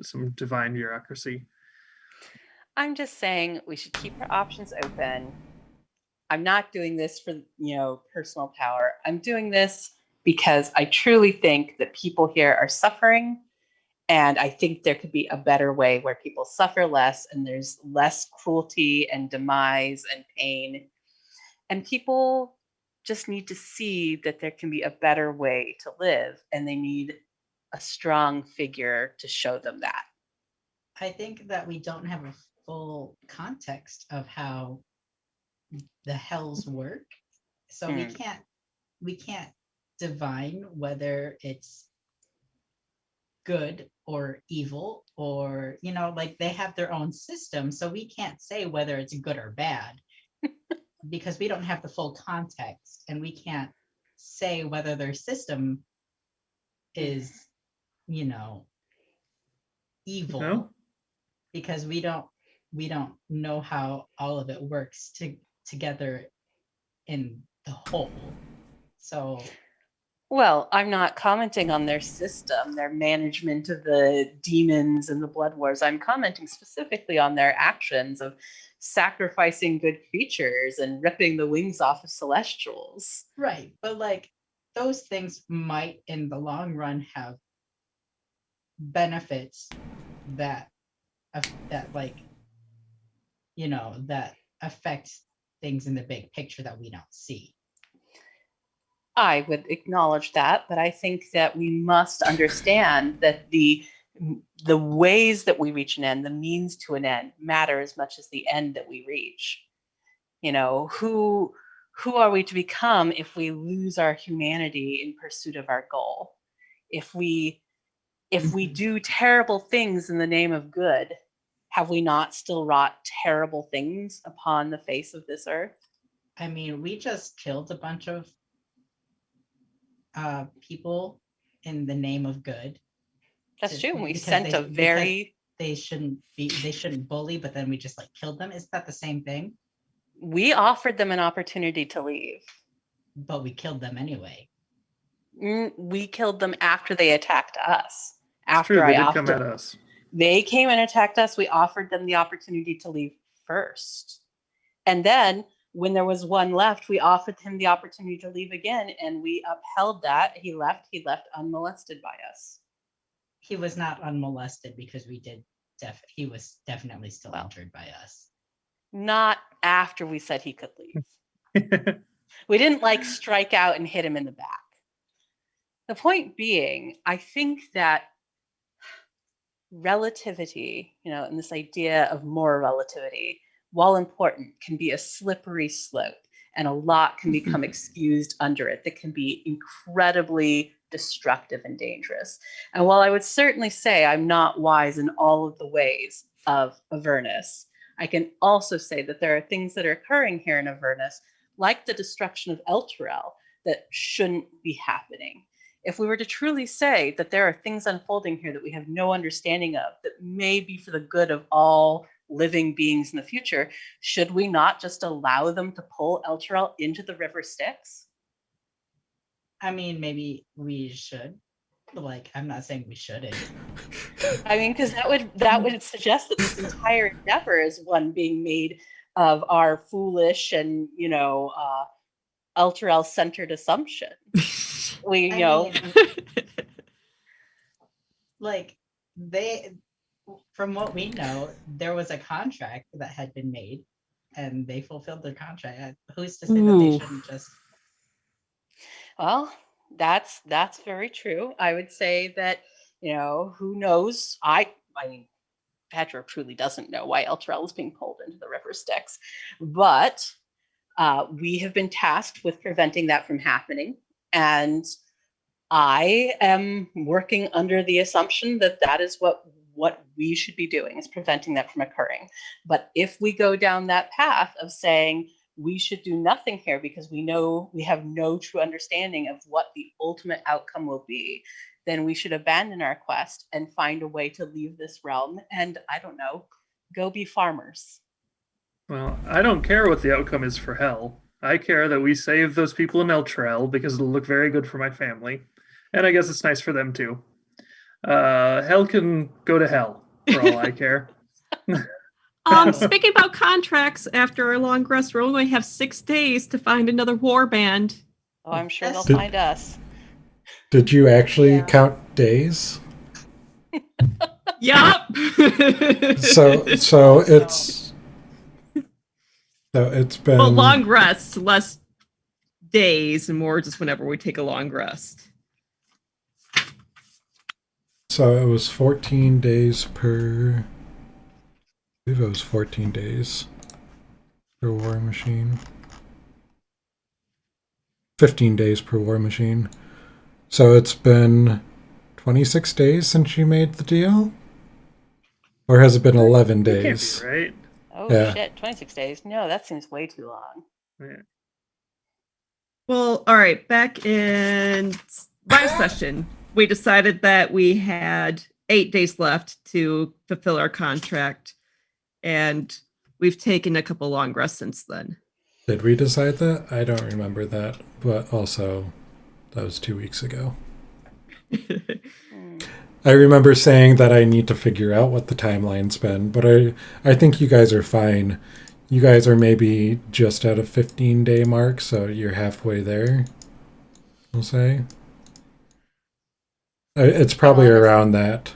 S1: Some divine bureaucracy.
S3: I'm just saying we should keep our options open. I'm not doing this for, personal power. I'm doing this because I truly think that people here are suffering. And I think there could be a better way where people suffer less and there's less cruelty and demise and pain. And people just need to see that there can be a better way to live. And they need a strong figure to show them that.
S9: I think that we don't have a full context of how the hells work. So we can't divine whether it's good or evil, or they have their own system, so we can't say whether it's good or bad because we don't have the full context, and we can't say whether their system is evil because we don't know how all of it works together in the whole. So
S3: well, I'm not commenting on their system, their management of the demons and the blood wars. I'm commenting specifically on their actions of sacrificing good creatures and ripping the wings off of celestials.
S9: Right, but those things might in the long run have benefits that affect things in the big picture that we don't see.
S3: I would acknowledge that, but I think that we must understand that the ways that we reach an end, the means to an end, matter as much as the end that we reach. Who are we to become if we lose our humanity in pursuit of our goal? If we If we do terrible things in the name of good, have we not still wrought terrible things upon the face of this earth?
S9: I mean, we just killed a bunch of people in the name of good.
S3: That's true. We
S9: because
S3: sent a very
S9: they shouldn't bully, but then we just like killed them. Is that the same thing?
S3: we offered them an opportunity to leave.
S9: But we killed them anyway.
S3: We killed them after they attacked us.
S1: It's true, they did come at us.
S3: They came and attacked us. We offered them the opportunity to leave first. And then when there was one left, we offered him the opportunity to leave again, and we upheld that. He left unmolested by us.
S9: He was not unmolested because we did he was definitely still injured by us.
S3: Not after we said he could leave. We didn't like strike out and hit him in the back. The point being, I think that relativity, and this idea of moral relativity, while important, can be a slippery slope, and a lot can become excused under it that can be incredibly destructive and dangerous. And while I would certainly say I'm not wise in all of the ways of Avernus, I can also say that there are things that are occurring here in Avernus, like the destruction of Elturel, that shouldn't be happening. If we were to truly say that there are things unfolding here that we have no understanding of, that may be for the good of all living beings in the future, should we not just allow them to pull Elturel into the river Styx?
S9: I mean, maybe we should. Like, I'm not saying we shouldn't.
S3: I mean, because that would suggest that this entire endeavor is one being made of our foolish and Elturel-centered assumption.
S9: Like, from what we know, there was a contract that had been made, and they fulfilled their contract. Who's to say that they shouldn't just?
S3: Well, that's very true. I would say that, who knows? I mean, Petra truly doesn't know why Elturel is being pulled into the river Styx, but we have been tasked with preventing that from happening, and I am working under the assumption that that is what we should be doing, is preventing that from occurring. But if we go down that path of saying we should do nothing here because we know we have no true understanding of what the ultimate outcome will be, then we should abandon our quest and find a way to leave this realm and, I don't know, go be farmers.
S1: Well, I don't care what the outcome is for Hell. I care that we save those people in Elturel because it'll look very good for my family. And I guess it's nice for them too. Hell can go to hell for all I care.
S4: Speaking about contracts, after our long rest, we're only going to have 6 days to find another war band.
S3: Oh, I'm sure they'll find us.
S2: Did you actually count days?
S4: Yup.
S2: So it's been
S4: well, long rest, less days, and more just whenever we take a long rest.
S2: So it was 14 days per. I believe it was 14 days per war machine. 15 days per war machine. So it's been 26 days since you made the deal? Or has it been 11 days?
S1: That can't be right.
S3: Oh,
S2: Yeah.
S3: shit, 26 days. No, that seems way too long.
S1: Yeah.
S4: Well, all right. Back in my session, we decided that we had 8 days left to fulfill our contract, and we've taken a couple long rests since then.
S2: Did we decide that? I don't remember that, but also that was 2 weeks ago. I remember saying that I need to figure out what the timeline's been, but I think you guys are fine. You guys are maybe just at a 15-day mark, so you're halfway there, I'll say. It's probably around that.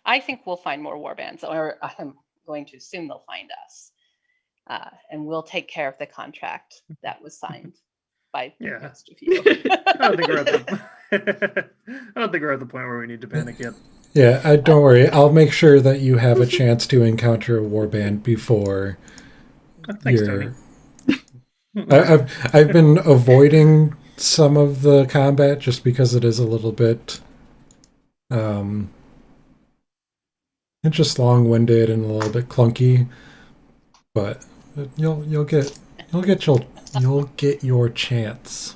S3: I think we'll find more warbands, or I'm going to assume they'll find us. And we'll take care of the contract that was signed by the rest of you.
S1: I don't think we're at the point where we need to panic yet.
S2: Yeah, don't worry. I'll make sure that you have a chance to encounter a warband before
S1: Thanks, Tony.
S2: I've been avoiding some of the combat just because it is a little bit It's just long-winded and a little bit clunky, but you'll get your chance.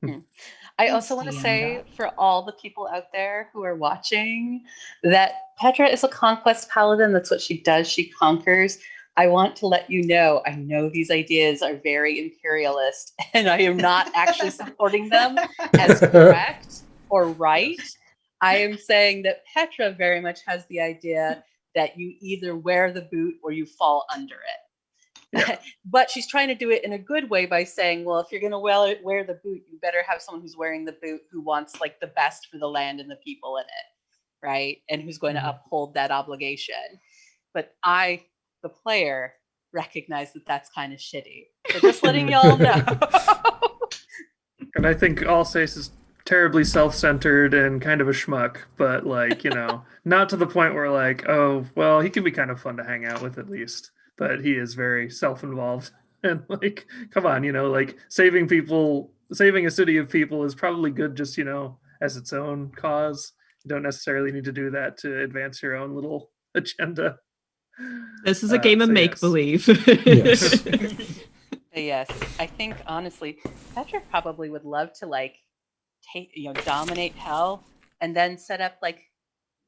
S3: I
S9: Thanks,
S3: also want to
S9: DM
S3: say
S9: God.
S3: for all the people out there who are watching that Petra is a conquest paladin. That's what she does. She conquers. I want to let you know, I know these ideas are very imperialist, and I am not actually supporting them as correct or right. I am saying that Petra very much has the idea that you either wear the boot or you fall under it.
S1: Yeah.
S3: But she's trying to do it in a good way by saying, well, if you're going to wear the boot, you better have someone who's wearing the boot who wants like the best for the land and the people in it, right? And who's going to uphold that obligation. But I, the player, recognize that that's kind of shitty. So just letting y'all know.
S1: And I think Alsace is terribly self-centered and kind of a schmuck, but like, not to the point where like, oh, well, he can be kind of fun to hang out with at least. But he is very self-involved. And like, come on, like saving a city of people is probably good just, as its own cause. You don't necessarily need to do that to advance your own little agenda.
S4: This is a game of make believe.
S2: Yes.
S3: Yes, I think honestly, Patrick probably would love to like dominate hell and then set up like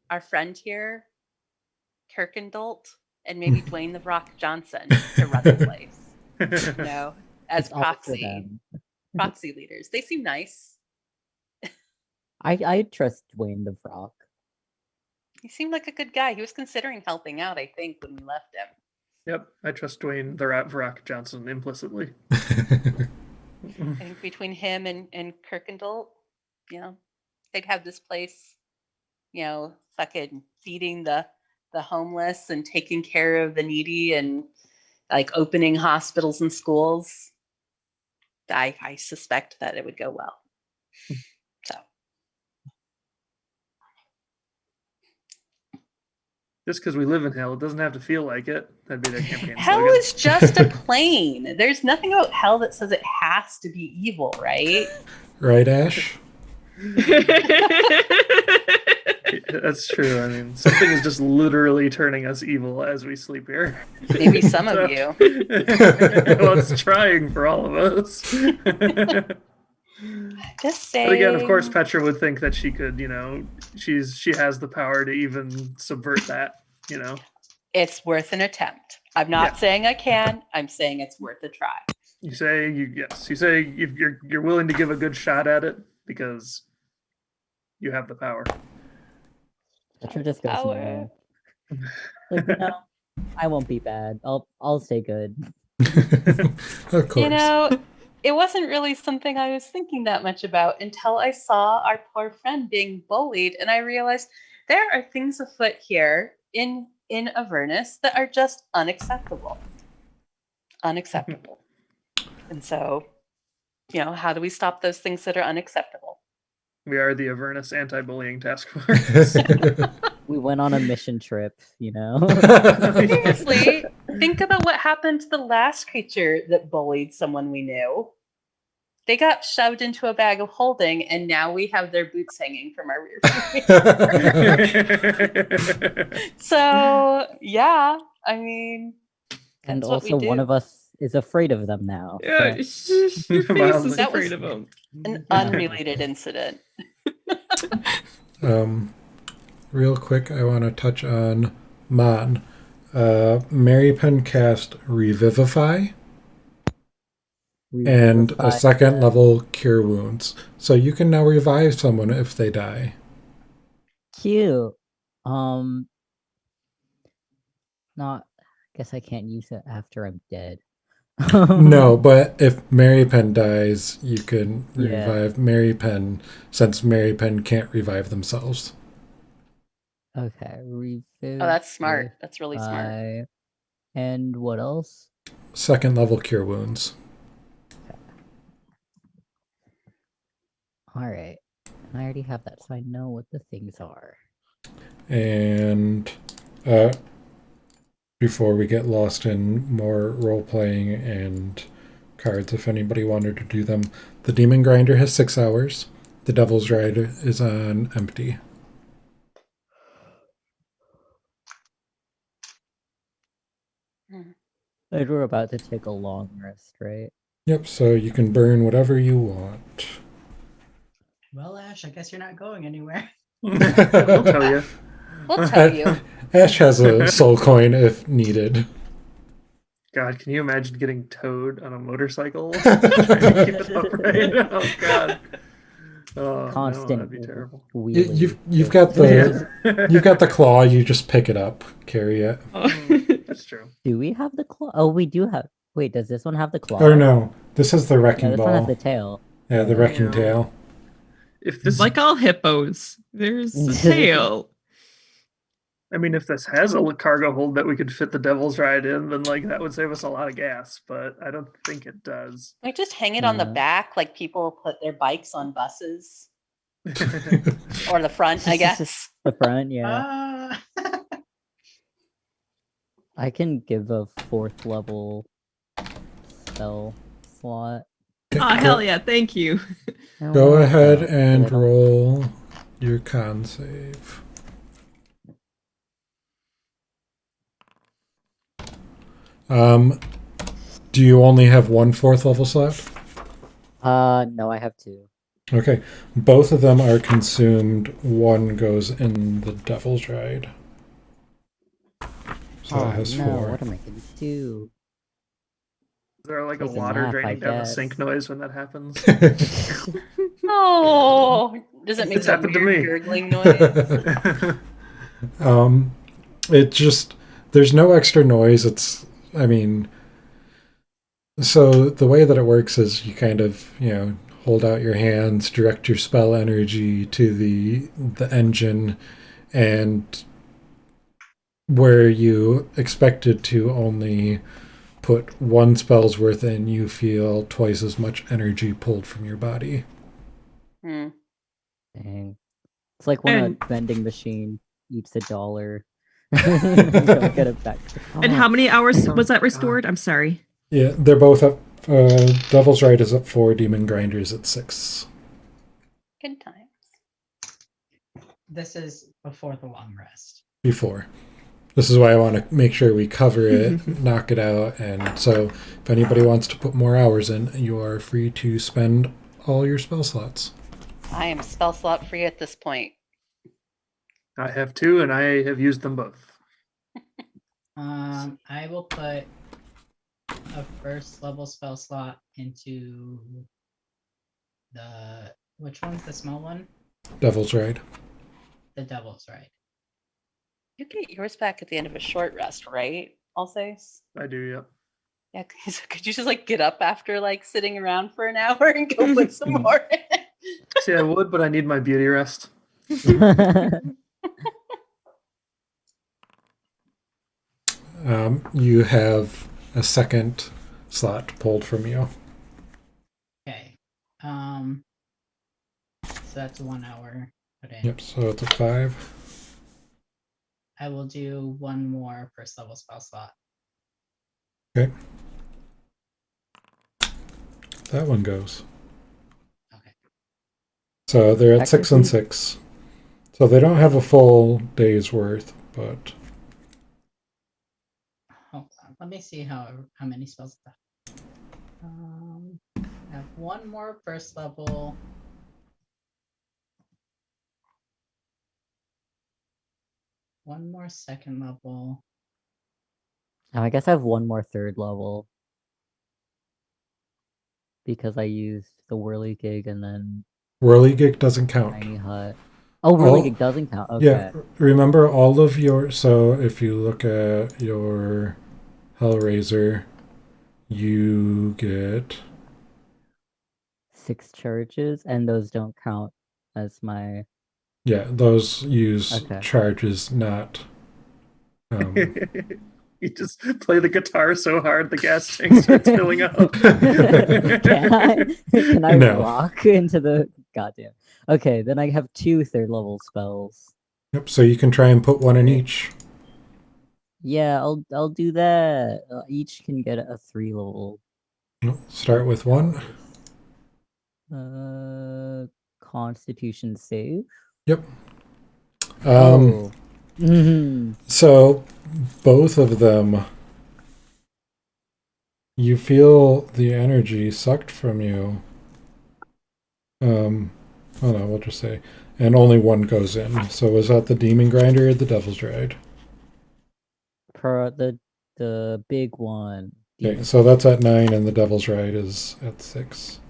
S3: our friend here, Kirkendalt, and maybe Dwayne the Rock Johnson to run the place. As
S6: It's all for
S3: proxy leaders. They seem nice.
S6: I trust Dwayne the Rock.
S3: He seemed like a good guy. He was considering helping out, I think, when we left him.
S1: Yep, I trust Dwayne the Rock Johnson implicitly.
S3: I think between him and Kirkendall, they'd have this place, fucking feeding the homeless and taking care of the needy and like opening hospitals and schools. I suspect that it would go well. So.
S1: Just because we live in hell, it doesn't have to feel like it. That'd be their campaign
S3: Hell
S1: slogan.
S3: is just a plane. There's nothing about hell that says it has to be evil, right?
S2: Right, Ash?
S1: That's true. I mean, something is just literally turning us evil as we sleep here.
S3: Maybe some of you.
S1: Well, it's trying for all of us.
S3: Just saying.
S1: But again, of course, Petra would think that she could, she has the power to even subvert that,
S3: It's worth an attempt. I'm not saying I can. I'm saying it's worth a try.
S1: You say you're willing to give a good shot at it because you have the power.
S6: Petra just goes, no. Like, I won't be bad. I'll stay good.
S2: Of course.
S3: It wasn't really something I was thinking that much about until I saw our poor friend being bullied, and I realized there are things afoot here in Avernus that are just unacceptable. Unacceptable. And so, how do we stop those things that are unacceptable?
S1: We are the Avernus anti-bullying task force.
S6: We went on a mission trip,
S3: Seriously, think about what happened to the last creature that bullied someone we knew. They got shoved into a bag of holding, and now we have their boots hanging from our rear view. So, yeah, I mean,
S6: and
S3: that's what we
S6: also
S3: do.
S6: one of us is afraid of them now.
S4: Yeah,
S6: so-
S4: your face is
S3: That
S4: afraid
S3: was
S4: of him.
S3: an unrelated incident.
S2: Real quick, I want to touch on Mon. Mary Penn cast Revivify and a second level Cure Wounds. So you can now revive someone if they die.
S6: Cute. Not. Guess I can't use it after I'm dead.
S2: No, but if Mary Penn dies, you can
S6: Yeah.
S2: revive Mary Penn, since Mary Penn can't revive themselves.
S6: Okay.
S3: Oh, that's smart. That's really smart.
S6: And what else?
S2: Second level Cure Wounds.
S6: All right. I already have that, so I know what the things are.
S2: And before we get lost in more role-playing and cards, if anybody wanted to do them, the Demon Grinder has 6 hours. The Devil's Ride is on empty.
S6: We're about to take a long rest, right?
S2: Yep, so you can burn whatever you want.
S9: Well, Ash, I guess you're not going anywhere.
S1: We'll tell you.
S3: We'll tell you.
S2: Ash has a soul coin if needed.
S1: God, can you imagine getting towed on a motorcycle? Trying to keep it upright. Oh God. Oh
S6: Constant
S1: no, that'd be terrible.
S6: wheelie.
S2: You've got the claw. You just pick it up, carry it.
S1: That's true.
S6: Do we have the claw? Oh, we do have. Wait, does this one have the claw?
S2: Or no, this is the
S6: Yeah,
S2: wrecking
S6: this
S2: ball.
S6: one has the tail.
S2: Yeah, the wrecking
S1: Yeah.
S2: tail.
S1: If this,
S4: Like all hippos, there's a tail.
S1: I mean, if this has a cargo hold that we could fit the Devil's Ride in, then like that would save us a lot of gas. But I don't think it does.
S3: We just hang it on the
S6: Yeah.
S3: back like people put their bikes on buses. Or the front, I guess.
S6: The front, yeah. I can give a 4th level spell slot.
S4: Oh, hell yeah, thank you.
S2: Go ahead
S6: But
S2: and
S6: I don't-
S2: roll your con save. Do you only have one 4th level slot?
S6: No, I have 2.
S2: Okay, both of them are consumed. One goes in the Devil's Ride. So
S6: Oh
S2: it has
S6: no,
S2: 4.
S6: what am I gonna do?
S1: Is there like a
S6: Take a
S1: water
S6: nap, I
S1: draining down the
S6: guess.
S1: sink noise when that happens?
S3: Oh, does it make
S1: It's
S3: a
S1: happened to
S3: weird
S1: me.
S3: gurgling noise?
S2: It just, there's no extra noise. It's, I mean, so the way that it works is you kind of, hold out your hands, direct your spell energy to the engine, and where you expected to only put one spell's worth in, you feel twice as much energy pulled from your body.
S3: Hmm.
S6: Dang. It's like when
S4: And-
S6: a vending machine eats $1. Don't get it back.
S4: And how many hours was that restored? I'm sorry.
S2: Yeah, they're both up. Devil's Ride is up 4, Demon Grinder's at 6.
S3: Good times.
S9: This is before the long rest.
S2: Before. This is why I want to make sure we cover it, knock it out, and so if anybody wants to put more hours in, you are free to spend all your spell slots.
S3: I am spell slot free at this point.
S1: I have 2, and I have used them both.
S9: I will put a 1st level spell slot into the which one's the small one?
S2: Devil's Ride.
S9: The Devil's Ride.
S3: You get yours back at the end of a short rest, right? Alsace?
S1: I do, yep.
S3: Yeah, could you just like get up after like sitting around for an hour and go put some more in?
S1: See, I would, but I need my beauty rest.
S2: You have a second slot pulled from you.
S9: Okay. So that's 1 hour put in.
S2: Yep, so it's a 5.
S9: I will do 1 more 1st level spell slot.
S2: Okay. That one goes.
S9: Okay.
S2: So they're at 6 and
S6: Technically-
S2: 6. So they don't have a full day's worth, but
S9: Hold on. Let me see how many spells I have. I have 1 more 1st level. One more 2nd level.
S6: I guess I have 1 more 3rd level. Because I used the whirligig and then
S2: Whirligig doesn't count.
S6: tiny hut. Oh, whirligig doesn't count. Okay.
S2: Yeah, remember all of your, so if you look at your Hellraiser, you get
S6: 6 charges, and those don't count as my.
S2: Yeah, those use
S6: Okay.
S2: charges, not.
S1: You just play the guitar so hard the gas tank starts filling up.
S6: Can I
S2: No.
S6: walk into the goddamn? Okay, then I have 2 3rd level spells.
S2: Yep, so you can try and put one in each.
S6: Yeah, I'll do that. Each can get a 3 level.
S2: Start with 1.
S6: Constitution save.
S2: Yep.
S6: Oh. Mhm.
S2: So both of them You feel the energy sucked from you. Oh no, we'll just say, and only one goes in. So was that the demon grinder or the devil's ride?
S6: Per the big one.
S2: Okay,
S6: Demon
S2: so that's at 9, and the devil's ride is at 6.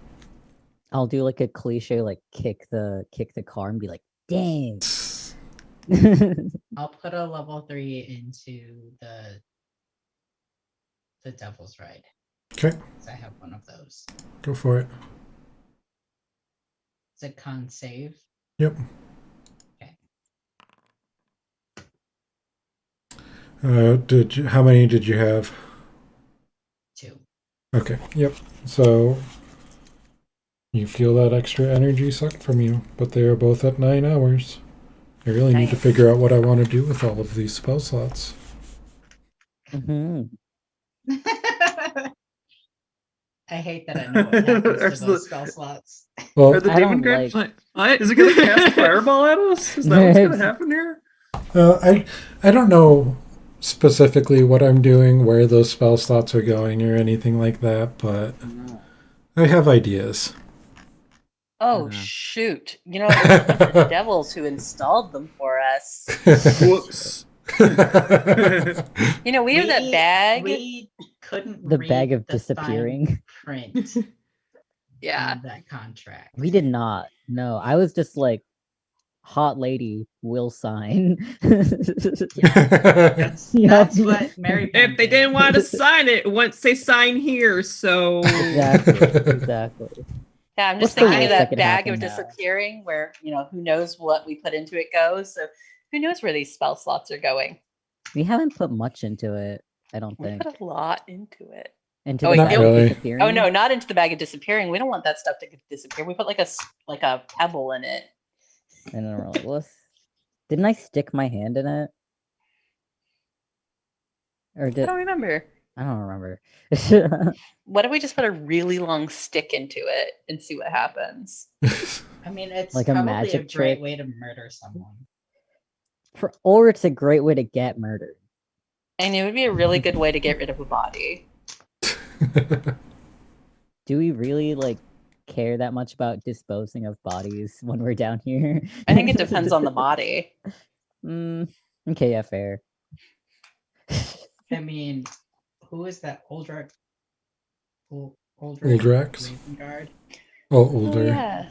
S6: I'll do like a cliche, like kick the car and be like, dang.
S9: I'll put a level 3 into the Devil's Ride.
S2: Okay,
S9: 'Cause I have one of those.
S2: go for it.
S9: Is it con save?
S2: Yep.
S9: Okay.
S2: How many did you have?
S9: 2.
S2: Okay, yep. So you feel that extra energy sucked from you, but they are both at 9 hours. I really need to
S3: Nice.
S2: figure out what I want to do with all of these spell slots.
S6: Mhm.
S9: I hate that I know what happens
S1: There's
S9: to
S1: the-
S9: those spell slots.
S2: Well,
S1: Are the
S6: I
S1: demon
S6: don't
S1: grind?
S6: like.
S4: What?
S1: Is it gonna cast a fireball at us? Is that what's gonna happen here?
S2: I don't know specifically what I'm doing, where those spell slots are going, or anything like that, but I have ideas.
S3: Oh
S6: Uh.
S3: shoot! You know, it was a bunch of devils who installed them for us.
S1: Whoops.
S3: You know, we have that bag.
S9: We couldn't
S6: The
S9: read
S6: bag of
S9: the fine
S6: disappearing.
S9: print
S3: Yeah.
S9: on that contract.
S6: We did not. No, I was just like, hot lady will sign.
S9: That's
S6: Yep.
S9: what Mary Penn
S4: If they
S9: did.
S4: didn't want to sign it, once they sign here, so
S6: Exactly.
S3: Yeah, I'm
S6: What's
S3: just
S6: the
S3: thinking of
S6: worst that
S3: that
S6: could
S3: bag
S6: happen
S3: of
S6: now?
S3: disappearing where, you know, who knows what we put into it goes. So who knows where these spell slots are going?
S6: We haven't put much into it, I don't
S3: We
S6: think.
S3: put a lot into it.
S6: Into
S3: Oh,
S6: the
S3: wait,
S2: Not
S6: bag
S2: really.
S6: of disappearing.
S3: Oh no, not into the bag of disappearing. We don't want that stuff to disappear. We put like a pebble in it.
S6: And then we're like, what? Didn't I stick my hand in it? Or
S3: I
S6: did
S3: don't remember.
S6: I don't remember.
S3: What if we just put a really long stick into it and see what happens?
S9: I mean, it's
S6: Like a
S9: probably a
S6: magic
S9: great
S6: trick?
S9: way to murder someone.
S6: Or it's a great way to get murdered.
S3: And it would be a really good way to get rid of a body.
S6: Do we really like care that much about disposing of bodies when we're down here?
S3: I think it depends on the body.
S6: Okay, yeah, fair.
S9: I mean, who is that Uldrak?
S2: Uldrax?
S9: Ravengard?
S2: Oh,
S3: Oh
S2: older.
S3: yeah.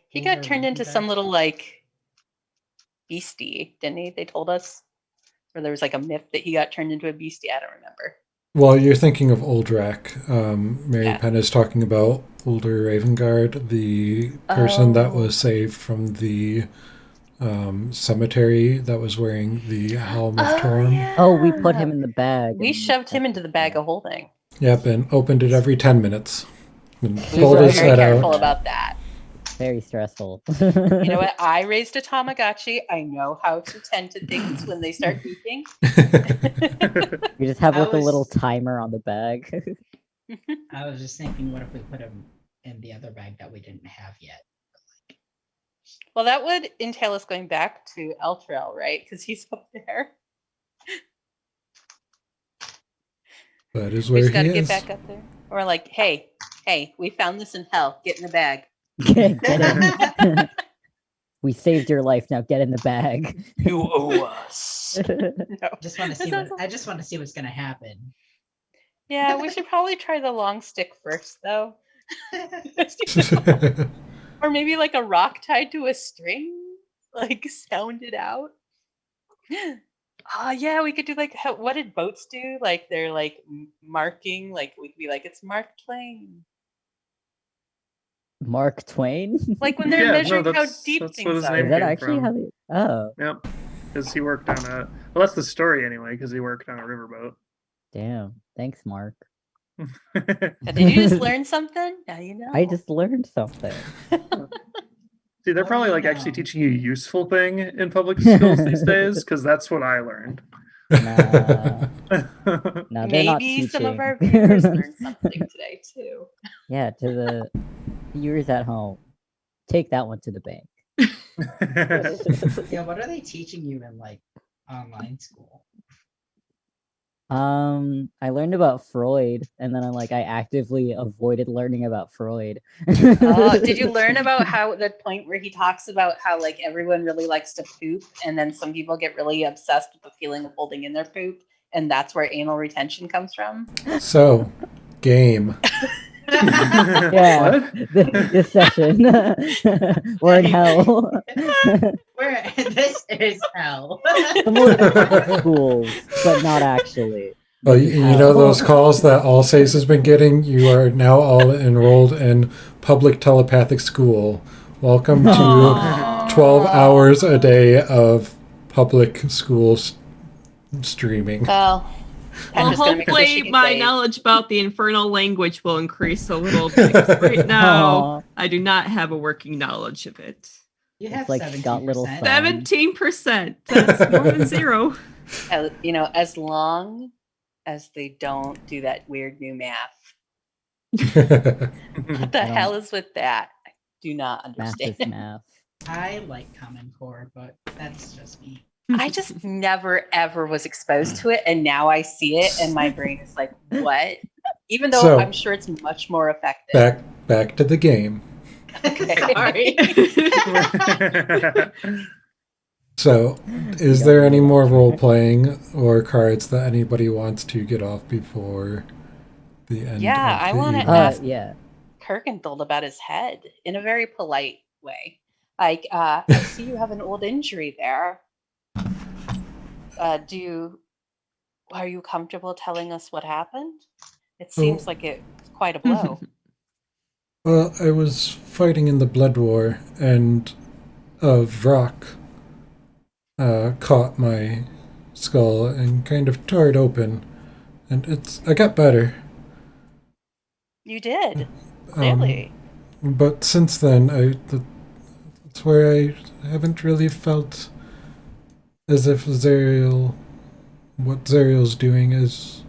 S3: He got
S9: Older
S3: turned into
S9: Ravengard?
S3: some little like beastie, didn't he? They told us. Or there was like a myth that he got turned into a beastie. I don't remember.
S2: Well, you're thinking of Uldrak. Mary
S3: Yeah.
S2: Penn is talking about Older Ravengard, the person that
S3: Oh.
S2: was saved from the cemetery that was wearing the helm of Torm.
S6: Oh, we put him in the bag.
S3: We
S6: and
S3: shoved him into the bag of holding.
S2: Yep, and opened it every 10 minutes. And
S3: We
S2: pulled
S3: were
S2: his
S3: very
S2: head
S3: careful
S2: out.
S3: about that.
S6: Very stressful.
S3: You know what? I raised a Tamagotchi. I know how to tend to things when they start beeping.
S6: We just have
S9: I
S6: like a little
S9: was-
S6: timer on the bag.
S9: I was just thinking, what if we put him in the other bag that we didn't have yet?
S3: Well, that would entail us going back to Eltrell, right? Because he's up there.
S2: That is
S3: We
S2: where
S3: just got
S2: he
S3: to get
S2: is.
S3: back up there. Or like, hey, we found this in hell. Get in the bag.
S6: Get in. We saved your life. Now get in the bag.
S3: You owe us. No.
S9: Just want to see
S3: That
S9: what I just want to see what's gonna happen.
S3: Yeah, we should probably try the long stick first, though. Or maybe like a rock tied to a string, like sound it out. Yeah, we could do like what did boats do? Like they're like marking, like we could be like it's Mark Twain.
S6: Mark Twain?
S3: Like when they're
S1: Yeah, no,
S3: measuring how
S1: that's-
S3: deep
S1: that's what
S3: things
S1: his
S3: are.
S1: name
S6: Is that
S1: came
S6: actually
S1: from.
S6: how they? Oh,
S1: Yep. Because he worked on a. Well, that's the story anyway, because he worked on a riverboat.
S6: damn. Thanks, Mark.
S3: Did you just learn something? Now you know.
S6: I just learned something.
S1: See, they're
S9: Oh,
S1: probably
S9: you
S1: like actually
S9: know.
S1: teaching you a useful thing in public schools these days, because that's what I learned.
S6: Nah. No, they're not
S3: Maybe
S6: teaching.
S3: some of our viewers learned something today too.
S6: Yeah, to the viewers at home, take that one to the bank.
S9: Yeah, what are they teaching you in like online school?
S6: I learned about Freud, and then I actively avoided learning about Freud.
S3: Did you learn about how the point where he talks about how like everyone really likes to poop, and then some people get really obsessed with the feeling of holding in their poop, and that's where anal retention comes from?
S2: So, game.
S6: Yeah,
S1: What?
S6: this session, we're in hell.
S9: This is hell.
S6: Similar to public schools, but not actually.
S2: Well,
S6: This is
S2: you know those
S6: hell.
S2: calls that Allsace has been getting? You are now all enrolled in public telepathic school. Welcome to
S4: Aw.
S2: 12 hours a day of public school streaming.
S3: Well,
S4: Well,
S3: Petra's gonna make sure she
S4: hopefully
S3: can
S4: my
S3: save.
S4: knowledge about the infernal language will increase a little bit. 'Cause right now,
S6: Aw.
S4: I do not have a working knowledge of it.
S9: You
S6: It's
S9: have
S6: like Scott Little
S9: 17%.
S6: song.
S4: 17%. That's more than zero.
S3: You know, as long as they don't do that weird new math. What the
S6: I don't-
S3: hell is with that? I do not
S6: Math
S3: understand.
S6: is math.
S9: I like Common Core, but that's just me.
S3: I just never ever was exposed to it, and now I see it, and my brain is like, "What?" Even though
S2: So-
S3: I'm sure it's much more effective.
S2: Back to the game.
S3: Okay.
S4: Sorry.
S2: So, is there any more role playing or cards that anybody wants to get off before the end?
S3: Yeah,
S2: of
S3: I
S2: the
S3: wanna
S2: evening?
S3: ask-
S6: Yeah.
S3: Kirkendall about his head in a very polite way. Like, I see you have an old injury there. Are you comfortable telling us what happened? It seems like it's quite a blow.
S2: Well, I was fighting in the Blood War, and a rock caught my skull and kind of tore it open, and I got better.
S3: You did,
S2: Um,
S3: clearly.
S2: But since then, that's where I haven't really felt as if what Zariel's doing is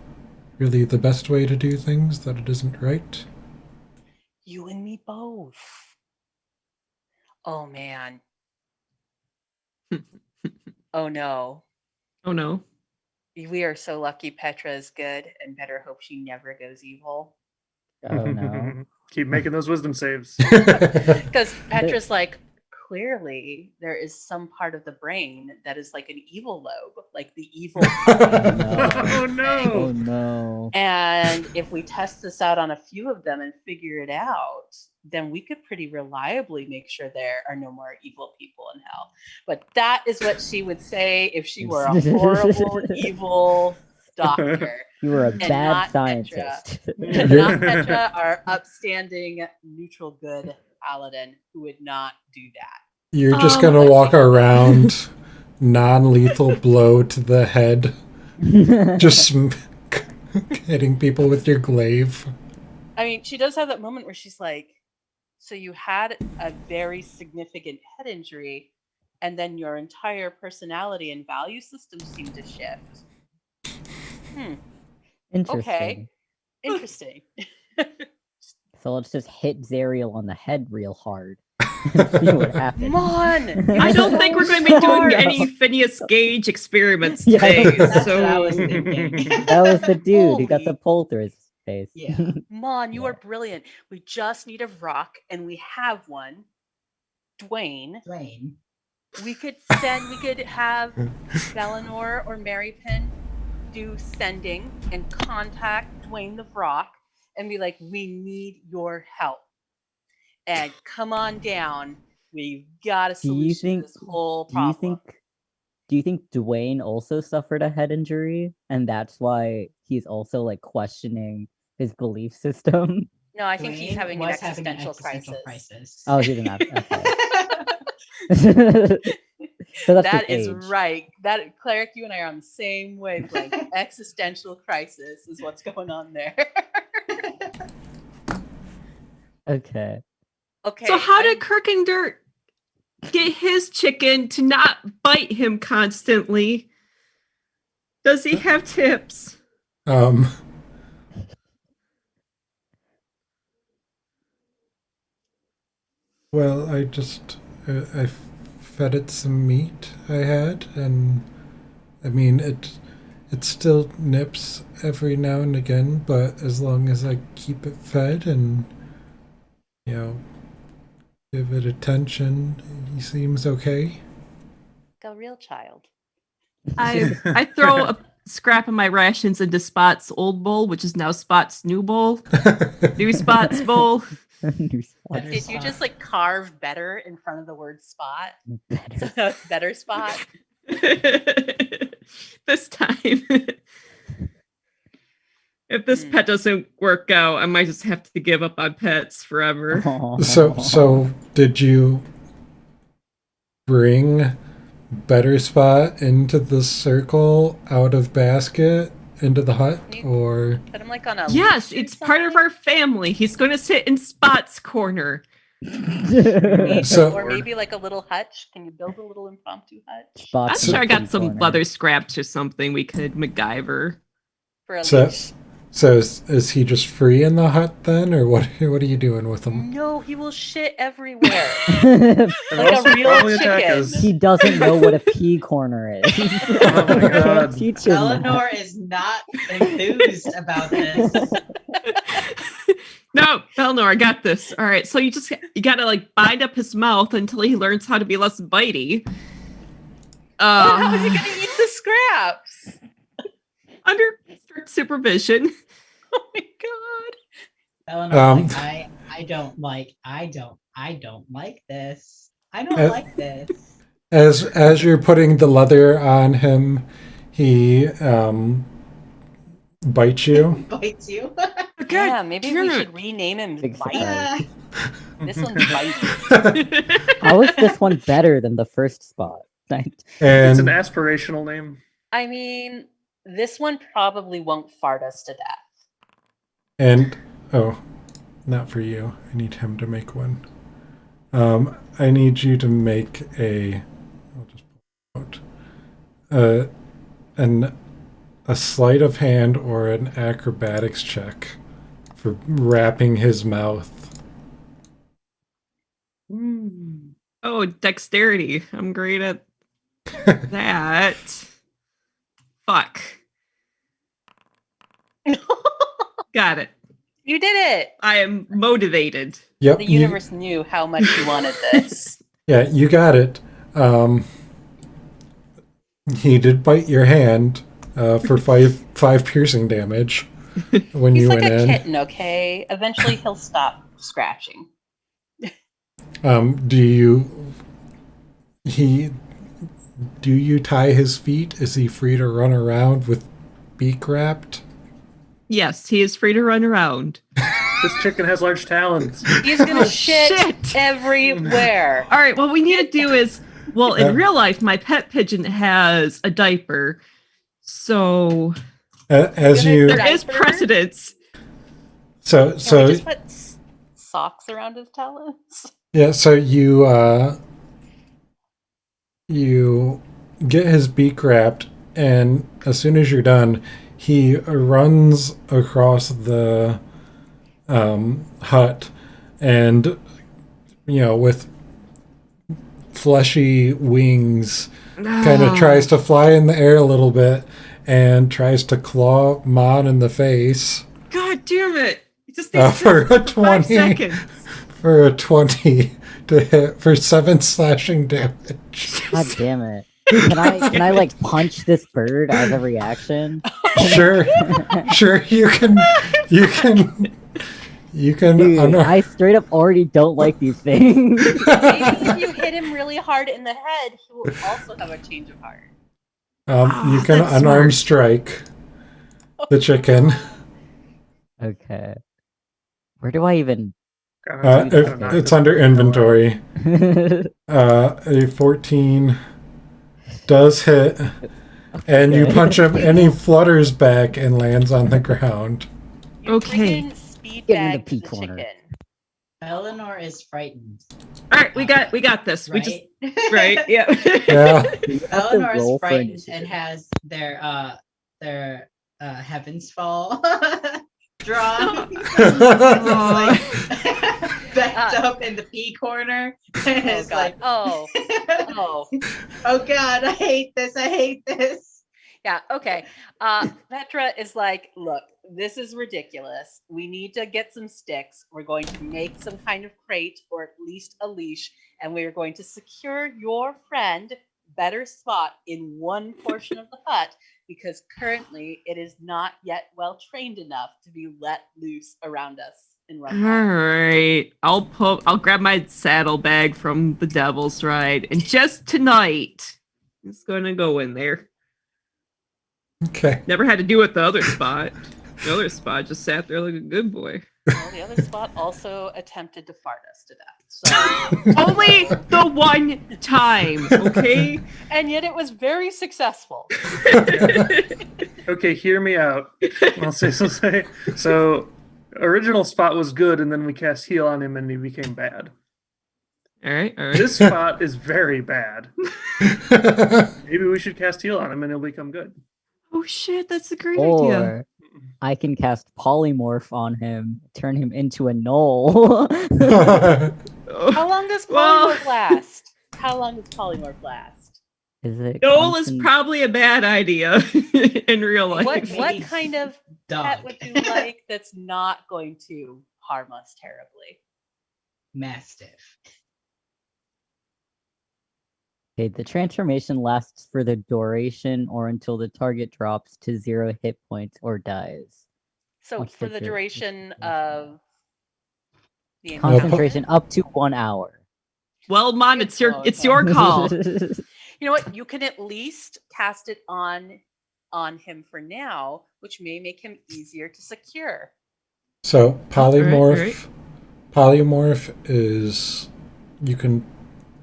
S2: really the best way to do things, that it isn't right.
S3: You and me both. Oh man. Oh no.
S4: Oh no.
S3: We are so lucky Petra is good, and better hope she never goes evil.
S6: Oh no.
S1: Keep making those wisdom saves.
S3: Because Petra's like, clearly there is some part of the brain that is like an evil lobe, like the evil.
S2: Oh,
S1: no.
S6: Oh no.
S3: And if we test this out on a few of them and figure it out, then we could pretty reliably make sure there are no more evil people in hell. But that is what she would say if she were a horrible, evil doctor.
S6: You were a
S3: And
S6: bad
S3: not
S6: scientist.
S3: Not Petra, our upstanding, neutral, good paladin who would not do that.
S2: You're just gonna walk around non-lethal blow to the head, just hitting people with your glaive.
S3: I mean, she does have that moment where she's like, so you had a very significant head injury, and then your entire personality and value system seemed to shift.
S6: Interesting.
S3: Okay. Interesting.
S6: So let's just hit Zariel on the head real hard. See what happens.
S3: Come on!
S4: I don't think we're going to be doing
S3: Smart.
S4: any Phineas Gage experiments
S6: Yeah.
S4: today.
S9: That's
S4: so
S9: what I was thinking.
S6: That was the dude who got the
S3: Holy-
S6: pull through his face.
S9: Yeah.
S3: Mon, you
S6: Yeah.
S3: are brilliant. We just need a rock, and we have one. Dwayne.
S9: Dwayne.
S3: We could have Valinor or Marypin do sending and contact Dwayne the Rock and be like, we need your help. And come on down. We've got a
S6: Do you
S3: solution
S6: think?
S3: to this whole
S6: Do you
S3: problem.
S6: think Dwayne also suffered a head injury, and that's why he's also like questioning his belief system?
S3: No, I think he's
S9: Dwayne
S3: having an
S9: was
S3: existential crisis.
S9: crisis.
S6: Oh, he's an okay. So that's
S3: That
S6: just
S3: is
S6: age.
S3: right. That Cleric, you and I are on the same wavelength. Existential crisis is what's going on there.
S6: Okay.
S3: Okay.
S4: So how did
S3: I'm-
S4: Kirkendall get his chicken to not bite him constantly? Does he have tips?
S2: Well, I fed it some meat I had, and I mean it still nips every now and again, but as long as I keep it fed and, give it attention, he seems okay.
S3: Like a real child.
S4: I throw a scrap of my rations into Spot's old bowl, which is now Spot's new bowl. New Spot's bowl.
S6: New spot.
S3: Did you just like carve better in front of the word spot?
S6: Better.
S3: Better spot.
S4: This time. If this pet doesn't work out, I might just have to give up on pets forever.
S2: So did you bring Better Spot into the circle out of basket into the hut, or
S3: Put him like on a
S4: Yes,
S3: leash or
S4: it's part of
S3: something?
S4: our family. He's going to sit in Spot's corner.
S2: So-
S3: or maybe like a little hutch. Can you build a little impromptu hutch
S4: I'm
S6: Spot's
S4: sure I got
S6: kitty
S4: some
S6: corner.
S4: leather scraps or something we could MacGyver.
S3: for a
S2: So-
S3: leash?
S2: so is he just free in the hut then, or what are you doing with him?
S3: No, he will shit everywhere.
S1: And
S3: Like a
S1: also
S3: real
S1: probably attack
S3: chicken.
S1: us.
S6: He doesn't know what a pea corner is.
S1: Oh my God.
S6: Teach him that.
S9: Eleanor is not enthused about this.
S4: No, Eleanor, I got this. All right, so you gotta like bind up his mouth until he learns how to be less bitey.
S3: How is he gonna eat the scraps?
S4: Under strict supervision.
S3: Oh my god.
S9: Eleanor,
S2: Um,
S9: like, I don't like this. I don't like this.
S2: As you're putting the leather on him, he bites you.
S9: Bites you.
S3: Yeah, maybe we
S4: damn
S3: should rename him
S6: Big
S3: Bite.
S6: surprise.
S3: This one's Bite.
S6: How is this one better than the first spot?
S1: It's an
S2: And
S1: aspirational name.
S3: I mean, this one probably won't fart us to death.
S2: and oh, not for you. I need him to make one. I need you to make a. I'll just pull it out. A sleight of hand or an acrobatics check for wrapping his mouth.
S4: Oh, dexterity. I'm great at that. Fuck. Got it.
S3: You did it.
S4: I am motivated.
S2: Yep.
S3: The universe knew how much you wanted this.
S2: Yeah, you got it. He did bite your hand for five piercing damage when
S3: He's
S2: you
S3: like
S2: went
S3: a
S2: in.
S3: kitten, okay? Eventually he'll stop scratching.
S2: Do you tie his feet? Is he free to run around with beak wrapped?
S4: Yes, he is free to run around.
S1: This chicken has large talons.
S3: He's gonna
S4: Oh,
S3: shit,
S4: shit.
S3: everywhere.
S4: All right, what we need to do is, well, in real life, my pet pigeon has a diaper. So
S2: As
S3: Gonna
S2: you
S3: die.
S4: there is
S3: Diaper?
S4: precedence.
S2: so
S3: Can we
S2: so
S3: just put socks around his talons?
S2: yeah so you get his beak wrapped, and as soon as you're done, he runs across the hut, and with fleshy wings kind of tries to fly in the air a little bit and tries to claw Mon in the face
S4: God damn it! It just needs
S2: for a
S4: 5
S2: 20
S4: seconds.
S2: for a 20 to hit for 7 slashing damage.
S6: God damn it. Can I like punch this bird as a reaction?
S2: Sure, you can
S6: Dude, I straight up already don't like these things.
S3: Maybe if you hit him really hard in the head, he will also have a change of heart.
S2: you can
S4: that's
S2: unarmed
S4: smart.
S2: strike the chicken.
S6: Okay. Where do I even
S2: It's under inventory. A 14 does hit, and you
S6: Okay.
S2: punch him, and he flutters back and lands on the ground.
S3: You
S4: Okay.
S3: friggin' speed
S6: Get in the
S3: bag
S6: pea
S3: the
S6: corner.
S3: chicken.
S9: Eleanor is frightened.
S4: All right, we got this. We just
S9: Right?
S4: right, yeah.
S2: Yeah.
S6: You have to
S9: Eleanor is
S6: roll for
S9: frightened
S6: initiative.
S9: and has their heavens fall drawn.
S4: Aw.
S9: Backed up in the pea corner. And
S3: Oh
S9: it's
S3: god.
S9: like,
S3: Oh.
S9: oh god, I hate this.
S3: Yeah, okay. Petra is like, look, this is ridiculous. We need to get some sticks. We're going to make some kind of crate or at least a leash, and we are going to secure your friend better spot in one portion of the hut because currently it is not yet well trained enough to be let loose around us and run
S4: All
S3: wild.
S4: right, I'll grab my saddlebag from the Devil's Ride, and just tonight, it's gonna go in there.
S2: Okay.
S4: Never had to do it the other spot. The other spot just sat there like a good boy.
S3: Well, the other spot also attempted to fart us to death. So
S4: Only the one time, okay?
S3: and yet it was very successful.
S1: Okay, hear me out. I'll say so. Original spot was good, and then we cast heal on him, and he became bad.
S4: All right.
S1: This spot is very bad. Maybe we should cast heal on him, and he'll become good.
S4: Oh shit, that's a great idea.
S6: Or I can cast polymorph on him, turn him into a gnoll.
S3: How long does polymorph last? How long does polymorph last?
S6: Is it?
S4: Noel is probably a bad idea in real life.
S3: What kind of
S9: Dog.
S3: pet would you like that's not going to harm us terribly?
S9: Mastiff.
S6: Okay, the transformation lasts for the duration or until the target drops to 0 hit points or dies.
S3: So
S6: What's
S3: for
S6: the
S3: the duration of the encounter?
S6: Concentration up to 1 hour.
S4: Well, Mon, it's your call.
S3: You know what? You can at least cast it on him for now, which may make him easier to secure.
S2: So polymorph,
S4: right.
S2: polymorph is you can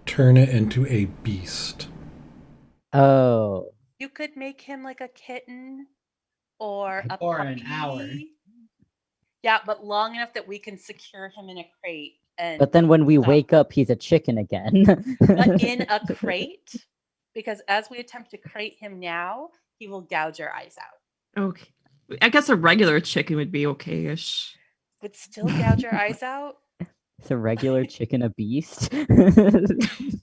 S2: turn it into a beast.
S6: Oh.
S3: You could make him like a kitten or a
S9: Or
S3: puppy.
S9: an hour.
S3: Yeah, but long enough that we can secure him in a crate. And
S6: But then when we wake up, he's a chicken again.
S3: but in a crate, because as we attempt to crate him now, he will gouge our eyes out.
S4: Okay. I guess a regular chicken would be okay-ish.
S3: But still gouge our eyes out?
S6: Is a regular chicken a beast?
S9: I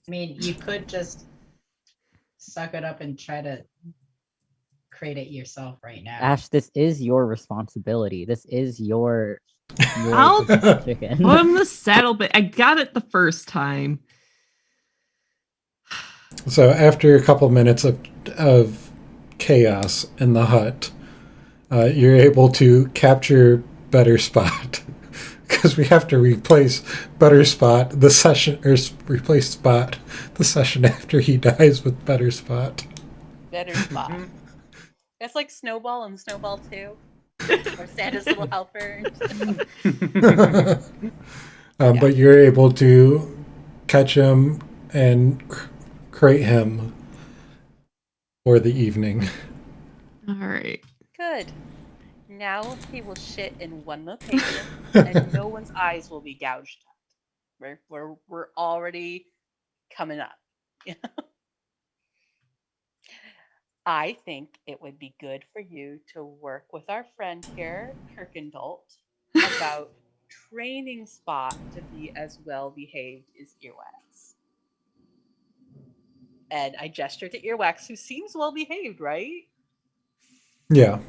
S9: mean, you could just suck it up and try to create it yourself right now.
S6: Ash, this is your responsibility. This is your
S4: I'll
S6: chicken.
S4: put him the saddlebag. I got it the first time.
S2: So after a couple minutes of chaos in the hut, you're able to capture Better Spot because we have to replace Better Spot the session or replace Spot the session after he dies with Better Spot.
S3: Better Spot. That's like Snowball and Snowball 2. Or Santa's Little Helper.
S2: But you're able to catch him and crate him for the evening.
S4: All right.
S3: Good. Now he will shit in one location and no one's eyes will be gouged out. We're already coming up. I think it would be good for you to work with our friend here, Kirkendalt, about training Spot to be as well behaved as Earwax. And I gestured to Earwax, who seems well behaved, right?
S2: Yeah.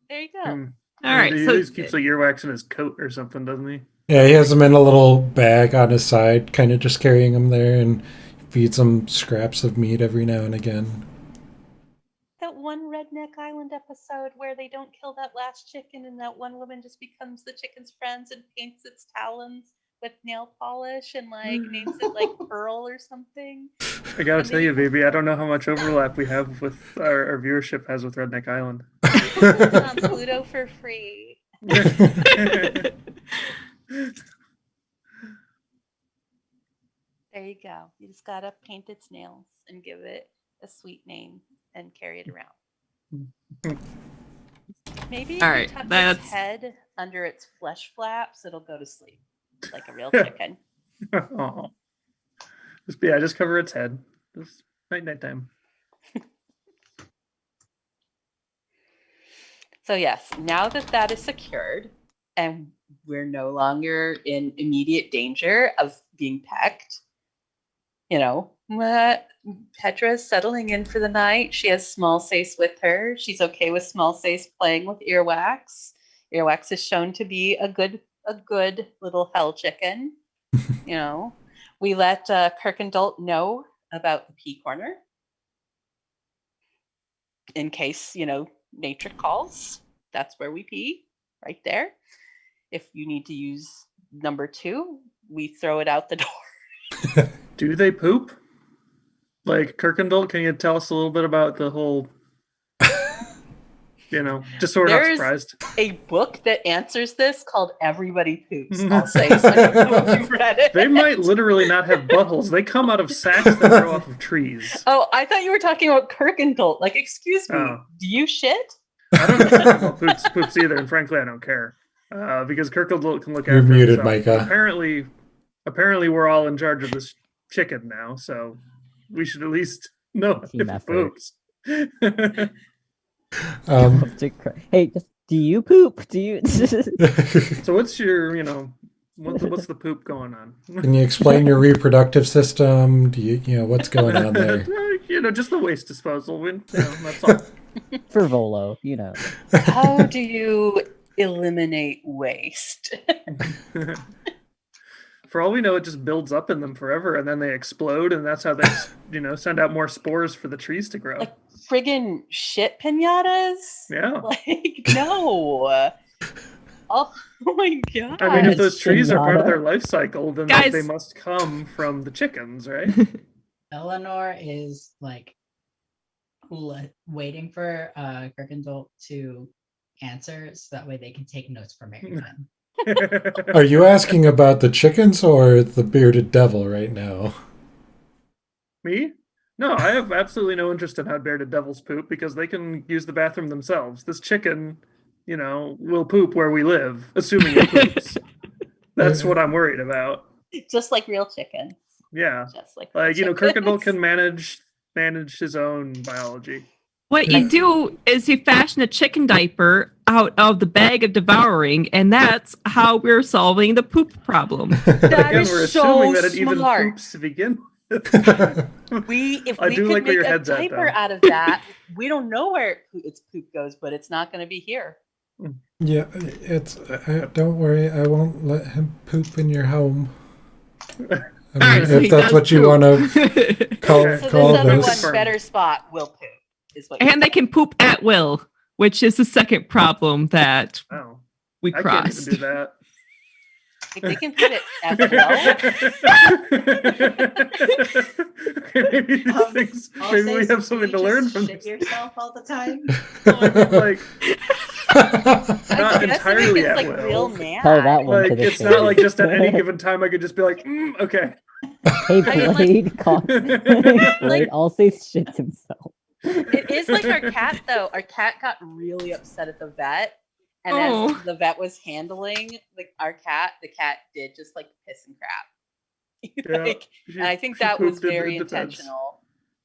S3: There you go.
S4: All right.
S1: He
S4: So
S1: always keeps like earwax in his coat or something, doesn't he?
S2: Yeah, he has him in a little bag on his side, kind of just carrying him there, and feeds him scraps of meat every now and again.
S3: That one Redneck Island episode where they don't kill that last chicken and that one woman just becomes the chicken's friends and paints its talons with nail polish and like names it like Pearl or something.
S1: I gotta tell you, baby, I don't know how much overlap we have with our viewership has with Redneck Island.
S3: On Pluto for free. There you go. You just gotta paint its nails and give it a sweet name and carry it around. Maybe if
S4: All
S3: you
S4: right,
S3: tuck
S4: that's-
S3: its head under its flesh flaps, it'll go to sleep like a real chicken.
S1: Aw. Just cover its head. Just night time.
S3: So yes, now that that is secured and we're no longer in immediate danger of being pecked, Petra's settling in for the night. She has Small Sace with her. She's okay with Small Sace playing with Earwax. Earwax is shown to be a good little hell chicken. You know, we let Kirkendalt know about the pea corner in case, nature calls. That's where we pee, right there. If you need to use number 2, we throw it out the door.
S1: Do they poop? Like, Kirkendall, can you tell us a little bit about the whole, just so we're not surprised?
S3: A book that answers this called Everybody Poops, I'll say. So I don't know if you've read it.
S1: They might literally not have buttholes. They come out of sacks that grow off of trees.
S3: Oh, I thought you were talking about Kirkendall. Like, excuse me, do you shit?
S1: I don't know if Kirkendall poops either, and frankly, I don't care. Because Kirkendall can look after
S2: You're muted,
S1: himself.
S2: Micah.
S1: Apparently we're all in charge of this chicken now, so we should at least know
S6: Team
S1: if it
S6: effort.
S1: poops.
S6: Hey, do you poop? Do you?
S1: So what's your, what's the poop going on?
S2: Can you explain your reproductive system? Do you what's going on there?
S1: Just the waste disposal. That's all.
S6: For Volo,
S3: How do you eliminate waste?
S1: For all we know, it just builds up in them forever, and then they explode, and that's how they, send out more spores for the trees to grow.
S3: Like friggin' shit pinatas?
S1: Yeah.
S3: Like, no. Oh my god.
S1: I mean, if those trees are part of
S6: pinata.
S1: their life cycle, then
S4: Guys.
S1: they must come from the chickens, right?
S9: Eleanor is like waiting for Kirkendall to answer so that way they can take notes for Mary Penn.
S2: Are you asking about the chickens or the bearded devil right now?
S1: Me? No, I have absolutely no interest in how bearded devils poop because they can use the bathroom themselves. This chicken, will poop where we live, assuming it poops. That's what I'm worried about.
S3: Just like real chickens.
S1: Yeah.
S3: Just like real chickens.
S1: Kirkendall can manage his own biology.
S4: What you do is you fashion a chicken diaper out of the bag of devouring, and that's how we're solving the poop problem.
S3: That
S1: Again,
S3: is
S1: we're
S3: so
S1: assuming that it even
S3: smart.
S1: poops to begin with.
S3: If we
S1: I do
S3: could
S1: like where your
S3: make a
S1: head's at,
S3: diaper
S1: though.
S3: out of that, we don't know where its poop goes, but it's not going to be here.
S2: Yeah, don't worry, I won't let him poop in your home. I mean,
S4: Alright, so he
S2: if that's
S4: does
S2: what you
S4: poop.
S2: want to call,
S1: Okay.
S3: So
S2: call
S3: this other
S2: this.
S3: one, Better Spot, will poop. Is what you're
S4: And they can poop at will, which is the second problem that
S1: Wow.
S4: we
S1: I can't even
S4: crossed.
S1: do that.
S3: saying. If they can put it at will,
S1: maybe these things,
S9: I'll
S1: maybe
S9: say,
S1: we
S9: so
S1: have something
S9: you
S1: to learn
S9: just
S1: from
S9: shit
S1: this.
S9: yourself all the time.
S1: Like,
S3: I
S1: not
S3: guess
S1: entirely
S3: if it's
S1: at
S3: like
S1: will.
S3: real mad.
S6: Tell that one to
S1: Like,
S6: the
S1: it's not like
S6: stage.
S1: just at any given time I could just be like, okay.
S6: Hey,
S3: I mean,
S6: Blade, Blade
S3: Like-
S6: also shits himself.
S3: It is like our cat, though. Our cat got really upset at the vet. And
S4: Oh.
S3: as the vet was handling like our cat, the cat did just like piss and crap.
S1: Yeah,
S3: Like,
S1: she-
S3: and I think
S1: she
S3: that was
S1: pooped in
S3: very
S1: defense.
S3: intentional.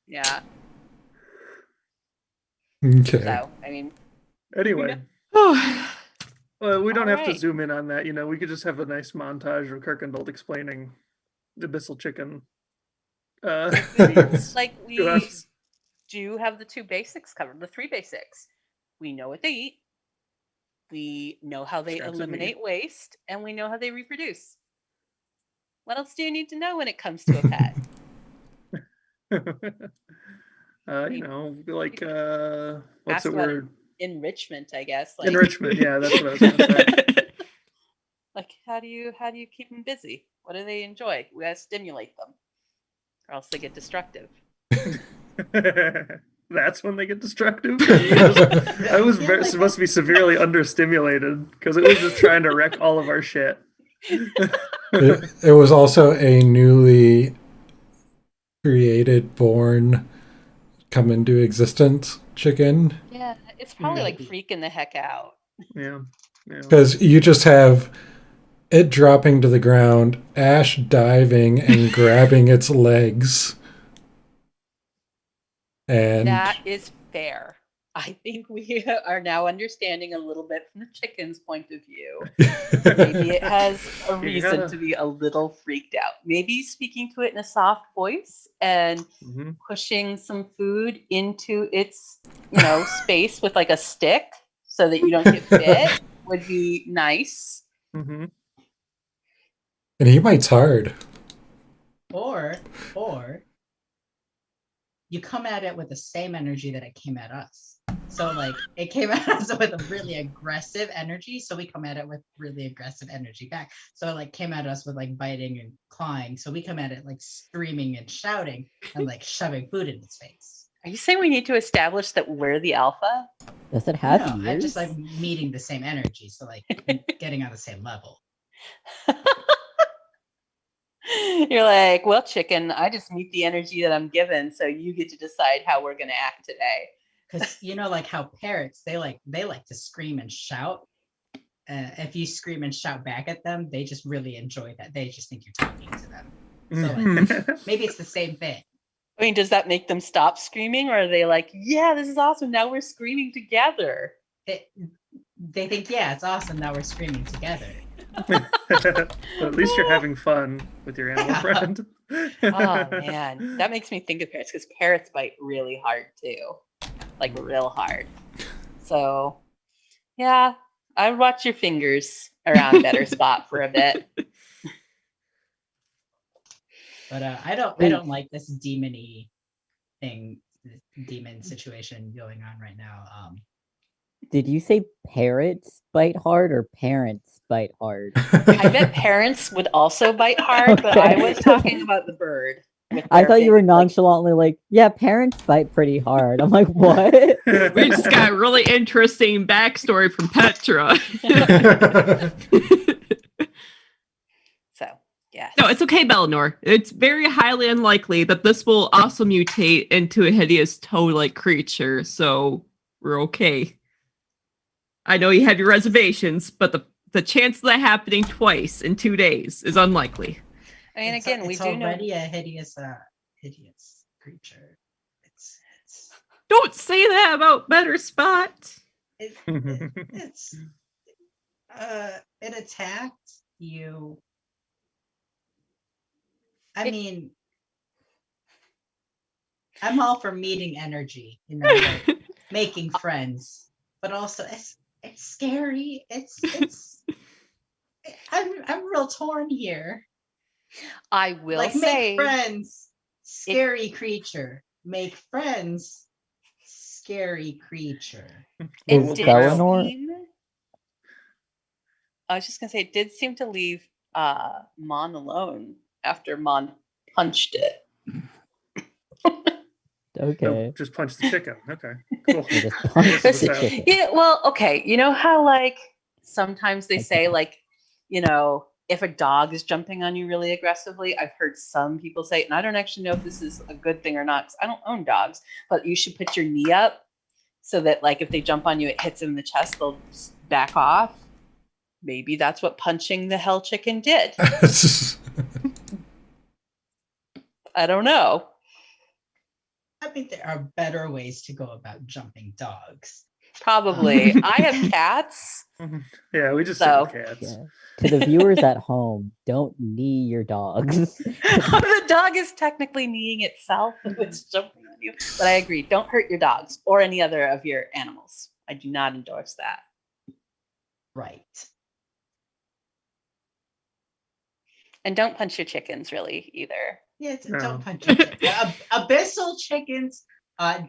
S3: Yeah.
S2: Okay.
S3: So, I mean,
S1: Anyway,
S4: Oh,
S1: well, we don't have to
S3: Alright.
S1: zoom in on that. We could just have a nice montage of Kirkendall explaining the Abyssal Chicken. needs
S3: like we
S1: to us.
S3: do have the 2 basics covered, the 3 basics. We know what they eat. We know how they
S1: Scraps of meat.
S3: eliminate waste, and we know how they reproduce. What else do you need to know when it comes to a pet?
S1: Like what's
S3: Ask
S1: the
S3: about
S1: word?
S3: Enrichment, I guess. Like,
S1: Enrichment. Yeah, that's what I was going to say.
S3: like how do you keep them busy? What do they enjoy? We gotta stimulate them, or else they get destructive.
S1: That's when they get destructive. I was supposed to be severely understimulated because it was just trying to wreck all of our shit.
S2: It was also a newly created, born, come into existence chicken.
S3: Yeah, it's probably like freaking the heck out.
S1: Yeah.
S2: Because you just have it dropping to the ground, Ash diving and grabbing its legs. And
S3: That is fair. I think we are now understanding a little bit from the chicken's point of view. Maybe it has a reason
S1: Yeah.
S3: to be a little freaked out. Maybe speaking to it in a soft voice and
S1: Mhm.
S3: pushing some food into its, space with like a stick so that you don't get bit would be nice.
S1: Mhm.
S2: And he bites hard.
S9: Or you come at it with the same energy that it came at us. So like it came at us with a really aggressive energy, so we come at it with really aggressive energy back. So it like came at us with like biting and clawing, so we come at it like screaming and shouting and like shoving food in its face.
S3: Are you saying we need to establish that we're the alpha?
S6: Does it have
S9: No,
S6: ears?
S9: I'm just like meeting the same energy, so like getting on the same level.
S3: You're like, well, chicken, I just meet the energy that I'm given, so you get to decide how we're going to act today.
S9: Because like how parrots, they like to scream and shout. If you scream and shout back at them, they just really enjoy that. They just think you're talking to them. So like, maybe it's the same thing.
S3: I mean, does that make them stop screaming, or are they like, yeah, this is awesome, now we're screaming together?
S9: They think, yeah, it's awesome, now we're screaming together.
S1: But at least you're having fun with your animal friend.
S3: Oh man, that makes me think of parrots, because parrots bite really hard too, like real hard. So yeah, I'd watch your fingers around Better Spot for a bit.
S9: But I don't like this demon-y thing, this demon situation going on right now.
S6: Did you say parrots bite hard or parents bite hard?
S3: I bet parents would also bite hard, but I was talking about the bird.
S6: I thought you were nonchalantly like, yeah, parents bite pretty hard. I'm like, what?
S4: We just got a really interesting backstory from Petra.
S3: So, yeah.
S4: No, it's okay, Belnor. It's very highly unlikely that this will also mutate into a hideous toad-like creature, so we're okay. I know you have your reservations, but the chance of that happening twice in 2 days is unlikely.
S3: I mean, again, we do know
S9: already a hideous creature. It's
S4: Don't say that about Better Spot.
S9: it attacked you. I mean, I'm all for meeting energy, like making friends, but also it's scary. I'm real torn here.
S3: I will
S9: like
S3: say,
S9: make friends, scary creature. Make friends, scary creature.
S3: It
S2: Well,
S3: did
S6: Bellinor?
S3: seem, I was just gonna say, it did seem to leave Mon alone after Mon punched it.
S6: Okay.
S1: Just punch the chicken. Okay, cool.
S6: I just punched the
S1: So-
S6: chicken.
S3: Yeah, well, okay. You know how like sometimes they
S6: Okay.
S3: say like, if a dog is jumping on you really aggressively, I've heard some people say, and I don't actually know if this is a good thing or not, because I don't own dogs, but you should put your knee up so that like if they jump on you, it hits them in the chest, they'll back off. Maybe that's what punching the hell chicken did. I don't know.
S9: I think there are better ways to go about jumping dogs.
S3: Probably. I have cats.
S1: Yeah, we just
S3: So-
S1: said cats.
S6: Yeah. To the viewers at home, don't knee your dogs.
S3: The dog is technically kneeing itself if it's jumping on you. But I agree. Don't hurt your dogs or any other of your animals. I do not endorse that.
S9: Right.
S3: And don't punch your chickens, really, either.
S9: Yeah,
S1: No.
S9: don't punch your chicken. Abyssal chickens,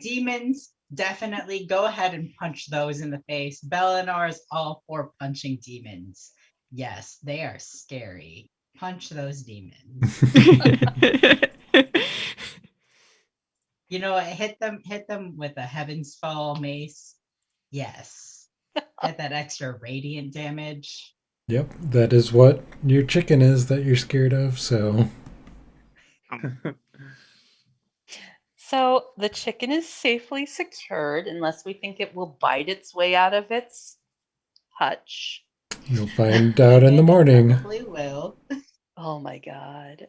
S9: demons, definitely go ahead and punch those in the face. Bellinor is all for punching demons. Yes, they are scary. Punch those demons. Hit them with a Heaven's Fall mace. Yes. Get that extra radiant damage.
S2: Yep, that is what your chicken is that you're scared of, so.
S3: So the chicken is safely secured unless we think it will bite its way out of its hutch.
S2: You'll find out in the morning.
S9: Probably will.
S3: Oh my god.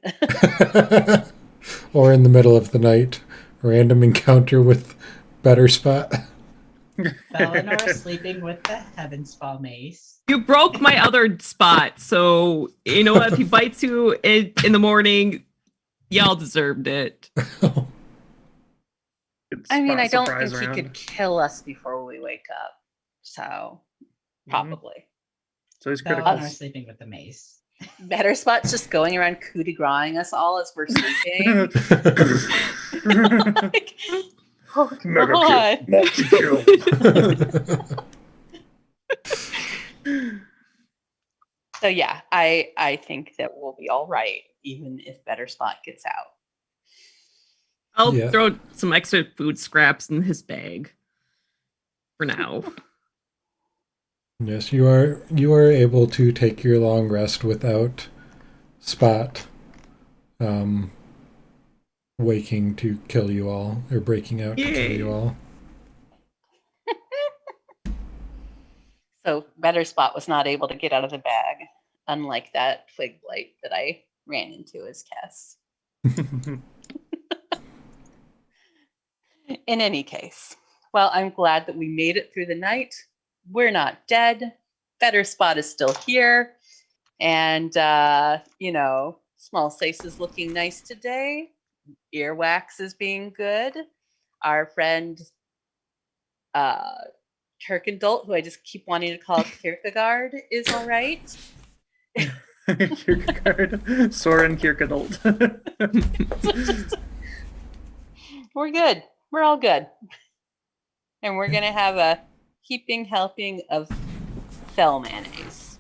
S2: Or in the middle of the night. Random encounter with Better Spot.
S9: Valinor sleeping with the Heavensfall mace.
S4: You broke my other spot, so you know what? If he bites you in the morning, y'all deserved it.
S3: I mean, I don't
S1: surprise
S3: think he
S1: round.
S3: could kill us before we wake up. So probably.
S1: So he's critical.
S9: Valinor sleeping with the mace.
S3: Better Spot's just going around coup de grace us all as we're sleeping. Like, oh God. So yeah, I think that we'll be all right, even if Better Spot gets out.
S4: I'll
S2: Yeah.
S4: throw some extra food scraps in his bag for now.
S2: Yes, you are able to take your long rest without Spot waking to kill you all, or breaking out to kill you
S4: Yay.
S2: all.
S3: So Better Spot was not able to get out of the bag, unlike that twig blight that I ran into as Kess. In any case, well, I'm glad that we made it through the night. We're not dead. Better Spot is still here. And, Small Sace is looking nice today. Earwax is being good. Our friend Kirkendult, who I just keep wanting to call Kierkegaard, is all right.
S1: Kierkegaard. Soren Kierkegaard.
S3: We're good. We're all good. And we're going to have a heaping helping of fell mayonnaise.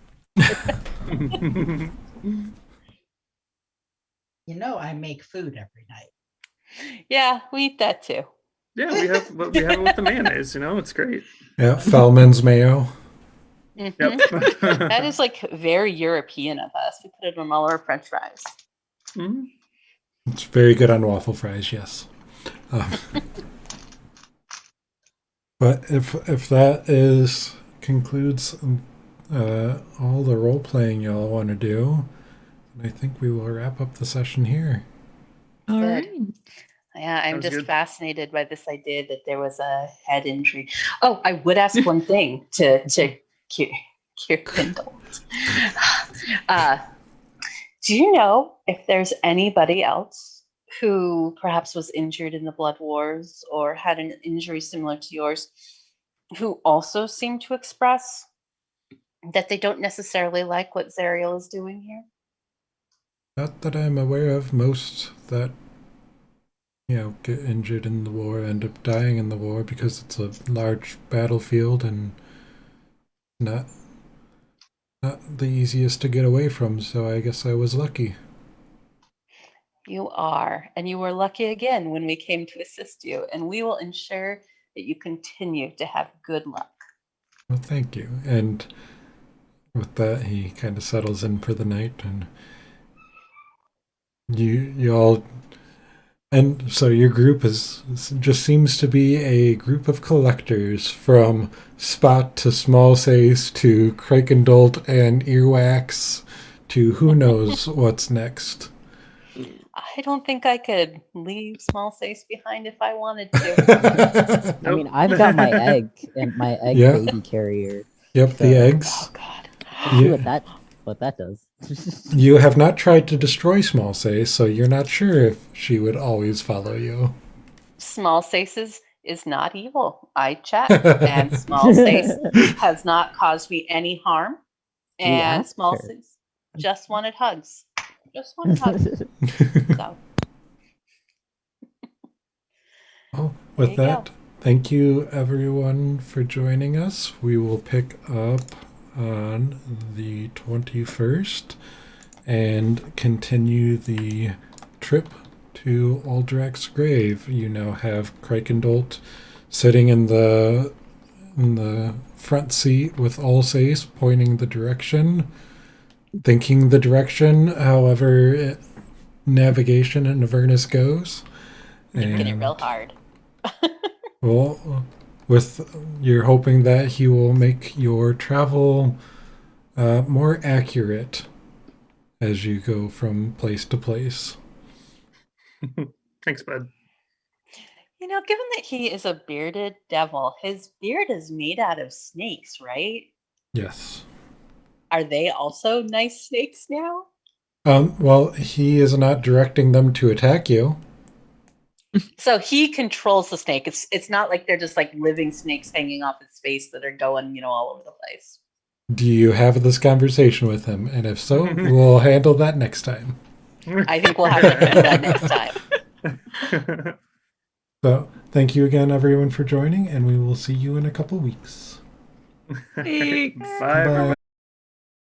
S9: You know I make food every night.
S3: Yeah, we eat that too.
S1: Yeah, we have it with the mayonnaise, it's great.
S2: Yeah, Fellman's mayo.
S3: Mhm.
S1: Yep.
S3: That is like very European of us. We put it on all our French fries.
S1: Mhm.
S2: It's very good on waffle fries, yes. But if that concludes all the role playing y'all want to do, I think we will wrap up the session here.
S4: All
S3: Good.
S4: right.
S3: Yeah, I'm
S1: Sounds
S3: just
S1: good.
S3: fascinated by this idea that there was a head injury. Oh, I would ask one thing to Kierkegaard. Do you know if there's anybody else who perhaps was injured in the Blood Wars or had an injury similar to yours who also seemed to express that they don't necessarily like what Zariel is doing here?
S2: Not that I'm aware of. Most that get injured in the war end up dying in the war because it's a large battlefield and not the easiest to get away from, so I guess I was lucky.
S3: You are, and you were lucky again when we came to assist you, and we will ensure that you continue to have good luck.
S2: Well, thank you. And with that, he kind of settles in for the night, and you all. And so your group just seems to be a group of collectors, from Spot to Small Sace to Krakendult and Earwax to who knows what's next.
S3: I don't think I could leave Small Sace behind if I wanted to.
S6: I mean, I've got my egg and my egg
S2: Yeah.
S6: baby carrier.
S2: Yep, the
S6: So-
S2: eggs.
S3: Oh God.
S6: See
S2: Yeah.
S6: what that does.
S2: You have not tried to destroy Small Sace, so you're not sure if she would always follow you.
S3: Small Saces is not evil. I checked, and Small Sace has not caused me any harm.
S6: We
S3: And
S6: asked
S3: Small
S6: her.
S3: Sace just wanted hugs. Just wanted hugs. So
S2: Well,
S3: There
S2: with
S3: you go.
S2: that, thank you everyone for joining us. We will pick up on the 21st and continue the trip to Aldrak's grave. You now have Krakendult sitting in the front seat with Alsace pointing the direction, thinking the direction, however navigation in Avernus goes.
S3: thinking it
S2: And-
S3: real hard.
S2: Well, you're hoping that he will make your travel more accurate as you go from place to place.
S1: Thanks, bud.
S3: Given that he is a bearded devil, his beard is made out of snakes, right?
S2: Yes.
S3: Are they also nice snakes now?
S2: Well, he is not directing them to attack you.
S3: So he controls the snake. It's not like they're just like living snakes hanging off his face that are going, all over the place.
S2: Do you have this conversation with him? And if so, we'll handle that next time.
S3: I think we'll have to do that next time.
S2: So, thank you again, everyone, for joining, and we will see you in a couple weeks.
S4: Thanks.
S1: Bye, everyone.